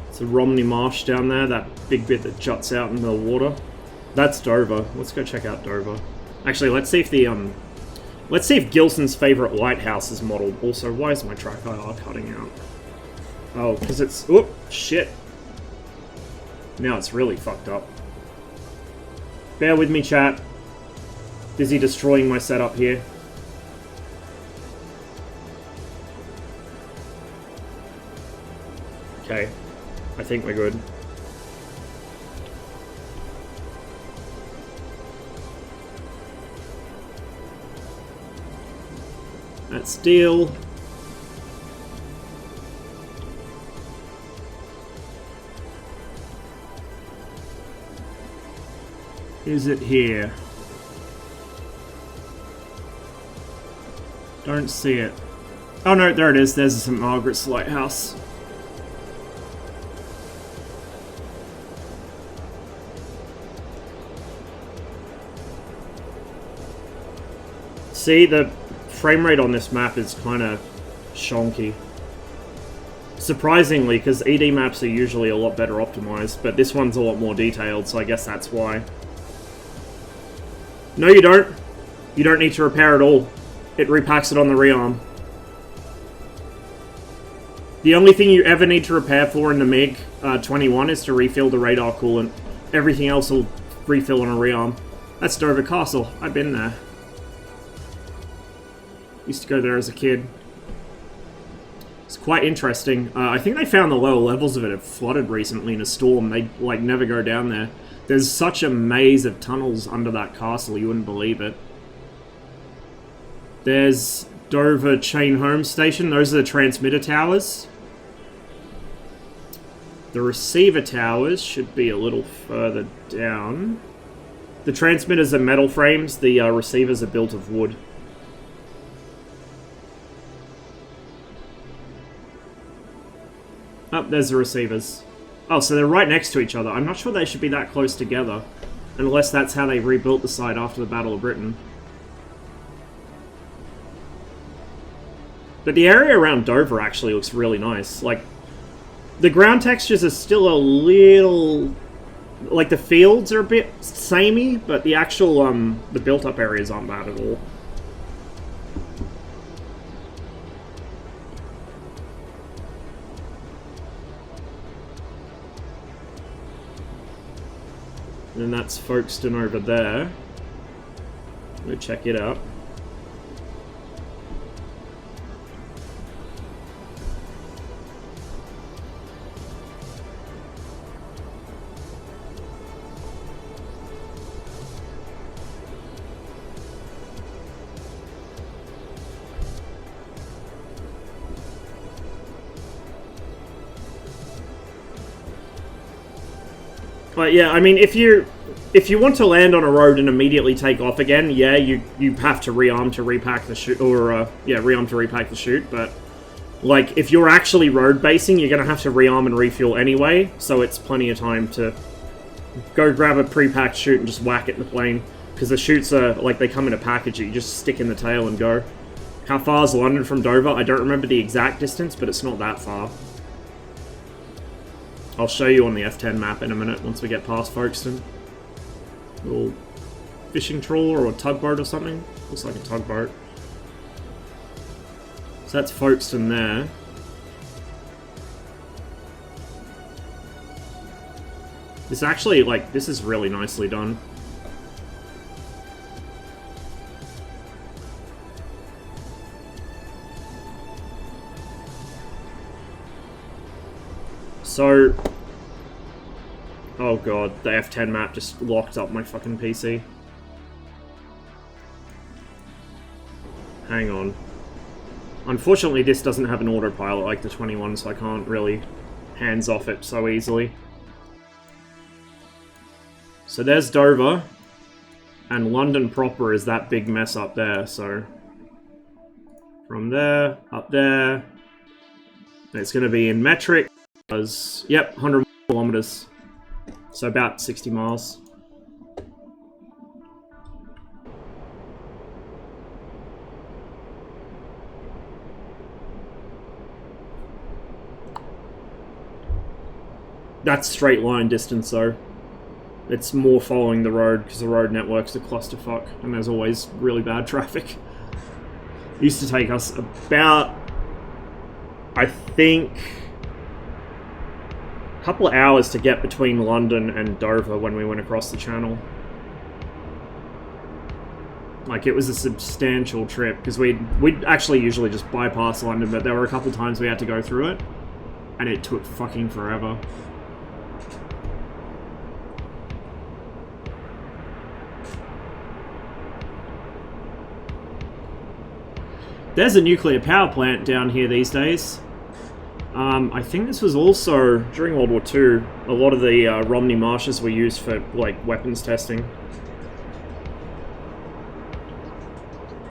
[SPEAKER 2] It's a Romney Marsh down there, that big bit that juts out into the water. That's Dover. Let's go check out Dover. Actually, let's see if the let's see if Gilson's favorite lighthouse is modeled. Also, why is my track IR cutting out? Oh, because it's... Oh, shit. Now it's really fucked up. Bear with me, chat. Busy destroying my setup here. Okay. I think we're good. That's steel. Is it here? Don't see it. Oh no, there it is. There's the St. Margaret's Lighthouse. See, the frame rate on this map is kind of shonky. Surprisingly, because ED maps are usually a lot better optimized, but this one's a lot more detailed, so I guess that's why. No, you don't. You don't need to repair it all. It repacks it on the rearm. The only thing you ever need to repair for in the MiG-21 is to refill the radar coolant. Everything else will refill on a rearm. That's Dover Castle. I've been there. Used to go there as a kid. It's quite interesting. I think they found the lower levels of it have flooded recently in a storm. They, like, never go down there. There's such a maze of tunnels under that castle, you wouldn't believe it. There's Dover Chain Home Station. Those are the transmitter towers. The receiver towers should be a little further down. The transmitters are metal frames. The receivers are built of wood. Oh, there's the receivers. Oh, so they're right next to each other. I'm not sure they should be that close together. Unless that's how they rebuilt the site after the Battle of Britain. But the area around Dover actually looks really nice. Like, the ground textures are still a little... Like, the fields are a bit samey, but the actual, the built-up areas aren't bad at all. And that's Folkestone over there. We'll check it out. But yeah, I mean, if you want to land on a road and immediately take off again, yeah, you have to rearm to repack the chute, or yeah, rearm to repack the chute. But like, if you're actually road basing, you're gonna have to rearm and refuel anyway, so it's plenty of time to go grab a pre-packed chute and just whack it in the plane. Because the chutes are like, they come in a package that you just stick in the tail and go. How far is London from Dover? I don't remember the exact distance, but it's not that far. I'll show you on the F10 map in a minute once we get past Folkestone. Little fishing trawler or a tugboat or something. Looks like a tugboat. So that's Folkestone there. This actually, like, this is really nicely done. So, oh god, the F10 map just locked up my fucking PC. Hang on. Unfortunately, this doesn't have an autopilot like the 21, so I can't really hands off it so easily. So there's Dover, and London proper is that big mess up there, so from there, up there, it's going to be in metric. Yep, 100 kilometers. So about 60 miles. That's straight line distance though. It's more following the road because the road network's a clusterfuck and there's always really bad traffic. It used to take us about, I think, couple of hours to get between London and Dover when we went across the channel. Like, it was a substantial trip because we'd actually usually just bypass London, but there were a couple times we had to go through it and it took fucking forever. There's a nuclear power plant down here these days. I think this was also, during World War II, a lot of the Romney marshes were used for, like, weapons testing.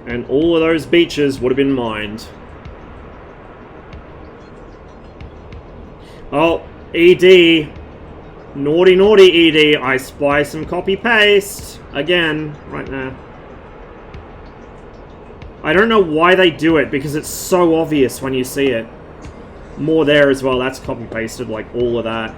[SPEAKER 2] And all of those beaches would have been mined. Oh, ED. Naughty, naughty ED. I spy some copy-paste. Again, right there. I don't know why they do it, because it's so obvious when you see it. More there as well. That's copy-pasted, like, all of that.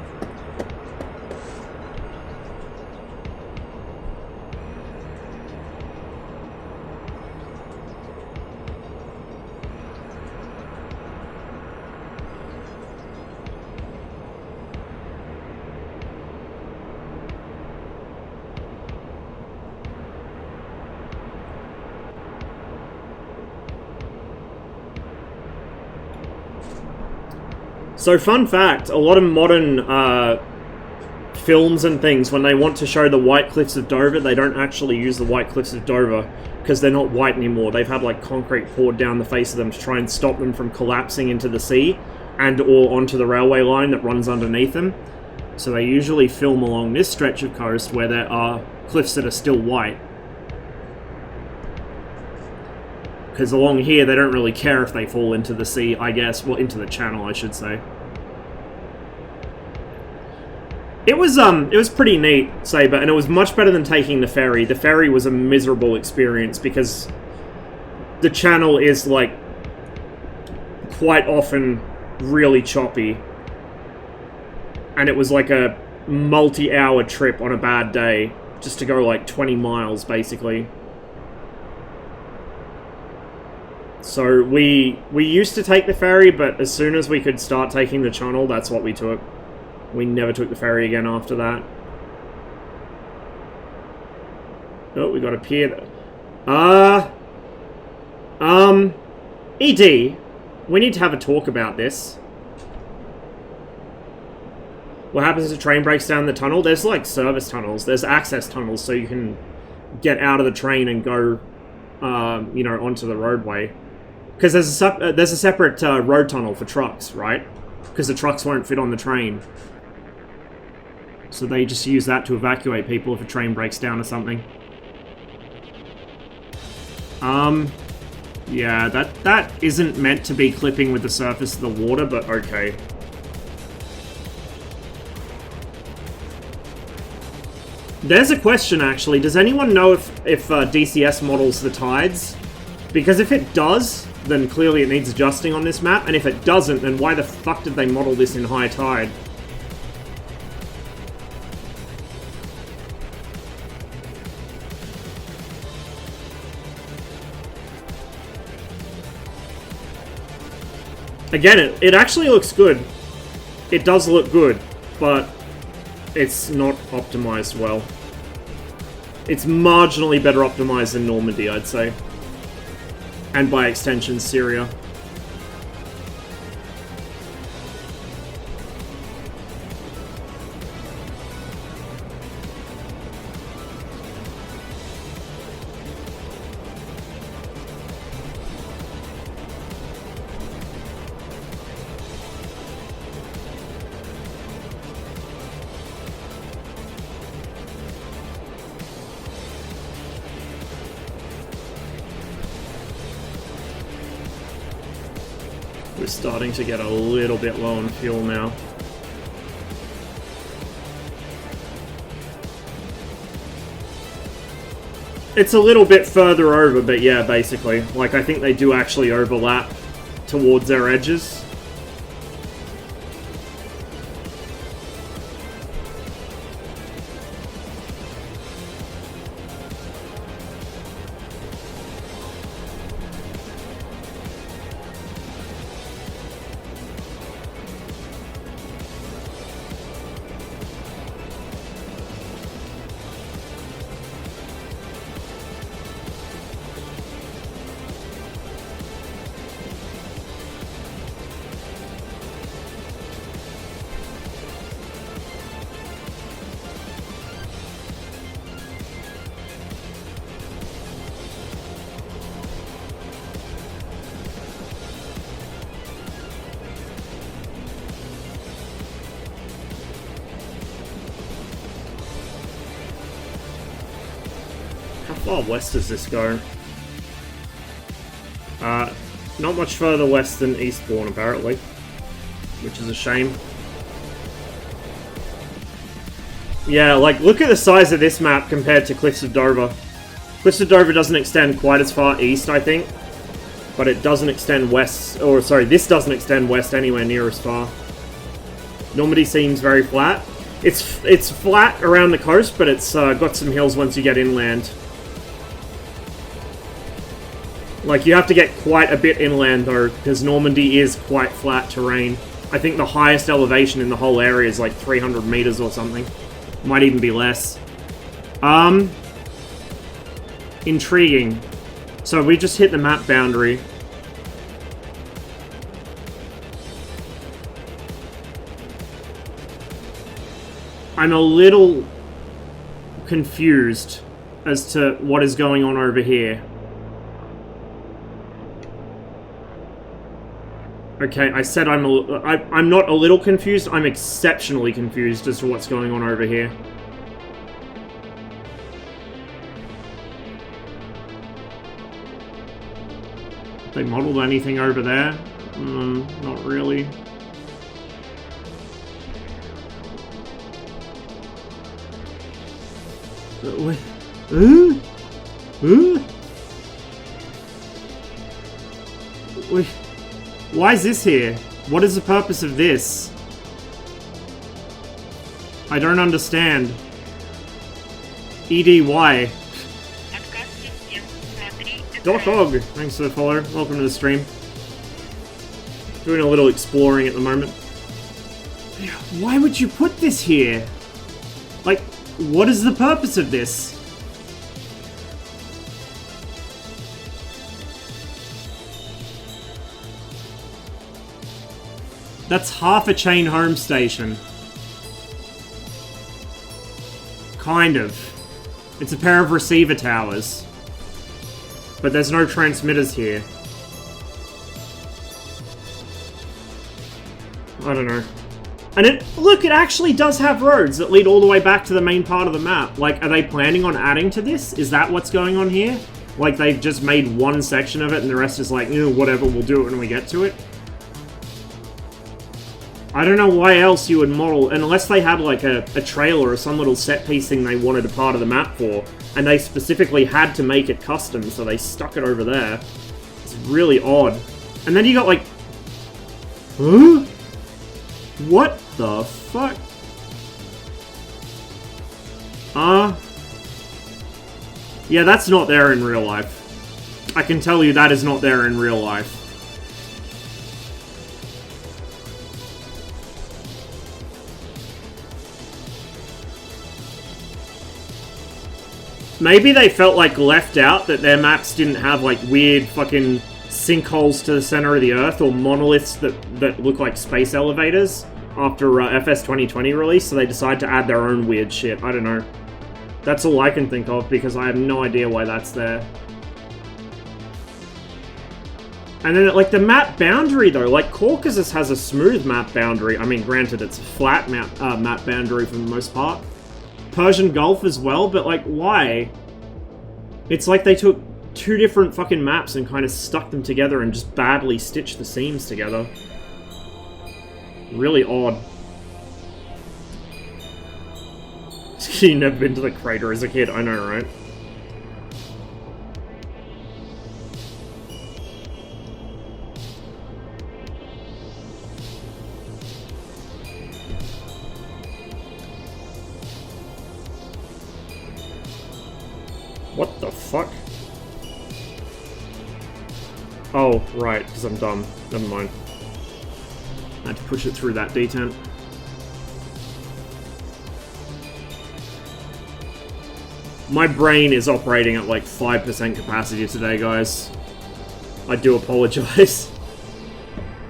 [SPEAKER 2] So, fun fact, a lot of modern films and things, when they want to show the White Cliffs of Dover, they don't actually use the White Cliffs of Dover, because they're not white anymore. They've had, like, concrete poured down the face of them to try and stop them from collapsing into the sea, and or onto the railway line that runs underneath them. So they usually film along this stretch of coast where there are cliffs that are still white. Because along here, they don't really care if they fall into the sea, I guess. Well, into the channel, I should say. It was pretty neat, Saber, and it was much better than taking the ferry. The ferry was a miserable experience because the channel is, like, quite often really choppy. And it was like a multi-hour trip on a bad day, just to go, like, 20 miles, basically. So we used to take the ferry, but as soon as we could start taking the channel, that's what we took. We never took the ferry again after that. Oh, we got a pier. ED, we need to have a talk about this. What happens if a train breaks down the tunnel? There's, like, service tunnels. There's access tunnels, so you can get out of the train and go, you know, onto the roadway. Because there's a separate road tunnel for trucks, right? Because the trucks won't fit on the train. So they just use that to evacuate people if a train breaks down or something. Yeah, that isn't meant to be clipping with the surface of the water, but okay. There's a question, actually. Does anyone know if DCS models the tides? Because if it does, then clearly it needs adjusting on this map, and if it doesn't, then why the fuck did they model this in high tide? Again, it actually looks good. It does look good, but it's not optimized well. It's marginally better optimized than Normandy, I'd say. And by extension, Syria. We're starting to get a little bit low on fuel now. It's a little bit further over, but yeah, basically. Like, I think they do actually overlap towards their edges. How far west does this go? Not much further west than Eastbourne, apparently. Which is a shame. Yeah, like, look at the size of this map compared to Cliffs of Dover. Cliffs of Dover doesn't extend quite as far east, I think. But it doesn't extend west, or sorry, this doesn't extend west anywhere near as far. Normandy seems very flat. It's flat around the coast, but it's got some hills once you get inland. Like, you have to get quite a bit inland, though, because Normandy is quite flat terrain. I think the highest elevation in the whole area is like 300 meters or something. Might even be less. Intriguing. So we just hit the map boundary. I'm a little confused as to what is going on over here. Okay, I said I'm not a little confused, I'm exceptionally confused as to what's going on over here. They modeled anything over there? Not really. Wait. Why is this here? What is the purpose of this? I don't understand. EDY. Dog, thanks for the follow. Welcome to the stream. Doing a little exploring at the moment. Why would you put this here? Like, what is the purpose of this? That's half a chain home station. Kind of. It's a pair of receiver towers. But there's no transmitters here. I don't know. And look, it actually does have roads that lead all the way back to the main part of the map. Like, are they planning on adding to this? Is that what's going on here? Like, they've just made one section of it and the rest is like, whatever, we'll do it when we get to it? I don't know why else you would model, unless they had like a trailer or some little set piece thing they wanted a part of the map for, and they specifically had to make it custom, so they stuck it over there. It's really odd. And then you got like... Huh? What the fuck? Yeah, that's not there in real life. I can tell you that is not there in real life. Maybe they felt like left out, that their maps didn't have like weird fucking sinkholes to the center of the earth or monoliths that look like space elevators after FS 2020 release, so they decided to add their own weird shit. I don't know. That's all I can think of because I have no idea why that's there. And then like the map boundary though, like Caucasus has a smooth map boundary. I mean, granted it's a flat map boundary for the most part. Persian Gulf as well, but like, why? It's like they took two different fucking maps and kind of stuck them together and just badly stitched the seams together. Really odd. You've never been to the crater as a kid, I know, right? What the fuck? Oh, right, because I'm dumb. Never mind. I had to push it through that detent. My brain is operating at like 5% capacity today, guys. I do apologize.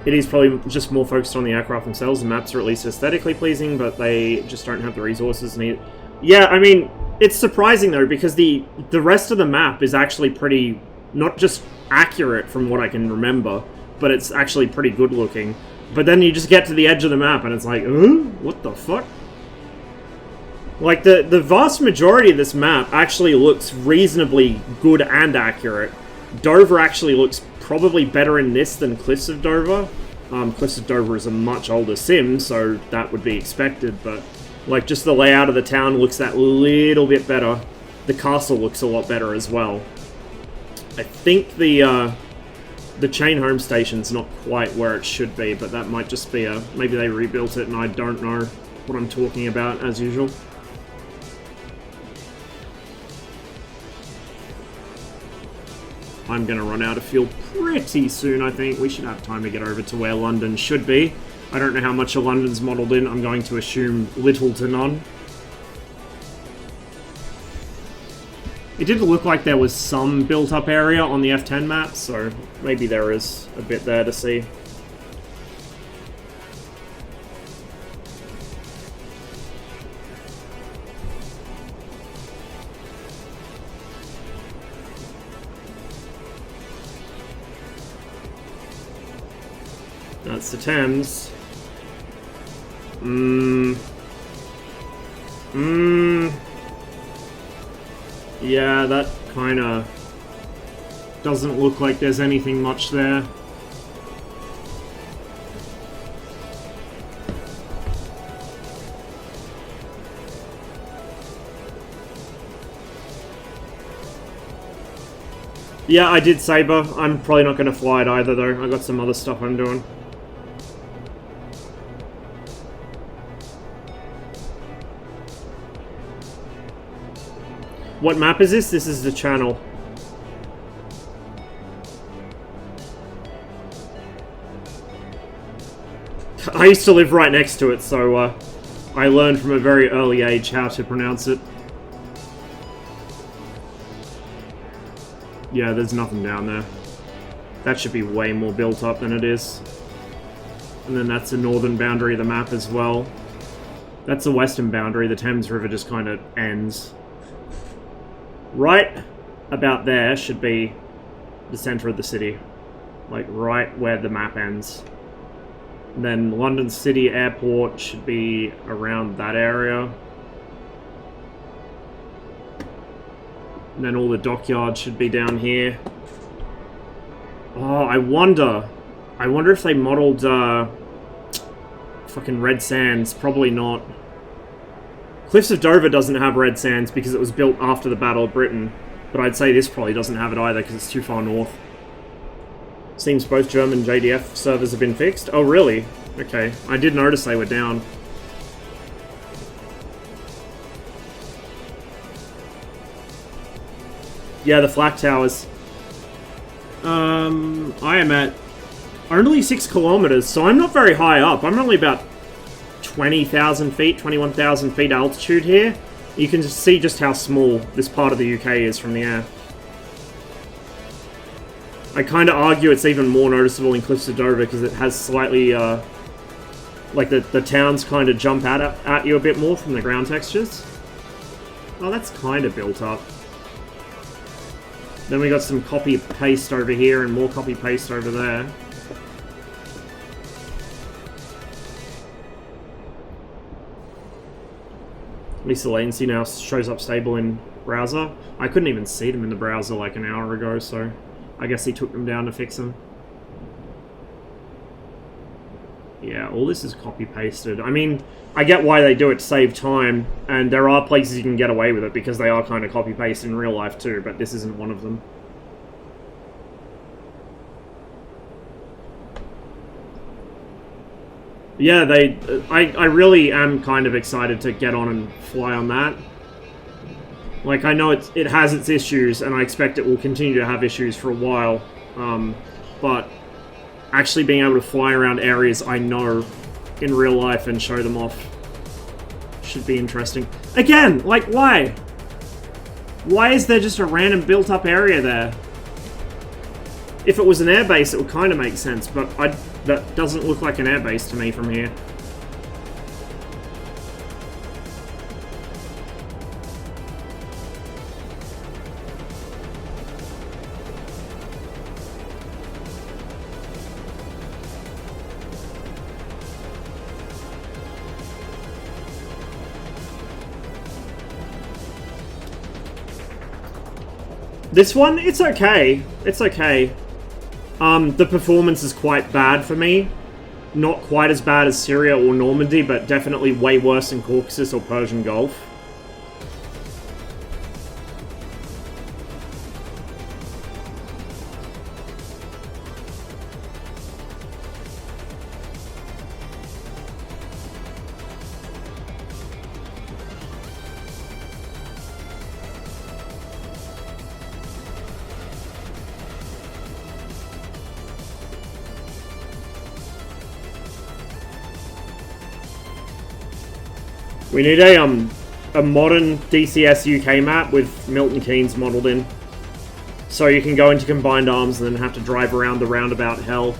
[SPEAKER 2] It is probably just more focused on the aircraft themselves. The maps are at least aesthetically pleasing, but they just don't have the resources needed. Yeah, I mean... It's surprising though, because the rest of the map is actually pretty, not just accurate from what I can remember, but it's actually pretty good looking. But then you just get to the edge of the map and it's like, what the fuck? Like, the vast majority of this map actually looks reasonably good and accurate. Dover actually looks probably better in this than Cliffs of Dover. Cliffs of Dover is a much older sim, so that would be expected, but... Like, just the layout of the town looks that little bit better. The castle looks a lot better as well. I think the chain home station's not quite where it should be, but that might just be maybe they rebuilt it and I don't know what I'm talking about, as usual. I'm gonna run out of fuel pretty soon, I think. We should have time to get over to where London should be. I don't know how much of London's modelled in. I'm going to assume little to none. It did look like there was some built-up area on the F10 map, so maybe there is a bit there to see. That's the Thames. Yeah, that kinda doesn't look like there's anything much there. Yeah, I did Saber. I'm probably not gonna fly it either though. I got some other stuff I'm doing. What map is this? This is the channel. I used to live right next to it, so I learned from a very early age how to pronounce it. Yeah, there's nothing down there. That should be way more built up than it is. And then that's the northern boundary of the map as well. That's the western boundary. The Thames River just kind of ends. Right about there should be the center of the city. Like right where the map ends. And then London City Airport should be around that area. And then all the dockyards should be down here. Oh, I wonder if they modeled fucking Red Sands. Probably not. Cliffs of Dover doesn't have Red Sands because it was built after the Battle of Britain, but I'd say this probably doesn't have it either because it's too far north. Seems both German JDF servers have been fixed. Oh, really? Okay. I did notice they were down. Yeah, the flak towers. I am at only 6 kilometers, so I'm not very high up. I'm only about 20,000 feet, 21,000 feet altitude here. You can just see just how small this part of the UK is from the air. I kind of argue it's even more noticeable in Cliffs of Dover because it has slightly, like the towns kind of jump at you a bit more from the ground textures. Oh, that's kind of built up. Then we got some copy-paste over here and more copy-paste over there. At least the latency now shows up stable in browser. I couldn't even see them in the browser like an hour ago, so I guess he took them down to fix them. Yeah, all this is copy-pasted. I mean, I get why they do it to save time, and there are places you can get away with it because they are kind of copy-paste in real life too, but this isn't one of them. Yeah, I really am kind of excited to get on and fly on that. Like, I know it has its issues, and I expect it will continue to have issues for a while, but actually being able to fly around areas I know in real life and show them off should be interesting. Again, like, why? Why is there just a random built-up area there? If it was an airbase, it would kind of make sense, but that doesn't look like an airbase to me from here. This one, it's okay. It's okay. The performance is quite bad for me. not quite as bad as Syria or Normandy, but definitely way worse than Caucasus or Persian Gulf. We need a modern DCS UK map with Milton Keynes modelled in. So you can go into combined arms and then have to drive around the roundabout hell.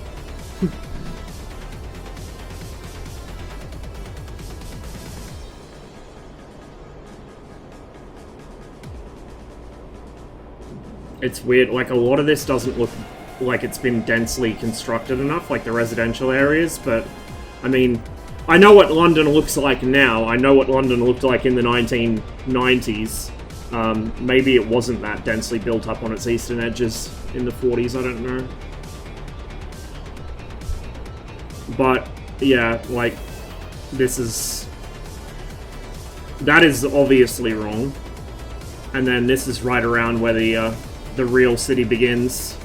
[SPEAKER 2] It's weird, like a lot of this doesn't look like it's been densely constructed enough, like the residential areas, but I mean, I know what London looks like now. I know what London looked like in the 1990s. Maybe it wasn't that densely built up on its eastern edges in the 40s, I don't know. But, yeah, like, that is obviously wrong. And then this is right around where the real city begins.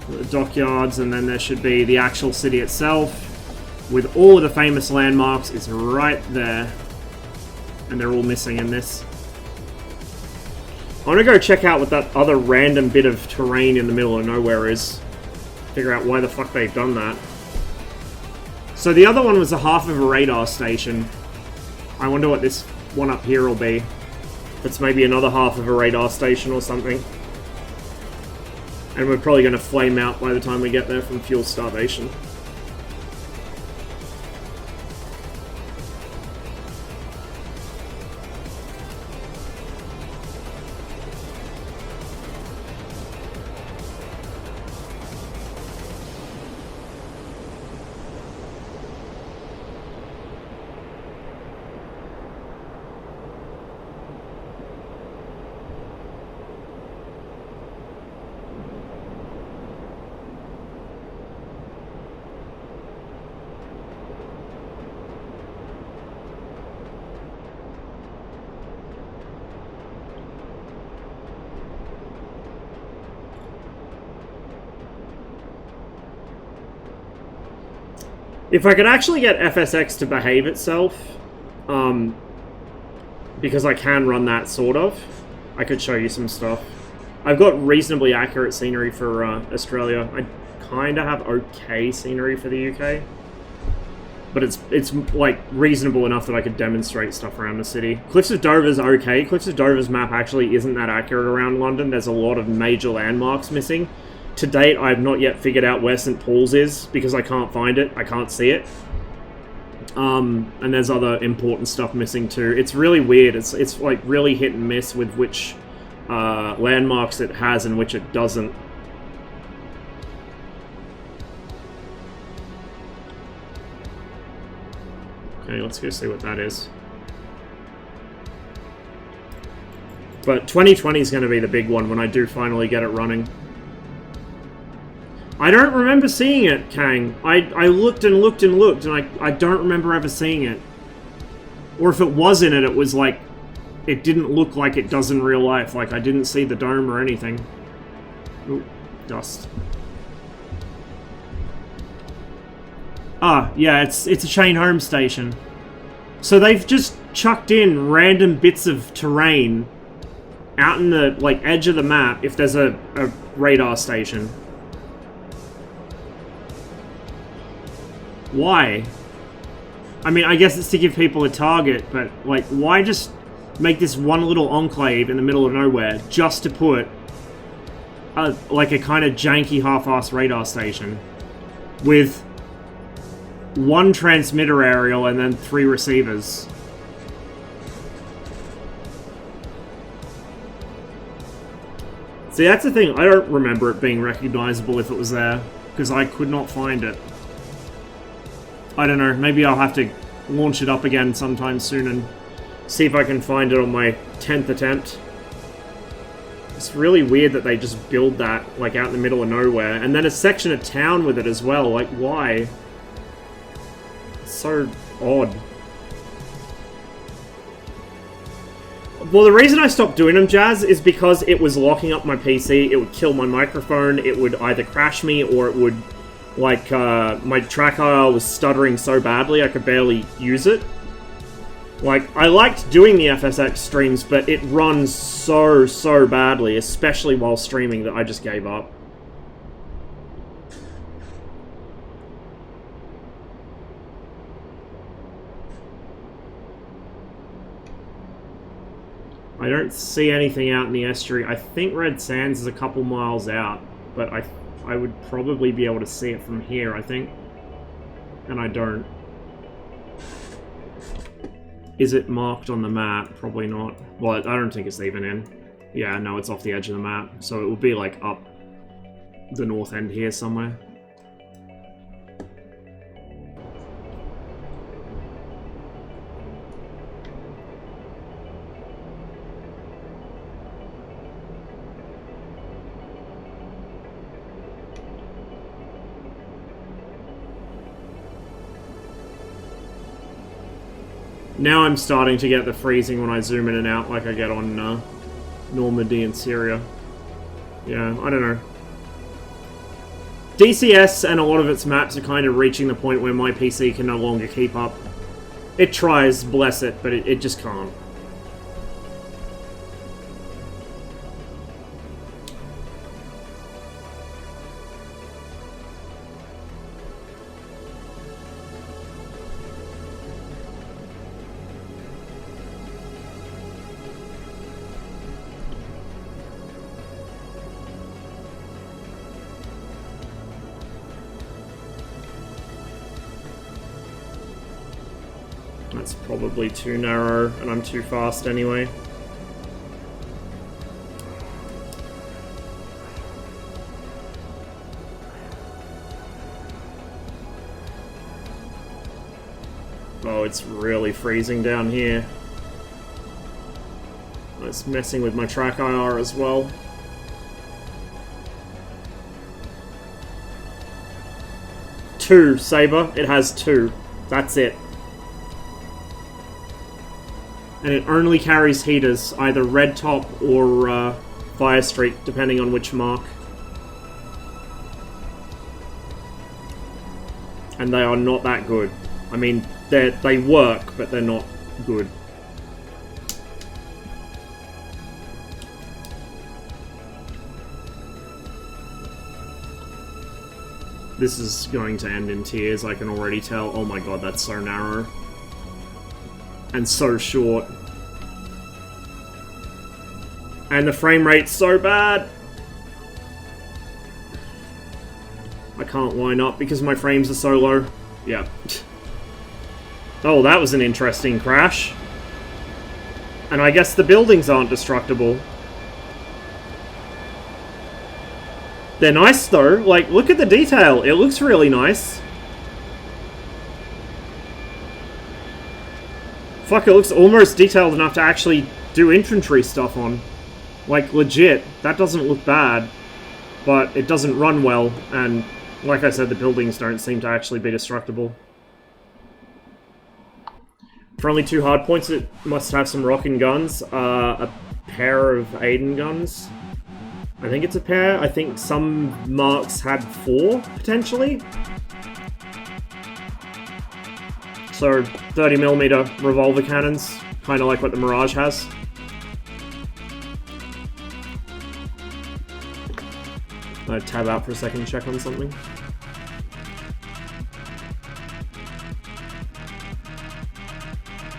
[SPEAKER 2] The dockyards, and then there should be the actual city itself, with all of the famous landmarks, is right there. And they're all missing in this. I want to go check out what that other random bit of terrain in the middle of nowhere is. Figure out why the fuck they've done that. So the other one was a half of a radar station. I wonder what this one up here will be. It's maybe another half of a radar station or something. And we're probably going to flame out by the time we get there from fuel starvation. If I could actually get FSX to behave itself, because I can run that sort of, I could show you some stuff. I've got reasonably accurate scenery for Australia. I kind of have okay scenery for the UK. But it's like reasonable enough that I could demonstrate stuff around the city. Cliffs of Dover's okay. Cliffs of Dover's map actually isn't that accurate around London. There's a lot of major landmarks missing. To date, I have not yet figured out where St. Paul's is, because I can't find it. I can't see it. And there's other important stuff missing too. It's really weird. It's like really hit and miss with which landmarks it has and which it doesn't. Okay, let's go see what that is. But 2020 is going to be the big one when I do finally get it running. I don't remember seeing it, Kang. I looked and looked and looked, and I don't remember ever seeing it. Or if it was in it, it was like, it didn't look like it does in real life. Like, I didn't see the dome or anything. Ooh, dust. Ah, yeah, it's a chain home station. So they've just chucked in random bits of terrain out in the, like, edge of the map if there's a radar station. Why? I mean, I guess it's to give people a target, but, like, why just make this one little enclave in the middle of nowhere just to put, like, a kind of janky half-ass radar station with one transmitter aerial and then 3 receivers? See, that's the thing. I don't remember it being recognizable if it was there, because I could not find it. I don't know, maybe I'll have to launch it up again sometime soon and see if I can find it on my 10th attempt. It's really weird that they just build that, like, out in the middle of nowhere. And then a section of town with it as well. Like, why? It's so odd. Well, the reason I stopped doing them, Jazz, is because it was locking up my PC. It would kill my microphone. It would either crash me or it would, like, my track IR was stuttering so badly I could barely use it. Like, I liked doing the FSX streams, but it runs so badly, especially while streaming, that I just gave up. I don't see anything out in the estuary. I think Red Sands is a couple miles out, but I would probably be able to see it from here, I think. And I don't. Is it marked on the map? Probably not. Well, I don't think it's even in. Yeah, no, it's off the edge of the map. So it will be like up the north end here somewhere. Now I'm starting to get the freezing when I zoom in and out like I get on Normandy and Syria. Yeah, I don't know. DCS and a lot of its maps are kind of reaching the point where my PC can no longer keep up. It tries, bless it, but it just can't. That's probably too narrow, and I'm too fast anyway. Oh, it's really freezing down here. It's messing with my track IR as well. Two, Saber. It has two. That's it. And it only carries heaters, either red top or fire streak, depending on which mark. And they are not that good. I mean, they work, but they're not good. This is going to end in tears, I can already tell. Oh my god, that's so narrow. And so short. And the frame rate's so bad. I can't line up because my frames are so low. Yeah. Oh, that was an interesting crash. And I guess the buildings aren't destructible. They're nice though. Like, look at the detail. It looks really nice. Fuck, it looks almost detailed enough to actually do infantry stuff on. Like, legit. That doesn't look bad. But it doesn't run well, and like I said, the buildings don't seem to actually be destructible. For only 2 hard points, it must have some rocking guns. A pair of Aiden guns. I think it's a pair. I think some marks had 4, potentially. So, 30mm revolver cannons, kind of like what the Mirage has. I'll tab out for a second and check on something.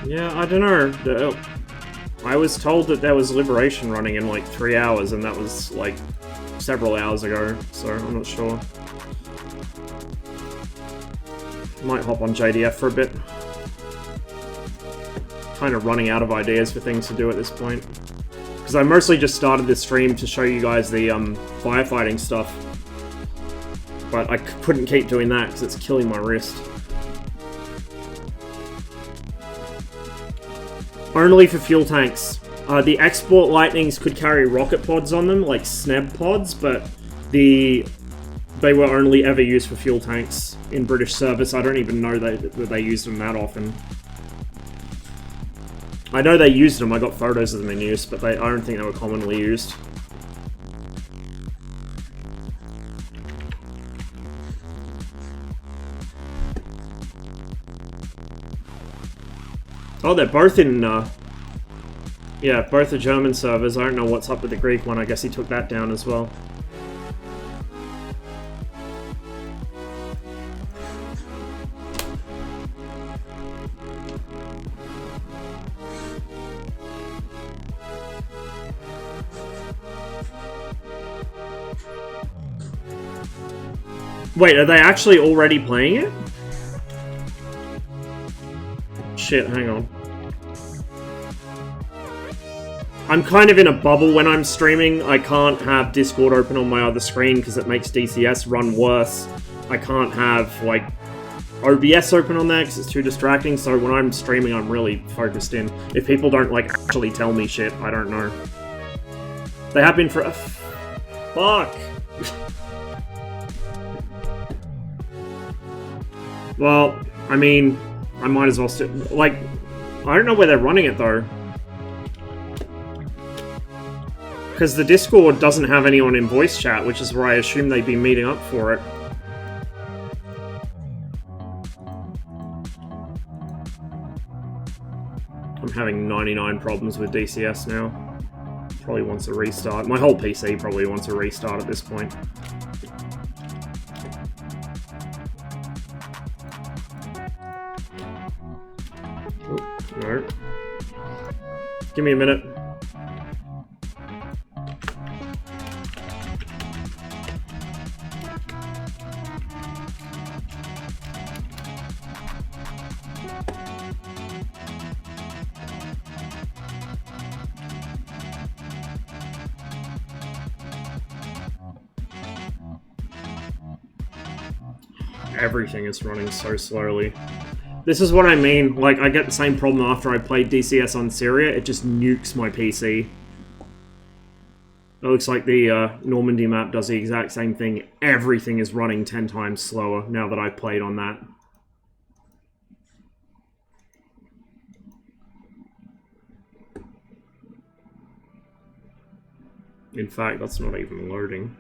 [SPEAKER 2] Yeah, I don't know. I was told that there was Liberation running in like 3 hours, and that was like several hours ago, so I'm not sure. Might hop on JDF for a bit. Kind of running out of ideas for things to do at this point. Because I mostly just started this stream to show you guys the firefighting stuff. But I couldn't keep doing that because it's killing my wrist. Only for fuel tanks. The export Lightnings could carry rocket pods on them, like SNEB pods, but they were only ever used for fuel tanks in British service. I don't even know that they used them that often. I know they used them, I got photos of them in use, but I don't think they were commonly used. Oh, they're both in, yeah, both are German servers. I don't know what's up with the Greek one. I guess he took that down as well. Wait, are they actually already playing it? Shit, hang on. I'm kind of in a bubble when I'm streaming. I can't have Discord open on my other screen because it makes DCS run worse. I can't have, like, OBS open on there because it's too distracting, so when I'm streaming I'm really focused in. If people don't, like, actually tell me shit, I don't know. They have been for... Fuck! Well, I mean, I might as well like, I don't know where they're running it though. Because the Discord doesn't have anyone in voice chat, which is where I assume they'd be meeting up for it. I'm having 99 problems with DCS now. Probably wants a restart. My whole PC probably wants a restart at this point. No. Give me a minute. Everything is running so slowly. This is what I mean, like, I get the same problem after I played DCS on Syria, it just nukes my PC. It looks like the Normandy map does the exact same thing. Everything is running 10 times slower now that I've played on that. In fact, that's not even loading.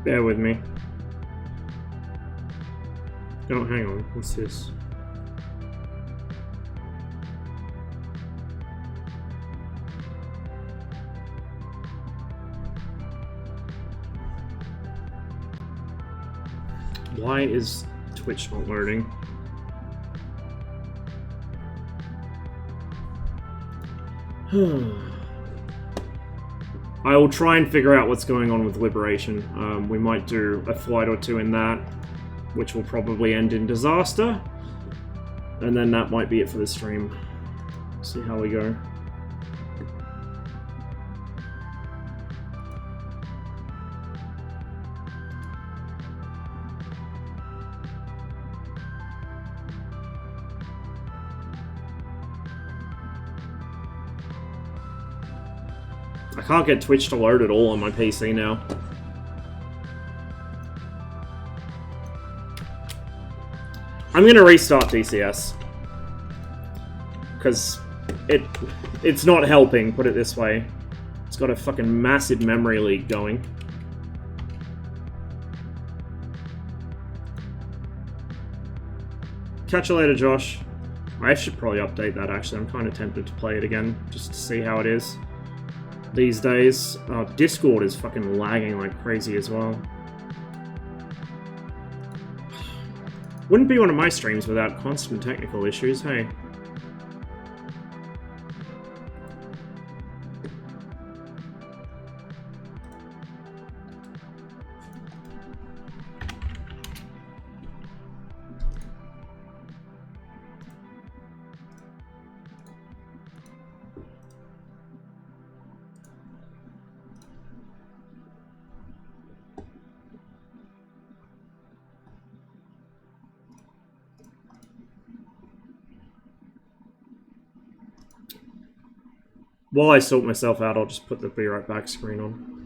[SPEAKER 2] Bear with me. Oh, hang on. What's this? Why is Twitch not loading? I will try and figure out what's going on with Liberation. We might do a flight or two in that, which will probably end in disaster. And then that might be it for the stream. See how we go. I can't get Twitch to load at all on my PC now. I'm gonna restart DCS. Because it's not helping, put it this way. It's got a fucking massive memory leak going. Catch you later, Josh. I should probably update that actually. I'm kind of tempted to play it again, just to see how it is. These days, Discord is fucking lagging like crazy as well. Wouldn't be one of my streams without constant technical issues, hey? while I sort myself out, I'll just put the Be Right Back screen on.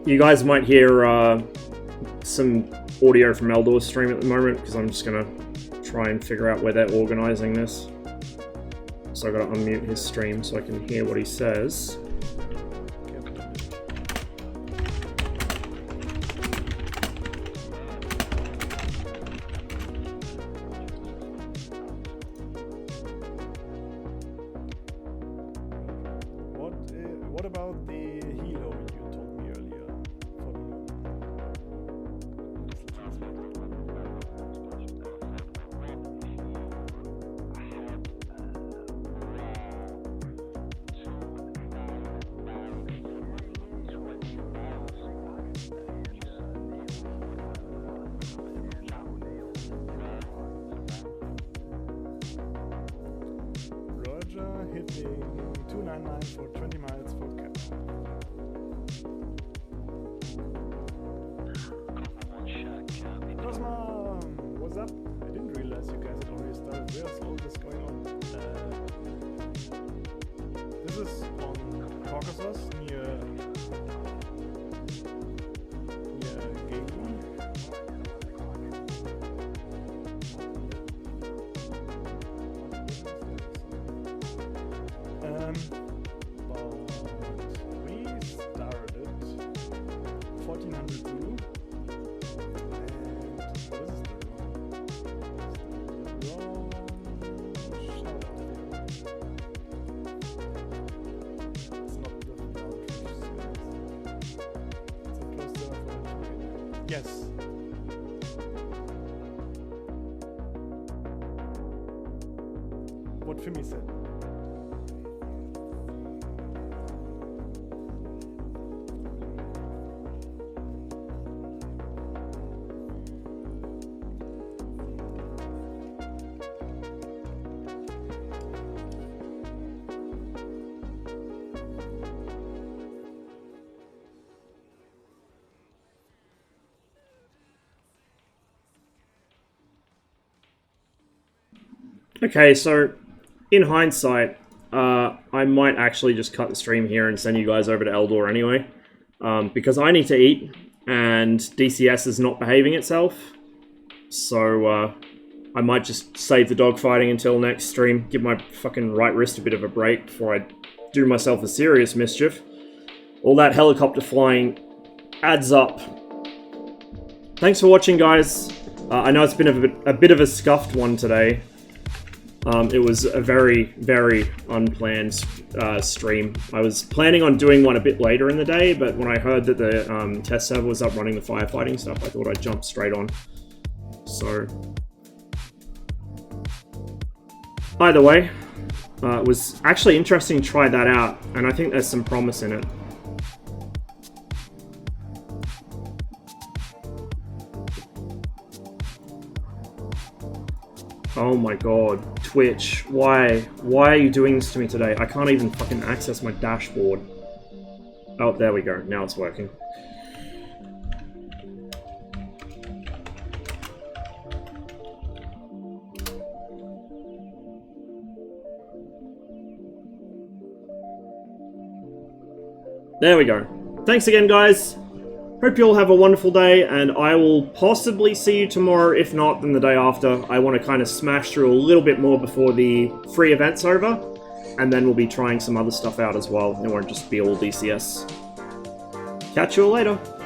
[SPEAKER 2] You guys might hear some audio from Eldor's stream at the moment, because I'm just going to try and figure out where they're organizing this. So I've got to unmute his stream so I can hear what he says.
[SPEAKER 5] What about the helo you told me earlier? Roger, hitting 299 for 20 miles for cap. Cosmo, what's up? I didn't realize you guys had already started. Where's all this going on? This is on Caucasus near Galen. But we started 1400 Zulu. And what is the wrong shout out here? It's not the outreach series. It's a close to yes. What Fimi said.
[SPEAKER 2] Okay, so in hindsight, I might actually just cut the stream here and send you guys over to Eldor anyway, because I need to eat and DCS is not behaving itself. So I might just save the dogfighting until next stream, give my fucking right wrist a bit of a break before I do myself a serious mischief. All that helicopter flying adds up. Thanks for watching, guys. I know it's been a bit of a scuffed one today. It was a very, very unplanned stream. I was planning on doing one a bit later in the day, but when I heard that the test server was up running the firefighting stuff, I thought I'd jump straight on. So, either way, it was actually interesting to try that out, and I think there's some promise in it. Oh my god, Twitch, why are you doing this to me today? I can't even fucking access my dashboard. Oh, there we go, now it's working. There we go. Thanks again, guys. Hope you all have a wonderful day, and I will possibly see you tomorrow. If not, then the day after. I want to kind of smash through a little bit more before the free event's over. and then we'll be trying some other stuff out as well. It won't just be all DCS. Catch you all later.